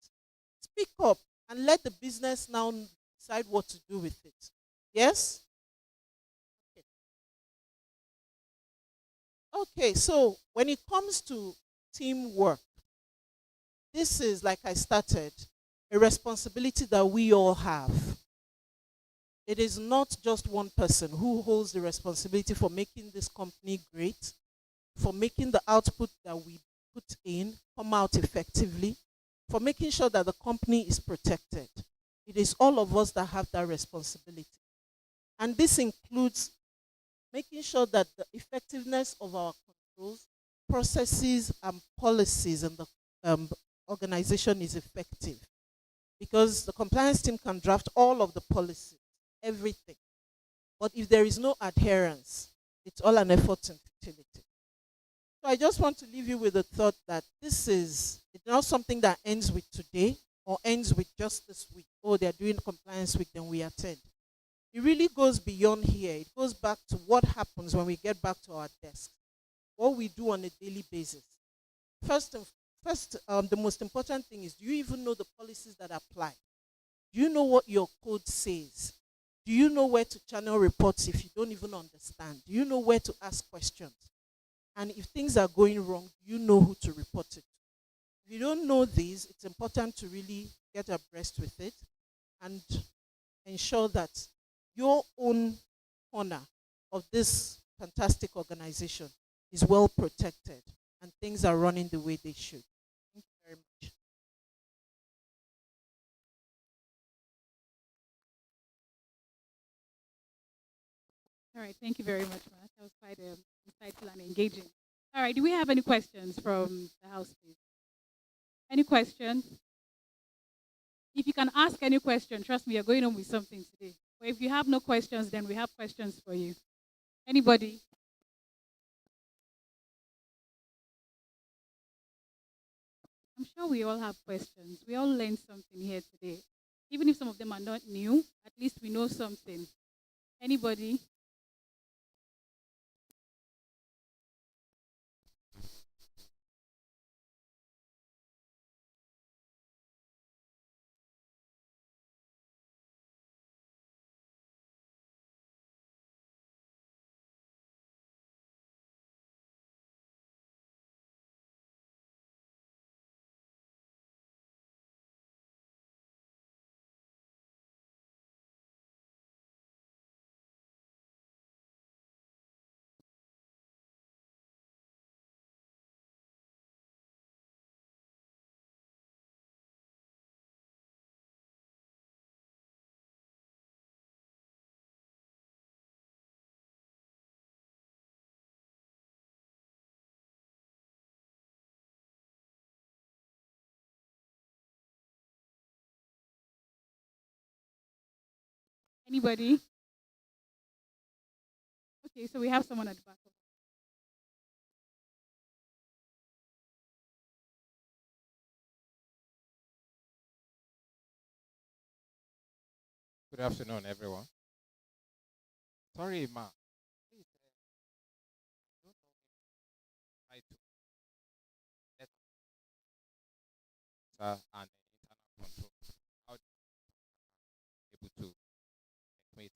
Speak up and let the business now decide what to do with it. Yes? Okay, so when it comes to teamwork, this is, like I started, a responsibility that we all have. It is not just one person who holds the responsibility for making this company great, for making the output that we put in come out effectively, for making sure that the company is protected. It is all of us that have that responsibility. And this includes making sure that the effectiveness of our controls, processes, and policies in the organization is effective. Because the compliance team can draft all of the policies, everything. But if there is no adherence, it's all an effort in futility. So I just want to leave you with the thought that it's not something that ends with today or ends with just this week. Oh, they're doing compliance week, then we attend. It really goes beyond here. It goes back to what happens when we get back to our desk, what we do on a daily basis. First, the most important thing is, do you even know the policies that apply? Do you know what your code says? Do you know where to channel reports if you don't even understand? Do you know where to ask questions? And if things are going wrong, do you know who to report it to? If you don't know these, it's important to really get abreast with it and ensure that your own corner of this fantastic organization is well protected and things are running the way they should. Thank you very much. All right, thank you very much, Matt. That was quite insightful and engaging. All right, do we have any questions from the house, please? Any questions? If you can ask any question, trust me, you're going home with something today. But if you have no questions, then we have questions for you. Anybody? I'm sure we all have questions. We all learned something here today. Even if some of them are not new, at least we know something. Anybody? Anybody? Okay, so we have someone at the back. Good afternoon, everyone. Sorry, ma. Please, don't try to let and internal control. How do you able to equate?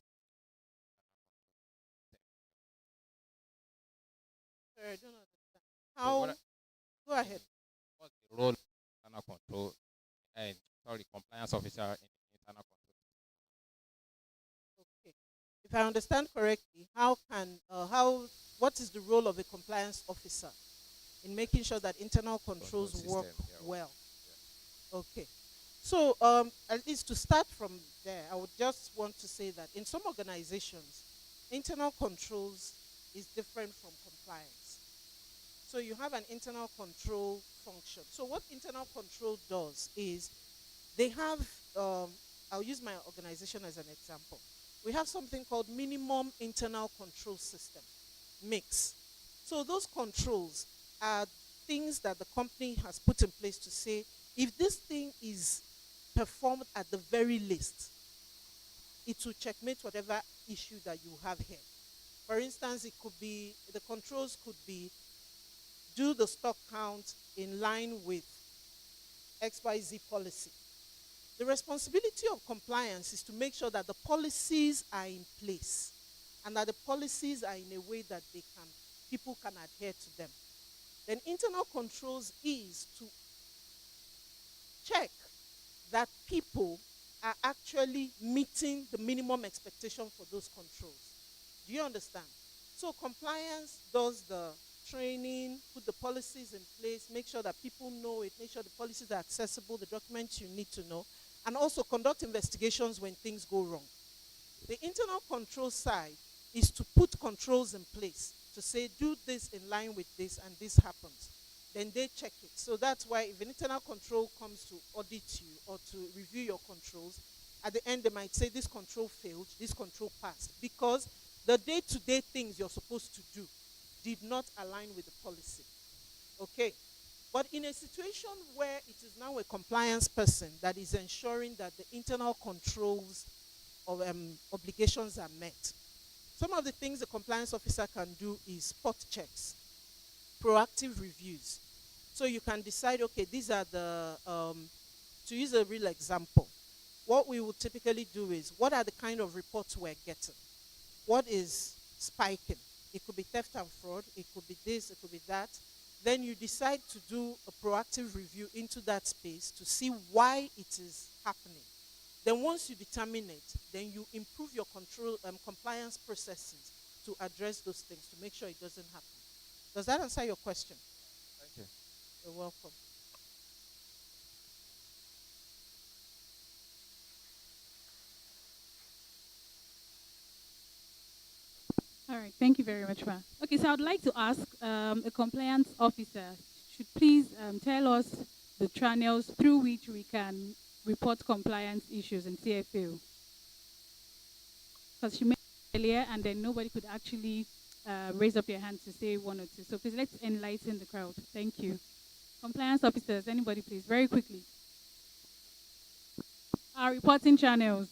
Sorry, I don't understand. So How? Go ahead. what's the role of internal control and sorry, compliance officer in internal control? Okay. If I understand correctly, what is the role of a compliance officer in making sure that internal controls Control work system, yeah. well? Okay. So, at least to start from there, I would just want to say that in some organizations, internal controls is different from compliance. So you have an internal control function. So what internal control does is they have, um, I'll use my organization as an example. We have something called minimum internal control system, mix. So those controls are things that the company has put in place to say, if this thing is performed at the very least, it will checkmate whatever issue that you have here. For instance, the controls could be do the stock count in line with XYZ policy. The responsibility of compliance is to make sure that the policies are in place and that the policies are in a way that people can adhere to them. Then internal controls is to check that people are actually meeting the minimum expectation for those controls. Do you understand? So compliance does the training, put the policies in place, make sure that people know it, make sure the policies are accessible, the documents you need to know, and also conduct investigations when things go wrong. The internal control side is to put controls in place to say, do this in line with this, and this happens. Then they check it. So that's why if an internal control comes to audit you or to review your controls, at the end they might say this control failed, this control passed, because the day-to-day things you're supposed to do did not align with the policy. Okay. But in a situation where it is now a compliance person that is ensuring that the internal controls of obligations are met, some of the things the compliance officer can do is spot checks, proactive reviews. So you can decide, okay, these are to use a real example, what we would typically do is, what are the kind of reports we're getting? What is spiking? It could be theft and fraud, it could be this, it could be that. Then you decide to do a proactive review into that space to see why it is happening. Then once you determine it, then you improve your control compliance processes to address those things, to make sure it doesn't happen. Does that answer your question? Thank you. You're welcome. All right, thank you very much, Ma. Okay, so I'd like to ask a compliance officer should please tell us the channels through which we can report compliance issues in CFA. Because she mentioned earlier, and then nobody could actually raise up their hand to say one or two. So please let's enlighten the crowd. Thank you. Compliance officers, anybody please, very quickly. Our reporting channels.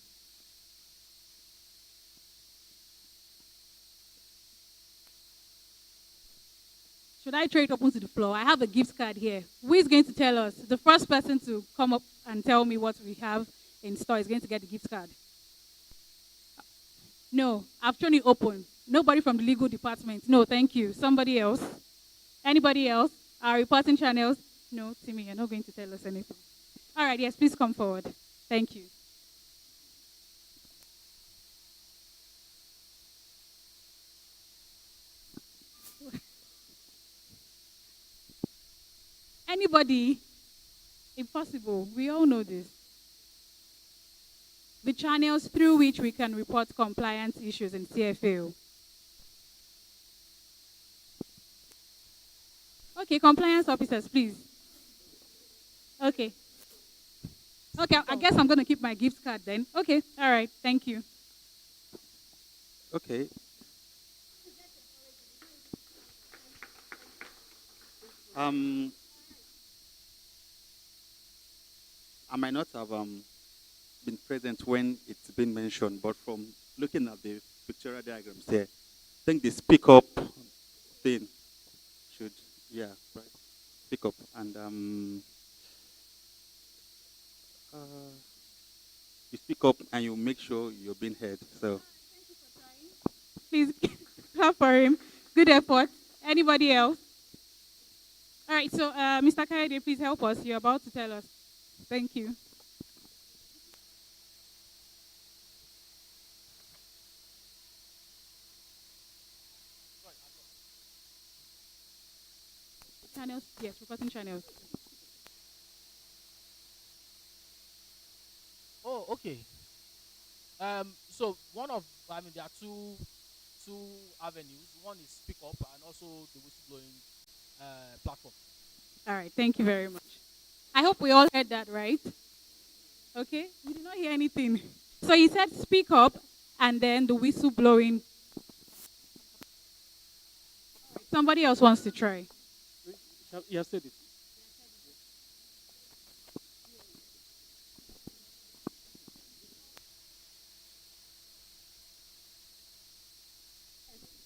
Should I throw it open to the floor? I have a gift card here. Who is going to tell us? The first person to come up and tell me what we have in store is going to get the gift card. No, I've thrown it open. Nobody from the legal department. No, thank you. Somebody else? Anybody else? Our reporting channels? No, Timmy, you're not going to tell us anything. All right, yes, please come forward. Thank you. Anybody? Impossible. We all know this. The channels through which we can report compliance issues in Cfao. Okay, compliance officers, please. Okay. Okay, I guess I'm going to keep my gift card then. Okay, all right, thank you. Okay. I might not have been present when it's been mentioned, but from looking at the pictorial diagrams here, I think the speak up thing should, yeah, right, speak up. And you speak up and you make sure you're being heard. So, Please clap for him. Good effort. Anybody else? All right, so Mr. Kayode, please help us. You're about to tell us. Thank you. Channels, yes, reporting channels. Oh, okay. So there are two avenues. One is Speak Up and also the whistleblowing platform. All right, thank you very much. I hope we all heard that, right? Okay, we did not hear anything. So you said speak up and then the whistle blowing. Somebody else wants to try. You have said it.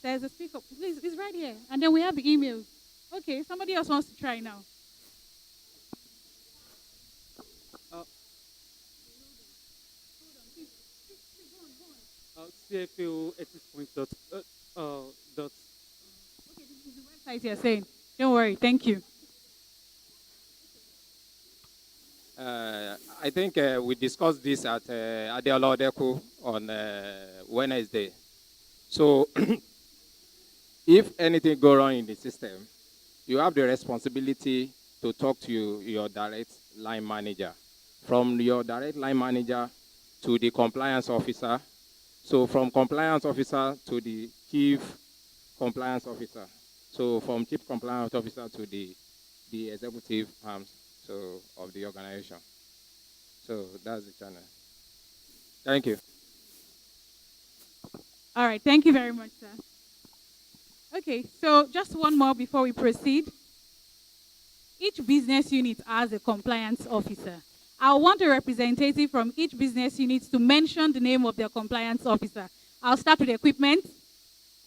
There's a speak up. Please, it's right here. And then we have the emails. Okay, somebody else wants to try now. Cfao access point dot. Okay, this is the website you're saying. Don't worry. Thank you. I think we discussed this at Adeola Odeku on Wednesday. So, if anything go wrong in the system, you have the responsibility to talk to your direct line manager. From your direct line manager to the compliance officer. So, from compliance officer to the chief compliance officer. So, from chief compliance officer to the executive arms of the organization. So that's the channel. Thank you. All right, thank you very much, sir. Okay, so just one more before we proceed. Each business unit has a compliance officer. I want a representative from each business unit to mention the name of their compliance officer. I'll start with equipment.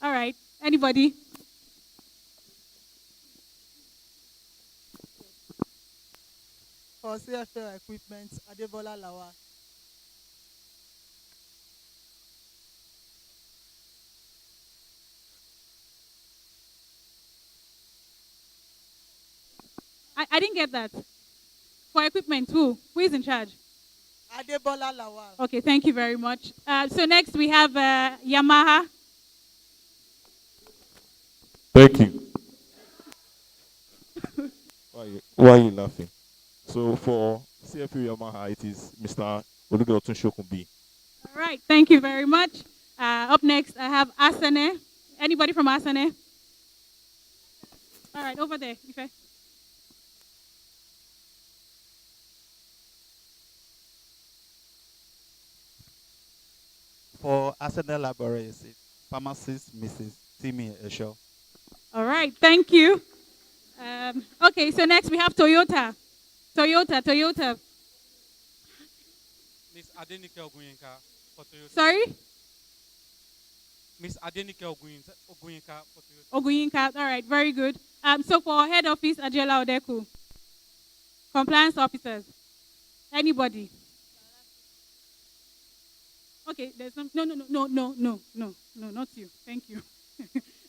All right, anybody? For Cfao equipment, Adebola Lawa. I didn't get that. For equipment, who? Who is in charge? Adebola Lawa. Okay, thank you very much. So next we have Yamaha. Thank you. Why are you laughing? So for Cfao Yamaha, it is Mr. Olugotun Shokunbi. All right, thank you very much. Up next, I have Asane. Anybody from Asane? All right, over there, Ife. For Arsenal Laboratories, pharmacist Mrs. Timmy Esho. All right, thank you. Okay, so next we have Toyota. Toyota. Miss Adenike Oguyinka for Toyota. Sorry? Miss Adenike Oguyinka for Toyota. Oguyinka. All right, very good. So for head office, Adiola Odeku. Compliance officers. Anybody? Okay, there's no, not you. Thank you.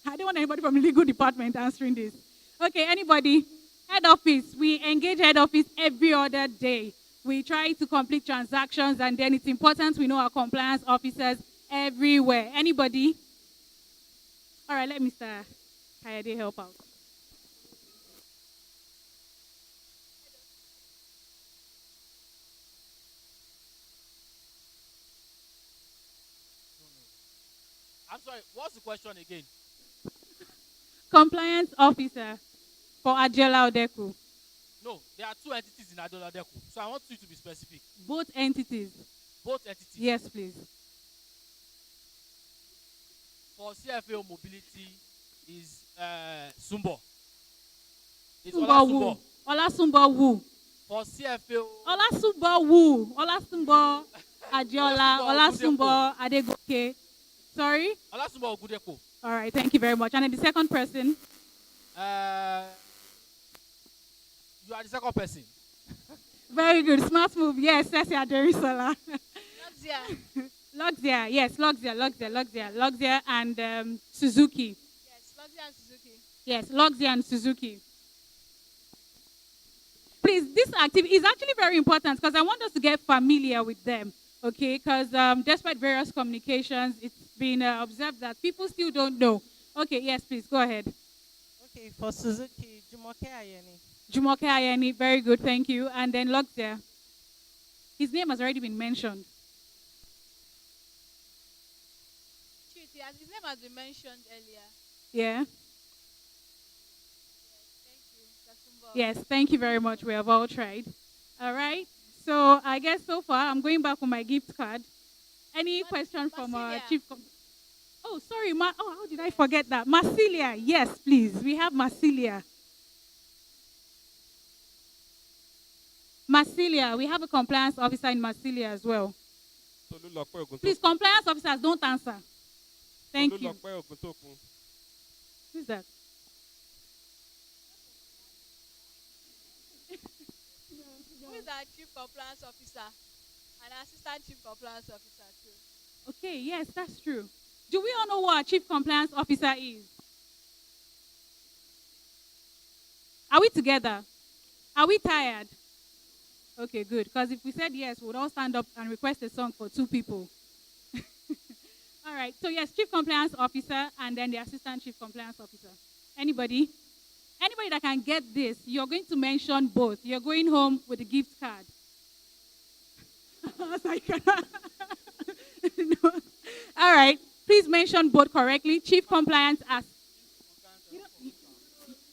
I don't want anybody from the legal department answering this. Okay, anybody? Head office. We engage head office every other day. We try to complete transactions, and then it's important we know our compliance officers everywhere. Anybody? All right, let Mr. Kayode help out. I'm sorry, what's the question again? Compliance officer for Adiola Odeku. No, there are two entities in Adola Deku, so I want you to be specific. Both entities. Both entities. Yes, please. For Cfao mobility is Sumbo. It's Sumbo Ola Wu. Ola Sumbo Wu. For Cfao. Ola Sumbo Wu. Ola Sumbo Adiola. Ola Sumbo Adegoke. Sorry? Ola Sumbo Ogudeko. All right, thank you very much. And then the second person? You are the second person. Very good. Smart move. Yes, Ceci Aderisola. Loxia. Loxia. Yes, Loxia and Suzuki. Yes, Loxia and Suzuki. Yes, Loxia and Suzuki. Please, this activity is actually very important because I want us to get familiar with them, okay? Because despite various communications, it's been observed that people still don't know. Okay, yes, please, go ahead. Okay, for Suzuki, Jumoke Ayeni. Jumoke Ayeni, very good, thank you. And then Loxia. His name has already been mentioned. His name has been mentioned earlier. Yeah. Thank you. Yes, thank you very much. We have all tried. All right. So I guess so far I'm going back on my gift card. Any question from our chief? Oh, sorry. How did I forget that? Marsilia. Yes, please. We have Marsilia. Marsilia. We have a compliance officer in Marsilia as well. Please, compliance officers, don't answer. Thank you. Who's that? Who is our chief compliance officer? And assistant chief compliance officer too. Okay, yes, that's true. Do we all know what our chief compliance officer is? Are we together? Are we tired? Okay, good. Because if we said yes, we would all stand up and request a song for two people. All right. So yes, chief compliance officer and then the assistant chief compliance officer. Anybody? Anybody that can get this, you're going to mention both. You're going home with a gift card. I was like, no. All right. Please mention both correctly. Chief compliance as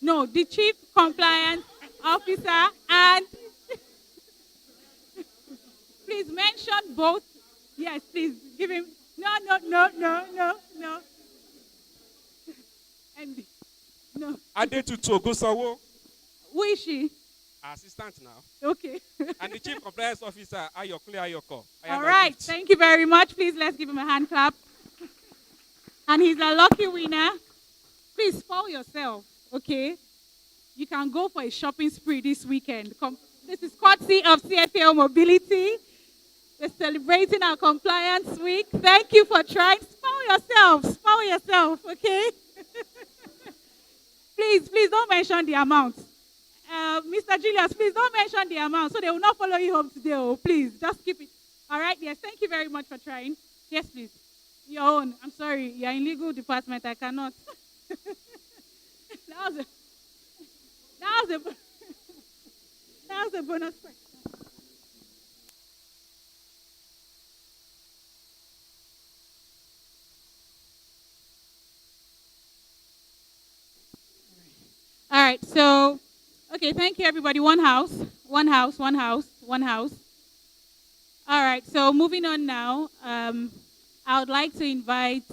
no, the chief compliance officer and please mention both. Yes, please give him. No. And no. Adetutu Ogunsanwo. Who is she? Assistant now. Okay. And the chief compliance officer, Ayokule Ayoko. All right. Thank you very much. Please let's give him a hand clap. And he's a lucky winner. Please spoil yourself, okay? You can go for a shopping spree this weekend. This is courtesy of Cfao Mobility. We're celebrating our compliance week. Thank you for trying. Spoil yourself, okay? Please don't mention the amount. Mr. Julius, please don't mention the amount so they will not follow you home today. Oh, please, just keep it. All right, yes, thank you very much for trying. Yes, please. Your own. I'm sorry, you're in legal department. I cannot. that was a bonus question. All right, so, okay, thank you, everybody. One house. All right, so moving on now, I would like to invite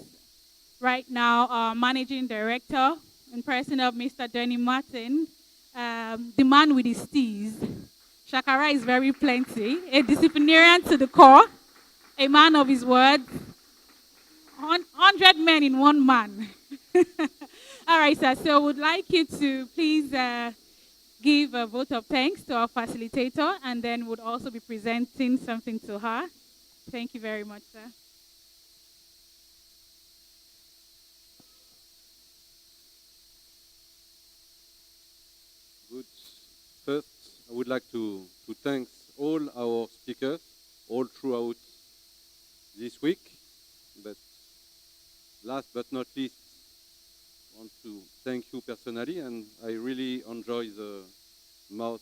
right now our managing director in person of Mr. Denny Martin the man with his steez. Shakara is very plenty, a disciplinarian to the core, a man of his word, 100 men in one man. All right, sir. So would like you to please give a vote of thanks to our facilitator, and then would also be presenting something to her. Thank you very much, sir. Good. First, I would like to thank all our speakers all throughout this week. But last but not least, I want to thank you personally, and I really enjoy the mouse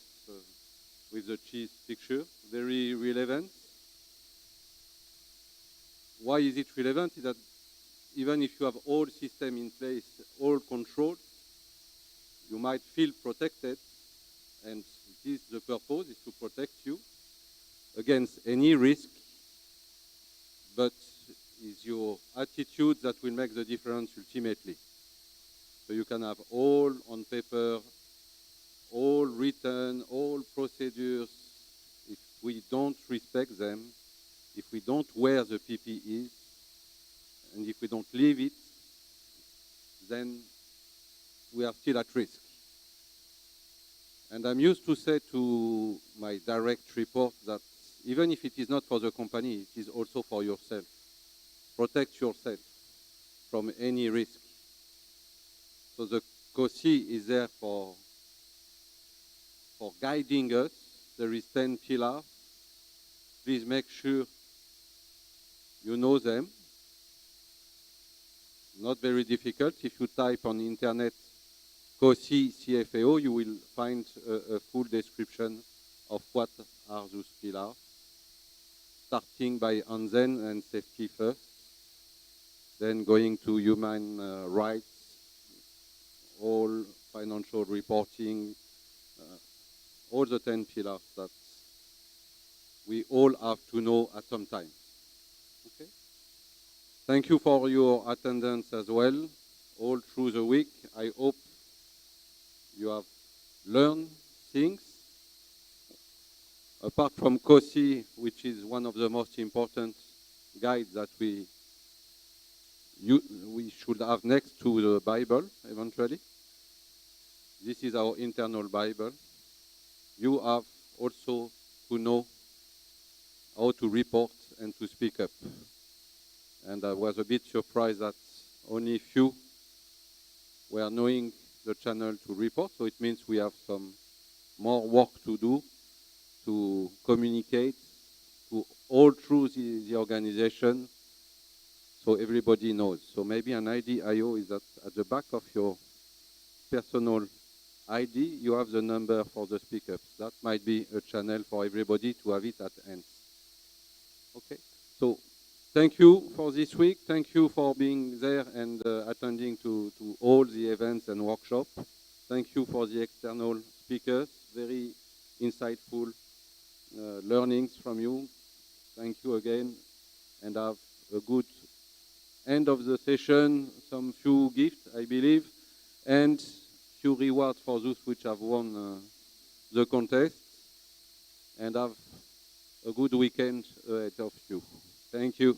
with the cheese picture. Very relevant. Why is it relevant? Is that even if you have all system in place, all control, you might feel protected, and this the purpose is to protect you against any risk, but it's your attitude that will make the difference ultimately. So you can have all on paper, all written, all procedures. If we don't respect them, if we don't wear the PPEs, and if we don't live it, then we are still at risk. And I'm used to say to my direct report that even if it is not for the company, it is also for yourself. Protect yourself from any risk. So the COSI is there for guiding us. There is 10 pillars. Please make sure you know them. Not very difficult. If you type on the internet COSI Cfao, you will find a full description of what are those pillars, starting by Anzen and safety first, then going to human rights, all financial reporting, all the 10 pillars that we all have to know at some time. Okay? Thank you for your attendance as well, all through the week. I hope you have learned things. Apart from COSI, which is one of the most important guides that we should have next to the Bible, eventually. This is our internal Bible. You have also to know how to report and to speak up. And I was a bit surprised that only few were knowing the channel to report, so it means we have some more work to do to communicate to all through the organization so everybody knows. So maybe an IDIO is that at the back of your personal ID, you have the number for the speak-ups. That might be a channel for everybody to have it at hand. Okay, so thank you for this week. Thank you for being there and attending to all the events and workshops. Thank you for the external speakers. Very insightful learnings from you. Thank you again, and have a good end of the session. Some few gifts, I believe, and few rewards for those which have won the contest. And have a good weekend ahead of you. Thank you.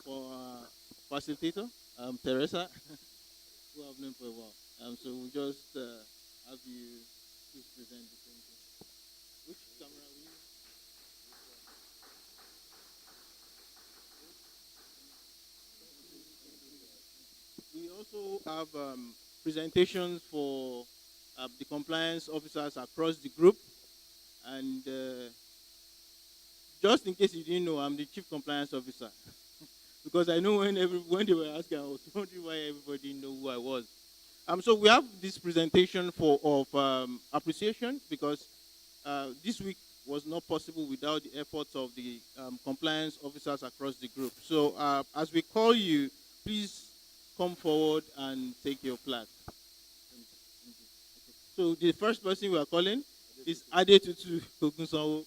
For facilitator, Teresa, who I've known for a while. So we'll just have you please present the same thing. Which camera will you? We also have presentations for the compliance officers across the group. And just in case you didn't know, I'm the chief compliance officer. Because I know when they were asking, I was wondering why everybody knew who I was. So we have this presentation of appreciation, because this week was not possible without the efforts of the compliance officers across the group. So as we call you, please come forward and take your plaque. So the first person we are calling, is Adetutu Ogunsanwo.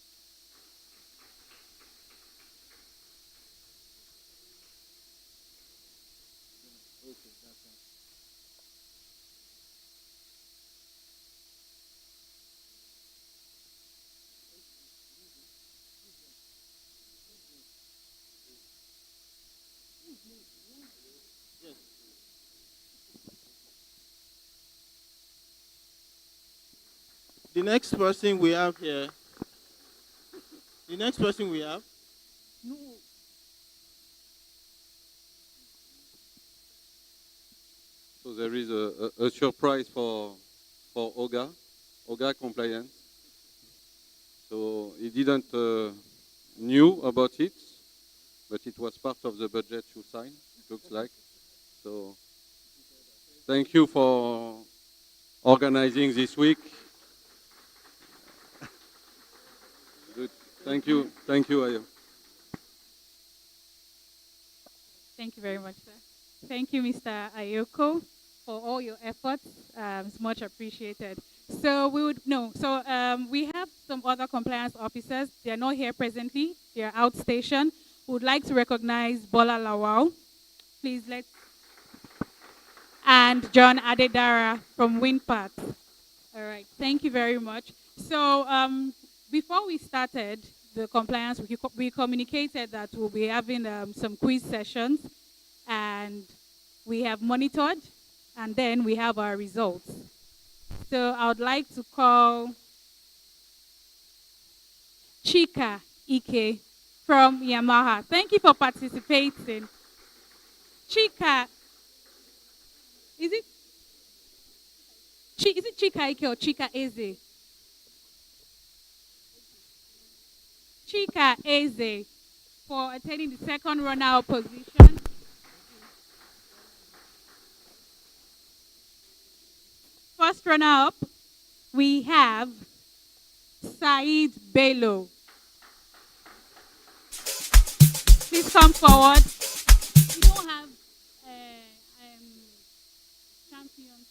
The next person we have here. The next person we have. So there is a surprise for Oga compliance. So he didn't knew about it, but it was part of the budget you signed, it looks like. So thank you for organizing this week. Good. Thank you, Ayo. Thank you very much, sir. Thank you, Mr. Ayoko, for all your efforts. It's much appreciated. So we have some other compliance officers. They are not here presently. They are outstation. We would like to recognize Bola Lawal. Please let's. And John Adedara from Winpath. All right. Thank you very much. So before we started the compliance, we communicated that we'll be having some quiz sessions, and we have monitored, and then we have our results. So I would like to call Chika Ike from Yamaha. Thank you for participating. Chika, is it Chika Ike or Chika Eze? Chika Eze for attaining the second runner-up position. First runner-up, we have Said Bello. Please come forward. We don't have champion.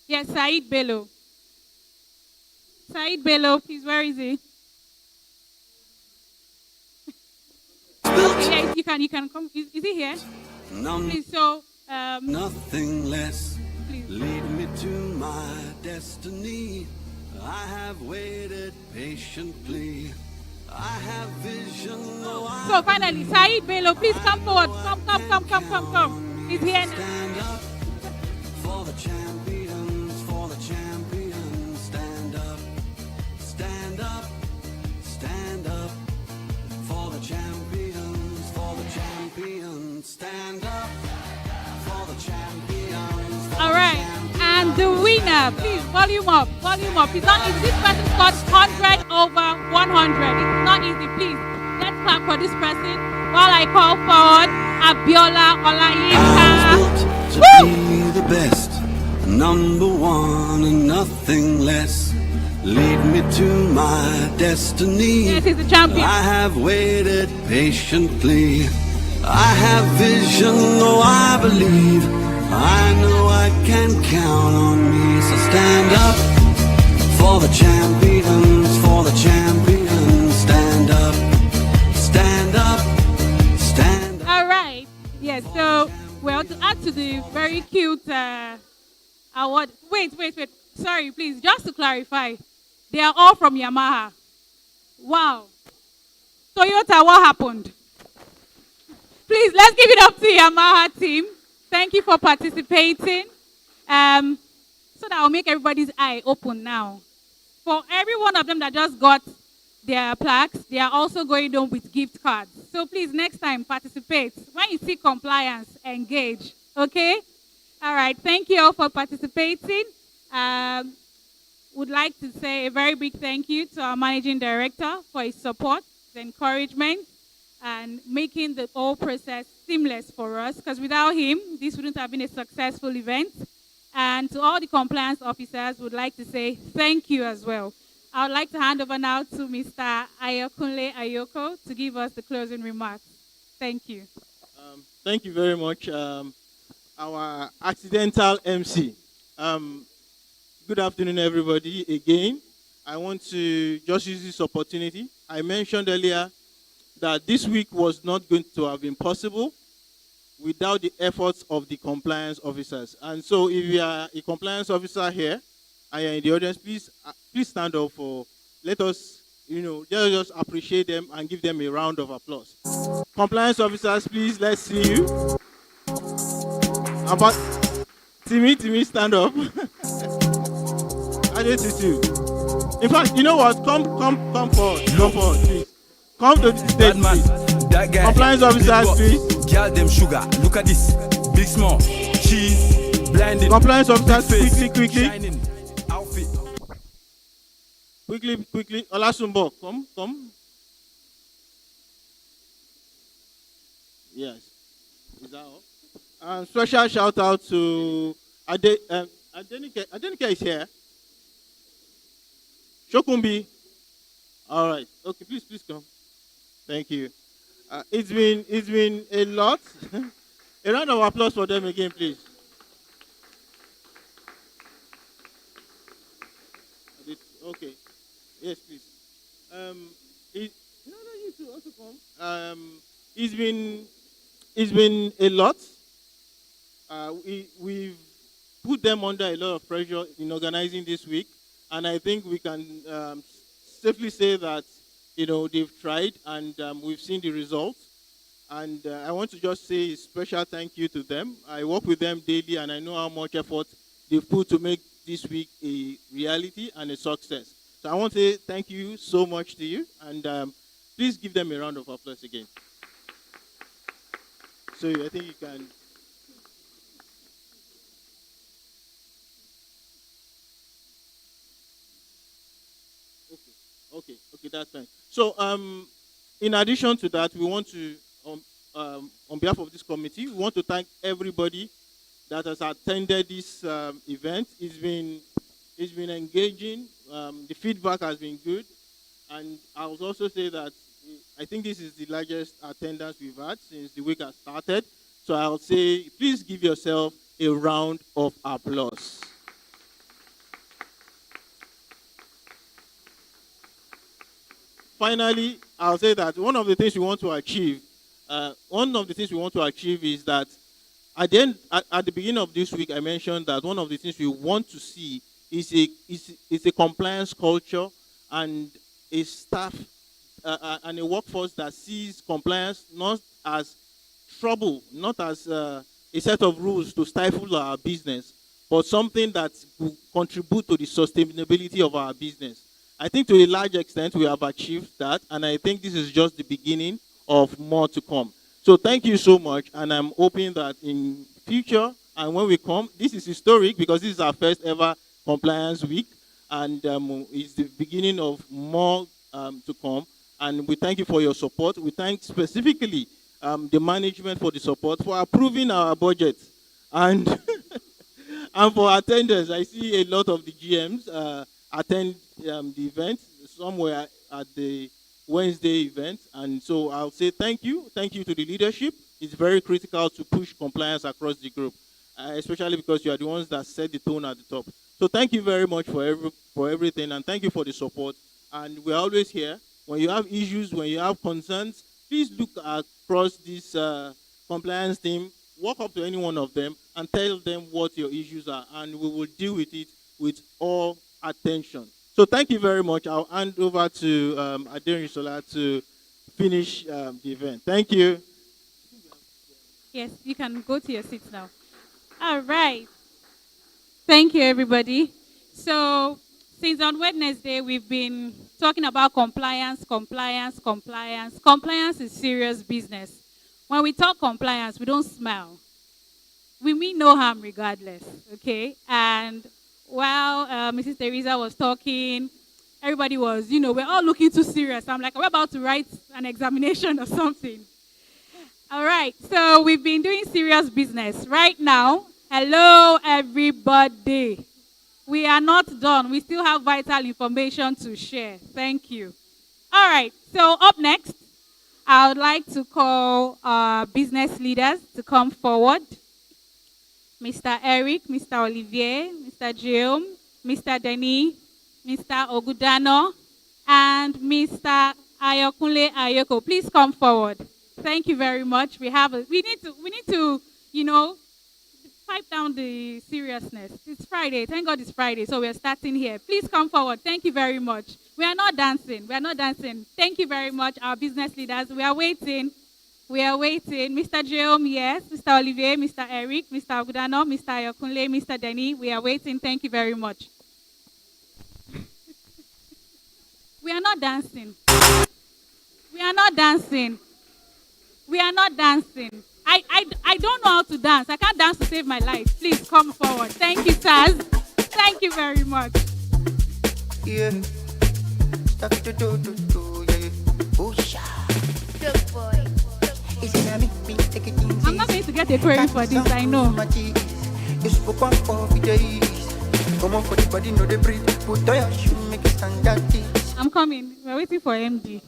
Yes, Said Bello. Said Bello, please, where is he? Okay, yeah, you can come. Is he here? Please, so nothing less. Please. Lead me to my destiny. I have waited patiently. I have vision. So finally, Said Bello, please come forward. Come. He's here now. Stand up for the champions, stand up. Stand up for the champions, stand up for the champions. All right, and the winner, please volume up. It's not easy. This person scored 100 over 100. It's not easy. Please, let's clap for this person while I call forward Abiola Olayinka. To be the best, number one and nothing less. Lead me to my destiny. Yes, he's the champion. I have waited patiently. I have vision, oh I believe. I know I can count on me. So stand up for the champions, stand up, stand up, stand up. All right. Yes. So, well, to add to the very cute award. Wait. Sorry, please. Just to clarify, they are all from Yamaha. Wow. Toyota, what happened? Please, let's give it up to Yamaha team. Thank you for participating. So that I'll make everybody's eye open now. For every one of them that just got their plaques, they are also going on with gift cards. So please, next time, participate. When you see compliance, engage. Okay? All right. Thank you all for participating. Would like to say a very big thank you to our managing director for his support, his encouragement, and making the whole process seamless for us, because without him, this wouldn't have been a successful event. And to all the compliance officers, would like to say thank you as well. I would like to hand over now to Mr. Ayokunle Ayoko to give us the closing remarks. Thank you. Thank you very much. Our accidental MC. Good afternoon, everybody, again. I want to just use this opportunity. I mentioned earlier that this week was not going to have been possible without the efforts of the compliance officers. And so if you are a compliance officer here and you're in the audience, please stand up for, let us, just appreciate them and give them a round of applause. Compliance officers, please, let's see you. About Timmy, stand up. I did it too. In fact, you know what? Come forward. Come forward, please. Come to the stage, please. That guy, Compliance officers, please. Girl, them sugar. Look at this. Big small. Cheese. Blinding. Compliance officers, Face, quickly. Shining. Outfit. Quickly. Olasumbo, come. Yes. Is that all? Special shout out to Adenike. Adenike is here. Shokumbi. All right. Okay, please come. Thank you. It's been a lot. A round of applause for them again, please. Okay. Yes, please. You two also come. It's been a lot. We've put them under a lot of pressure in organizing this week, and I think we can safely say that they've tried, and we've seen the results. And I want to just say a special thank you to them. I work with them daily, and I know how much effort they've put to make this week a reality and a success. So I want to say thank you so much to you, and please give them a round of applause again. So I think you can. Okay, that's fine. So in addition to that, we want to, on behalf of this committee, we want to thank everybody that has attended this event. It's been engaging. The feedback has been good, and I will also say that I think this is the largest attendance we've had since the week has started. So I'll say, please give yourself a round of applause. Finally, I'll say that one of the things we want to achieve is that at the beginning of this week, I mentioned that one of the things we want to see is a compliance culture and a staff and a workforce that sees compliance not as trouble, not as a set of rules to stifle our business, but something that will contribute to the sustainability of our business. I think to a large extent we have achieved that, and I think this is just the beginning of more to come. So thank you so much, and I'm hoping that in future and when we come, this is historic because this is our first ever compliance week, and it's the beginning of more to come. And we thank you for your support. We thank specifically the management for the support, for approving our budget, and and for attendance. I see a lot of the GMs attend the event. Some were at the Wednesday event, and so I'll say thank you to the leadership. It's very critical to push compliance across the group, especially because you are the ones that set the tone at the top. So thank you very much for everything, and thank you for the support. And we're always here. When you have issues, when you have concerns, please look across this compliance team, walk up to any one of them, and tell them what your issues are, and we will deal with it with all attention. So thank you very much. I'll hand over to Aderisola to finish the event. Thank you. Yes, you can go to your seats now. All right. Thank you, everybody. So since on Wednesday, we've been talking about compliance. Compliance is serious business. When we talk compliance, we don't smile. We mean no harm regardless, okay? And while Mrs. Teresa was talking, everybody was, we're all looking too serious. I'm like, we're about to write an examination or something. All right, so we've been doing serious business. Right now, hello, everybody. We are not done. We still have vital information to share. Thank you. All right, so up next, I would like to call our business leaders to come forward. Mr. Eric, Mr. Olivier, Mr. Jim, Mr. Denis, Mr. Ogudano, and Mr. Ayokunle Ayoko. Please come forward. Thank you very much. We need to, pipe down the seriousness. It's Friday. Thank God it's Friday, so we're starting here. Please come forward. Thank you very much. We are not dancing. Thank you very much, our business leaders. We are waiting. Mr. Jerome, yes. Mr. Olivier, Mr. Eric, Mr. Ogudano, Mr. Ayokunle, Mr. Denny. We are waiting. Thank you very much. We are not dancing. I don't know how to dance. I can't dance to save my life. Please come forward. Thank you, Taz. Thank you very much. Yeah. Stuff to do, yeah. Good boy. I'm not going to get a query for this, I know. I'm coming. We're waiting for MD.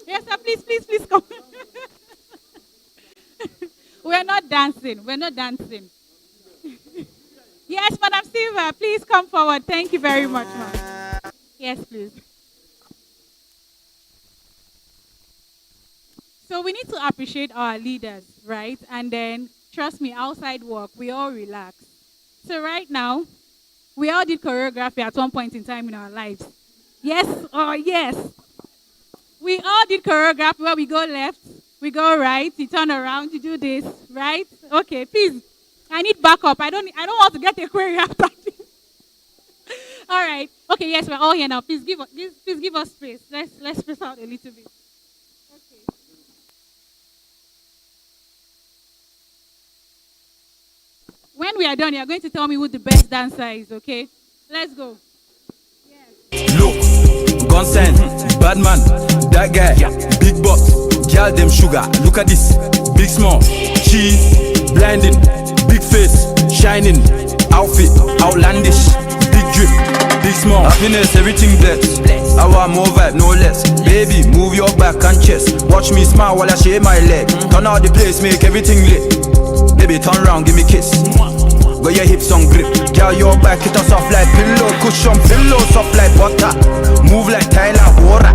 Yes, sir, please come. We're not dancing. Yes, Madam Silva, please come forward. Thank you very much, ma'am. Yes, please. So we need to appreciate our leaders, right? And then, trust me, outside work, we all relax. So right now, we all did choreography at one point in time in our lives. Yes or yes? We all did choreography where we go left, we go right, you turn around, you do this, right? Okay, please. I need backup. I don't want to get a query after this. All right. Okay, yes, we're all here now. Please give us space. Let's space out a little bit. Okay. When we are done, you are going to tell me who the best dancer is, okay? Let's go. Look, consent, bad man, that guy, big butt, girl them sugar. Look at this, big small, cheese, blinding, big face, shining, outfit, outlandish, big drip, big small, happiness, everything blessed. I want more vibe, no less. Baby, move your back and chest. Watch me smile while I shave my leg. Turn out the place, make everything lit. Baby, turn round, give me kiss. Got your hips on grip. Girl, your back, it us soft like pillow. Cushion pillow, soft like butter. Move like Tyler Wara.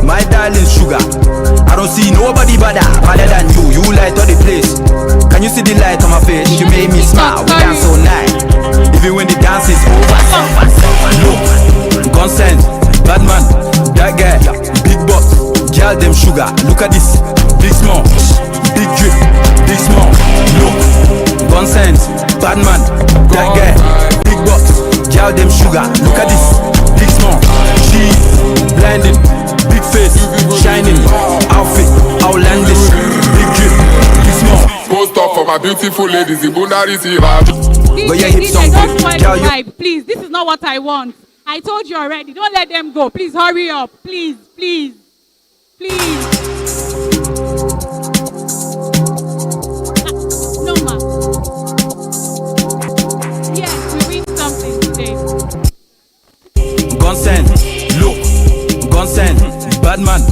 My darling sugar. I don't see nobody better than you. You light up the place. Can you see the light on my face? You made me smile. We dance all night. Even when the dance is over. Look, consent, bad man, that guy, big butt, girl them sugar. Look at this, big small, big drip, big small. Look, consent, bad man, that guy, big butt, girl them sugar. Look at this, big small, she blinding, big face, shining, outfit, outlandish, big drip, big small. Post up for my beautiful ladies in Bundari Siva. DJ, don't spoil the vibe, please. This is not what I want. I told you already. Don't let them go. Please hurry up. Please. No, ma. Yes, we win something today. Consent, look, consent, bad man,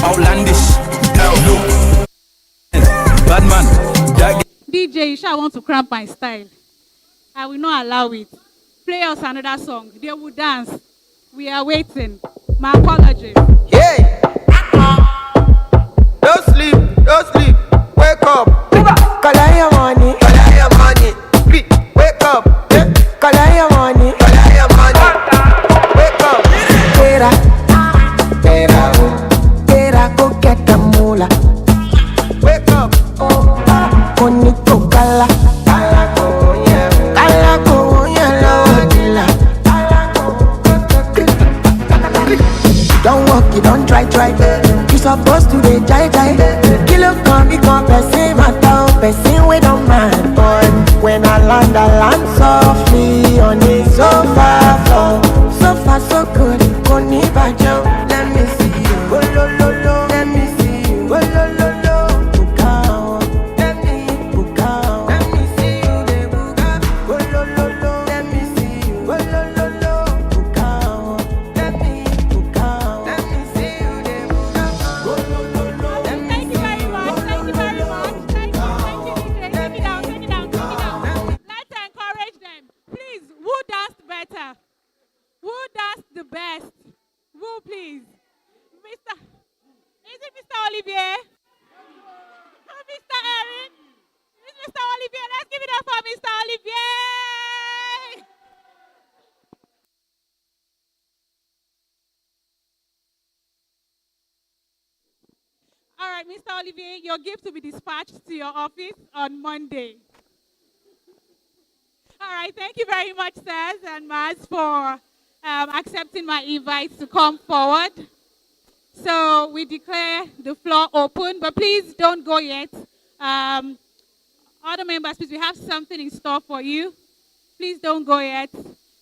outlandish, look, bad man, that DJ, you shall want to cramp my style. I will not allow it. Play us another song. They will dance. We are waiting. My apologies. Yeah. Don't sleep. Wake up. Collect your money. Wake up. Collect your money. Wake up. Tera, go get the moolah. Wake up. Bonito gala. Don't walk, you don't try. You supposed to be jai. Kilo come person matter, person we don't mind. But when I land softly on the sofa floor. So far so good, koni bajo. Let me see you, go lo. Let me see you, go lo. Bukao, let me bukao. Let me see you, de buka. Go lo. Let me see you, go lo. Bukao, let me bukao. Let me see you, de buka. Go lo. Thank you very much. Thank you, DJ. Take it down. Let's encourage them. Please, who danced better? Mr. Olivier, your gift will be dispatched to your office on Monday. All right, thank you very much, sirs and Maz, for accepting my invite to come forward. So we declare the floor open, but please don't go yet. Other members, please, we have something in store for you. Please don't go yet.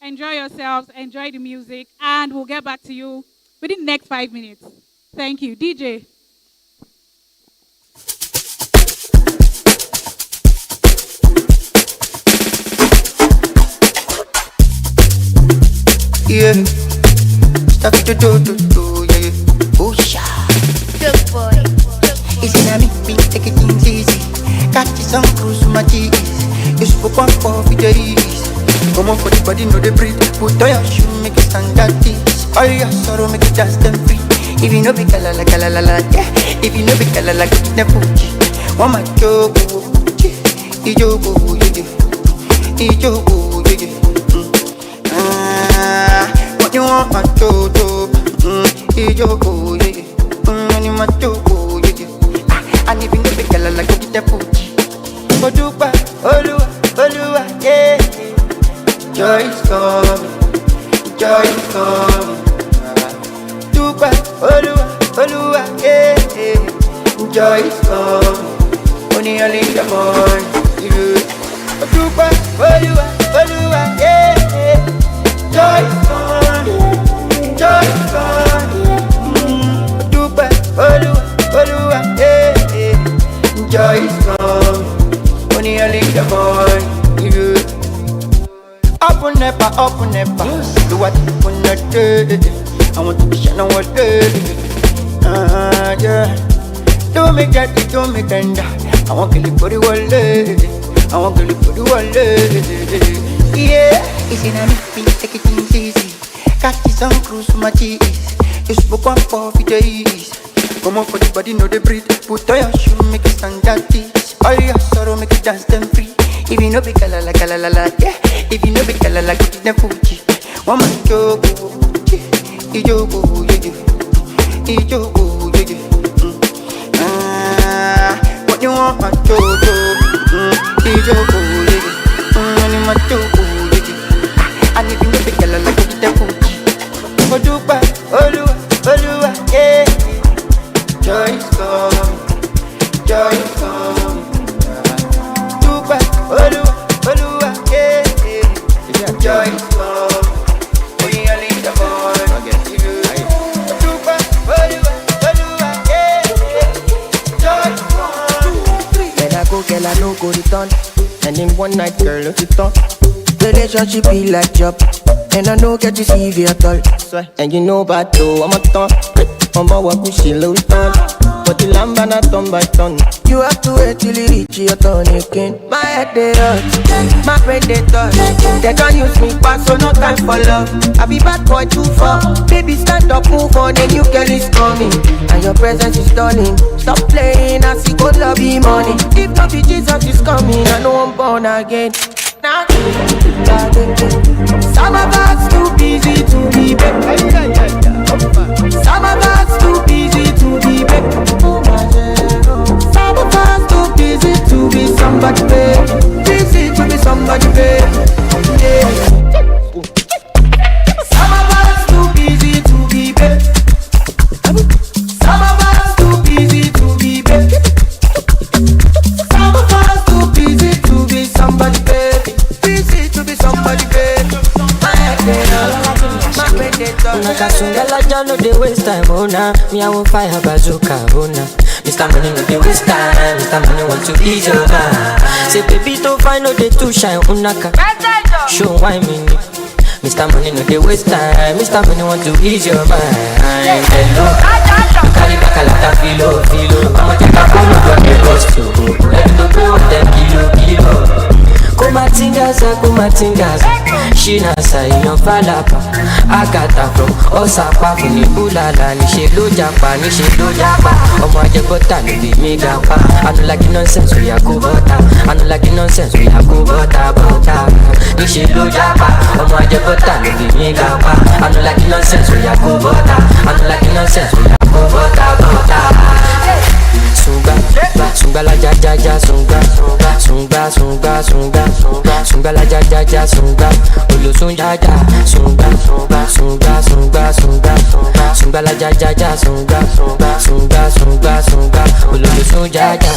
Enjoy yourselves, enjoy the music, and we'll get back to you within the next 5 minutes. Thank you. DJ. Yeah, stop to do, yeah. Busha. Good boy. It's in a me, take it easy. Catch some cruise with my cheese. You spoke one for days. Come on for the body, know the breathe. Put on your shoe, make it stand at this. All your sorrow, make it dance them free. If you know be kalala, yeah. If you know be kalala, get the Fuji. One my joke, ijogo, ijogo, what you want, my jojo? Ijogo, money, my jogo, and if you know be kalala, get the Fuji. Odupa, Olua, yeah. Joy is coming, joy is coming. Dupa, Olua, yeah. Joy is coming, only early in the morning. Dupa, Olua, yeah. Joy is coming, joy is coming. Dupa, Olua, yeah. Joy is coming, only early in the morning. Open never. Do what you wanna do. I want to be shining all day. Yeah. Do me get it, do me tender. I want to live for the world. I want to live for the world. Yeah. It's in a me, take it easy. Catch some cruise with my cheese. You spoke one for days. Come on for the body, know the breathe. Put on your shoe, make it stand at this. All your sorrow, make it dance them free. If you know be kalala, yeah. If you know be kalala, get the Fuji. One man jogo, ijogo, what you want, my jojo? Ijogo, money, my jogo, and if you know be kalala, get the Fuji. Odupa, Olua, yeah. Joy is coming, joy is coming. Dupa, Olua, yeah. Joy is coming, only early in the morning. Dupa, Olua, yeah. Joy is coming. Let her go, girl, I no go return. And in one night, girl, look it on. Relationship be like job, and I no get to see you at all. And you know about though, I'm a ton. I'm a walk with she low ton. But the lamb and a ton by ton. You have to wait till you reach your turn again. My head they hurt, my brain they touch. They can't use me back, so no time for love. I be bad boy too far. Baby stand up, move on, a new girl is coming. And your presence is stunning. Stop playing, I see good love be money. If not be Jesus is coming, I know I'm born again. Now, some of us too busy to be back. Some of us too busy to be back. Some of us too busy to be somebody, babe. Busy to be somebody, babe. Yeah. Some of us too busy to be back. Some of us too busy to be back. Some of us too busy to be somebody, baby. Busy to be somebody, baby. My head my brain they talk. Girl, I don't know they waste time, oh nah. Me I won't fire bazooka, oh nah. Mr. Money no they waste time. Mr. Money want to ease your mind. Say baby don't find no they too shine, unaka. Show why me. Mr. Money no they waste time. Mr. Money want to ease your mind. Hello, you carry back a lot of filo. I'ma take a phone from the cost to go. Let me go with them kilo. Kumatingaza Shina sayon falapa Agata from Osapa Funi bulala Nishe lo japa Omo ajebota no be me gapa I don't like nonsense we a go butter I don't like nonsense we a go butter Nishe lo japa Omo ajebota no be me gapa I don't like nonsense we a go butter I don't like nonsense we a go butter sunga la ja ja ja sunga la ja ja ja sunga olosun ja ja sunga la ja ja ja sunga olosun ja ja.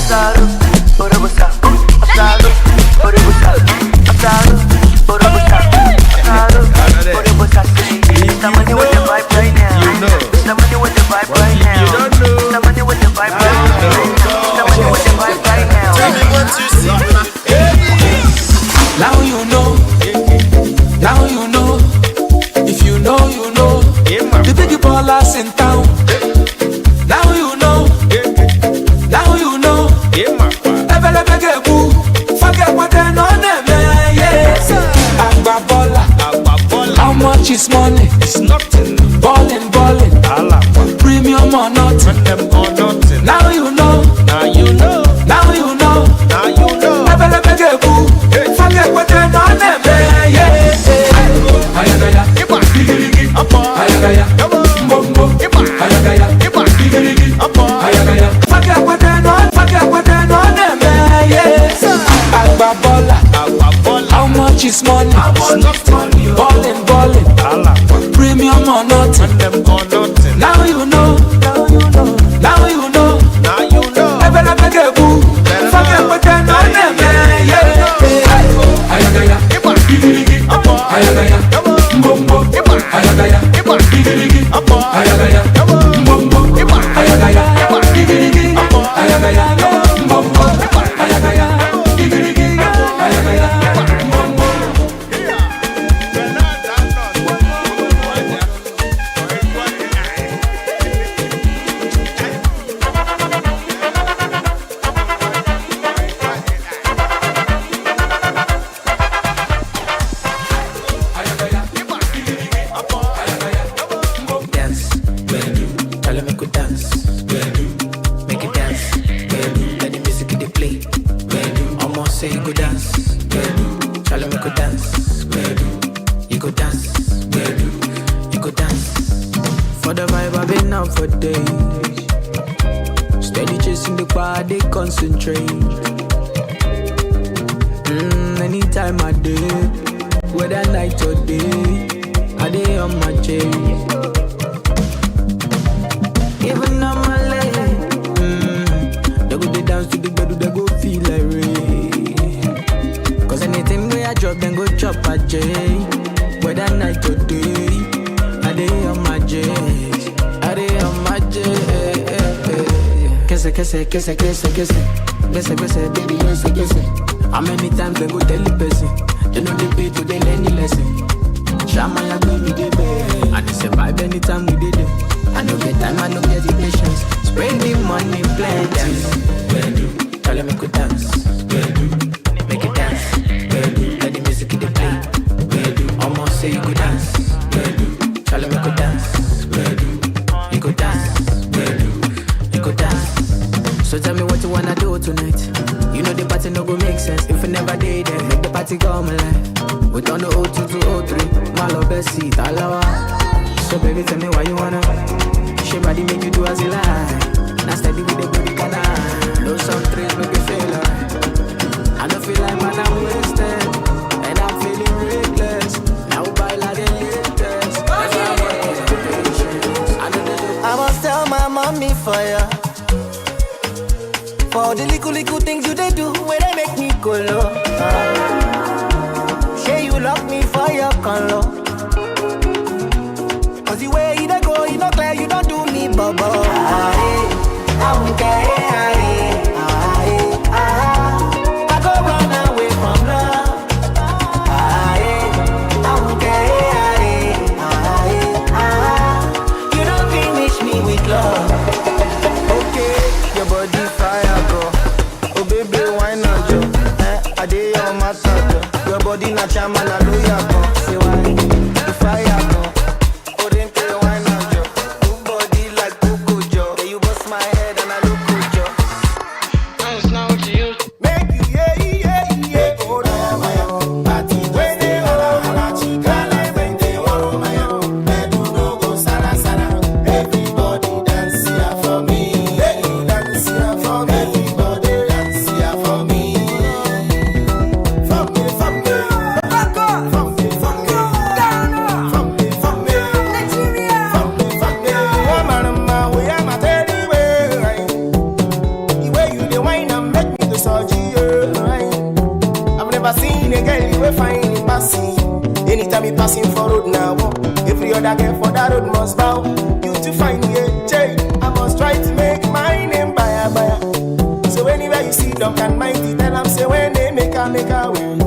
Now you know. If you know, you know. The big ballers in town. Now you know. Forget what they know them, yeah. Agba baller. How much is money? It's nothing. Ballin'. Premium or nothing. Now you know. Forget what they know them, yeah. Ayagaya, digirigi, ayagaya, mbombo, ayagaya, digirigi, ayagaya. Forget what they know them, yeah. Agba baller. How much is money? Ballin'. Premium or nothing. Now you know. Forget what they know them, yeah. Ayagaya, digirigi, ayagaya, mbombo, ayagaya, digirigi, ayagaya, mbombo, ayagaya, digirigi, ayagaya, mbombo, ayagaya, digirigi, ayagaya, mbombo. For the vibe I've been out for days. Steady chasing the bar, they concentrate. Anytime I day, whether night or day, I day on my chase. Even on my leg, they go they dance to the bed, they go feel like rain. Cause anything where I drop, then go chop a J. Whether night or day, I day on my J's. I day on my J's. Kiss it, baby, yes, kiss it. How many times they go tell the person? They know they pay to they learn the lesson. Shama ya baby, they pay. And it's a vibe anytime we did it. I no get time, I no get the patience. Spending money plenty. Tell them make we dance. Make it dance. Let the music in the play. Almost say you go dance. Tell them make we dance. You go dance. You go dance. So tell me what you wanna do tonight. You know the party no go make sense if you never did it. Make the party come alive. We turn the 02 to 03. My love best seat, alawa. So baby, tell me why you wanna. She body make you do as you like. Now steady with the booty can I. Know some trees make you feel alright. I don't feel like man I'm wasted, and I'm feeling reckless. Now buy like the latest. I must tell my mommy for ya. For the little things you they do when they make me go low. Say you love me for your color. Cause the way you go, you know clear, you don't do me bubble. I won't care. I go run away from love. I won't care. You don't finish me with love. Okay, your body fire, bro. Oh baby, why not, Joe? I did your matter, your body not chairman, I know ya, bro. Say why? The fire, bro. Oh, then play why not, Joe? Good body like Coco Joe. Then you bust my head and I look good, Joe. That's not what you use. Make you, yeah. Oh, no, my own. Party, when they all la chica, like when they all my own. Bedu no go sara. Everybody dance here for me. Dance here for me. never seen a girl you will find in passing. Anytime you passing for road now, every other girl for that road must bow. You to find me a J, I must try to make my name buyer. So anywhere you see Dunk and Mighty, tell them say when they make a way.